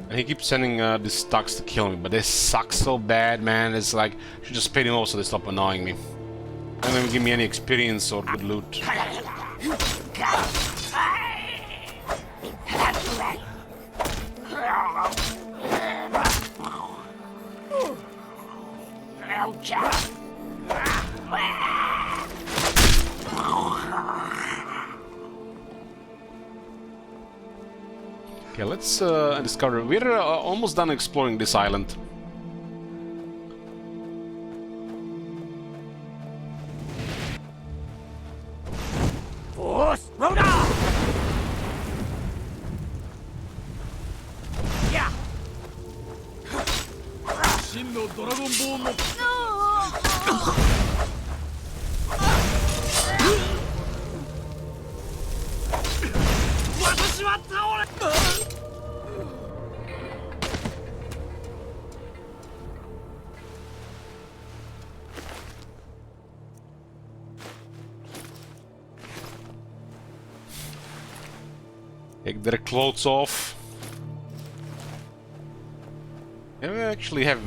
and he keeps sending these thugs to kill me, but they suck so bad, man. It's like, I should just pay them off so they stop annoying me. They don't even give me any experience or good loot. Okay, let's discover. We're almost done exploring this island. Force Rhoda! Yeah. 真のドラゴンボーンの私は倒れ。Take their clothes off. Yeah, we actually have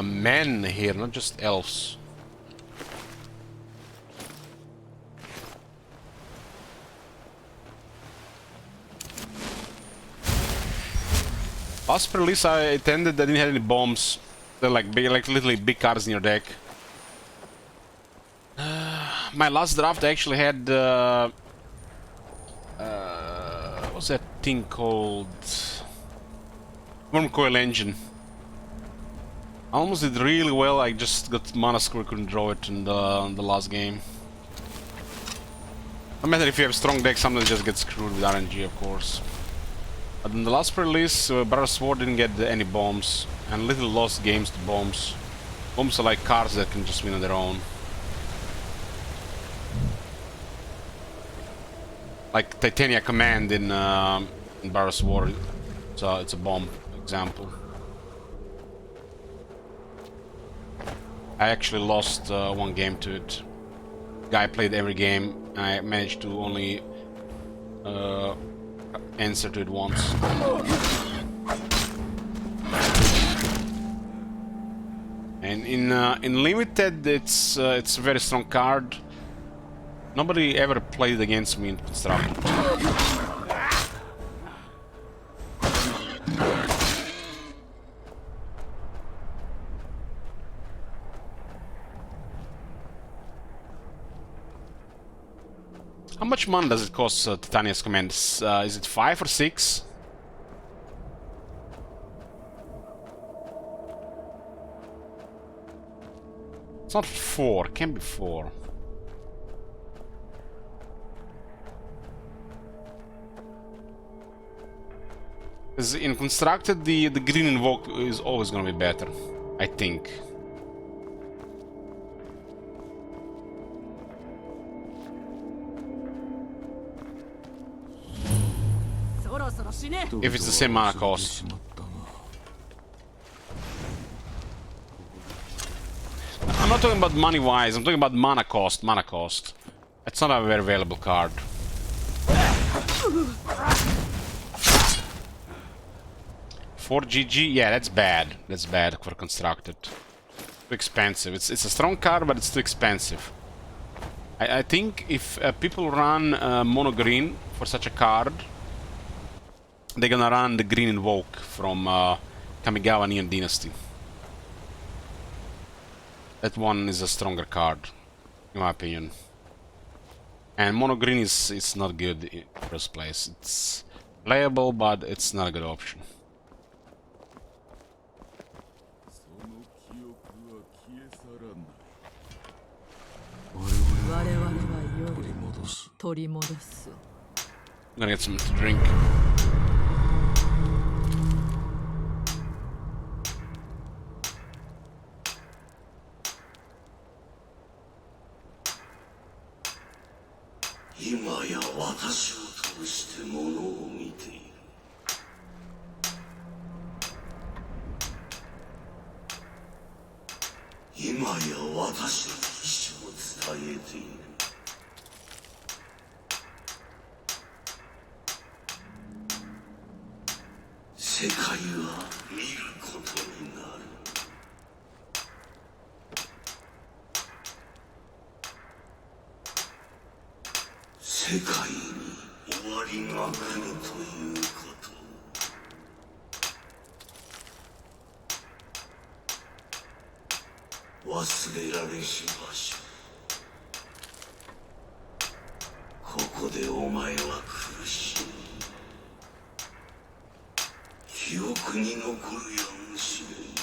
men here, not just elves. Last release I attended, I didn't have any bombs. They're like big, like literally big cards in your deck. My last draft I actually had what's that thing called? Wormcoil Engine. I almost did really well. I just got mana score, couldn't draw it in the last game. No matter if you have strong deck, sometimes just get screwed with RNG, of course. But in the last release, Brother Sword didn't get any bombs, and little lost games to bombs. Bombs are like cards that can just win on their own. Like Titania Command in Barras War, so it's a bomb example. I actually lost one game to it. Guy played every game, and I managed to only answer to it once. And in limited, it's a very strong card. Nobody ever played against me in constructed. How much money does it cost Titania's Command? Is it 5 or 6? It's not 4, it can't be 4. Because in constructed, the green invoke is always gonna be better, I think. If it's the same mana cost. I'm not talking about money wise, I'm talking about mana cost, It's not a very valuable card. For GG, yeah, that's bad. That's bad for constructed. Too expensive. It's a strong card, but it's too expensive. I think if people run mono green for such a card, they're gonna run the green invoke from Kamigawa Neon Dynasty. That one is a stronger card, in my opinion. And mono green is not good in the first place. It's playable, but it's not a good option. I'm gonna get some to drink. Oh, 今や私を通してものを見ている。今や私の意志を伝えている。世界は見ることになる。世界に終わりが来るということを忘れられし場所。ここでお前は苦しむ。記憶に残るやもしれん。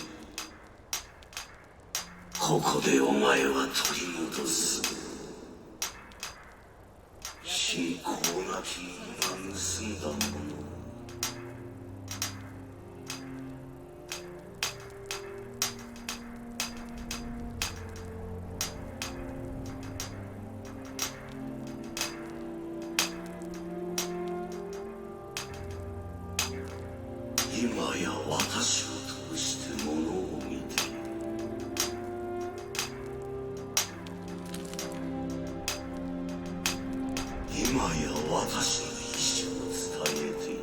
ここでお前は取り戻す。信仰なき者が盗んだもの。今や私を通してものを見ている。今や私の意志を伝えている。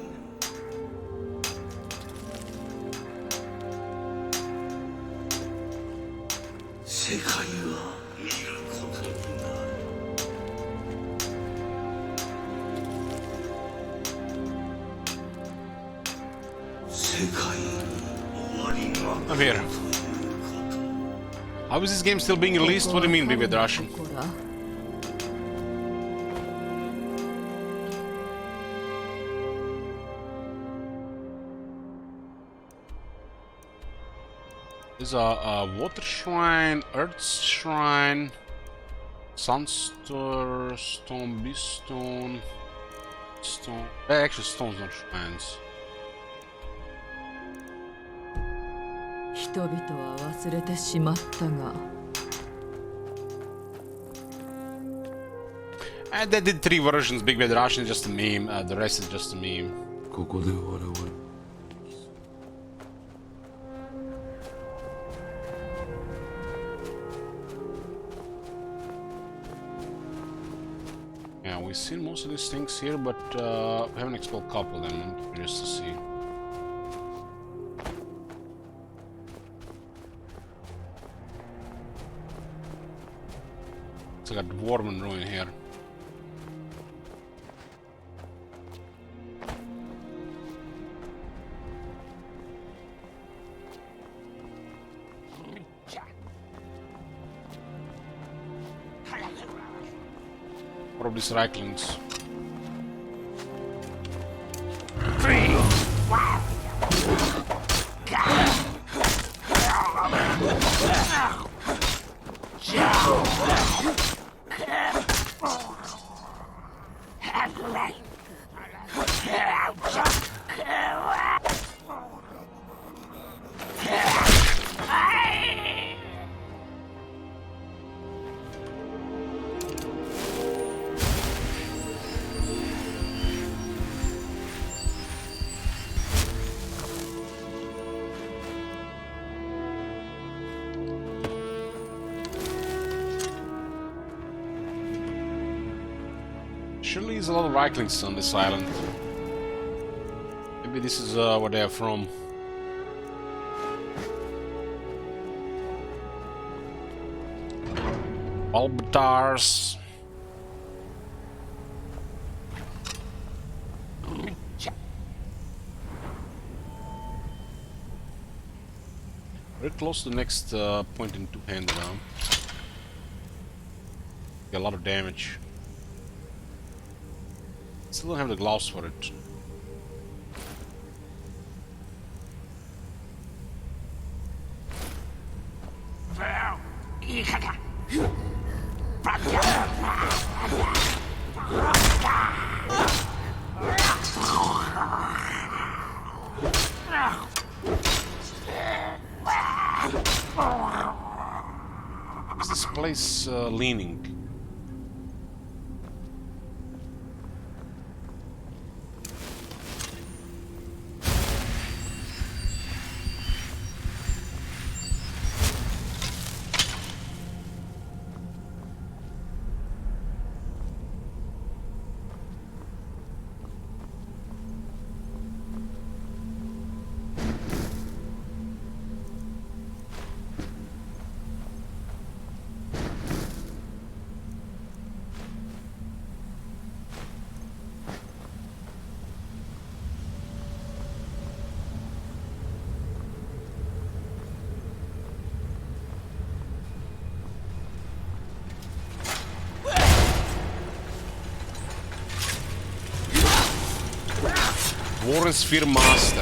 世界は見ることになる。世界に終わりが I'm here. How is this game still being released? What do you mean, Vivid Russian? There's a water shrine, earth shrine, sunstar, stone, beastone, stone. Actually, stones, not shrines. 人々は忘れてしまったが。And they did 3 versions. Big Bad Russian is just a meme. The rest is just a meme. ここで我々 Yeah, we've seen most of these things here, but we haven't explored a couple of them. I'm curious to see. It's like a dwarven ruin here. Probably cyclings. Surely there's a lot of Reiklings on this island. Maybe this is where they're from. Albatars. Very close to the next point in two-handed now. Get a lot of damage. Still don't have the gloves for it. Is this place leaning? Warren Sphere Master.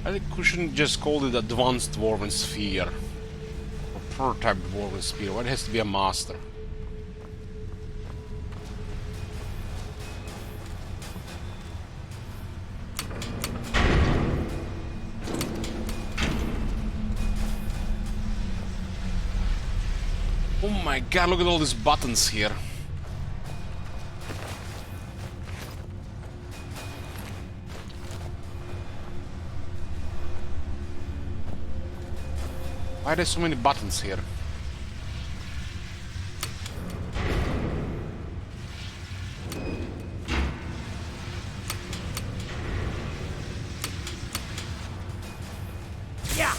I think we shouldn't just call it Advanced Dwarven Sphere. Or Prototype Dwarven Sphere. Why it has to be a Master? Oh my god, look at all these buttons here. Why are there so many buttons here? Yeah.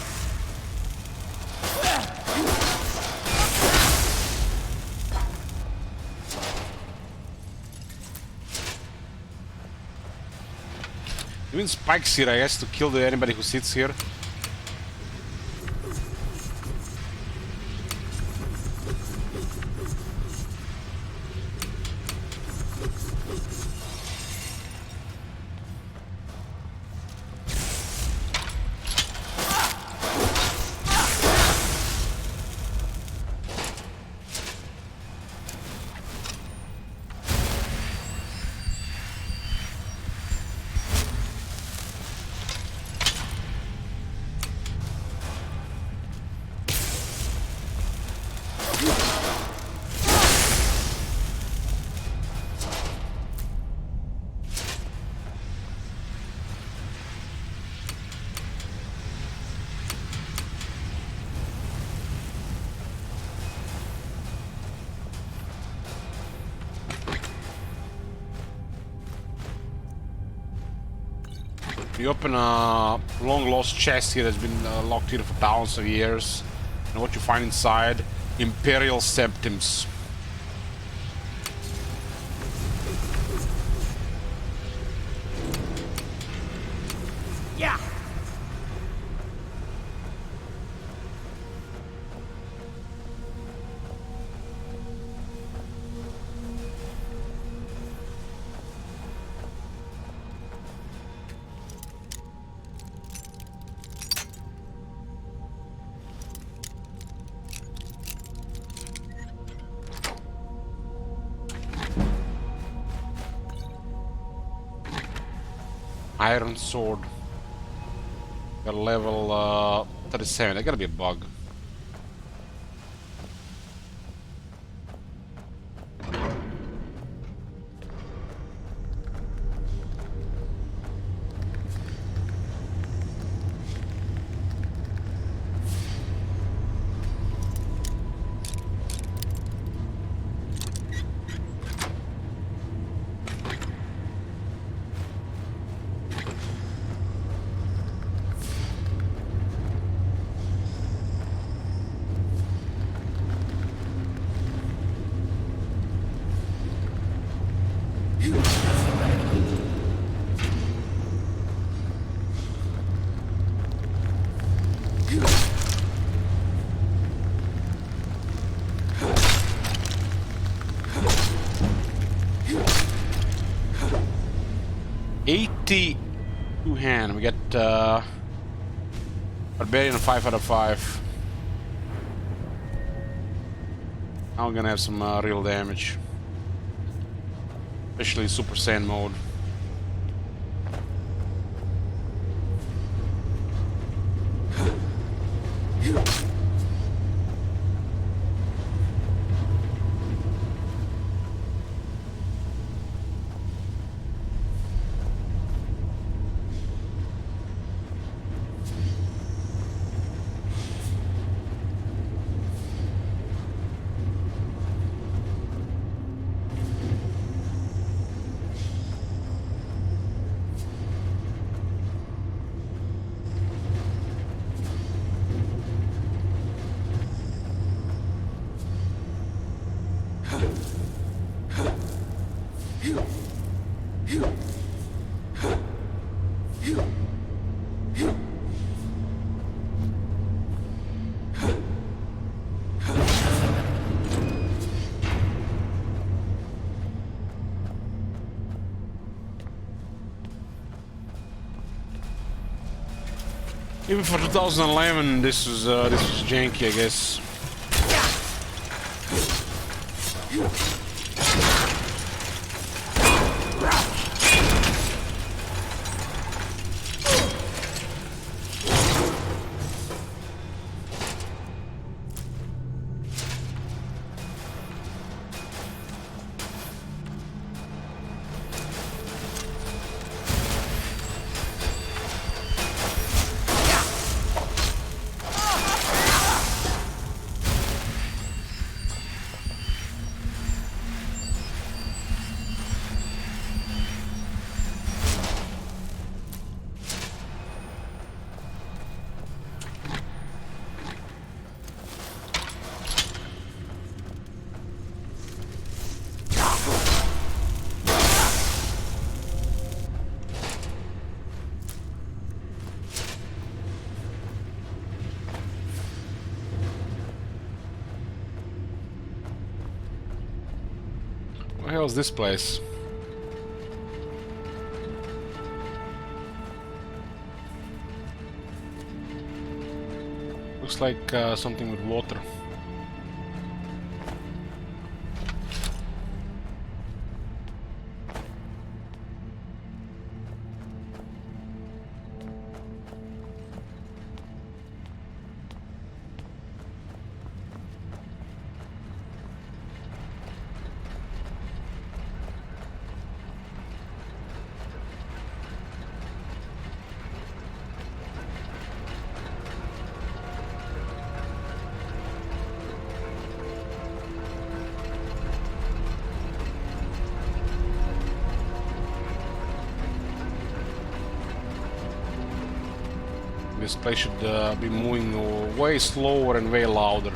Even spikes here, I guess, to kill anybody who sits here. You open a long-lost chest here that's been locked here for thousands of years. And what you find inside? Imperial Septims. Yeah. Iron Sword. Got level 37. That gotta be a bug. Two-hand. We get Barbarian 5 out of 5. Now we're gonna have some real damage, especially Super Saiyan mode. Even for 2011, this was janky, I guess. What the hell is this place? Looks like something with water. This place should be moving way slower and way louder.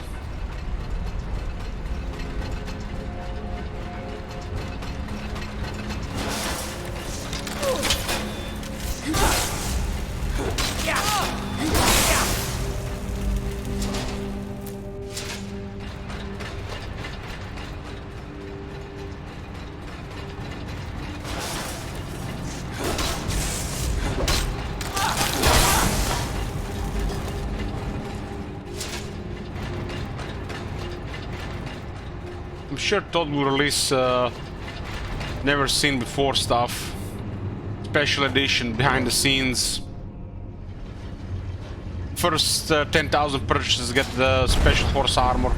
I'm sure Todd will release never seen before stuff. Special edition, behind the scenes. First 10,000 purchases get the special force armor.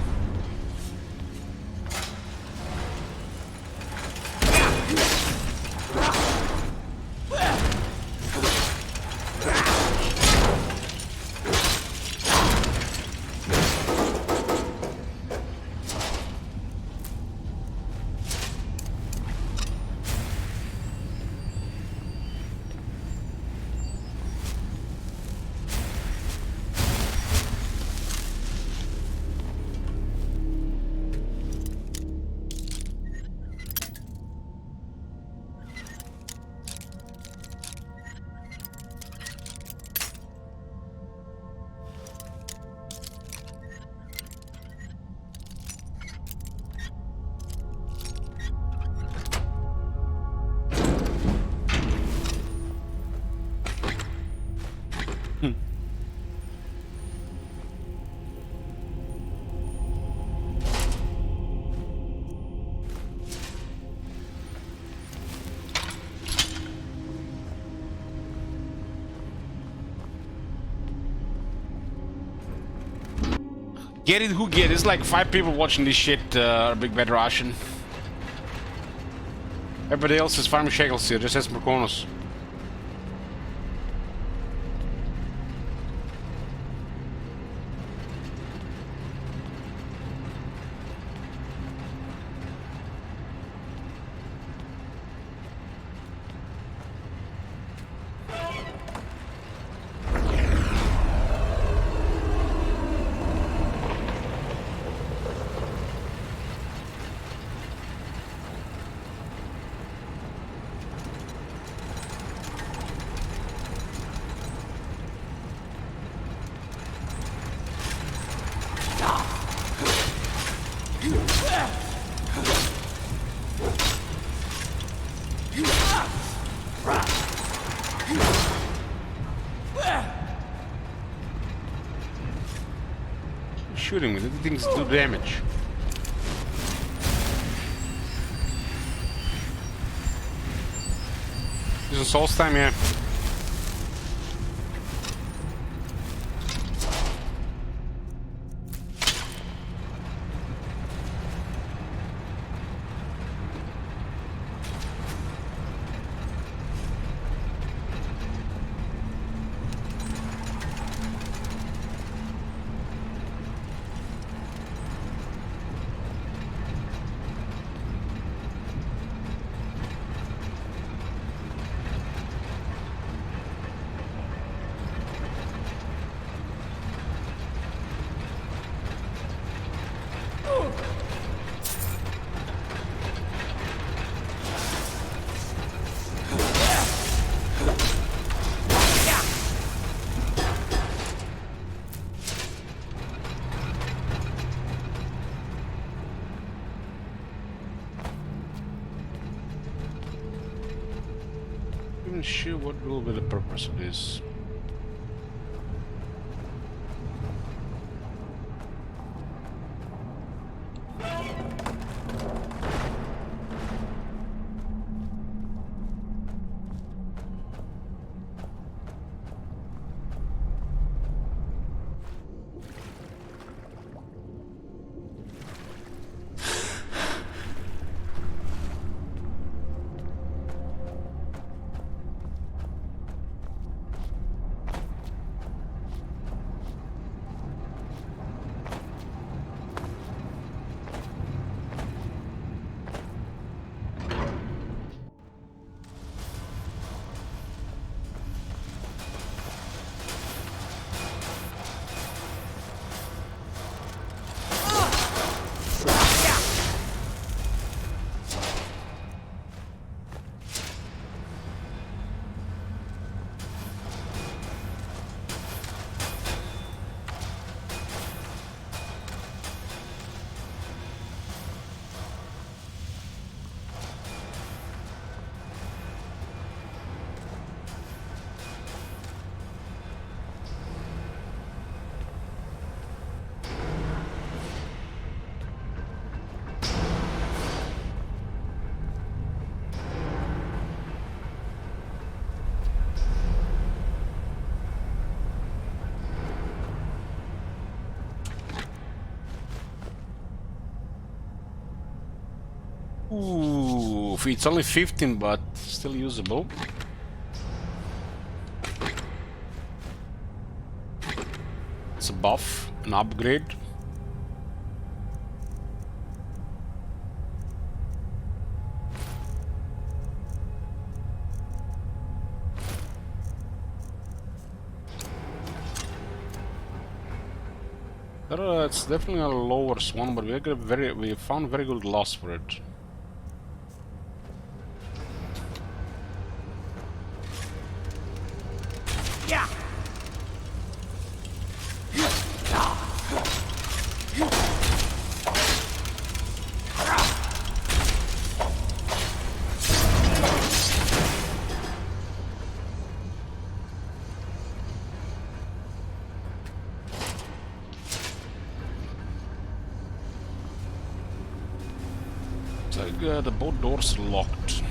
Get it? Who get it? There's like 5 people watching this shit, Big Bad Russian. Everybody else is farming shekels here, just as Merconos. shooting me? The things do damage. Using Soul's time, yeah. Not even sure what will be the purpose of this. Ooh, it's only 15, but still usable. It's a buff, an upgrade. It's definitely a lower one, but we found very good loss for it. The boat doors are locked.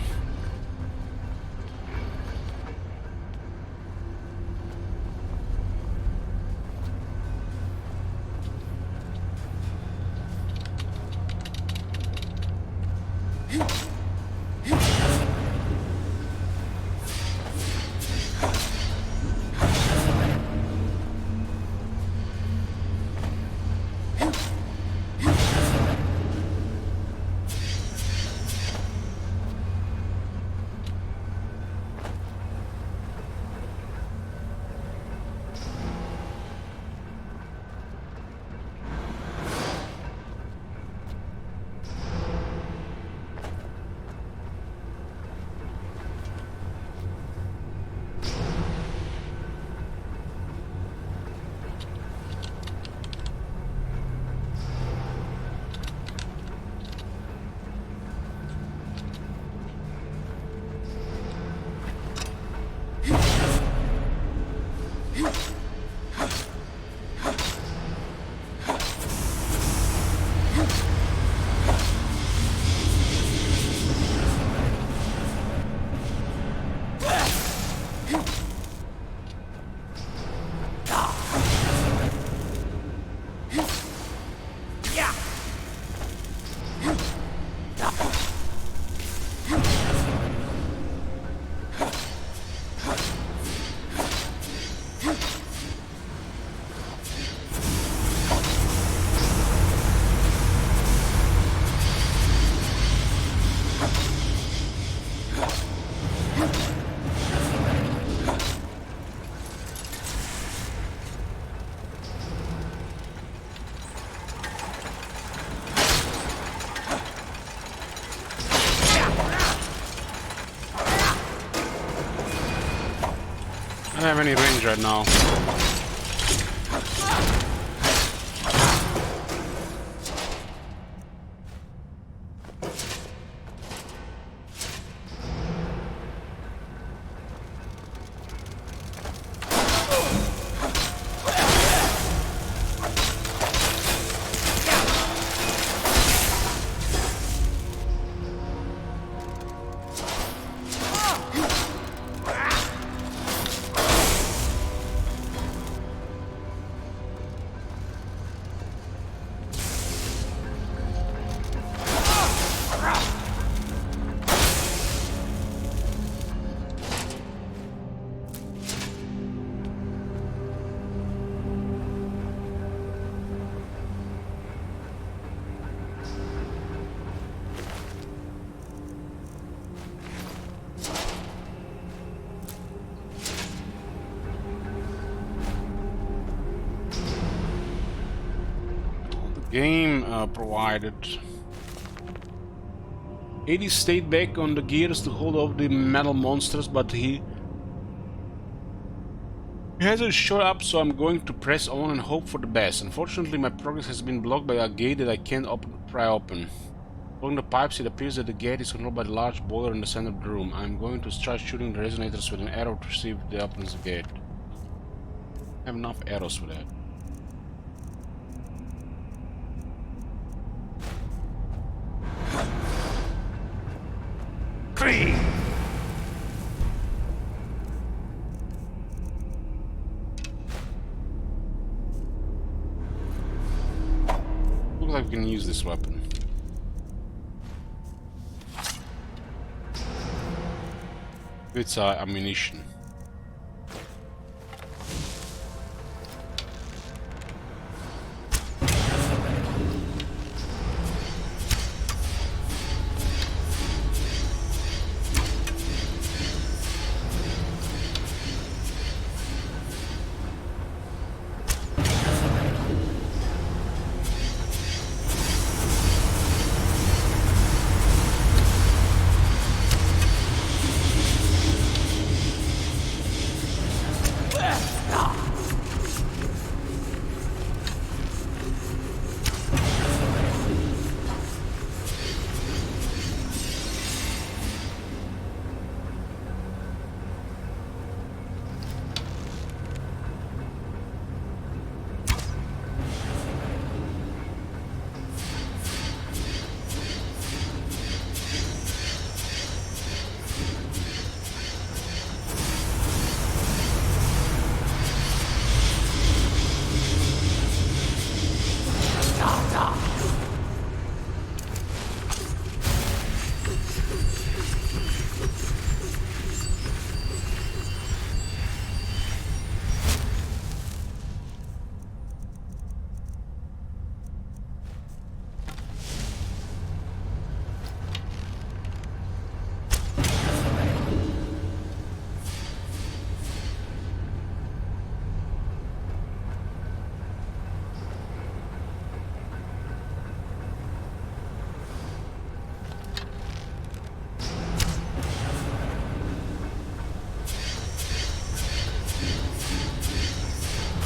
I don't have any range right now. Game provided. 80 stayed back on the gears to hold off the metal monsters, but he hasn't showed up, so I'm going to press on and hope for the best. Unfortunately, my progress has been blocked by a gate that I can't pry open. Following the pipes, it appears that the gate is controlled by the large boiler in the center of the room. I'm going to try shooting the resonators with an arrow to see if they opens the gate. I have enough arrows for that. Looks like we can use this weapon. It's ammunition.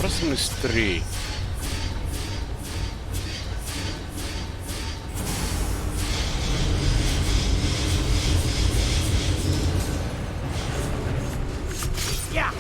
First one is 3. Yeah.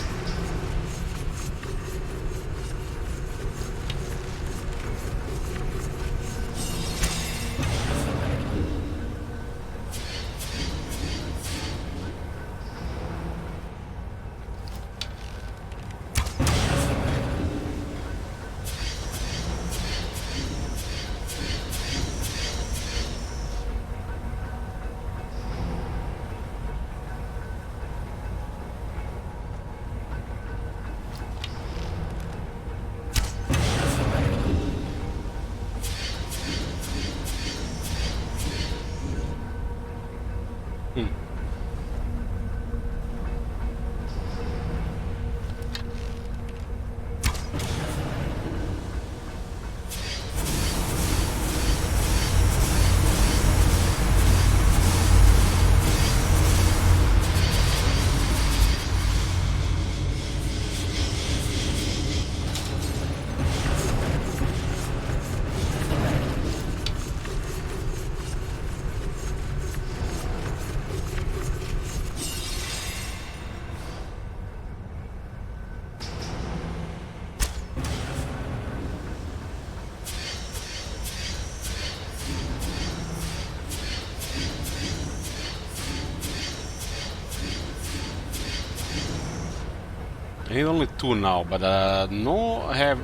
I need only 2 now, but no, I have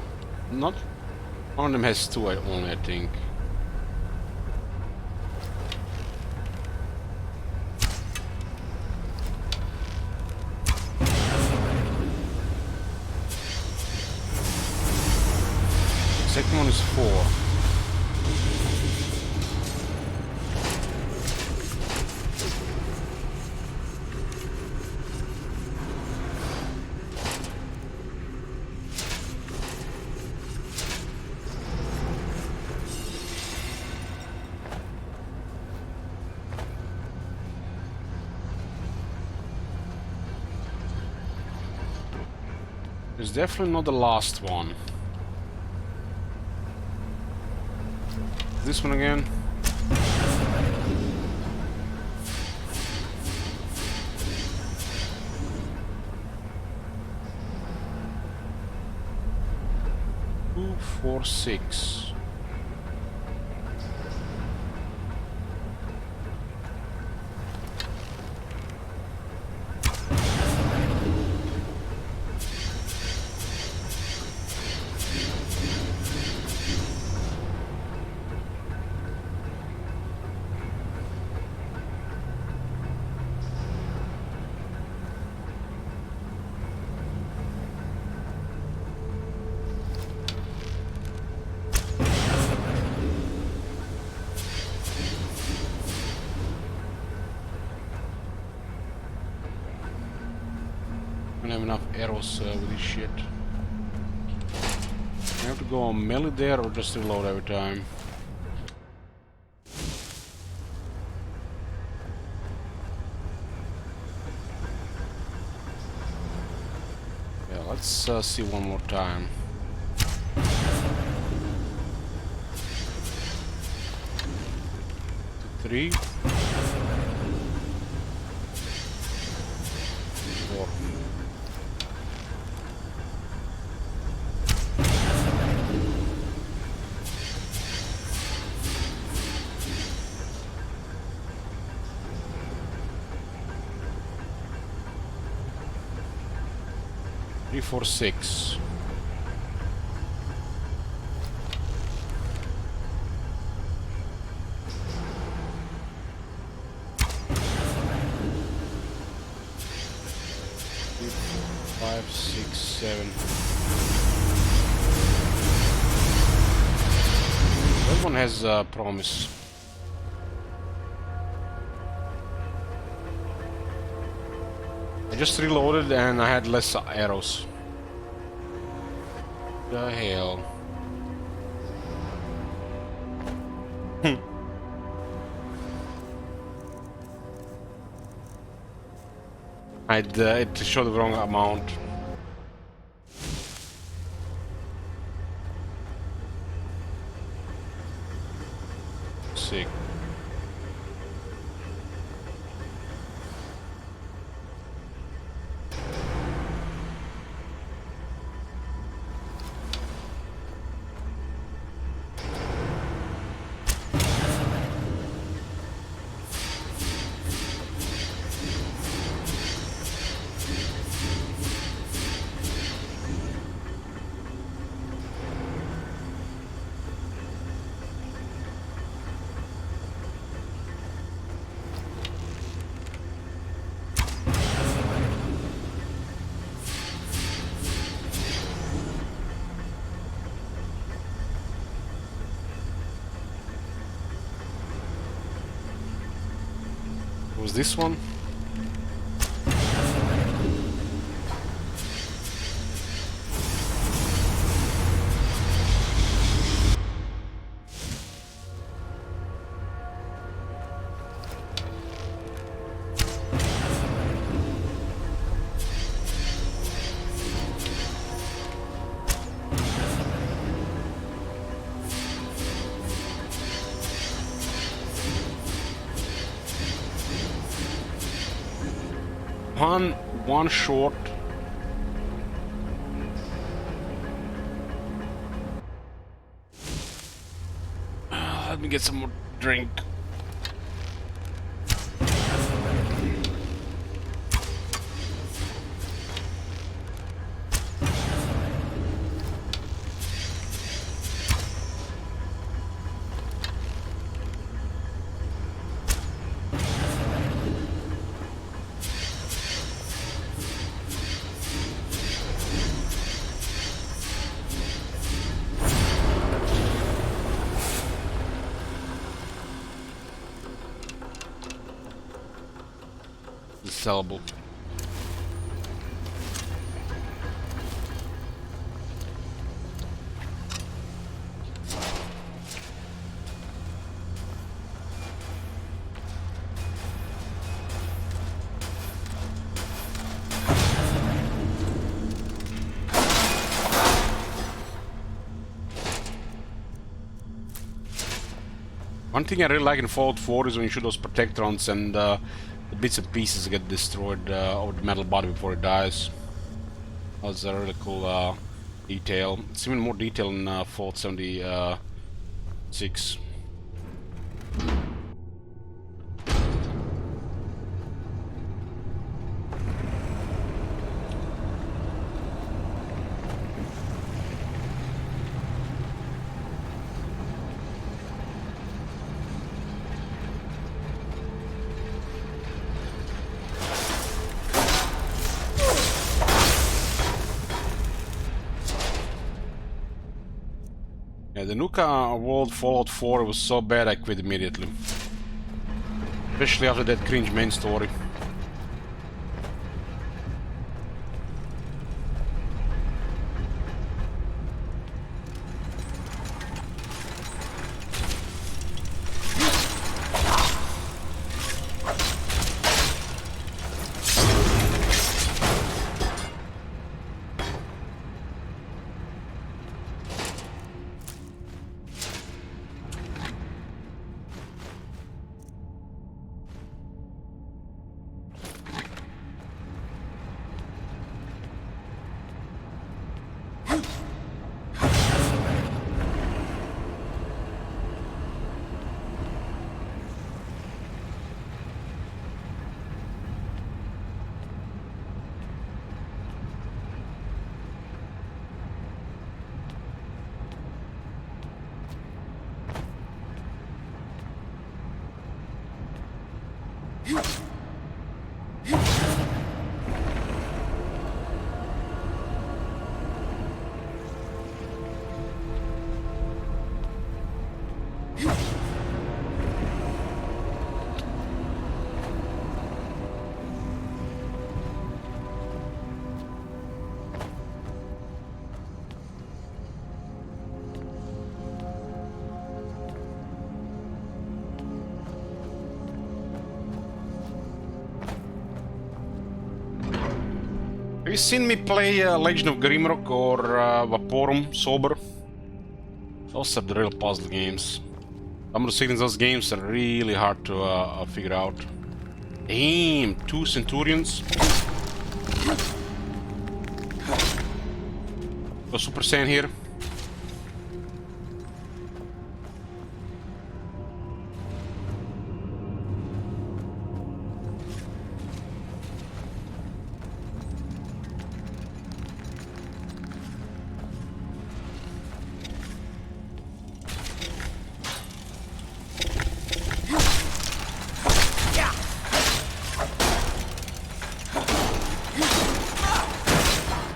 not. One of them has 2 only, I think. Second one is 4. It's definitely not the last one. This one again. Two, 4, 6. I don't have enough arrows with this shit. I have to go on melee there or just reload every time. Yeah, let's see one more time. Three. 4. Three, 4, 6. Five, 6, 7. That one has promise. I just reloaded and I had less arrows. The hell. It showed the wrong amount. Sick. Was this one? One short. Let me get some more drink. sellable. One thing I really like in Fallout 4 is when you shoot those protectrons and the bits and pieces get destroyed over the metal body before it dies. That was a really cool detail. It's even more detail in Fallout 76. Yeah, the Nuka World Fallout 4 was so bad I quit immediately. Especially after that cringe main story. Have you seen me play Legend of Grimrock or Vaporum Sober? Those are the real puzzle games. Some of the settings of those games are really hard to figure out. Damn, 2 Centurions. Go Super Saiyan here.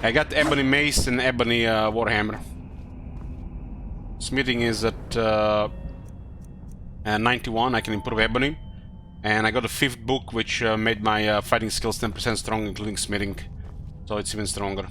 I got Ebony Mace and Ebony Warhammer. Smithing is at 91, I can improve Ebony. And I got a 5th book which made my fighting skills 10% strong, including smithing. So it's even stronger.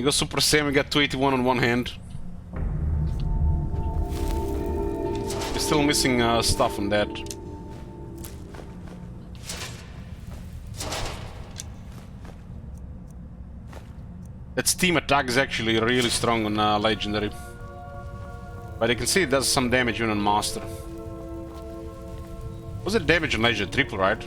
We go Super Saiyan, we got 281 on one hand. We're still missing stuff on that. That steam attack is actually really strong on Legendary. But you can see it does some damage even on Master. Was it damage on Legendary? Triple, right?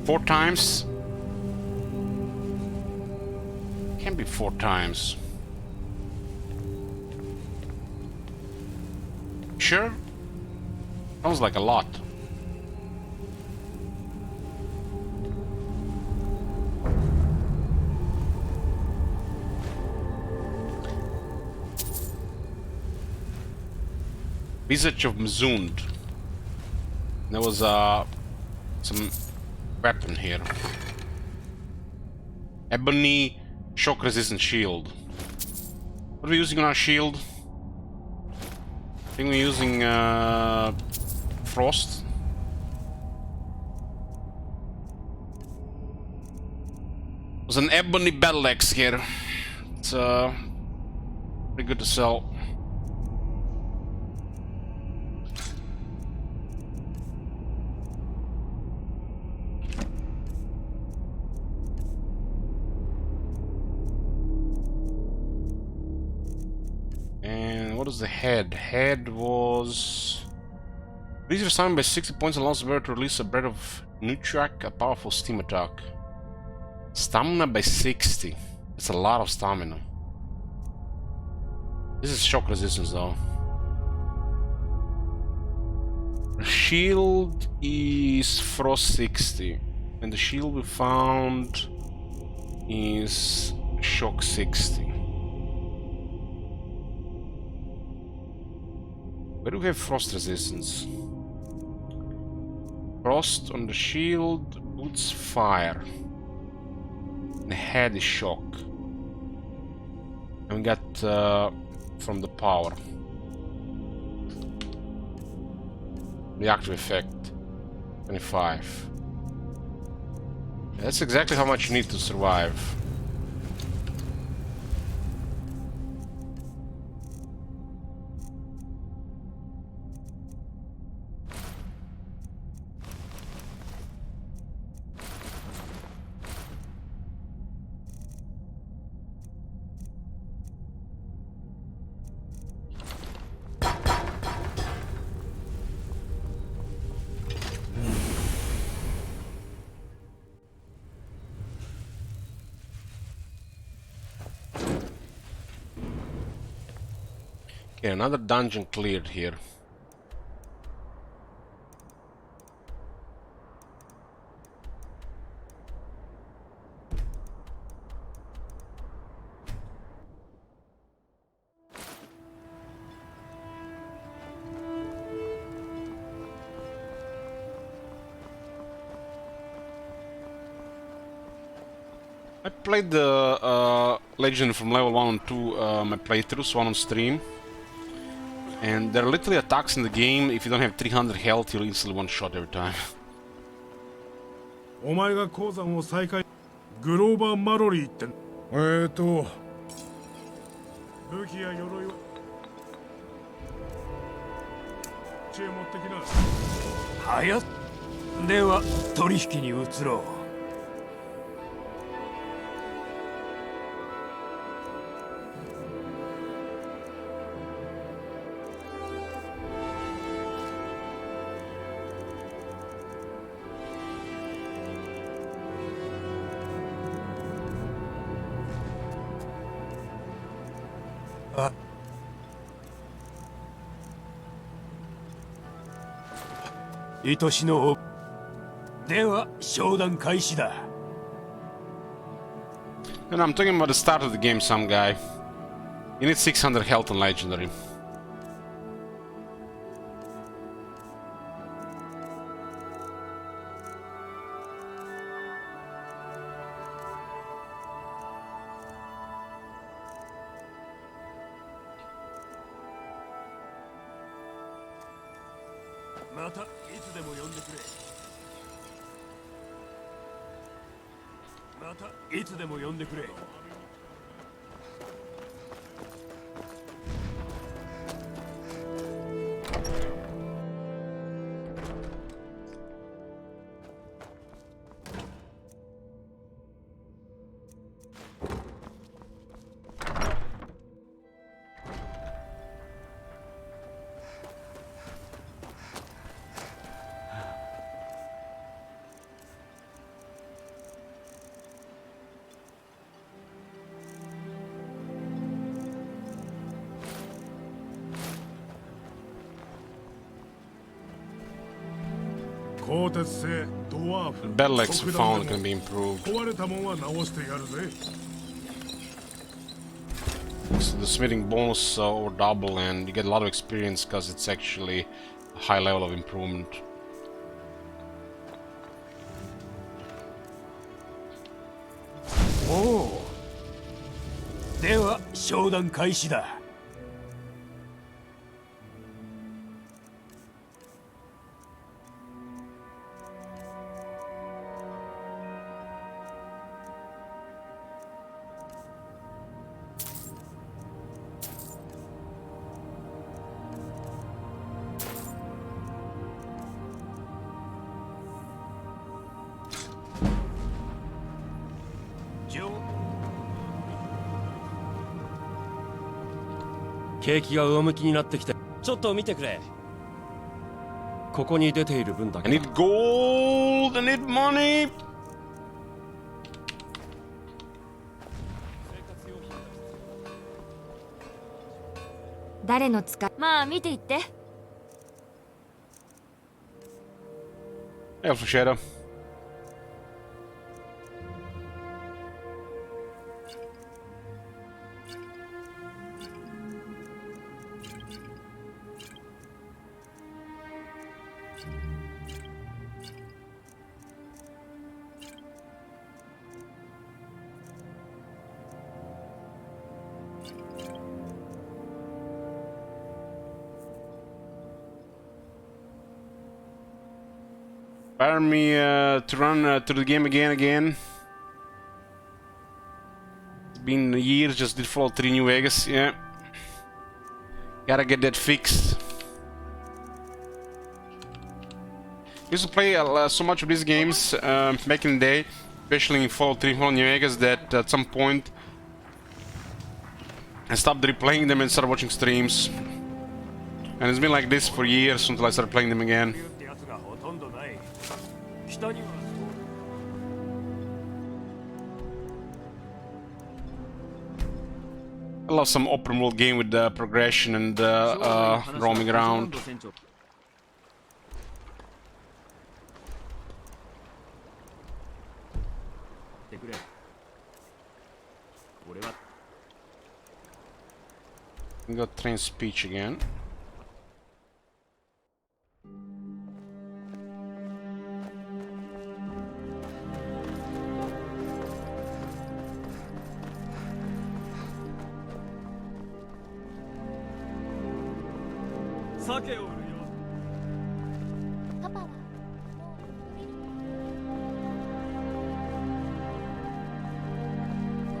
Four times? Can't be 4 times. Sure? Sounds like a lot. Visage of Mzund. There was some weapon here. Ebony shock resistant shield. What are we using on our shield? I think we're using frost. There's an ebony battle axe here. It's pretty good to sell. What was the head? Head was... These are summoned by 60 points and allows the bearer to release a breath of Nutrak, a powerful steam attack. Stamina by 60. That's a lot of stamina. This is shock resistance though. The shield is frost 60. And the shield we found is shock 60. Where do we have frost resistance? Frost on the shield, boots fire. The head is shock. And we got from the power. Reactive effect. 25. That's exactly how much you need to survive. Okay, another dungeon cleared here. I played the Legend from level 1 and 2 my playthroughs, one on stream. And there are literally attacks in the game, if you don't have 300 health, you'll instantly one shot every time. お前が鉱山を再開グローバーマロリーって武器や鎧を知恵持ってきなはやでは取引に移ろう愛しのでは商談開始だ And I'm talking about the start of the game, some guy. You need 600 health on Legendary. またいつでも呼んでくれ。またいつでも呼んでくれ。鋼鉄製ドワーフ Battle axe we found can be improved. 壊れたもんは直してやるぜ。 So the smithing bonus over double, and you get a lot of experience because it's actually a high level of improvement. おお。では商談開始だ。景気が上向きになってきて、ちょっと見てくれ。ここに出ている分だけ。I need gold, I need money. 誰の使い？まあ見ていって。Elf Shadow. Inspire me to run through the game again. It's been years, just did Fallout 3 New Vegas, yeah. Gotta get that fixed. Used to play so much of these games back in the day, especially in Fallout 3 Fallout New Vegas, that at some point I stopped replaying them and started watching streams. And it's been like this for years until I started playing them again. I love some open world game with progression and roaming around. We got train speech again.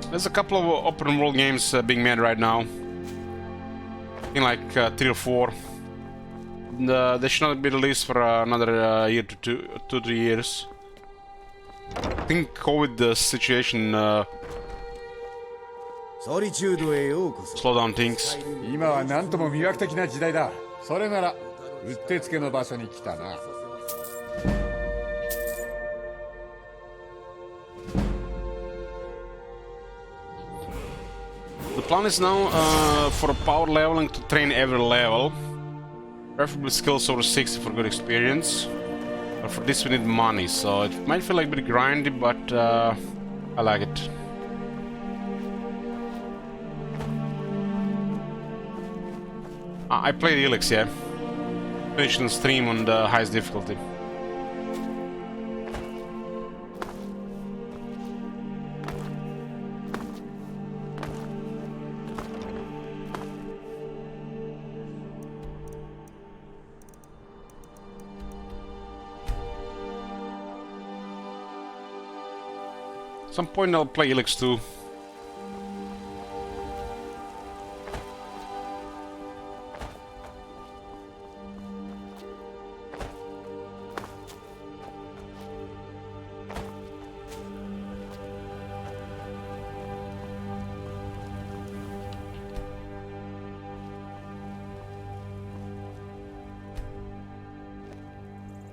There's a couple of open world games being made right now. I think like 3 or 4. They should not be released for another year to 2 years. I think COVID situation slow down things. 今は何とも魅惑的な時代だ。それならうってつけの場所に来たな。The plan is now for power leveling to train every level. Preferably skills over 60 for good experience. But for this we need money, so it might feel like a bit grindy, but I like it. I played Helix, yeah. Finished the stream on the highest difficulty. Some point I'll play Elix too.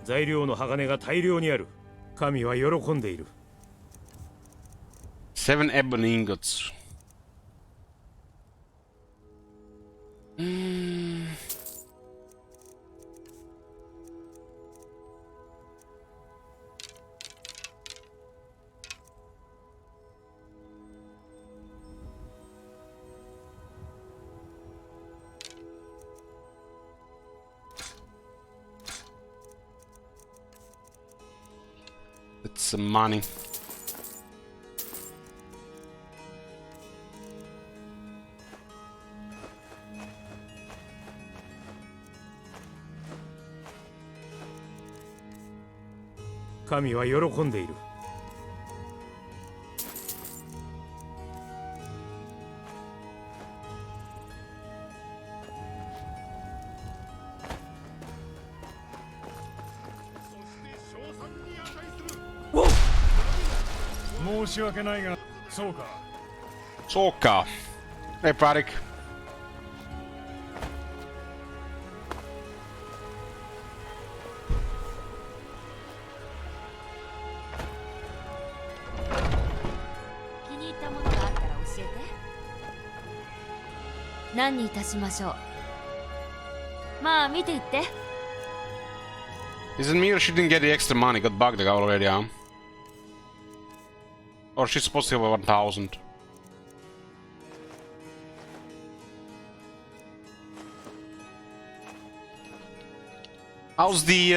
材料の鋼が大量にある。神は喜んでいる。7 ebony ingots. It's some money. 神は喜んでいる。申し訳ないが、そうか。そうか。Hey, Pratik. 気に入ったものがあったら教えて。何にいたしましょう。まあ見ていって。 Is it me or she didn't get the extra money? Got bugged already, huh? Or she's supposed to have 1,000. How's the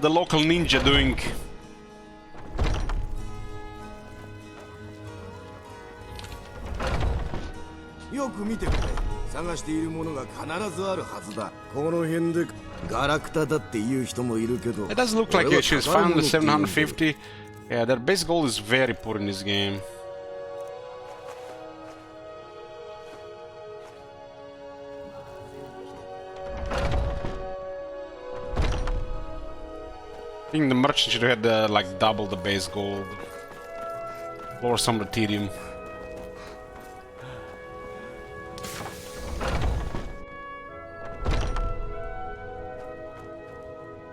local ninja doing? よく見てくれ。探しているものが必ずあるはずだ。この辺でガラクタだっていう人もいるけど。 It doesn't look like she's found the 750. Yeah, their base gold is very poor in this game. I think the merchant should have had like double the base gold. Or some Ethereum.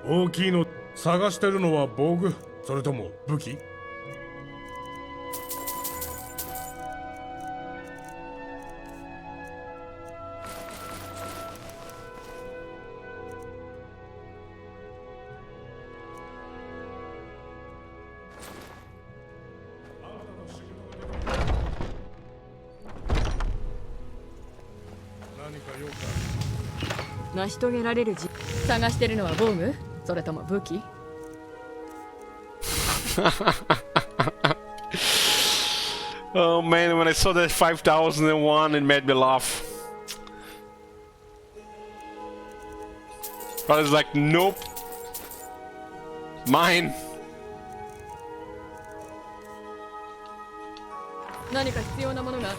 大きいの探してるのは防具、それとも武器？成し遂げられる探してるのは防具？それとも武器？ Oh man, when I saw that 5001 it made me laugh. But I was like, nope. Mine. 何か必要なものが。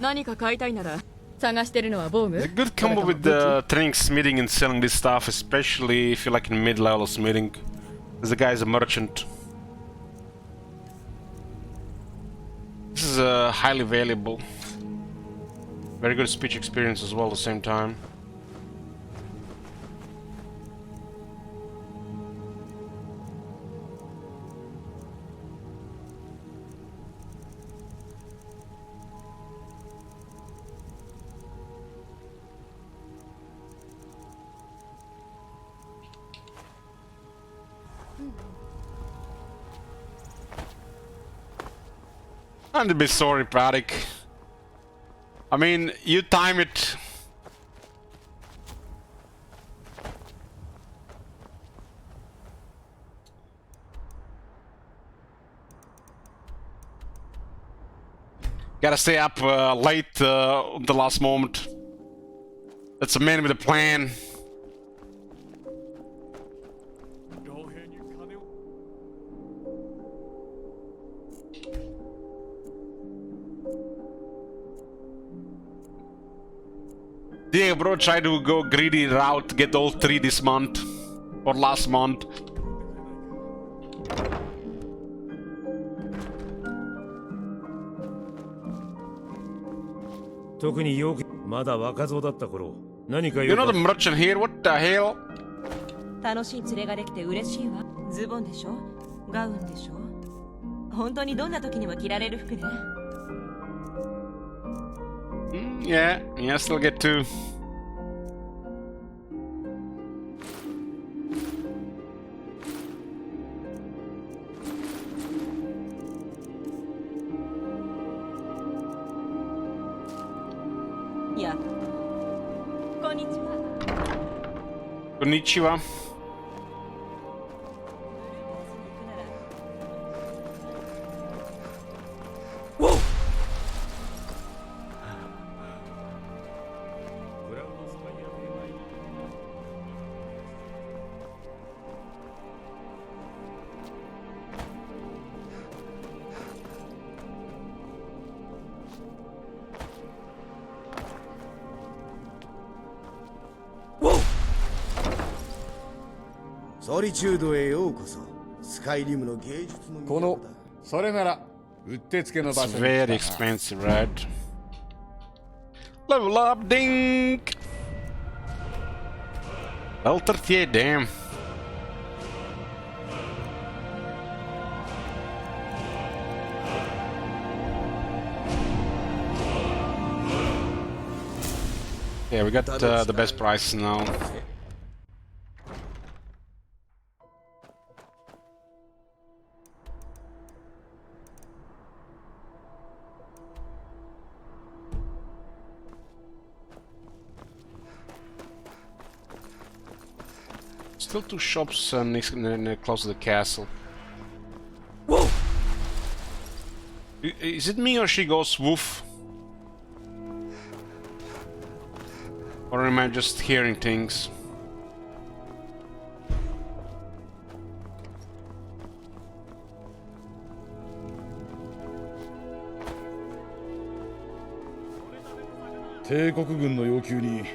何か買いたいなら探してるのは防具？ It's a good combo with the training smithing and selling this stuff, especially if you're like in mid-level smithing. This guy is a merchant. This is highly valuable. Very good speech experience as well at the same time. I'm a bit sorry, Pratik. I mean, you time it. Gotta stay up late the last moment. That's a man with a plan. Yeah, bro, try to go greedy route, get all 3 this month. Or last month. You're not a merchant here, what the hell? 楽しい連れができて嬉しいわ。ズボンでしょ、ガウンでしょ。本当にどんな時にも着られる服ね。Yeah, still get to. Yeah. Konnichiwa. Konnichiwa. Solitude へようこそ。スカイリムの芸術のこのそれならうってつけの場所 It's に来た very な。 expensive, right? Level up, ding! Level 38, damn. Yeah, we got the best prices now. Still 2 shops close to the castle. Whoa! Is it me or she goes woof? Or am I just hearing things?帝国軍の要求に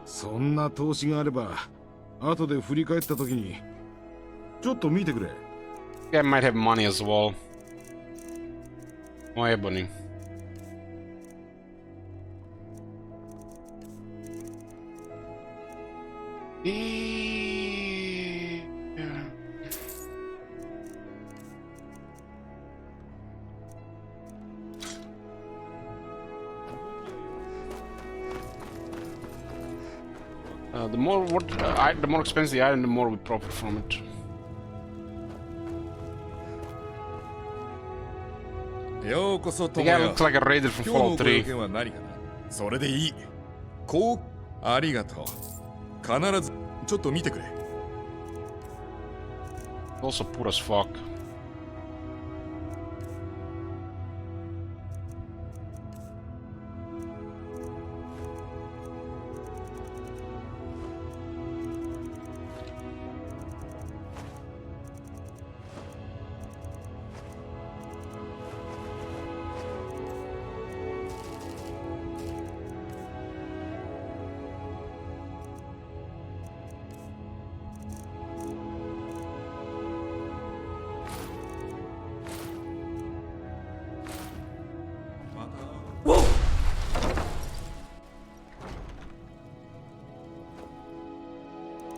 そんな投資があれば後で振り返った時にちょっと見てくれ。 I might have money as well. Oh, ebony. The more expensive the item, the more we profit from it. ようこそ The guy looks like a raider from 今日の Fallout ご用 3. 件は何かな。それでいい。こうありがとう。必ずちょっと見てくれ。 Also poor as fuck.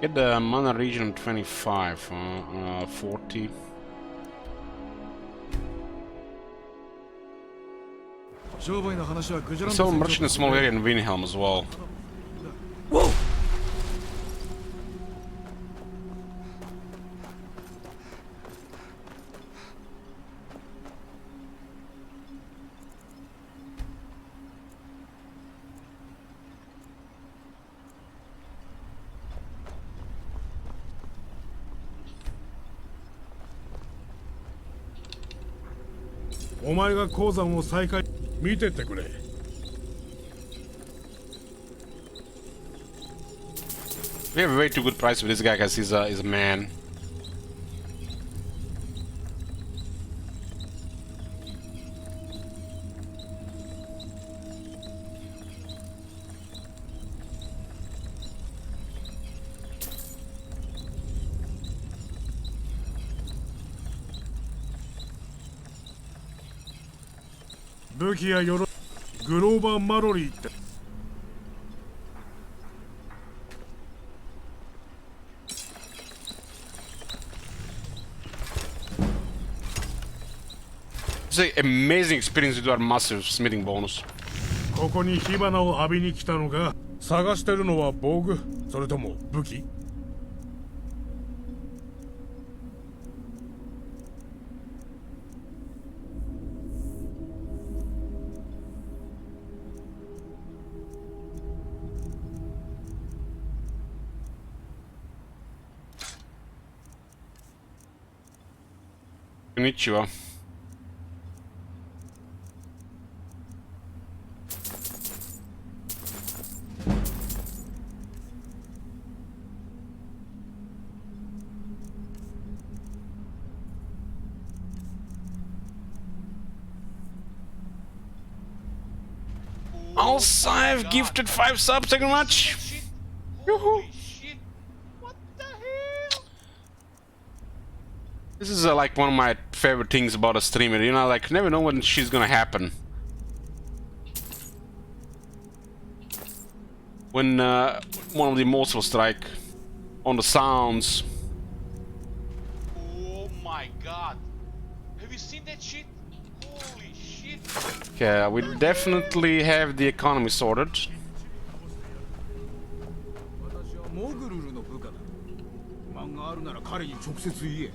Get the mana region 25, 40. Sell merchant in a small area in Vinhelm as well. Whoa! お前が鉱山を再開見てってくれ。We have a way too good price for this guy because he's a man. It's an amazing experience with our massive smithing bonus. ここに火花を浴びに来たのか。探してるのは防具、それとも武器？こんにちは。Also, I've gifted 5 subs, thank you very much. Yoo-hoo. This is like one of my favorite things about a streamer, you know, like never know when she's gonna happen. When one of the emotes will strike on the sounds. Oh my god. Have you seen that shit? Holy shit. Okay, we definitely have the economy sorted. 私はモグルルの部下だ。不満があるなら彼に直接言え。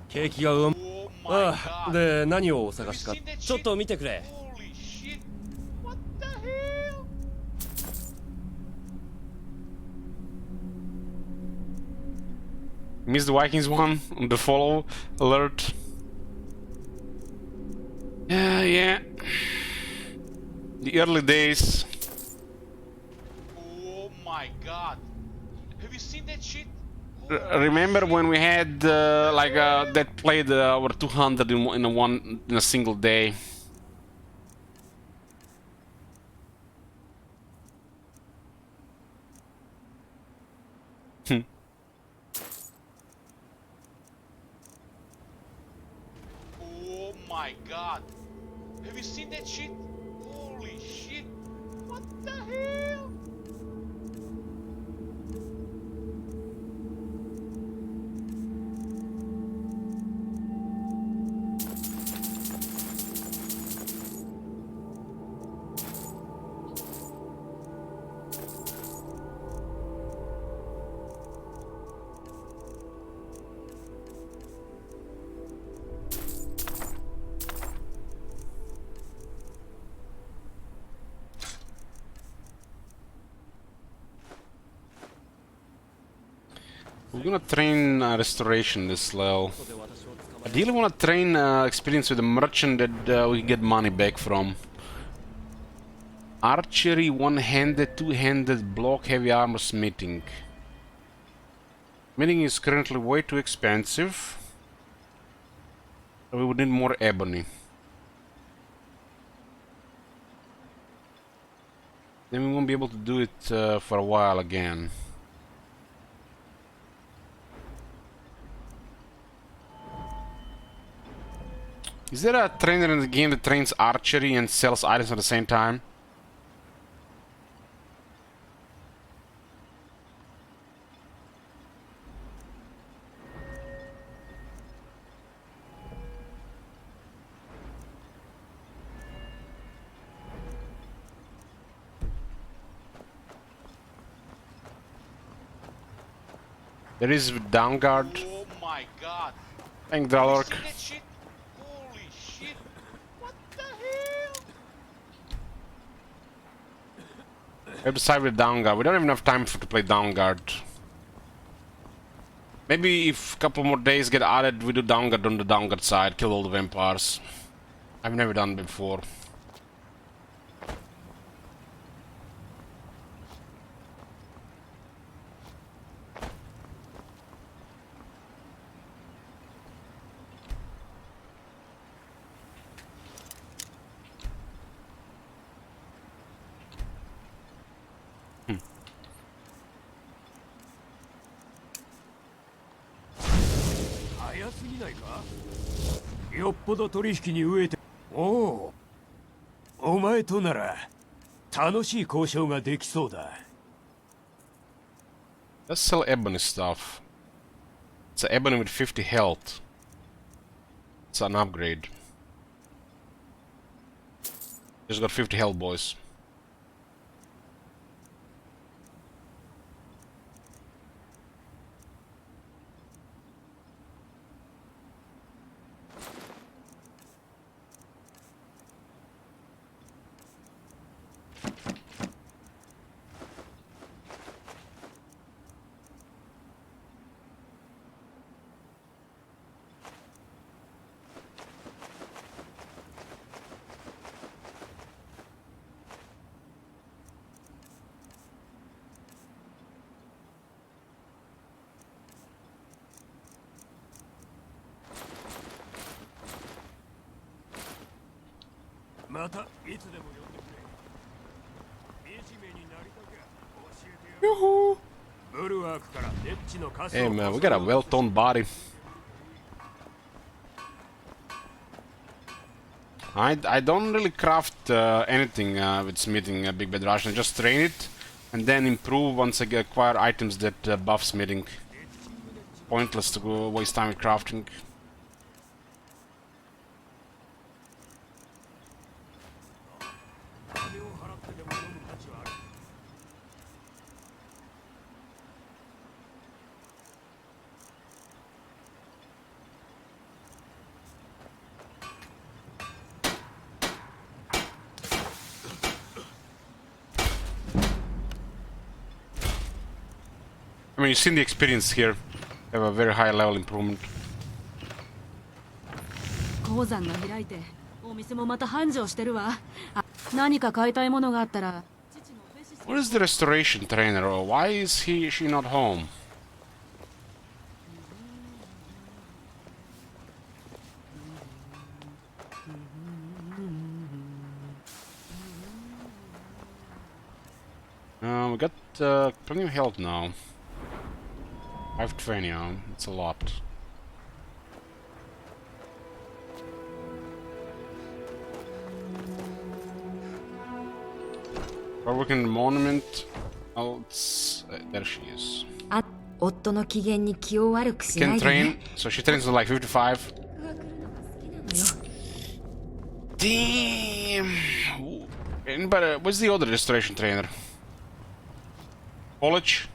景気がああ、で何をお探しか。ちょっと見てくれ。Missed the Vikings one on the follow alert. Yeah. The early days. Oh my god. Have you seen that shit? Remember when we had that played over 200 in a single day? Oh my god. Have you seen that shit? Holy shit. What the hell? We're gonna train restoration this level. I really wanna train experience with a merchant that we get money back from. Archery, one-handed, two-handed, block, heavy armor, smithing. Smithing is currently way too expensive. We would need more ebony. Then we won't be able to do it for a while again. Is there a trainer in the game that trains archery and sells items at the same time? There is Downguard. Oh my god. Thank Dalork. Holy shit. What the hell? We have to side with Downguard. We don't have enough time to play Downguard. Maybe if a couple more days get added, we do downguard on the downguard side, kill all the vampires. I've never done it before.よっぽど取引に飢えて。おお、お前となら楽しい交渉ができそうだ。Let's sell ebony stuff. It's an ebony with 50 health. It's an upgrade. Just got 50 health, boys. Hey man, we got a well-toned body. I don't really craft anything with smithing Big Bad Russian. I just train it and then improve once I acquire items that buff smithing. Pointless to go waste time with crafting. I mean, you've seen the experience here. Have a very high level improvement. 鉱山が開いて、お店もまた繁盛してるわ。何か買いたいものがあったら。What is the restoration trainer? Why is she not home? We got plenty of health now. 520, it's a lot. We're working the monument. Oh, there she is. Can train, so she trains to like 55. Damn! But what's the other restoration trainer? College?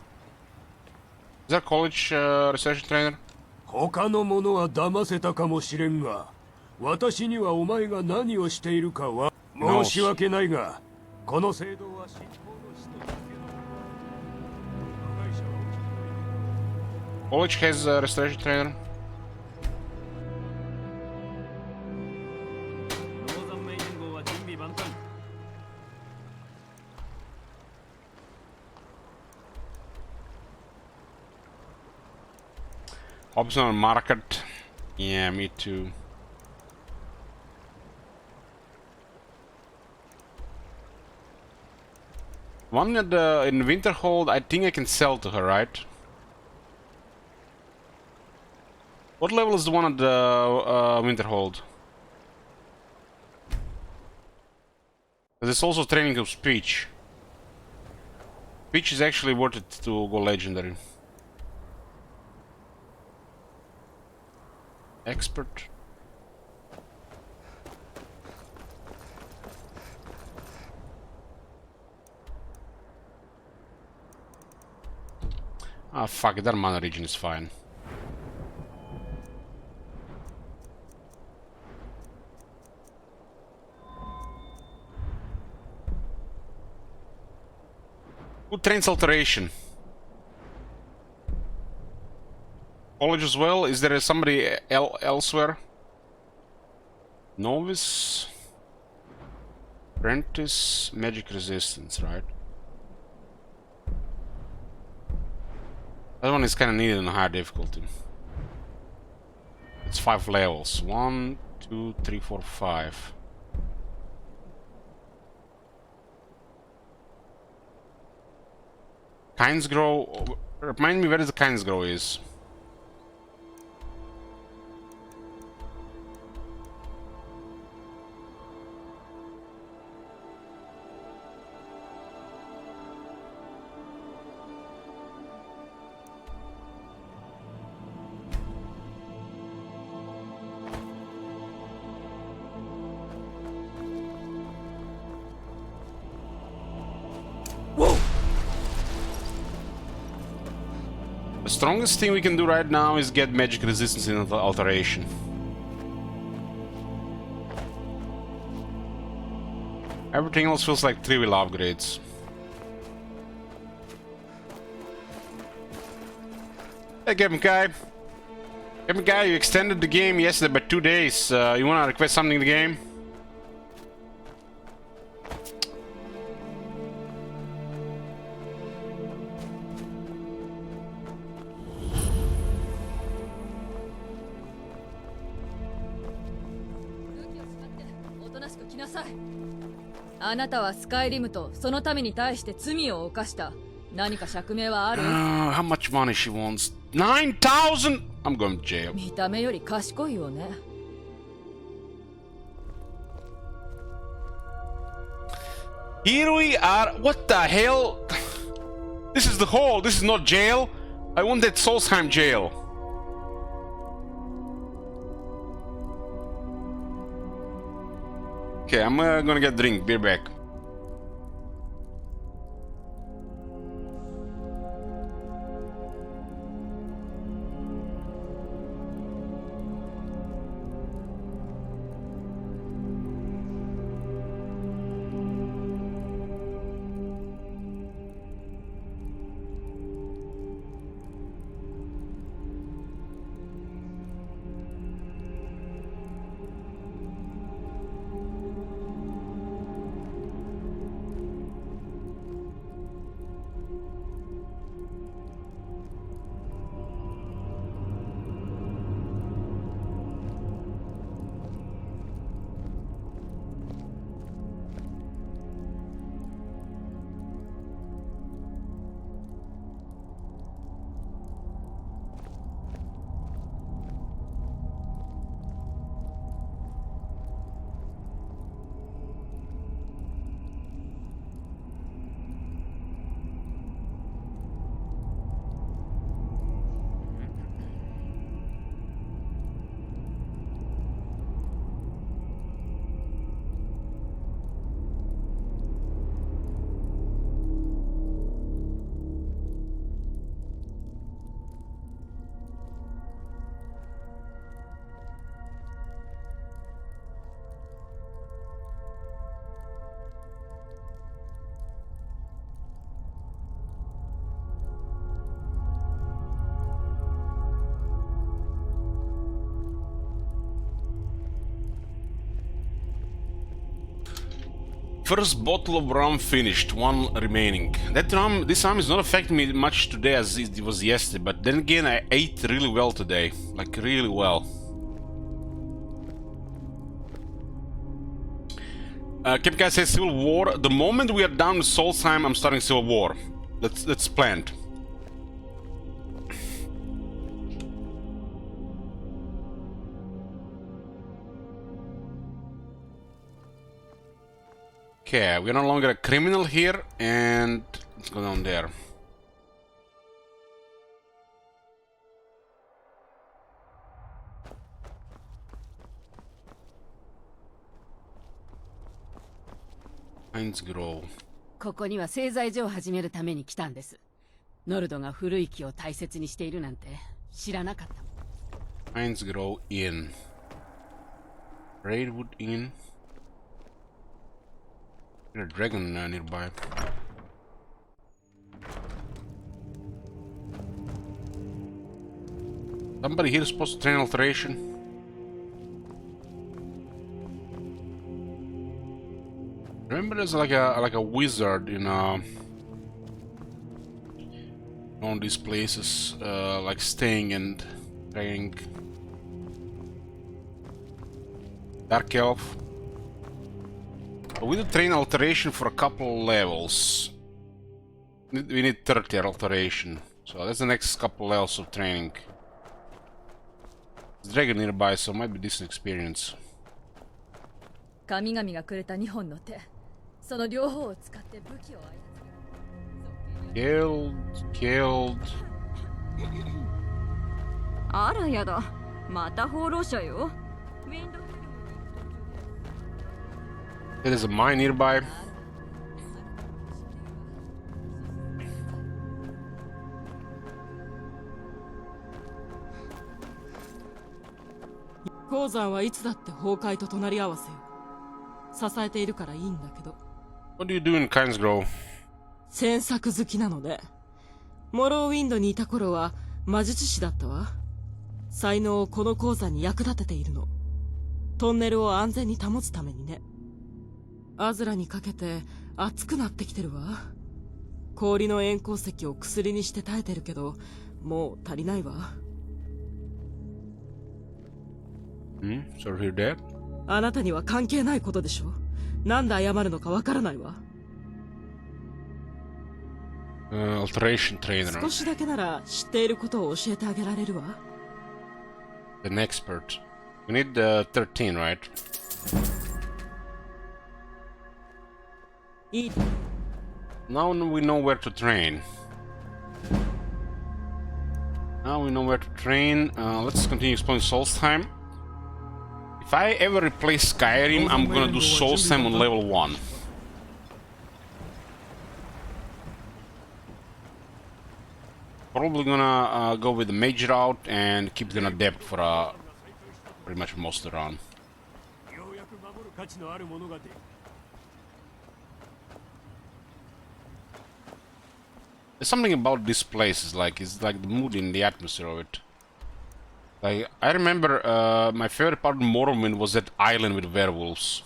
Is that college restoration trainer? 他の者は騙せたかもしれんが、私にはお前が何をしているかは申し訳ないが、この制度は執行の使徒だけの。 College has a restoration trainer. Option on market. Yeah, me too. One at the in Winterhold, I think I can sell to her, right? What level is the one at the Winterhold? Because it's also training of speech. Speech is actually worth it to go legendary. Expert. Ah, fuck it, that mana region is fine. Who trains alteration? college as well? Is there somebody elsewhere? Novice, apprentice, magic resistance, right? That one is kind of needed in higher difficulty. It's 5 levels. 1, 2, 3, 4, 5. Kinds grow. Remind me where the kinds grow is. The strongest thing we can do right now is get magic resistance in alteration. Everything else feels like trivial upgrades. Hey, Captain Kai. Captain Kai, you extended the game yesterday by 2 days. You wanna request something in the game?あなたはスカイリムとそのために対して罪を犯した。何か釈明はある？ How much money she wants? 9,000! I'm going to jail. 見た目より賢いよね。Here we are. What the hell? This is the hall. This is not jail. I want that Solsheim jail. Okay, I'm gonna get a drink. Be back. First bottle of rum finished, 1 remaining. This rum is not affecting me much today as it was yesterday, but then again I ate really well today, like really well. Kepka says Civil War. The moment we are down with Solsheim, I'm starting Civil War. That's planned. Okay, we're no longer a criminal here, and let's go down there. Pines grow. ここには製材所を始めるために来たんです。ノルドが古い木を大切にしているなんて知らなかった。Pines grow in. Raidwood in. There's a dragon nearby. Somebody here is supposed to train alteration. Remember, there's like a wizard in on these places, like staying and training. Dark elf. We need to train alteration for a couple levels. We need 30 alteration, so that's the next couple levels of training. There's a dragon nearby, so it might be decent experience. 神々がくれた2本の手、その両方を使って武器を操る。Killed. あらやだ、また放浪者よ。There's a mine nearby. 鉱山はいつだって崩壊と隣り合わせよ。支えているからいいんだけど。What do you do in Kinesgrove? 詮索好きなのね。モローウィンドにいた頃は魔術師だったわ。才能をこの鉱山に役立てているの。トンネルを安全に保つためにね。アズラにかけて熱くなってきてるわ。氷の塩鉱石を薬にして耐えてるけど、もう足りないわ。So you're dead? あなたには関係ないことでしょ。なんで謝るのかわからないわ。Alteration trainer. 少しだけなら知っていることを教えてあげられるわ。An expert. We need 13, right? いい。 Now we know where to train. Let's continue exploring Solstheim. If I ever replace Skyrim, I'm gonna do Solstheim on level 1. Probably gonna go with the mage route and keep it in adept for pretty much most of the run. There's something about this place, it's like the mood in the atmosphere of it. Like, I remember my favorite part of Morrowind was that island with werewolves.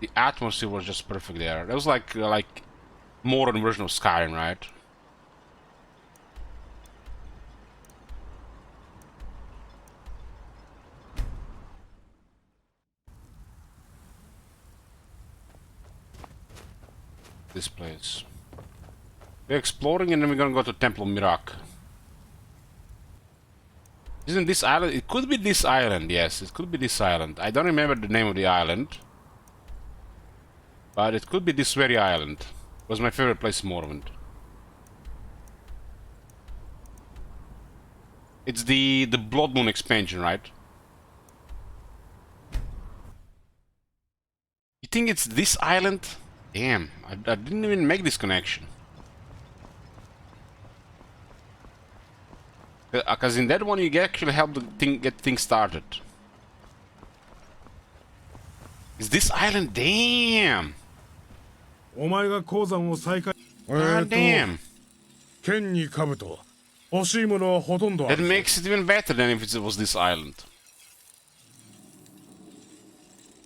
The atmosphere was just perfect there. That was like modern version of Skyrim, right? This place. We're exploring and then we're gonna go to Temple of Mirak. Isn't this island? It could be this island, yes, it could be this island. I don't remember the name of the island. But it could be this very island. It was my favorite place in Morrowind. It's the Blood Moon expansion, right? You think it's this island? Damn, I didn't even make this connection. Because in that one you actually help get things started. Is this island? Damn! God damn! That makes it even better than if it was this island.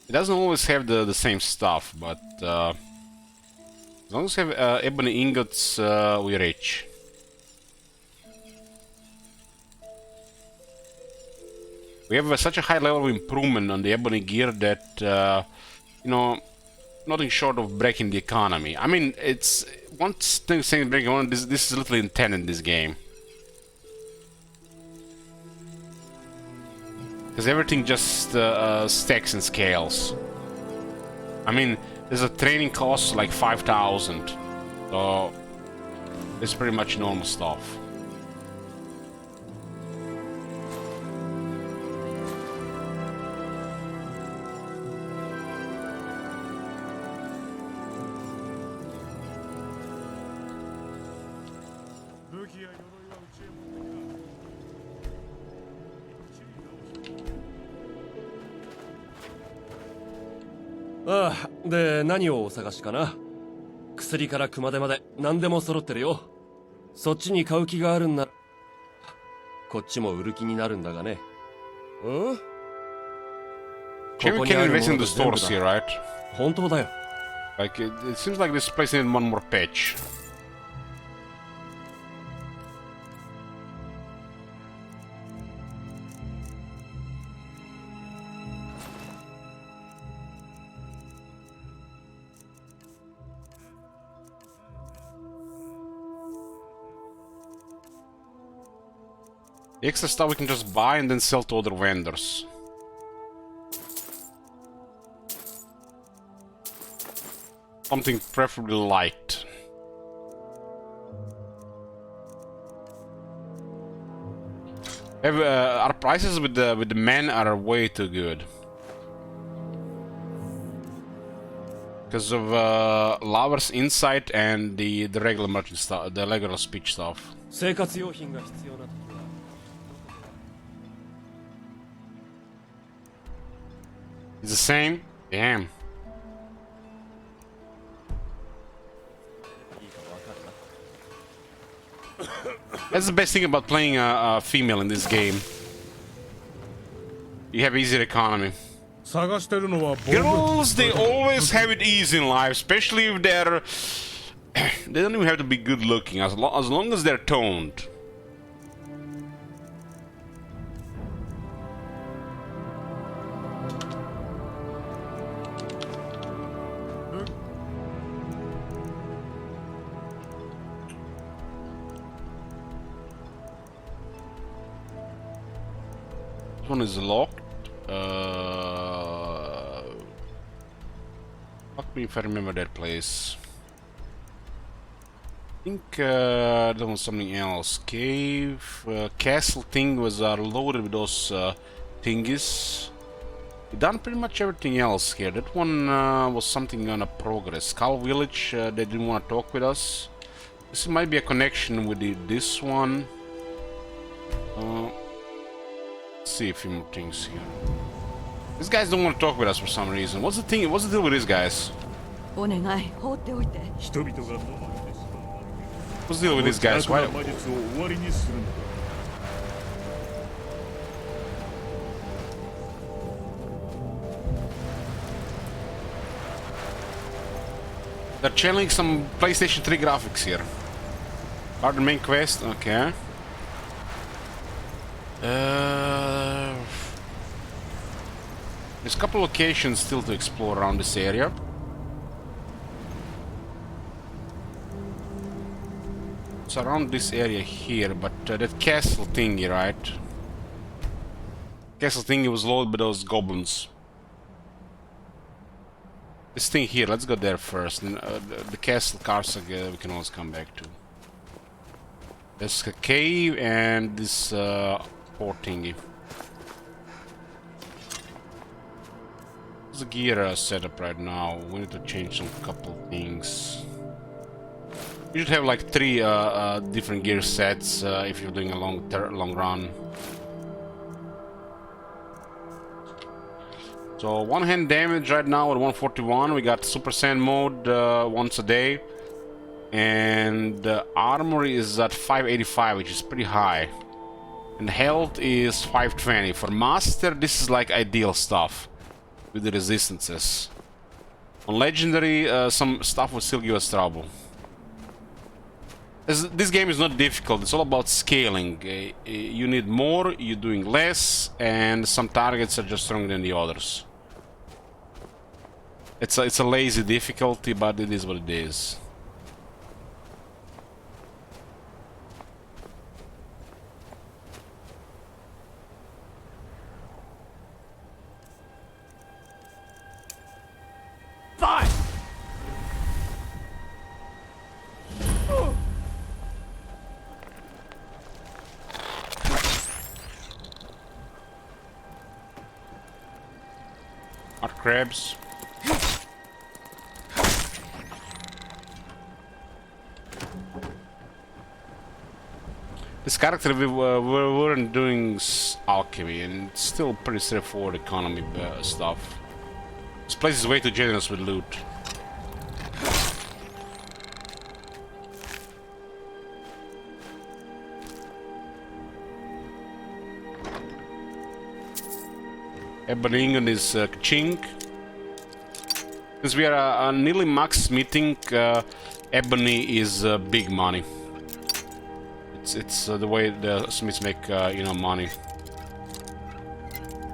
It doesn't always have the same stuff, but as long as you have ebony ingots, we're rich. We have such a high level of improvement on the ebony gear that, you know, nothing short of breaking the economy. I mean, it's one thing saying breaking one. This is literally intended in this game, because everything just stacks and scales. I mean, there's a training cost like 5,000, so it's pretty much normal stuff. Ah, で、何をお探しかな？薬から熊手まで何でも揃ってるよ。そっちに買う気があるんなら。こっちも売る気になるんだがね。うん？ Can we invest in the stores here, right? 本当だよ。Like, it seems like this place needs one more patch. The extra stuff we can just buy and then sell to other vendors. Something preferably light. Our prices with the men are way too good. Because of Lover's Insight and the regular merchant stuff, the regular speech stuff. 生活用品が必要な時は It's the same? Damn. That's the best thing about playing a female in this game. You have easier economy. Girls, they always have it easy in life, especially if they're... they don't even have to be good looking, as long as they're toned. This one is locked. Fuck me if I remember that place. I think that was something else. Cave, castle thing was loaded with those thingies. We've done pretty much everything else here. That one was something on a progress. Skull Village, they didn't want to talk with us. This might be a connection with this one. Let's see a few more things here. These guys don't want to talk with us for some reason. What's the thing? What's the deal with these guys? What's the deal with these guys? Why? They're channeling some PlayStation 3 graphics here. Part of the main quest? Okay. There's a couple locations still to explore around this area. It's around this area here, but that castle thingy, right? Castle thingy was loaded by those goblins. This thing here, let's go there first. And, the castle cars we can always come back to. There's a cave and this port thingy. There's a gear setup right now. We need to change some couple things. You should have like 3 different gear sets if you're doing a long run. So 1 hand damage right now at 141. We got Super Saiyan mode once a day. And armor is at 585, which is pretty high. And health is 520. For master, this is like ideal stuff with the resistances. On legendary, some stuff will still give us trouble. This game is not difficult, it's all about scaling. You need more, you're doing less, and some targets are just stronger than the others. It's a lazy difficulty, but it is what it is. Fine! Our crabs. This character we weren't doing alchemy, and it's still pretty straightforward economy stuff. This place is way too generous with loot. Ebony ingot is chink. Since we are nearly max smithing, ebony is big money. It's the way the smiths make you know, money.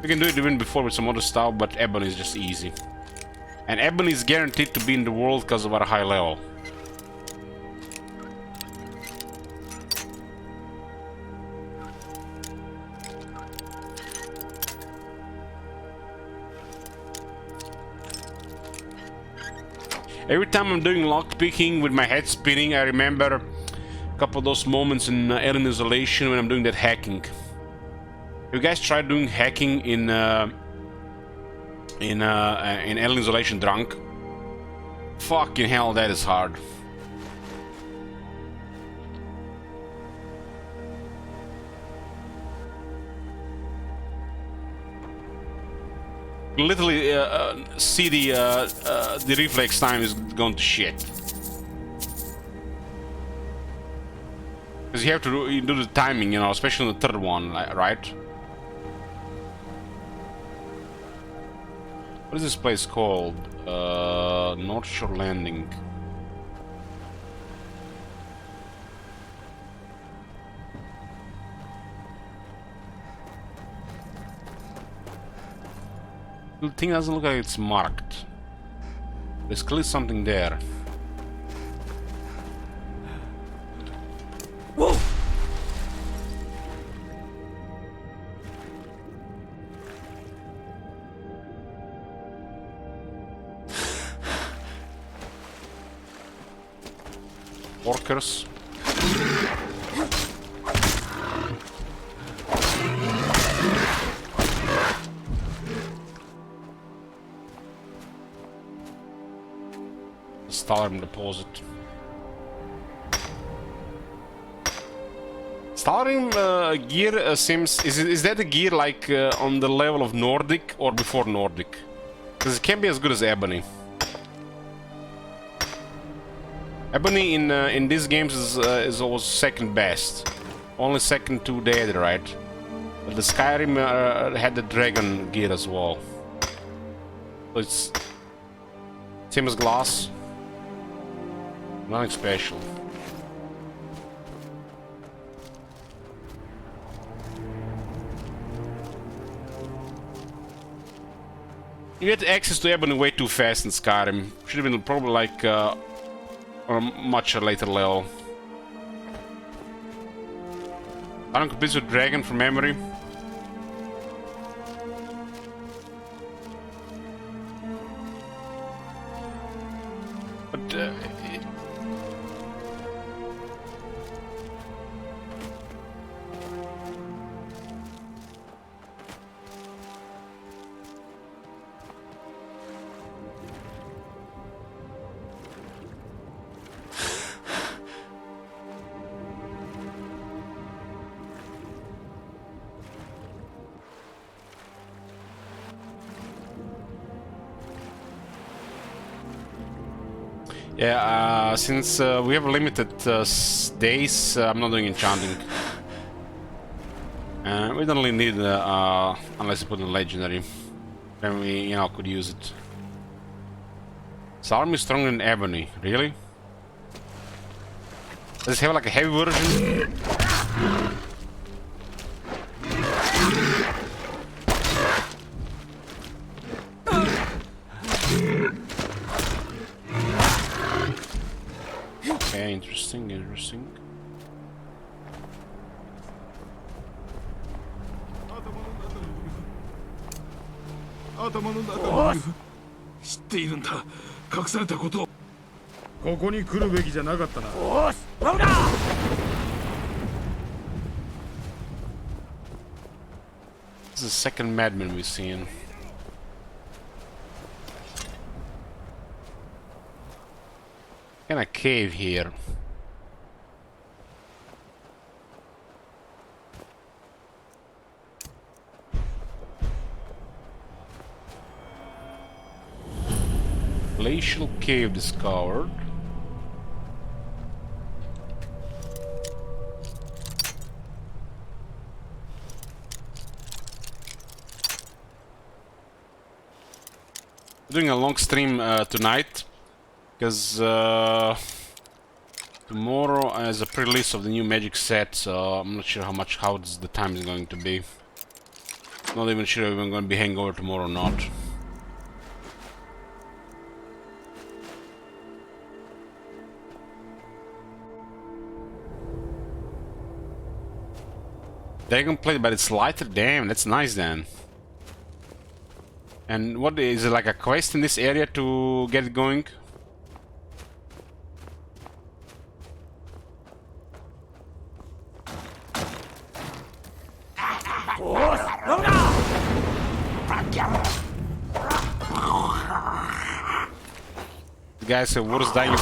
We can do it even before with some other stuff, but ebony is just easy. And ebony is guaranteed to be in the world because of our high level. Every time I'm doing lockpicking with my head spinning, I remember a couple of those moments in Alien Isolation when I'm doing that hacking. Have you guys tried doing hacking in Alien Isolation drunk? Fucking hell, that is hard. Literally, see the reflex time is going to shit. Because you have to do the timing, you know, especially on the third one, right? What is this place called? North Shore Landing. The thing doesn't look like it's marked. There's clearly something there. Whoa! Workers. Skyrim deposit. Skyrim gear seems... Is that the gear like on the level of Nordic or before Nordic? Because it can't be as good as Ebony. Ebony in these games is always second best. Only second to Dead, right? But the Skyrim had the dragon gear as well. So it's same as glass. Nothing special. You get access to Ebony way too fast in Skyrim. Should have been probably like on a much later level. I don't compete with Dragon from memory. But yeah, since we have limited days, I'm not doing enchanting. We don't really need unless you put in legendary. Then we, you know, could use it. Skyrim is stronger than Ebony, really? Does it have like a heavy version? Okay, interesting, interesting. This is the second madman we've seen. Kind of cave here. Glacial cave discovered. doing a long stream tonight because tomorrow is a pre-release of the new Magic set, so I'm not sure how the time is going to be. Not even sure if I'm going to be hangover tomorrow or not. Dragon plate, but it's lighter. Damn, that's nice then. And what is it, like a quest in this area to get it going? The guys have worse dying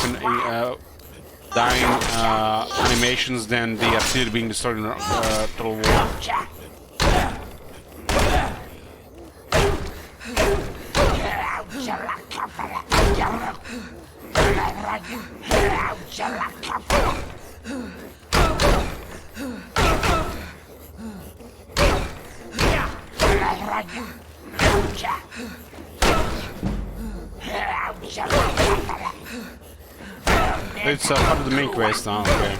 animations than the artillery being destroyed in total war. It's part of the main quest now, okay.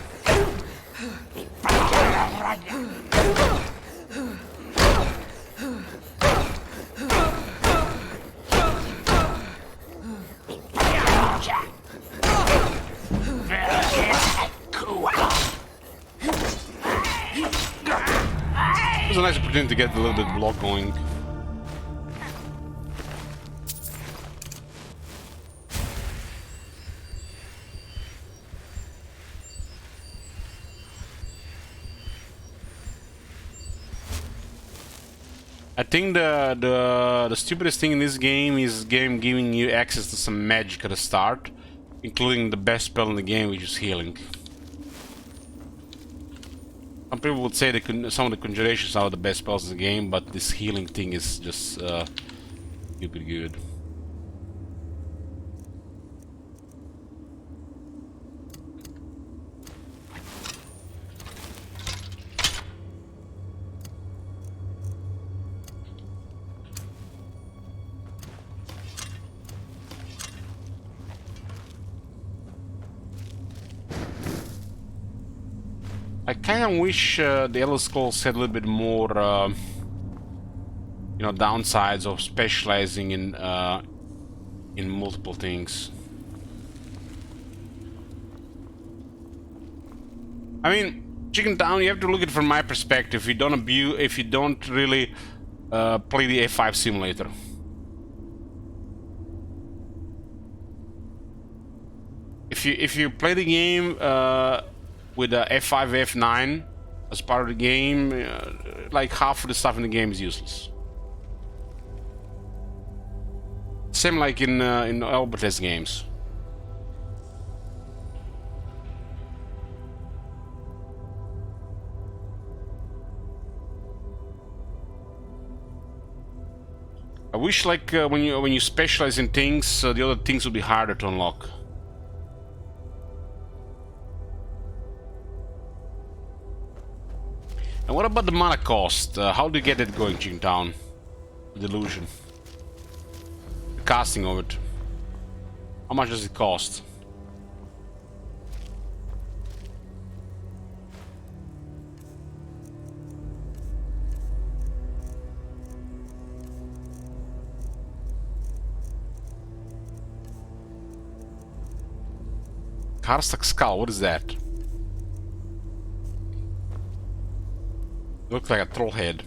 It was a nice opportunity to get a little bit of block going. I think the stupidest thing in this game is giving you access to some magic at the start, including the best spell in the game, which is healing. Some people would say that some of the conjurations are the best spells in the game, but this healing thing is just stupid good. I kind of wish the Elder Scrolls had a little bit more, you know, downsides of specializing in multiple things. I mean, Chicken Town, you have to look at it from my perspective. If you don't really play the F5 simulator. If you play the game with F5, F9 as part of the game, like half of the stuff in the game is useless. Same like in all Bethesda games. I wish, like, when you specialize in things, the other things would be harder to unlock. And what about the mana cost? How do you get it going, Town? The illusion. The casting of it. How much does it cost? Karstak Skull, what is that? Looks like a troll head.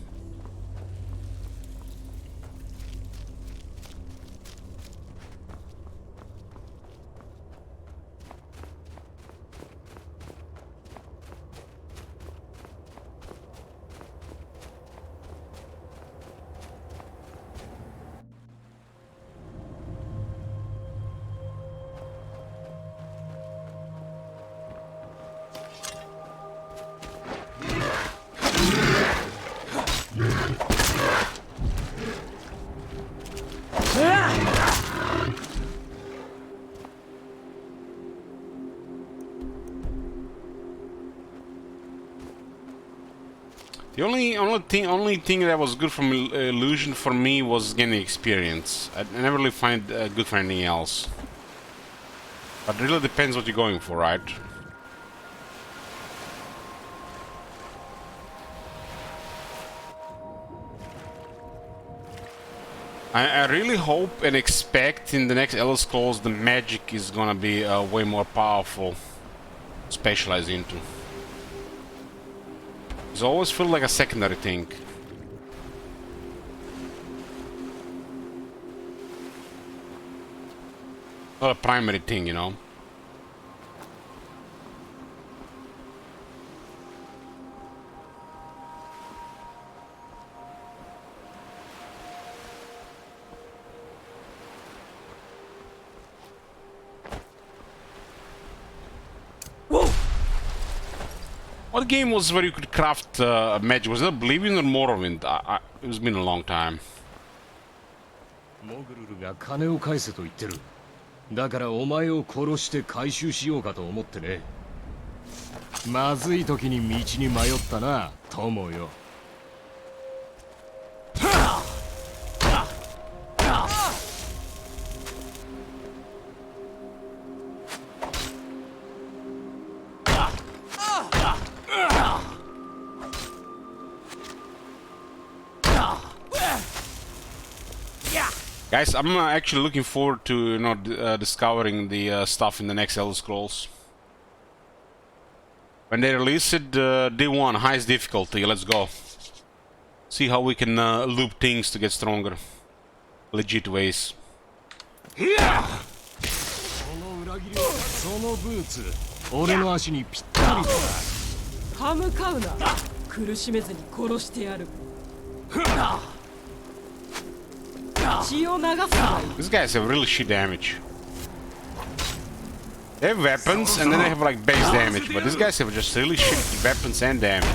The only thing that was good from Illusion for me was gaining experience. I never really find good for anything else. But it really depends what you're going for, right? I really hope and expect in the next Elder Scrolls the magic is gonna be way more powerful, specialized into. It's always feel like a secondary thing. Not a primary thing, you know. What game was where you could craft magic? Was it Oblivion or Morrowind? It's been a long time. モグルルが金を返せと言ってる。だからお前を殺して回収しようかと思ってね。まずい時に道に迷ったな、友よ。Guys, I'm actually looking forward to discovering the stuff in the next Elder Scrolls. When they release it, day 1, highest difficulty, let's go. See how we can loop things to get stronger. Legit ways. そのブーツ、俺の足にぴったりだ。歯向かうな。苦しめずに殺してやる。These guys have really shit damage. They have weapons and then they have like base damage, but these guys have just really shit weapons and damage.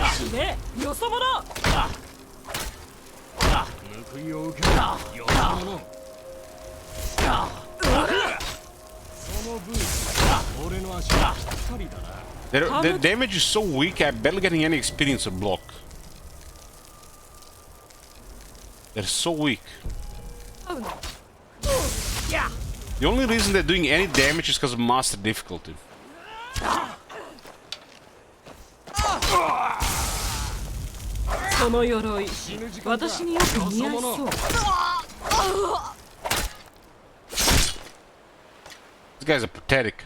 Their damage is so weak, I'm barely getting any experience or block. They're so weak. The only reason they're doing any damage is because of master difficulty. その鎧、私によく似合いそう。These guys are pathetic.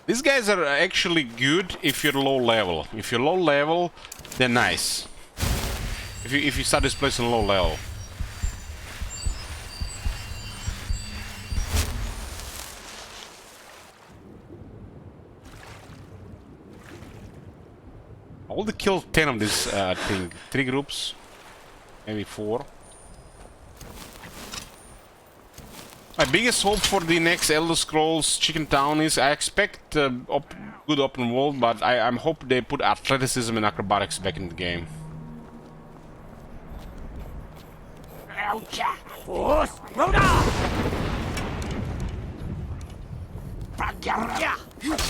These guys are actually good if you're low level. If you're low level, they're nice. If you start this place on low level. I will kill 10 of this thing. 3 groups, maybe 4. My biggest hope for the next Elder Scrolls Chicken Town is I expect good open world, but I'm hoping they put athleticism and acrobatics back in the game.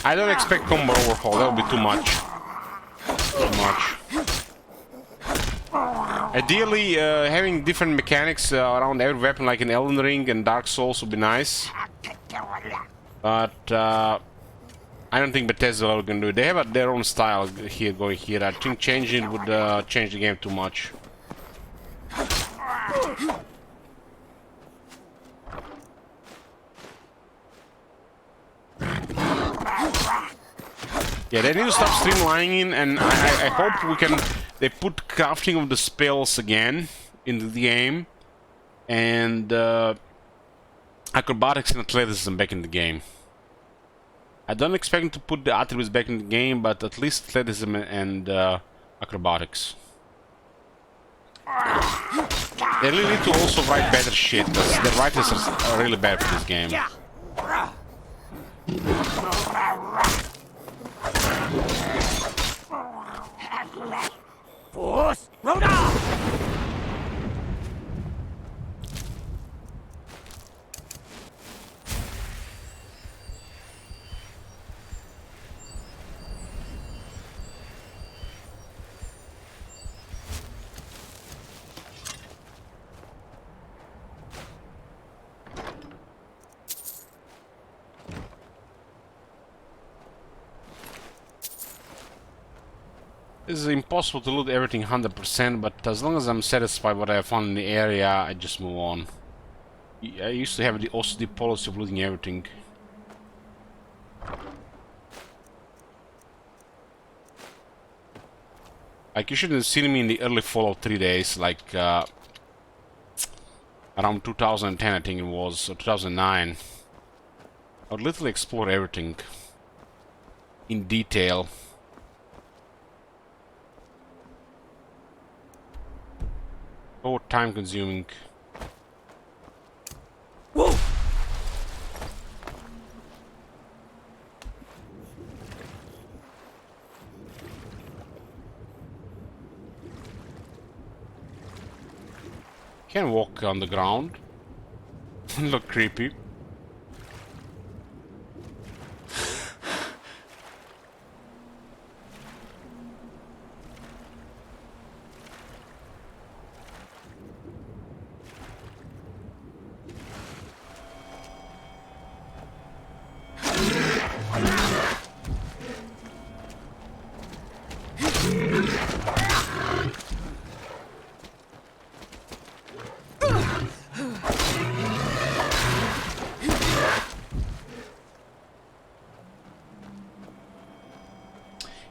I don't expect combo overhaul, that would be too much. Too much. Ideally, having different mechanics around every weapon, like in Elden Ring and Dark Souls, would be nice. But I don't think Bethesda are going to do it. They have their own style here going here. I think changing it would change the game too much. Yeah, they need to stop streamlining, and I hope they put crafting of the spells again into the game, and acrobatics and athleticism back in the game. I don't expect them to put the attributes back in the game, but at least athleticism and acrobatics. They really need to also write better shit, because the writers are really bad for this game. It's impossible to loot everything 100%, but as long as I'm satisfied with what I found in the area, I just move on. I used to have the OCD policy of looting everything. Like, you shouldn't have seen me in the early Fallout 3 days, like around 2010 I think it was, or 2009. I would literally explore everything in detail. So time consuming. Whoa! Can't walk on the ground. Look creepy.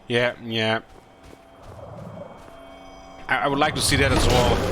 Yeah, yeah. I would like to see that as well.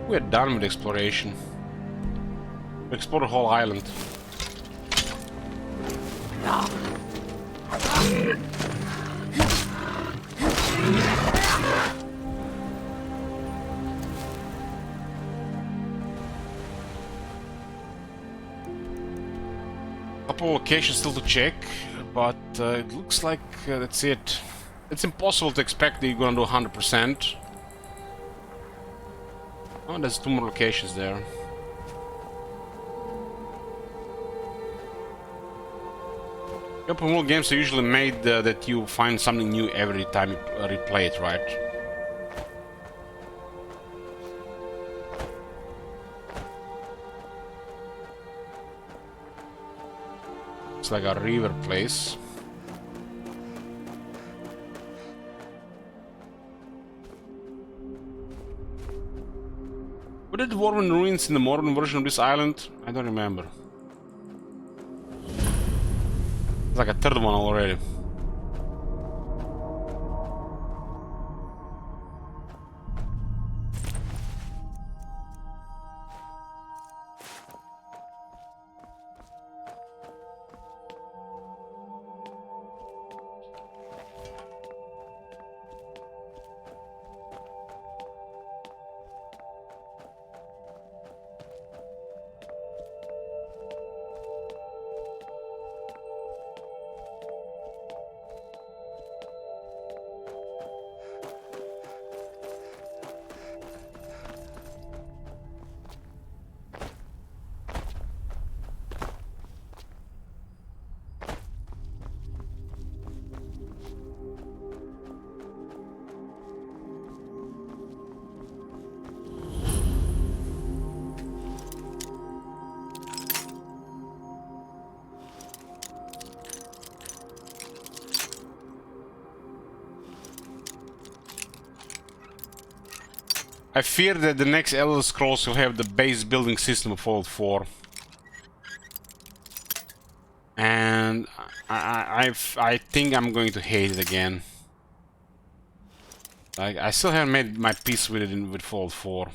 We're done with exploration. We explored the whole island. Couple locations still to check, but it looks like that's it. It's impossible to expect that you're gonna do 100%. Oh, there's 2 more locations there. Open world games are usually made that you find something new every time you replay it, right? It's like a river place. Were there dwarven ruins in the modern version of this island? I don't remember. It's like a third one already. I fear that the next Elder Scrolls will have the base building system of Fallout 4. And I think I'm going to hate it again. Like, I still haven't made my peace with it with Fallout 4.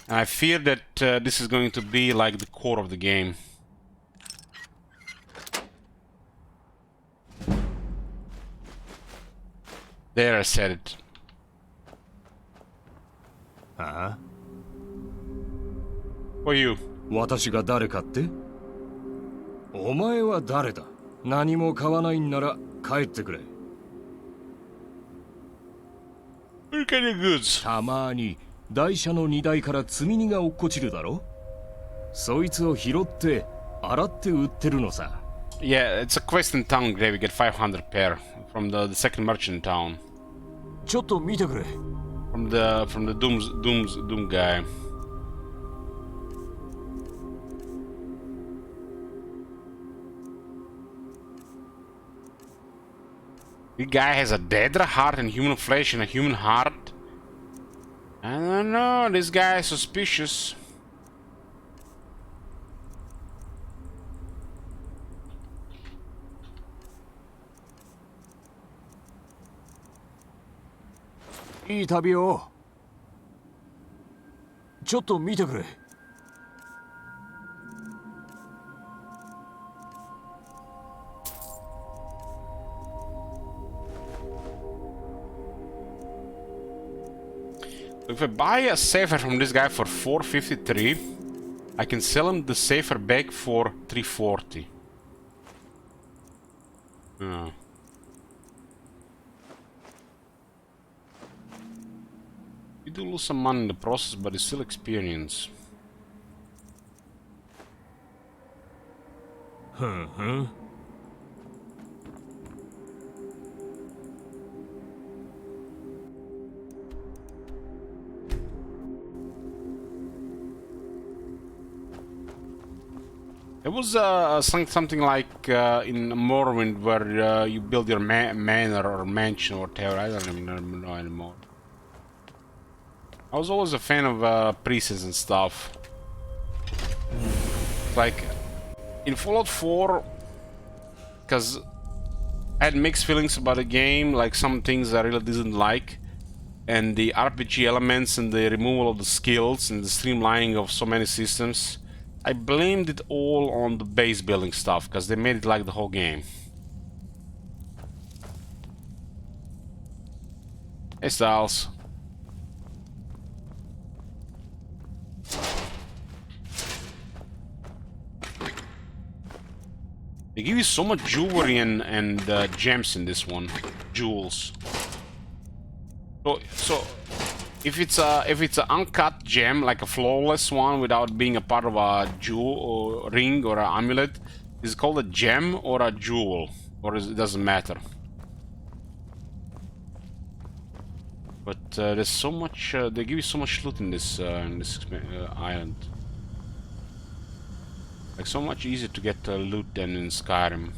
And I fear that this is going to be like the core of the game. There, I said it. ああ For you. 私が誰かって？お前は誰だ？何も買わないんなら帰ってくれ。たまに台車の荷台から積み荷が落っこちるだろ？そいつを拾って洗って売ってるのさ。Yeah, it's a quest in town, Grave. We get 500 pair from the second merchant in town. ちょっと見てくれ。From the Doom guy. The guy has a Daedra heart and human flesh and a human heart. I don't know, this guy is suspicious.いい旅を。ちょっと見てくれ。If I buy a safer from this guy for 453, I can sell him the safer back for 340. You do lose some money in the process, but it's still experience. It was something like in Morrowind where you build your manor or mansion or whatever. I don't even know anymore. I was always a fan of priests and stuff. Like in Fallout 4, because I had mixed feelings about the game, like some things I really didn't like, and the RPG elements and the removal of the skills and the streamlining of so many systems. I blamed it all on the base building stuff, because they made it like the whole game. Hey Styles. They give you so much jewelry and gems in this one. Jewels. So if it's an uncut gem, like a flawless one without being a part of a jewel or ring or an amulet, is it called a gem or a jewel? Or it doesn't matter? But there's so much, they give you so much loot in this island. Like so much easier to get loot than in Skyrim.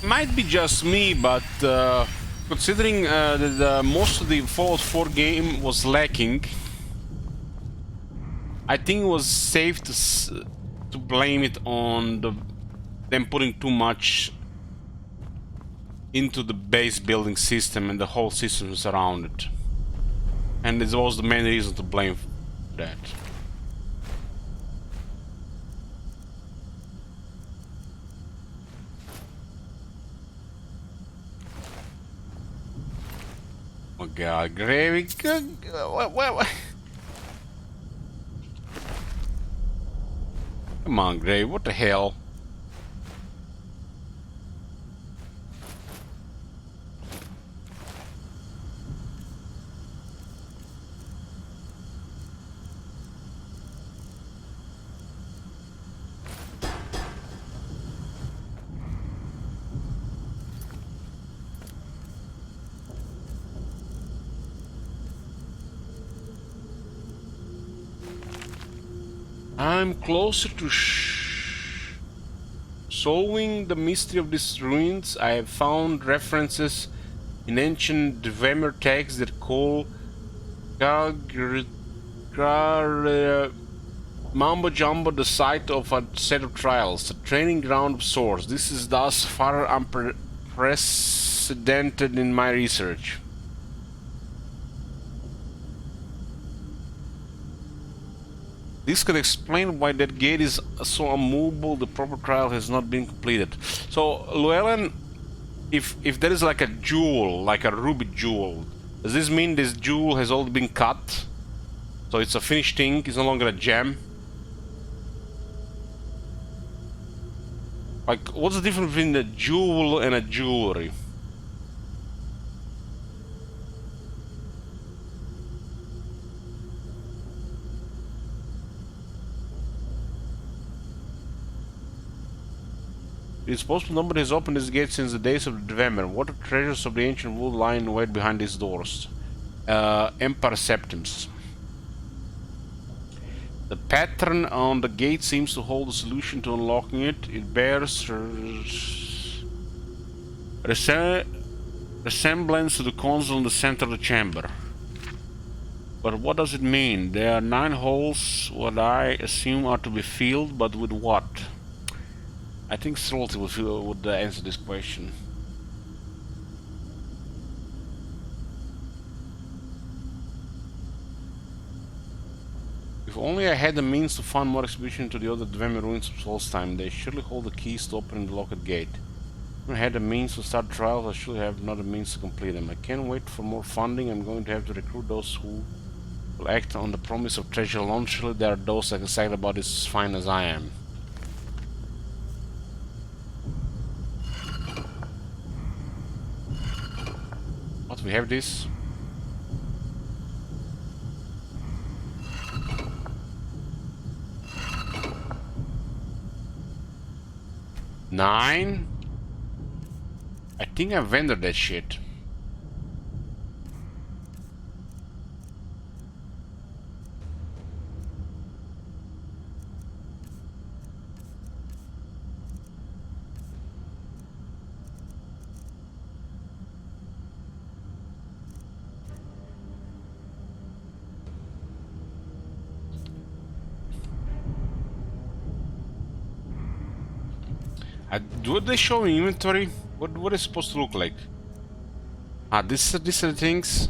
Might be just me, but considering that most of the Fallout 4 game was lacking, I think it was safe to blame it on them putting too much into the base building system and the whole systems around it. And this was the main reason to blame that. Oh god, Gravy, what? Come on, Gravy, what the hell? I'm closer to solving the mystery of these ruins. I have found references in ancient Dwemer texts that call Mambo Jumbo the site of a set of trials, a training ground of sorts. This is thus far unprecedented in my research. This could explain why that gate is so unmovable. The proper trial has not been completed. So, Llewellyn, if there is like a jewel, like a ruby jewel, does this mean this jewel has already been cut? So it's a finished thing, it's no longer a gem? Like, what's the difference between a jewel and a jewelry? It is possible nobody has opened this gate since the days of the Dwemer. What are treasures of the ancient world lying wait behind these doors? Empire Septims. The pattern on the gate seems to hold the solution to unlocking it. It bears resemblance to the console in the center of the chamber. But what does it mean? There are 9 holes, what I assume are to be filled, but with what? I think Stolty would answer this question. If only I had the means to find more expedition to the other Dwemer ruins of Solstheim, they surely hold the keys to open the locked gate. If I had the means to start trials, I should have not the means to complete them. I can't wait for more funding. I'm going to have to recruit those who will act on the promise of treasure alone. Surely there are those that can say about this as fine as I am. What, we have this? Nine? I think I vended that shit. Do they show in inventory? What is it supposed to look like? Ah, these are the things.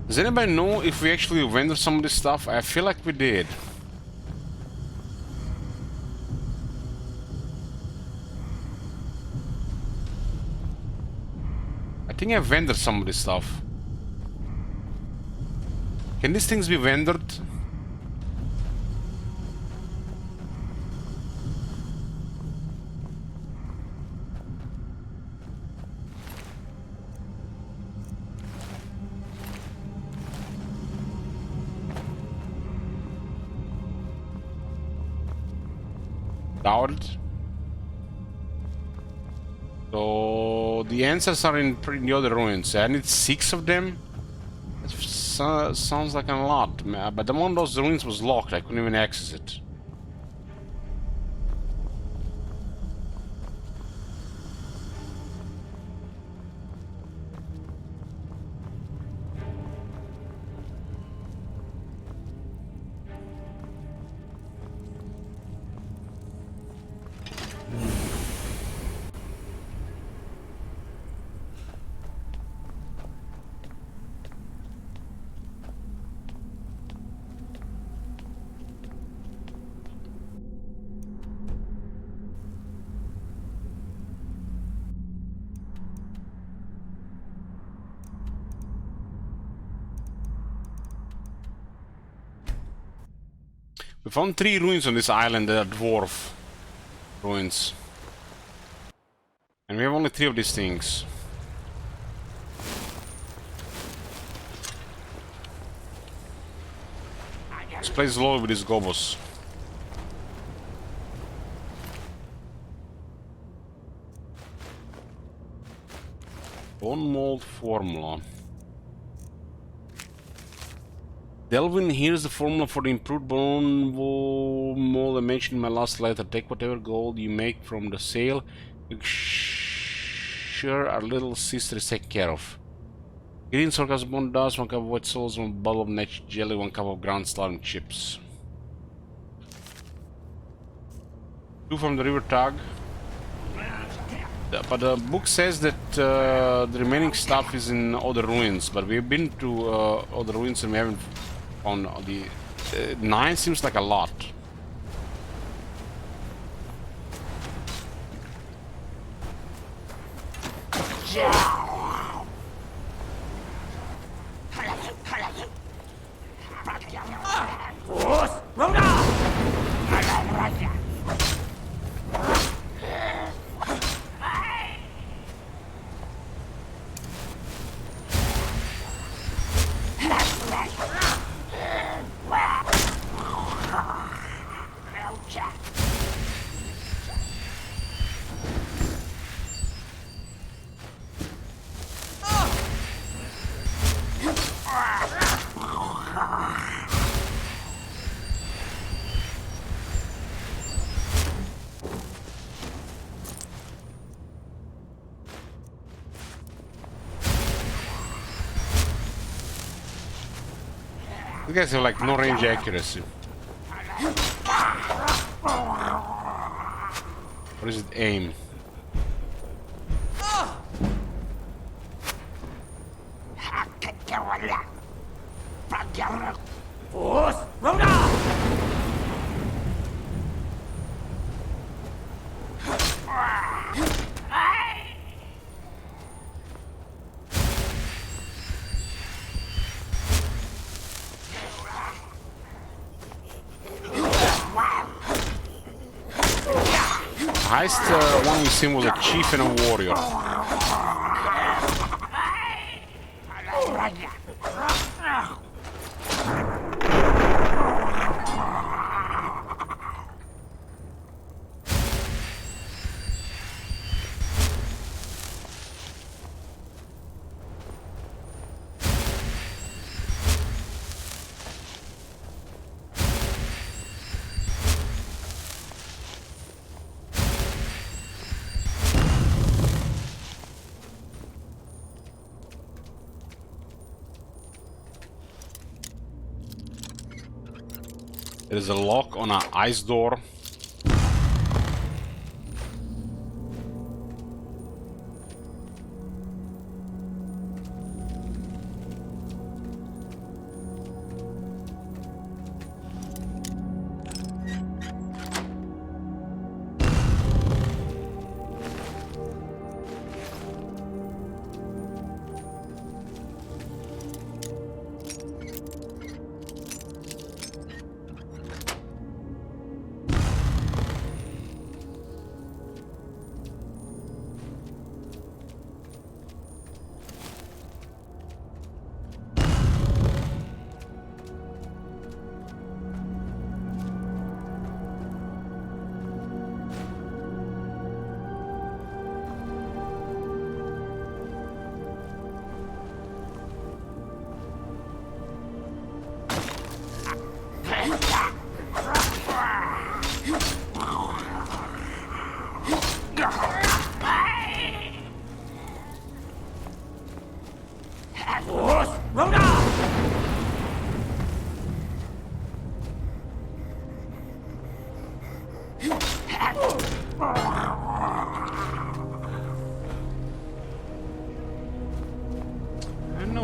Does anybody know if we actually vended some of this stuff? I feel like we did. I think I vended some of this stuff. Can these things be vendored? Doubt it. So the answers are in the other ruins. I need 6 of them. That sounds like a lot, but the one of those ruins was locked. I couldn't even access it. We found 3 ruins on this island that are dwarf ruins. And we have only 3 of these things. This place is loaded with these gobos. Bone mold formula. Delvin, here's the formula for the improved bone mold I mentioned in my last letter. Take whatever gold you make from the sale. Make sure our little sister is taken care of. Green sarcasm bone dust, 1 cup of white sauce, 1 bottle of natural jelly, 1 cup of ground slime chips. 2 from the river tag. But the book says that the remaining stuff is in other ruins, but we've been to other ruins and we haven't found the... 9 seems like a lot. These guys have like no range accuracy. Or is it aim? Highest one we seen was a chief and a warrior. There's a lock on an ice door.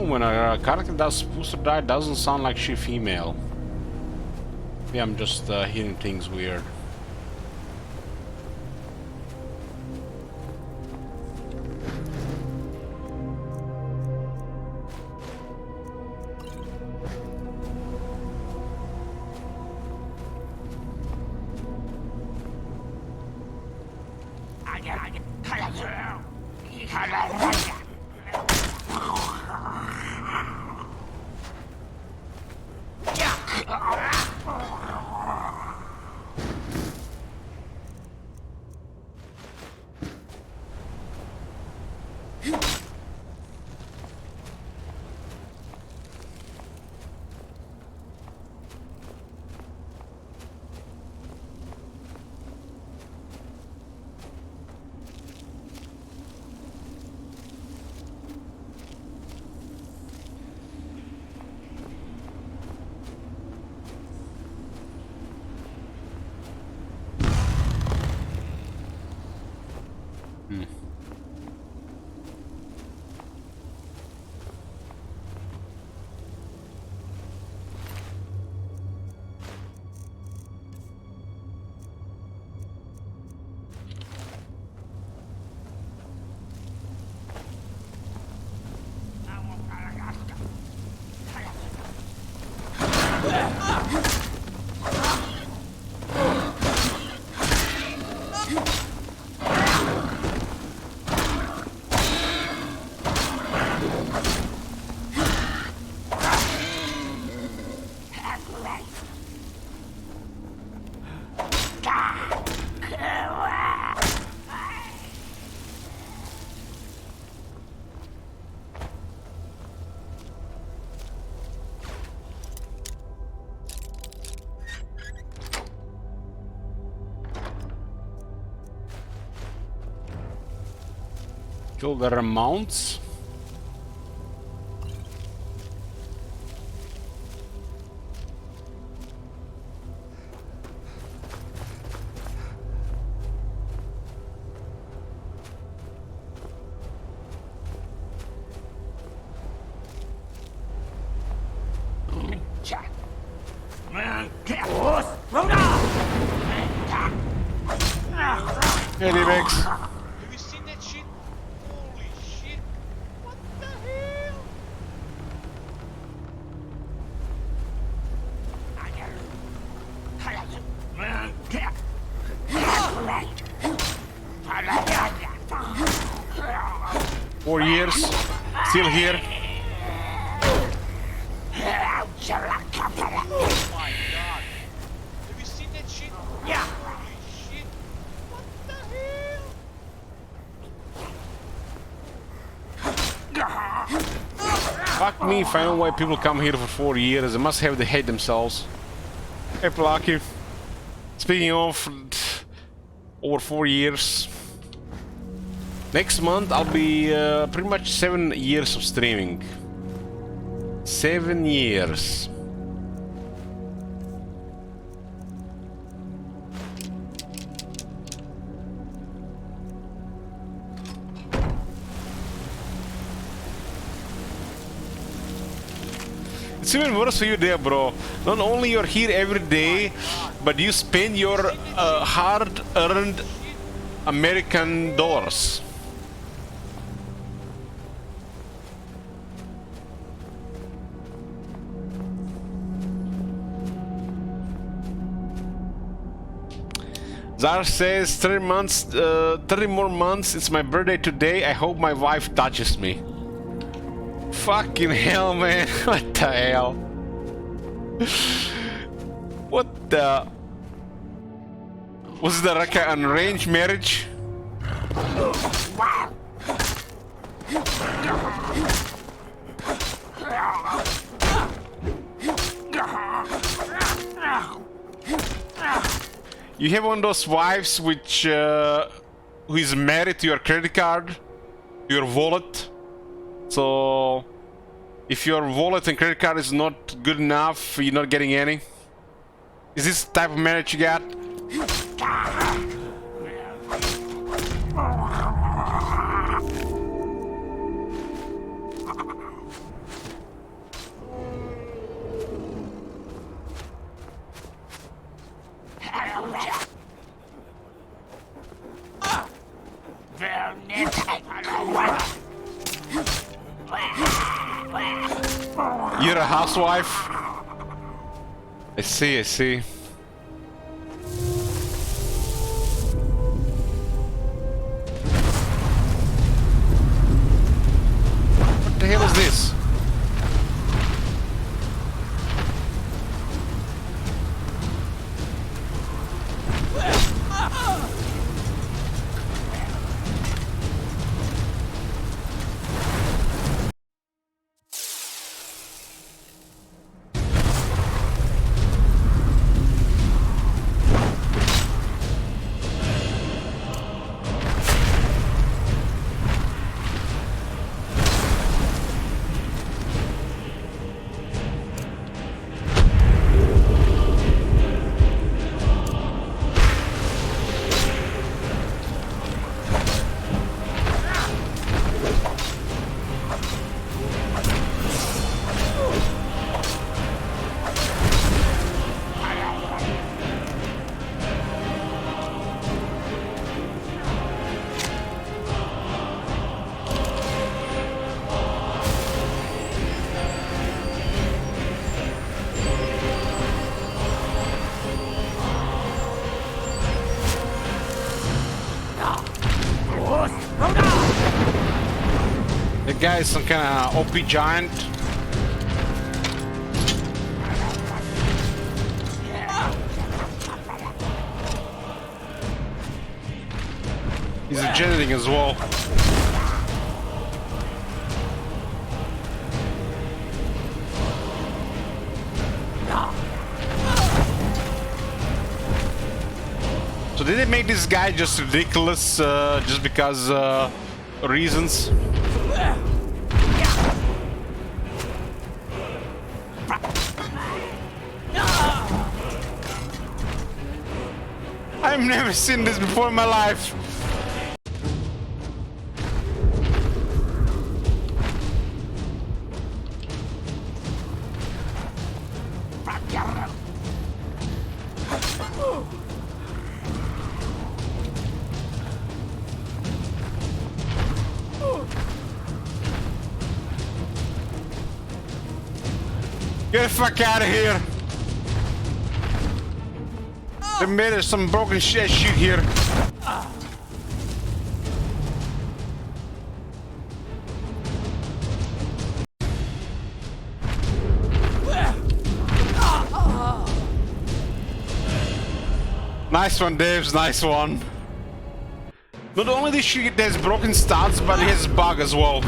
When a character does supposed to die, doesn't sound like she female. Yeah, I'm just hearing things weird. Shoulder mounts. Hey, Livex. Have you seen that shit? Holy shit! What the hell? Four years, still here. Oh my god! Have you seen that shit? Yeah. Holy shit! What the hell? Fuck me if I know why people come here for 4 years. They must have the hate themselves. Hey, Plaki. Speaking of, over 4 years. Next month I'll be pretty much 7 years of streaming. 7 years. It's even worse for you there, bro. Not only you're here every day, but you spend your hard-earned American dollars. Zar says 30 months, 30 more months. It's my birthday today. I hope my wife touches me. Fucking hell, man. What the hell? What the? Was that like an arranged marriage? You have one of those wives which who is married to your credit card, your wallet. So if your wallet and credit card is not good enough, you're not getting any. Is this the type of marriage you got? You're a housewife? I see, I see. What the hell is this? The guy is some kind of OP giant. He's a genetic as well. So did they make this guy just ridiculous just because reasons. I've never seen this before in my life. Get the fuck out of here! They made us some broken shit here. Nice one, Dave's, nice one. Not only does she get has broken stats, but he has bug as well.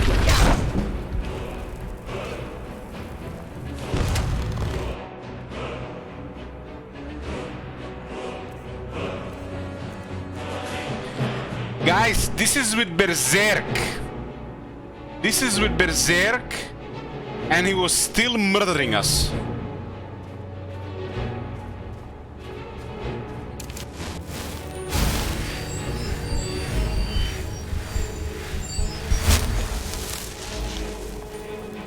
Guys, this is with Berserk. This is with Berserk, and he was still murdering us.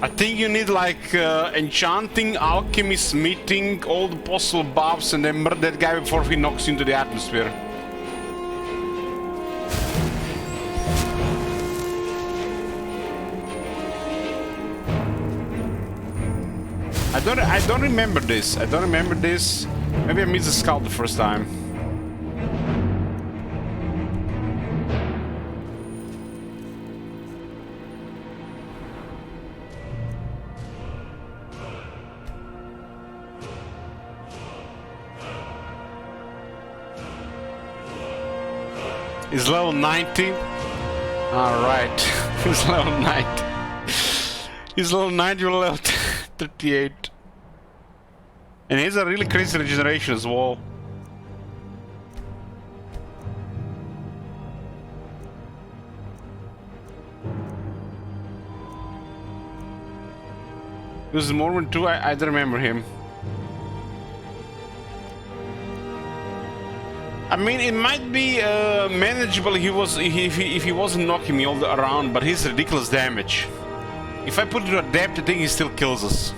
I think you need like enchanting, alchemy, smithing, all the possible buffs, and then murder that guy before he knocks into the atmosphere. I don't remember this. I don't remember this. Maybe I missed the scout the first time. He's level 90. Alright. He's level 90. He's level 90, you're level 38. And he has a really crazy regeneration as well. This is Mormon 2, I don't remember him. I mean, it might be manageable if he wasn't knocking me all around, but he's ridiculous damage. If I put it to adept, I think he still kills us.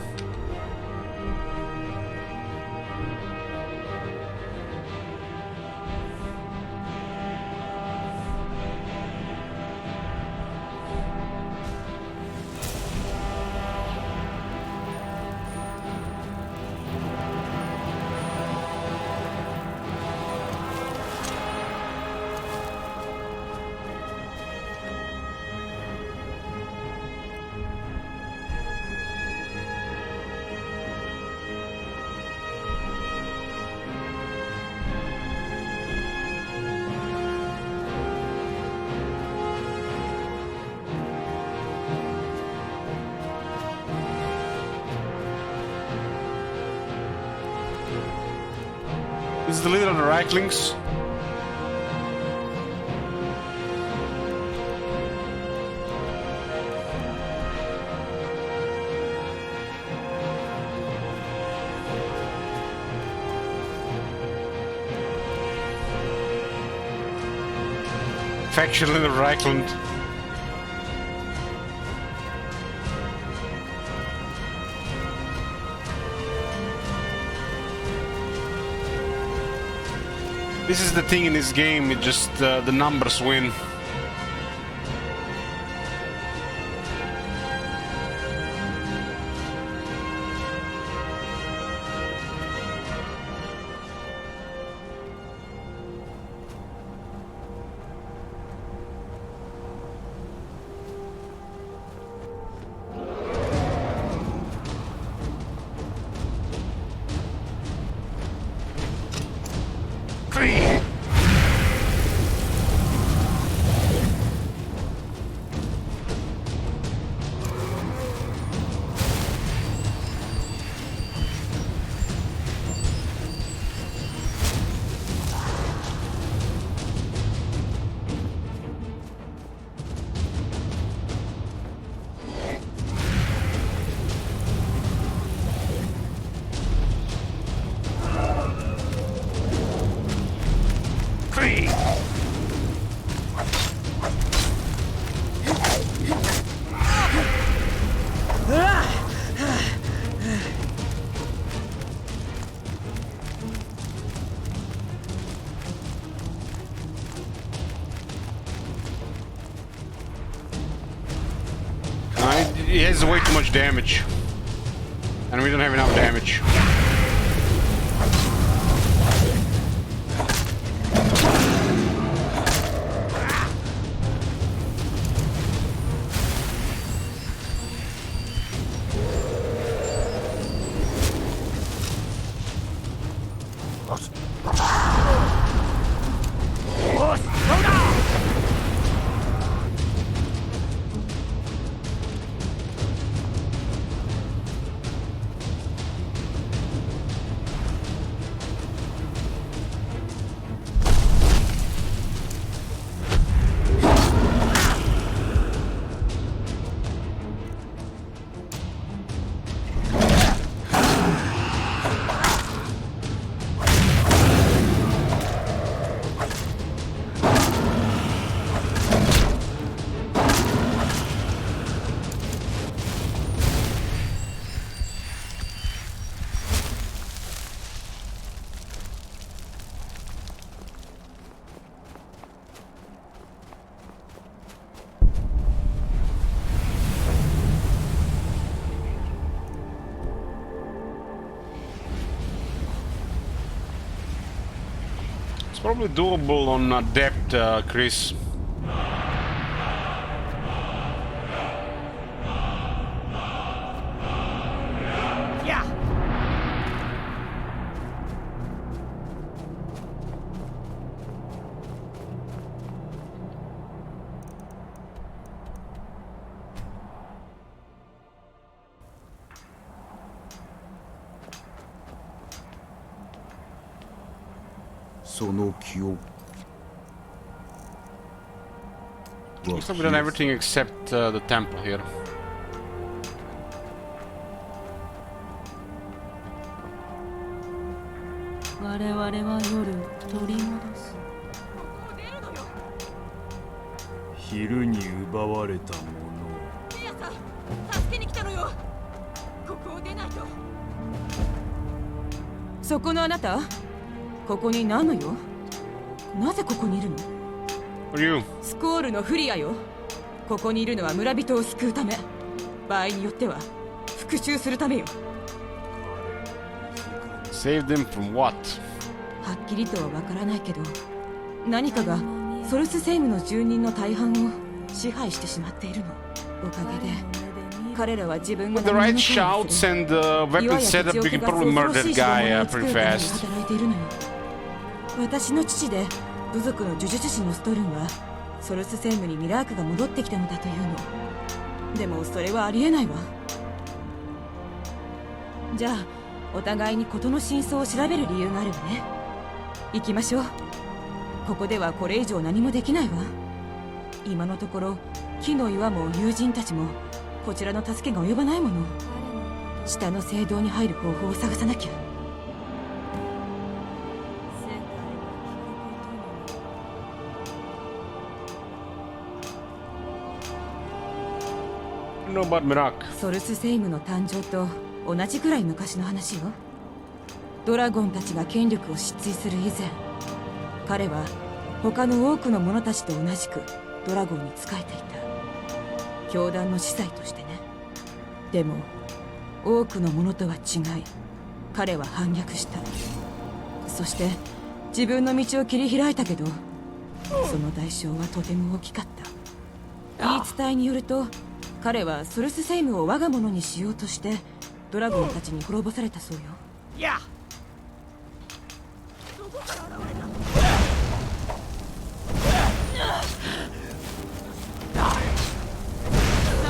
This is the leader of the Reiklings. Faction leader of Reichland. This is the thing in this game, it just the numbers win. He has way too much damage. And we don't have enough damage. It's probably doable on depth, Chris. Looks like we've done everything except the temple here. You? スコールのフリアよ。ここにいるのは村人を救うため、場合によっては復讐するためよ。Save them from what? はっきりとはわからないけど、何かがソルスセイムの住人の大半を支配してしまっているの。おかげで彼らは自分が With the right shouts and weapon setup, we can probably murder that guy pretty fast. 私の父で部族の呪術師のストルンはソルスセイムにミラークが戻ってきたのだというの。でもそれはありえないわ。じゃあお互いに事の真相を調べる理由があるわね。行きましょう。ここではこれ以上何もできないわ。今のところ木の岩も友人たちもこちらの助けが及ばないもの。下の聖堂に入る方法を探さなきゃ。ソルスセイムの誕生と同じくらい昔の話よ。ドラゴンたちが権力を失墜する以前、彼は他の多くの者たちと同じくドラゴンに仕えていた。教団の司祭としてね。でも多くの者とは違い、彼は反逆した。そして自分の道を切り開いたけど、その代償はとても大きかった。言い伝えによると、彼はソルスセイムを我が物にしようとしてドラゴンたちに滅ぼされたそうよ。貴様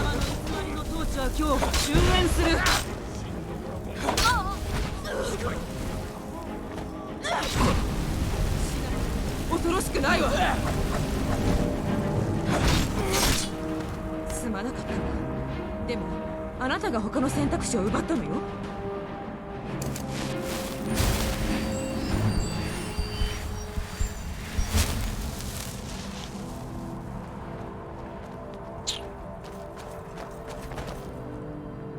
の偽りの統治は今日終焉する。恐ろしくないわ。すまなかったわ。でもあなたが他の選択肢を奪ったのよ。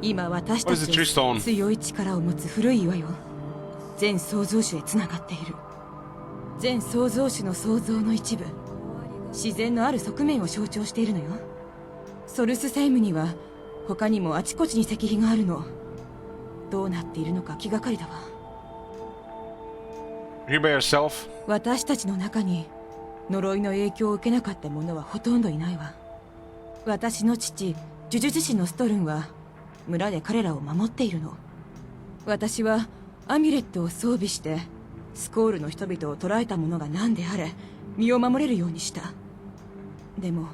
今私 What た is the ち tree stone? は強い力を持つ古い岩よ。全創造主へつながっている。全創造主の創造の一部、自然のある側面を象徴しているのよ。ソルスセイムには他にもあちこちに石碑があるの。どうなっているのか気がかりだわ。 Here by yourself? 私たちの中に呪いの影響を受けなかった者はほとんどいないわ。私の父呪術師のストルンは村で彼らを守っているの。私はアミュレットを装備してスコールの人々を捕らえた者が何であれ身を守れるようにした。でも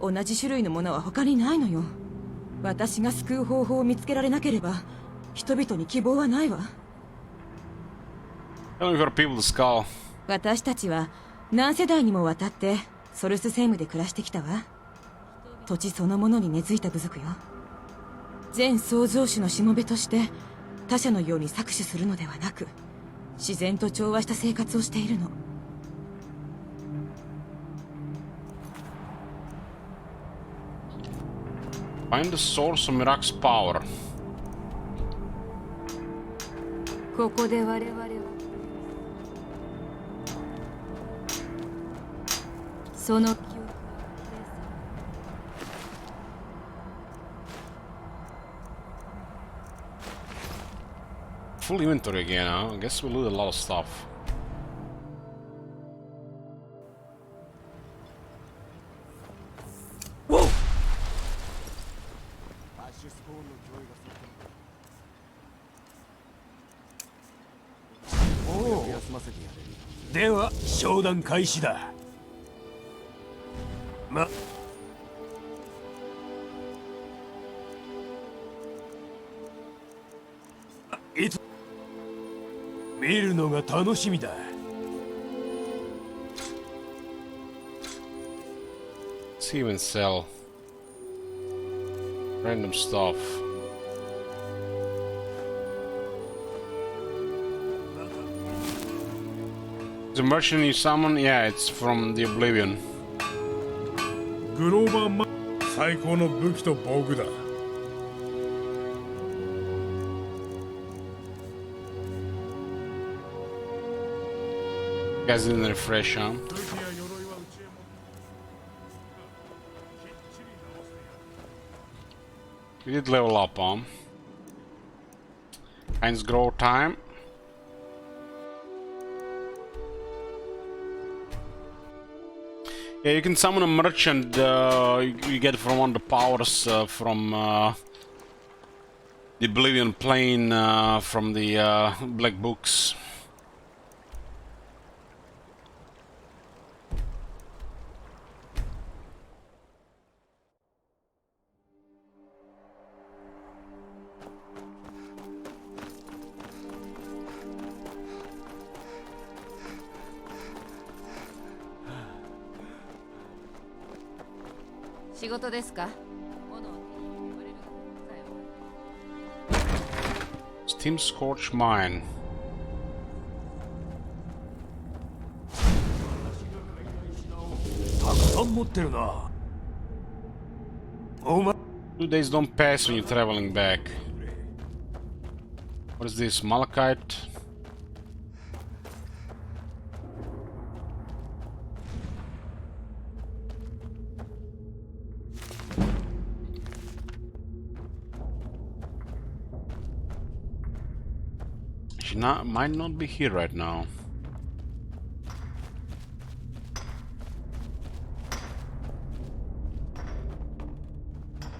同じ種類のものは他にないのよ。私が救う方法を見つけられなければ人々に希望はないわ。私たちは何世代にもわたってソルスセイムで暮らしてきたわ。土地そのものに根付いた部族よ。全創造主のしもべとして他者のように搾取するのではなく、自然と調和した生活をしているの。Find the source of Mirak's power. ここで我々はその記憶 Full inventory again, huh? I guess we'll lose a lot of stuff. Whoa! では商談開始だ。いつ見るのが楽しみだ。See and sell random stuff. The merchant you summon, yeah, it's from the Oblivion. グローバーマ最高の武器と防具だ。Guys didn't refresh, huh? We did level up, huh? Heinz grow time. Yeah, you can summon a merchant. You get from one of the powers from the Oblivion plane from the Black Books. Steam Scorch Mine. Two days don't pass when you're traveling back. What is this? Malachite? She might not be here right now.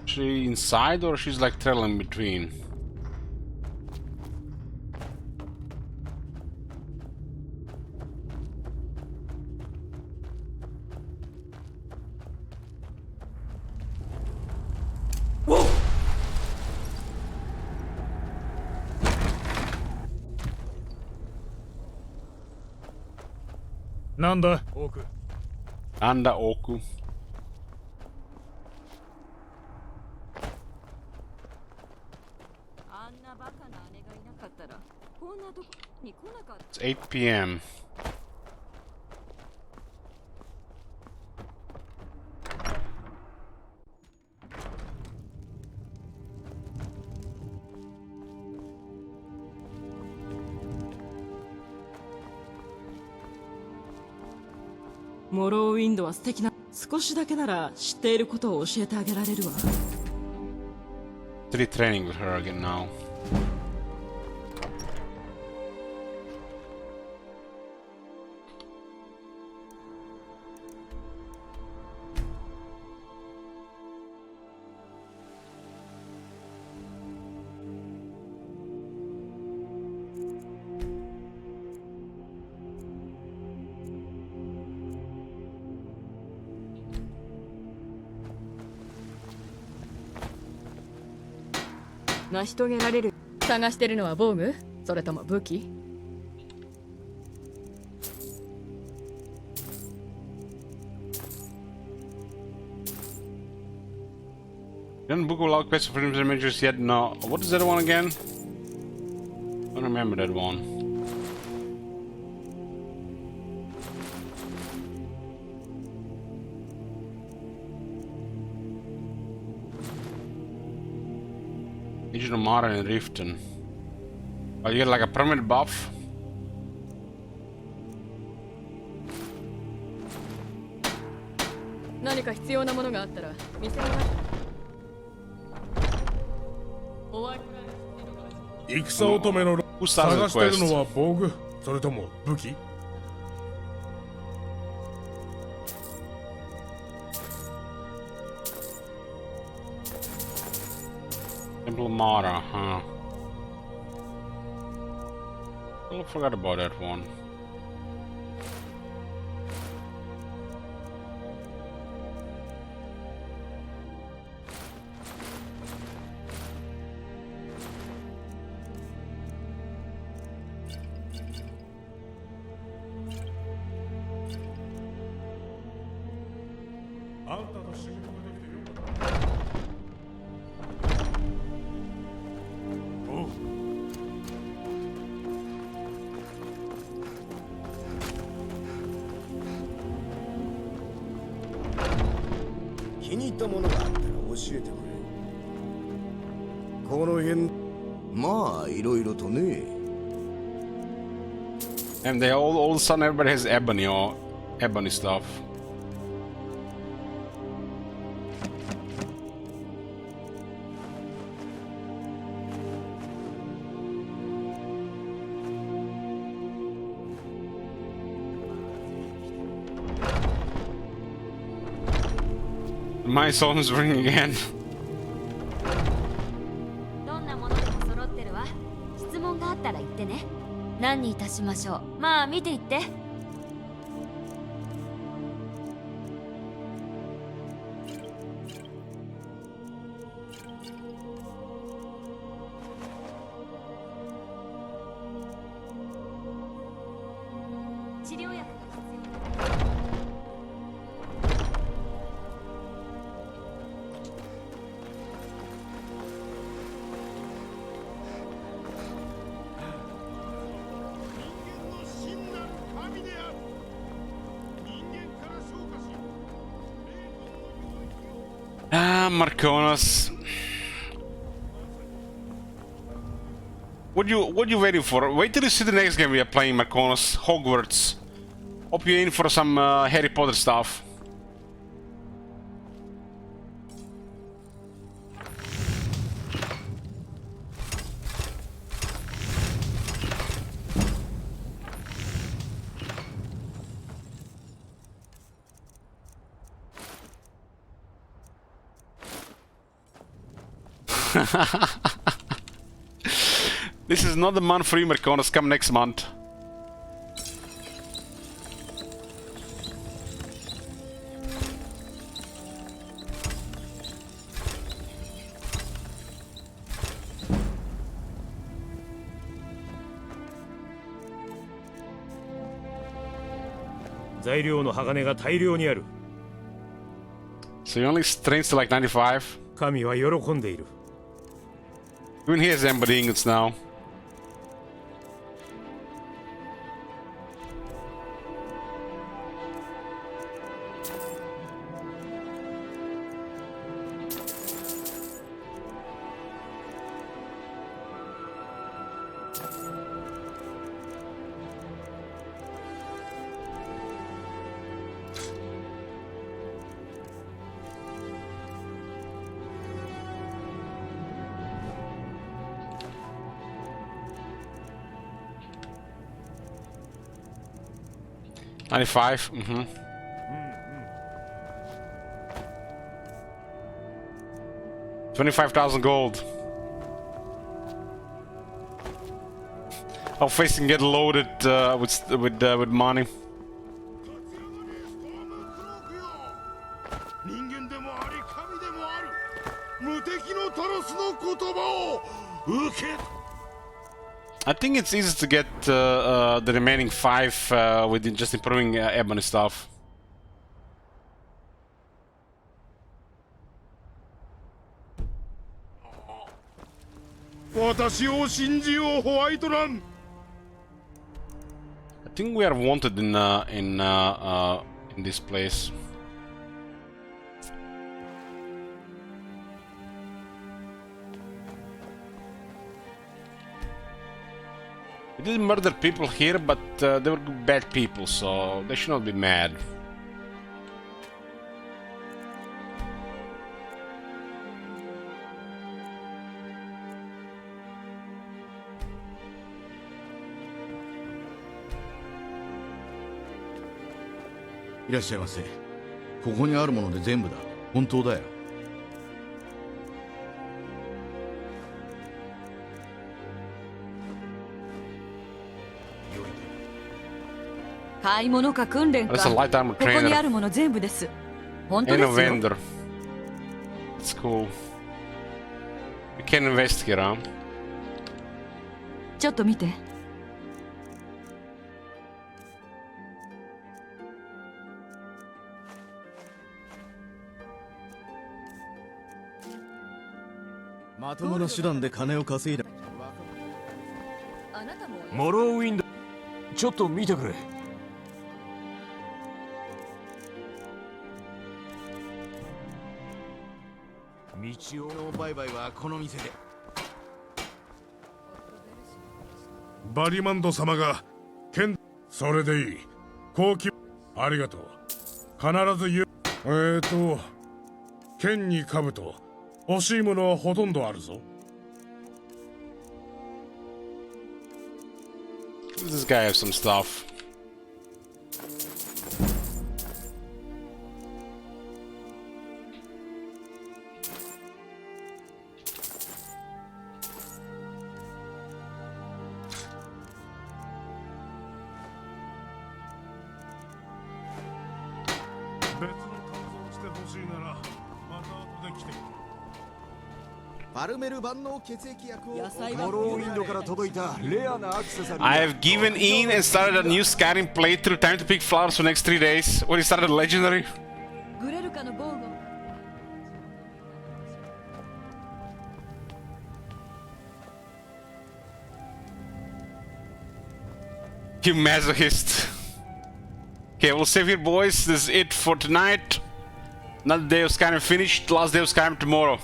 She inside or she's like traveling between? Whoa! なんだ、オーク。なんだ、オーク。It's 8 p.m. モローウィンドは素敵な。少しだけなら知っていることを教えてあげられるわ。3 training with her again now.「成し遂げられる」探してるのは防具？それとも武器？Didn't book allow quest for images yet? No. What is that one again? I don't remember that one. Agent of Mara and Riften. Oh, you get like a permanent buff? Who started the quest? Temple of Mara, huh? I forgot about that one. And they all of a sudden everybody has ebony or ebony stuff. My soul is ringing again. どんなものでも揃ってるわ。質問があったら言ってね。何にいたしましょう。まあ見ていって。治療薬が必要だ。Marconis. What you waiting for? Wait till you see the next game we are playing, Marconis. Hogwarts. Hope you're in for some Harry Potter stuff. This is not the month for you, Marconis. Come next month. So he only strains to like 95. Even he has embody ingots now. 95. Mm-hmm. $25,000 gold. Our face can get loaded with money. 人間でもあり神でもある無敵のタロスの言葉を受け I think it's easy to get the remaining 5 with just improving ebony stuff. 私を信じようホワイトラン I think we are wanted in this place. We did murder people here, but they were bad people, so they should not be mad.「いらっしゃいませ。ここにあるもので全部だ。本当だよ。」買い物か訓練か。ここにあるもの全部です。本当ですよ。And a vendor. It's cool. We can invest here, huh? ちょっと見て。まともな手段で金を稼いだ。モローウィンド、ちょっと見てくれ。道を売買はこの店で。バリマンド様が剣、それでいい。好奇ありがとう。必ず言う。剣に兜、欲しいものはほとんどあるぞ。This guy has some stuff. I have given in and started a new Skyrim playthrough. Time to pick flowers for next 3 days. When you started legendary. You masochist. Okay, we'll save here, boys. This is it for tonight. Another day of Skyrim finished. Last day of Skyrim tomorrow.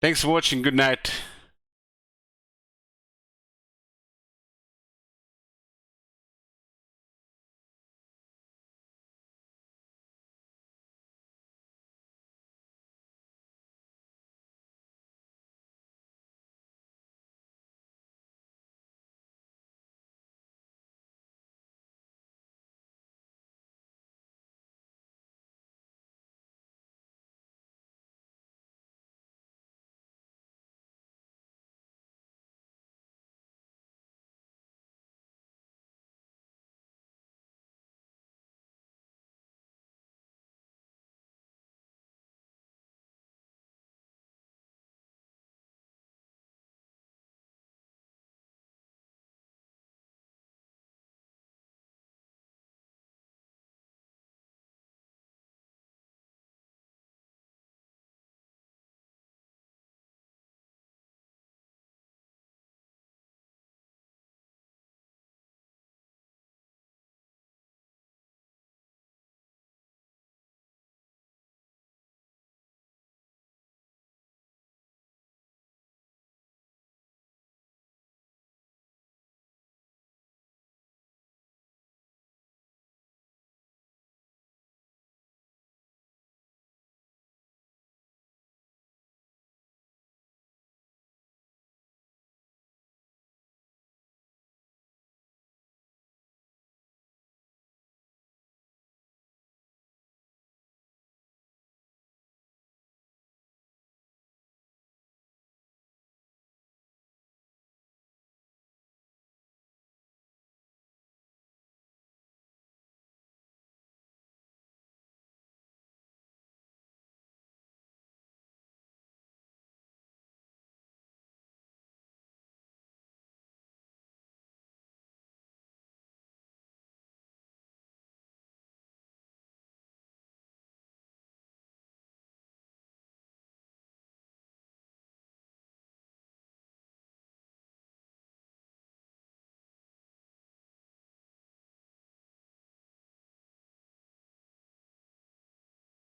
Thanks for watching. Good night.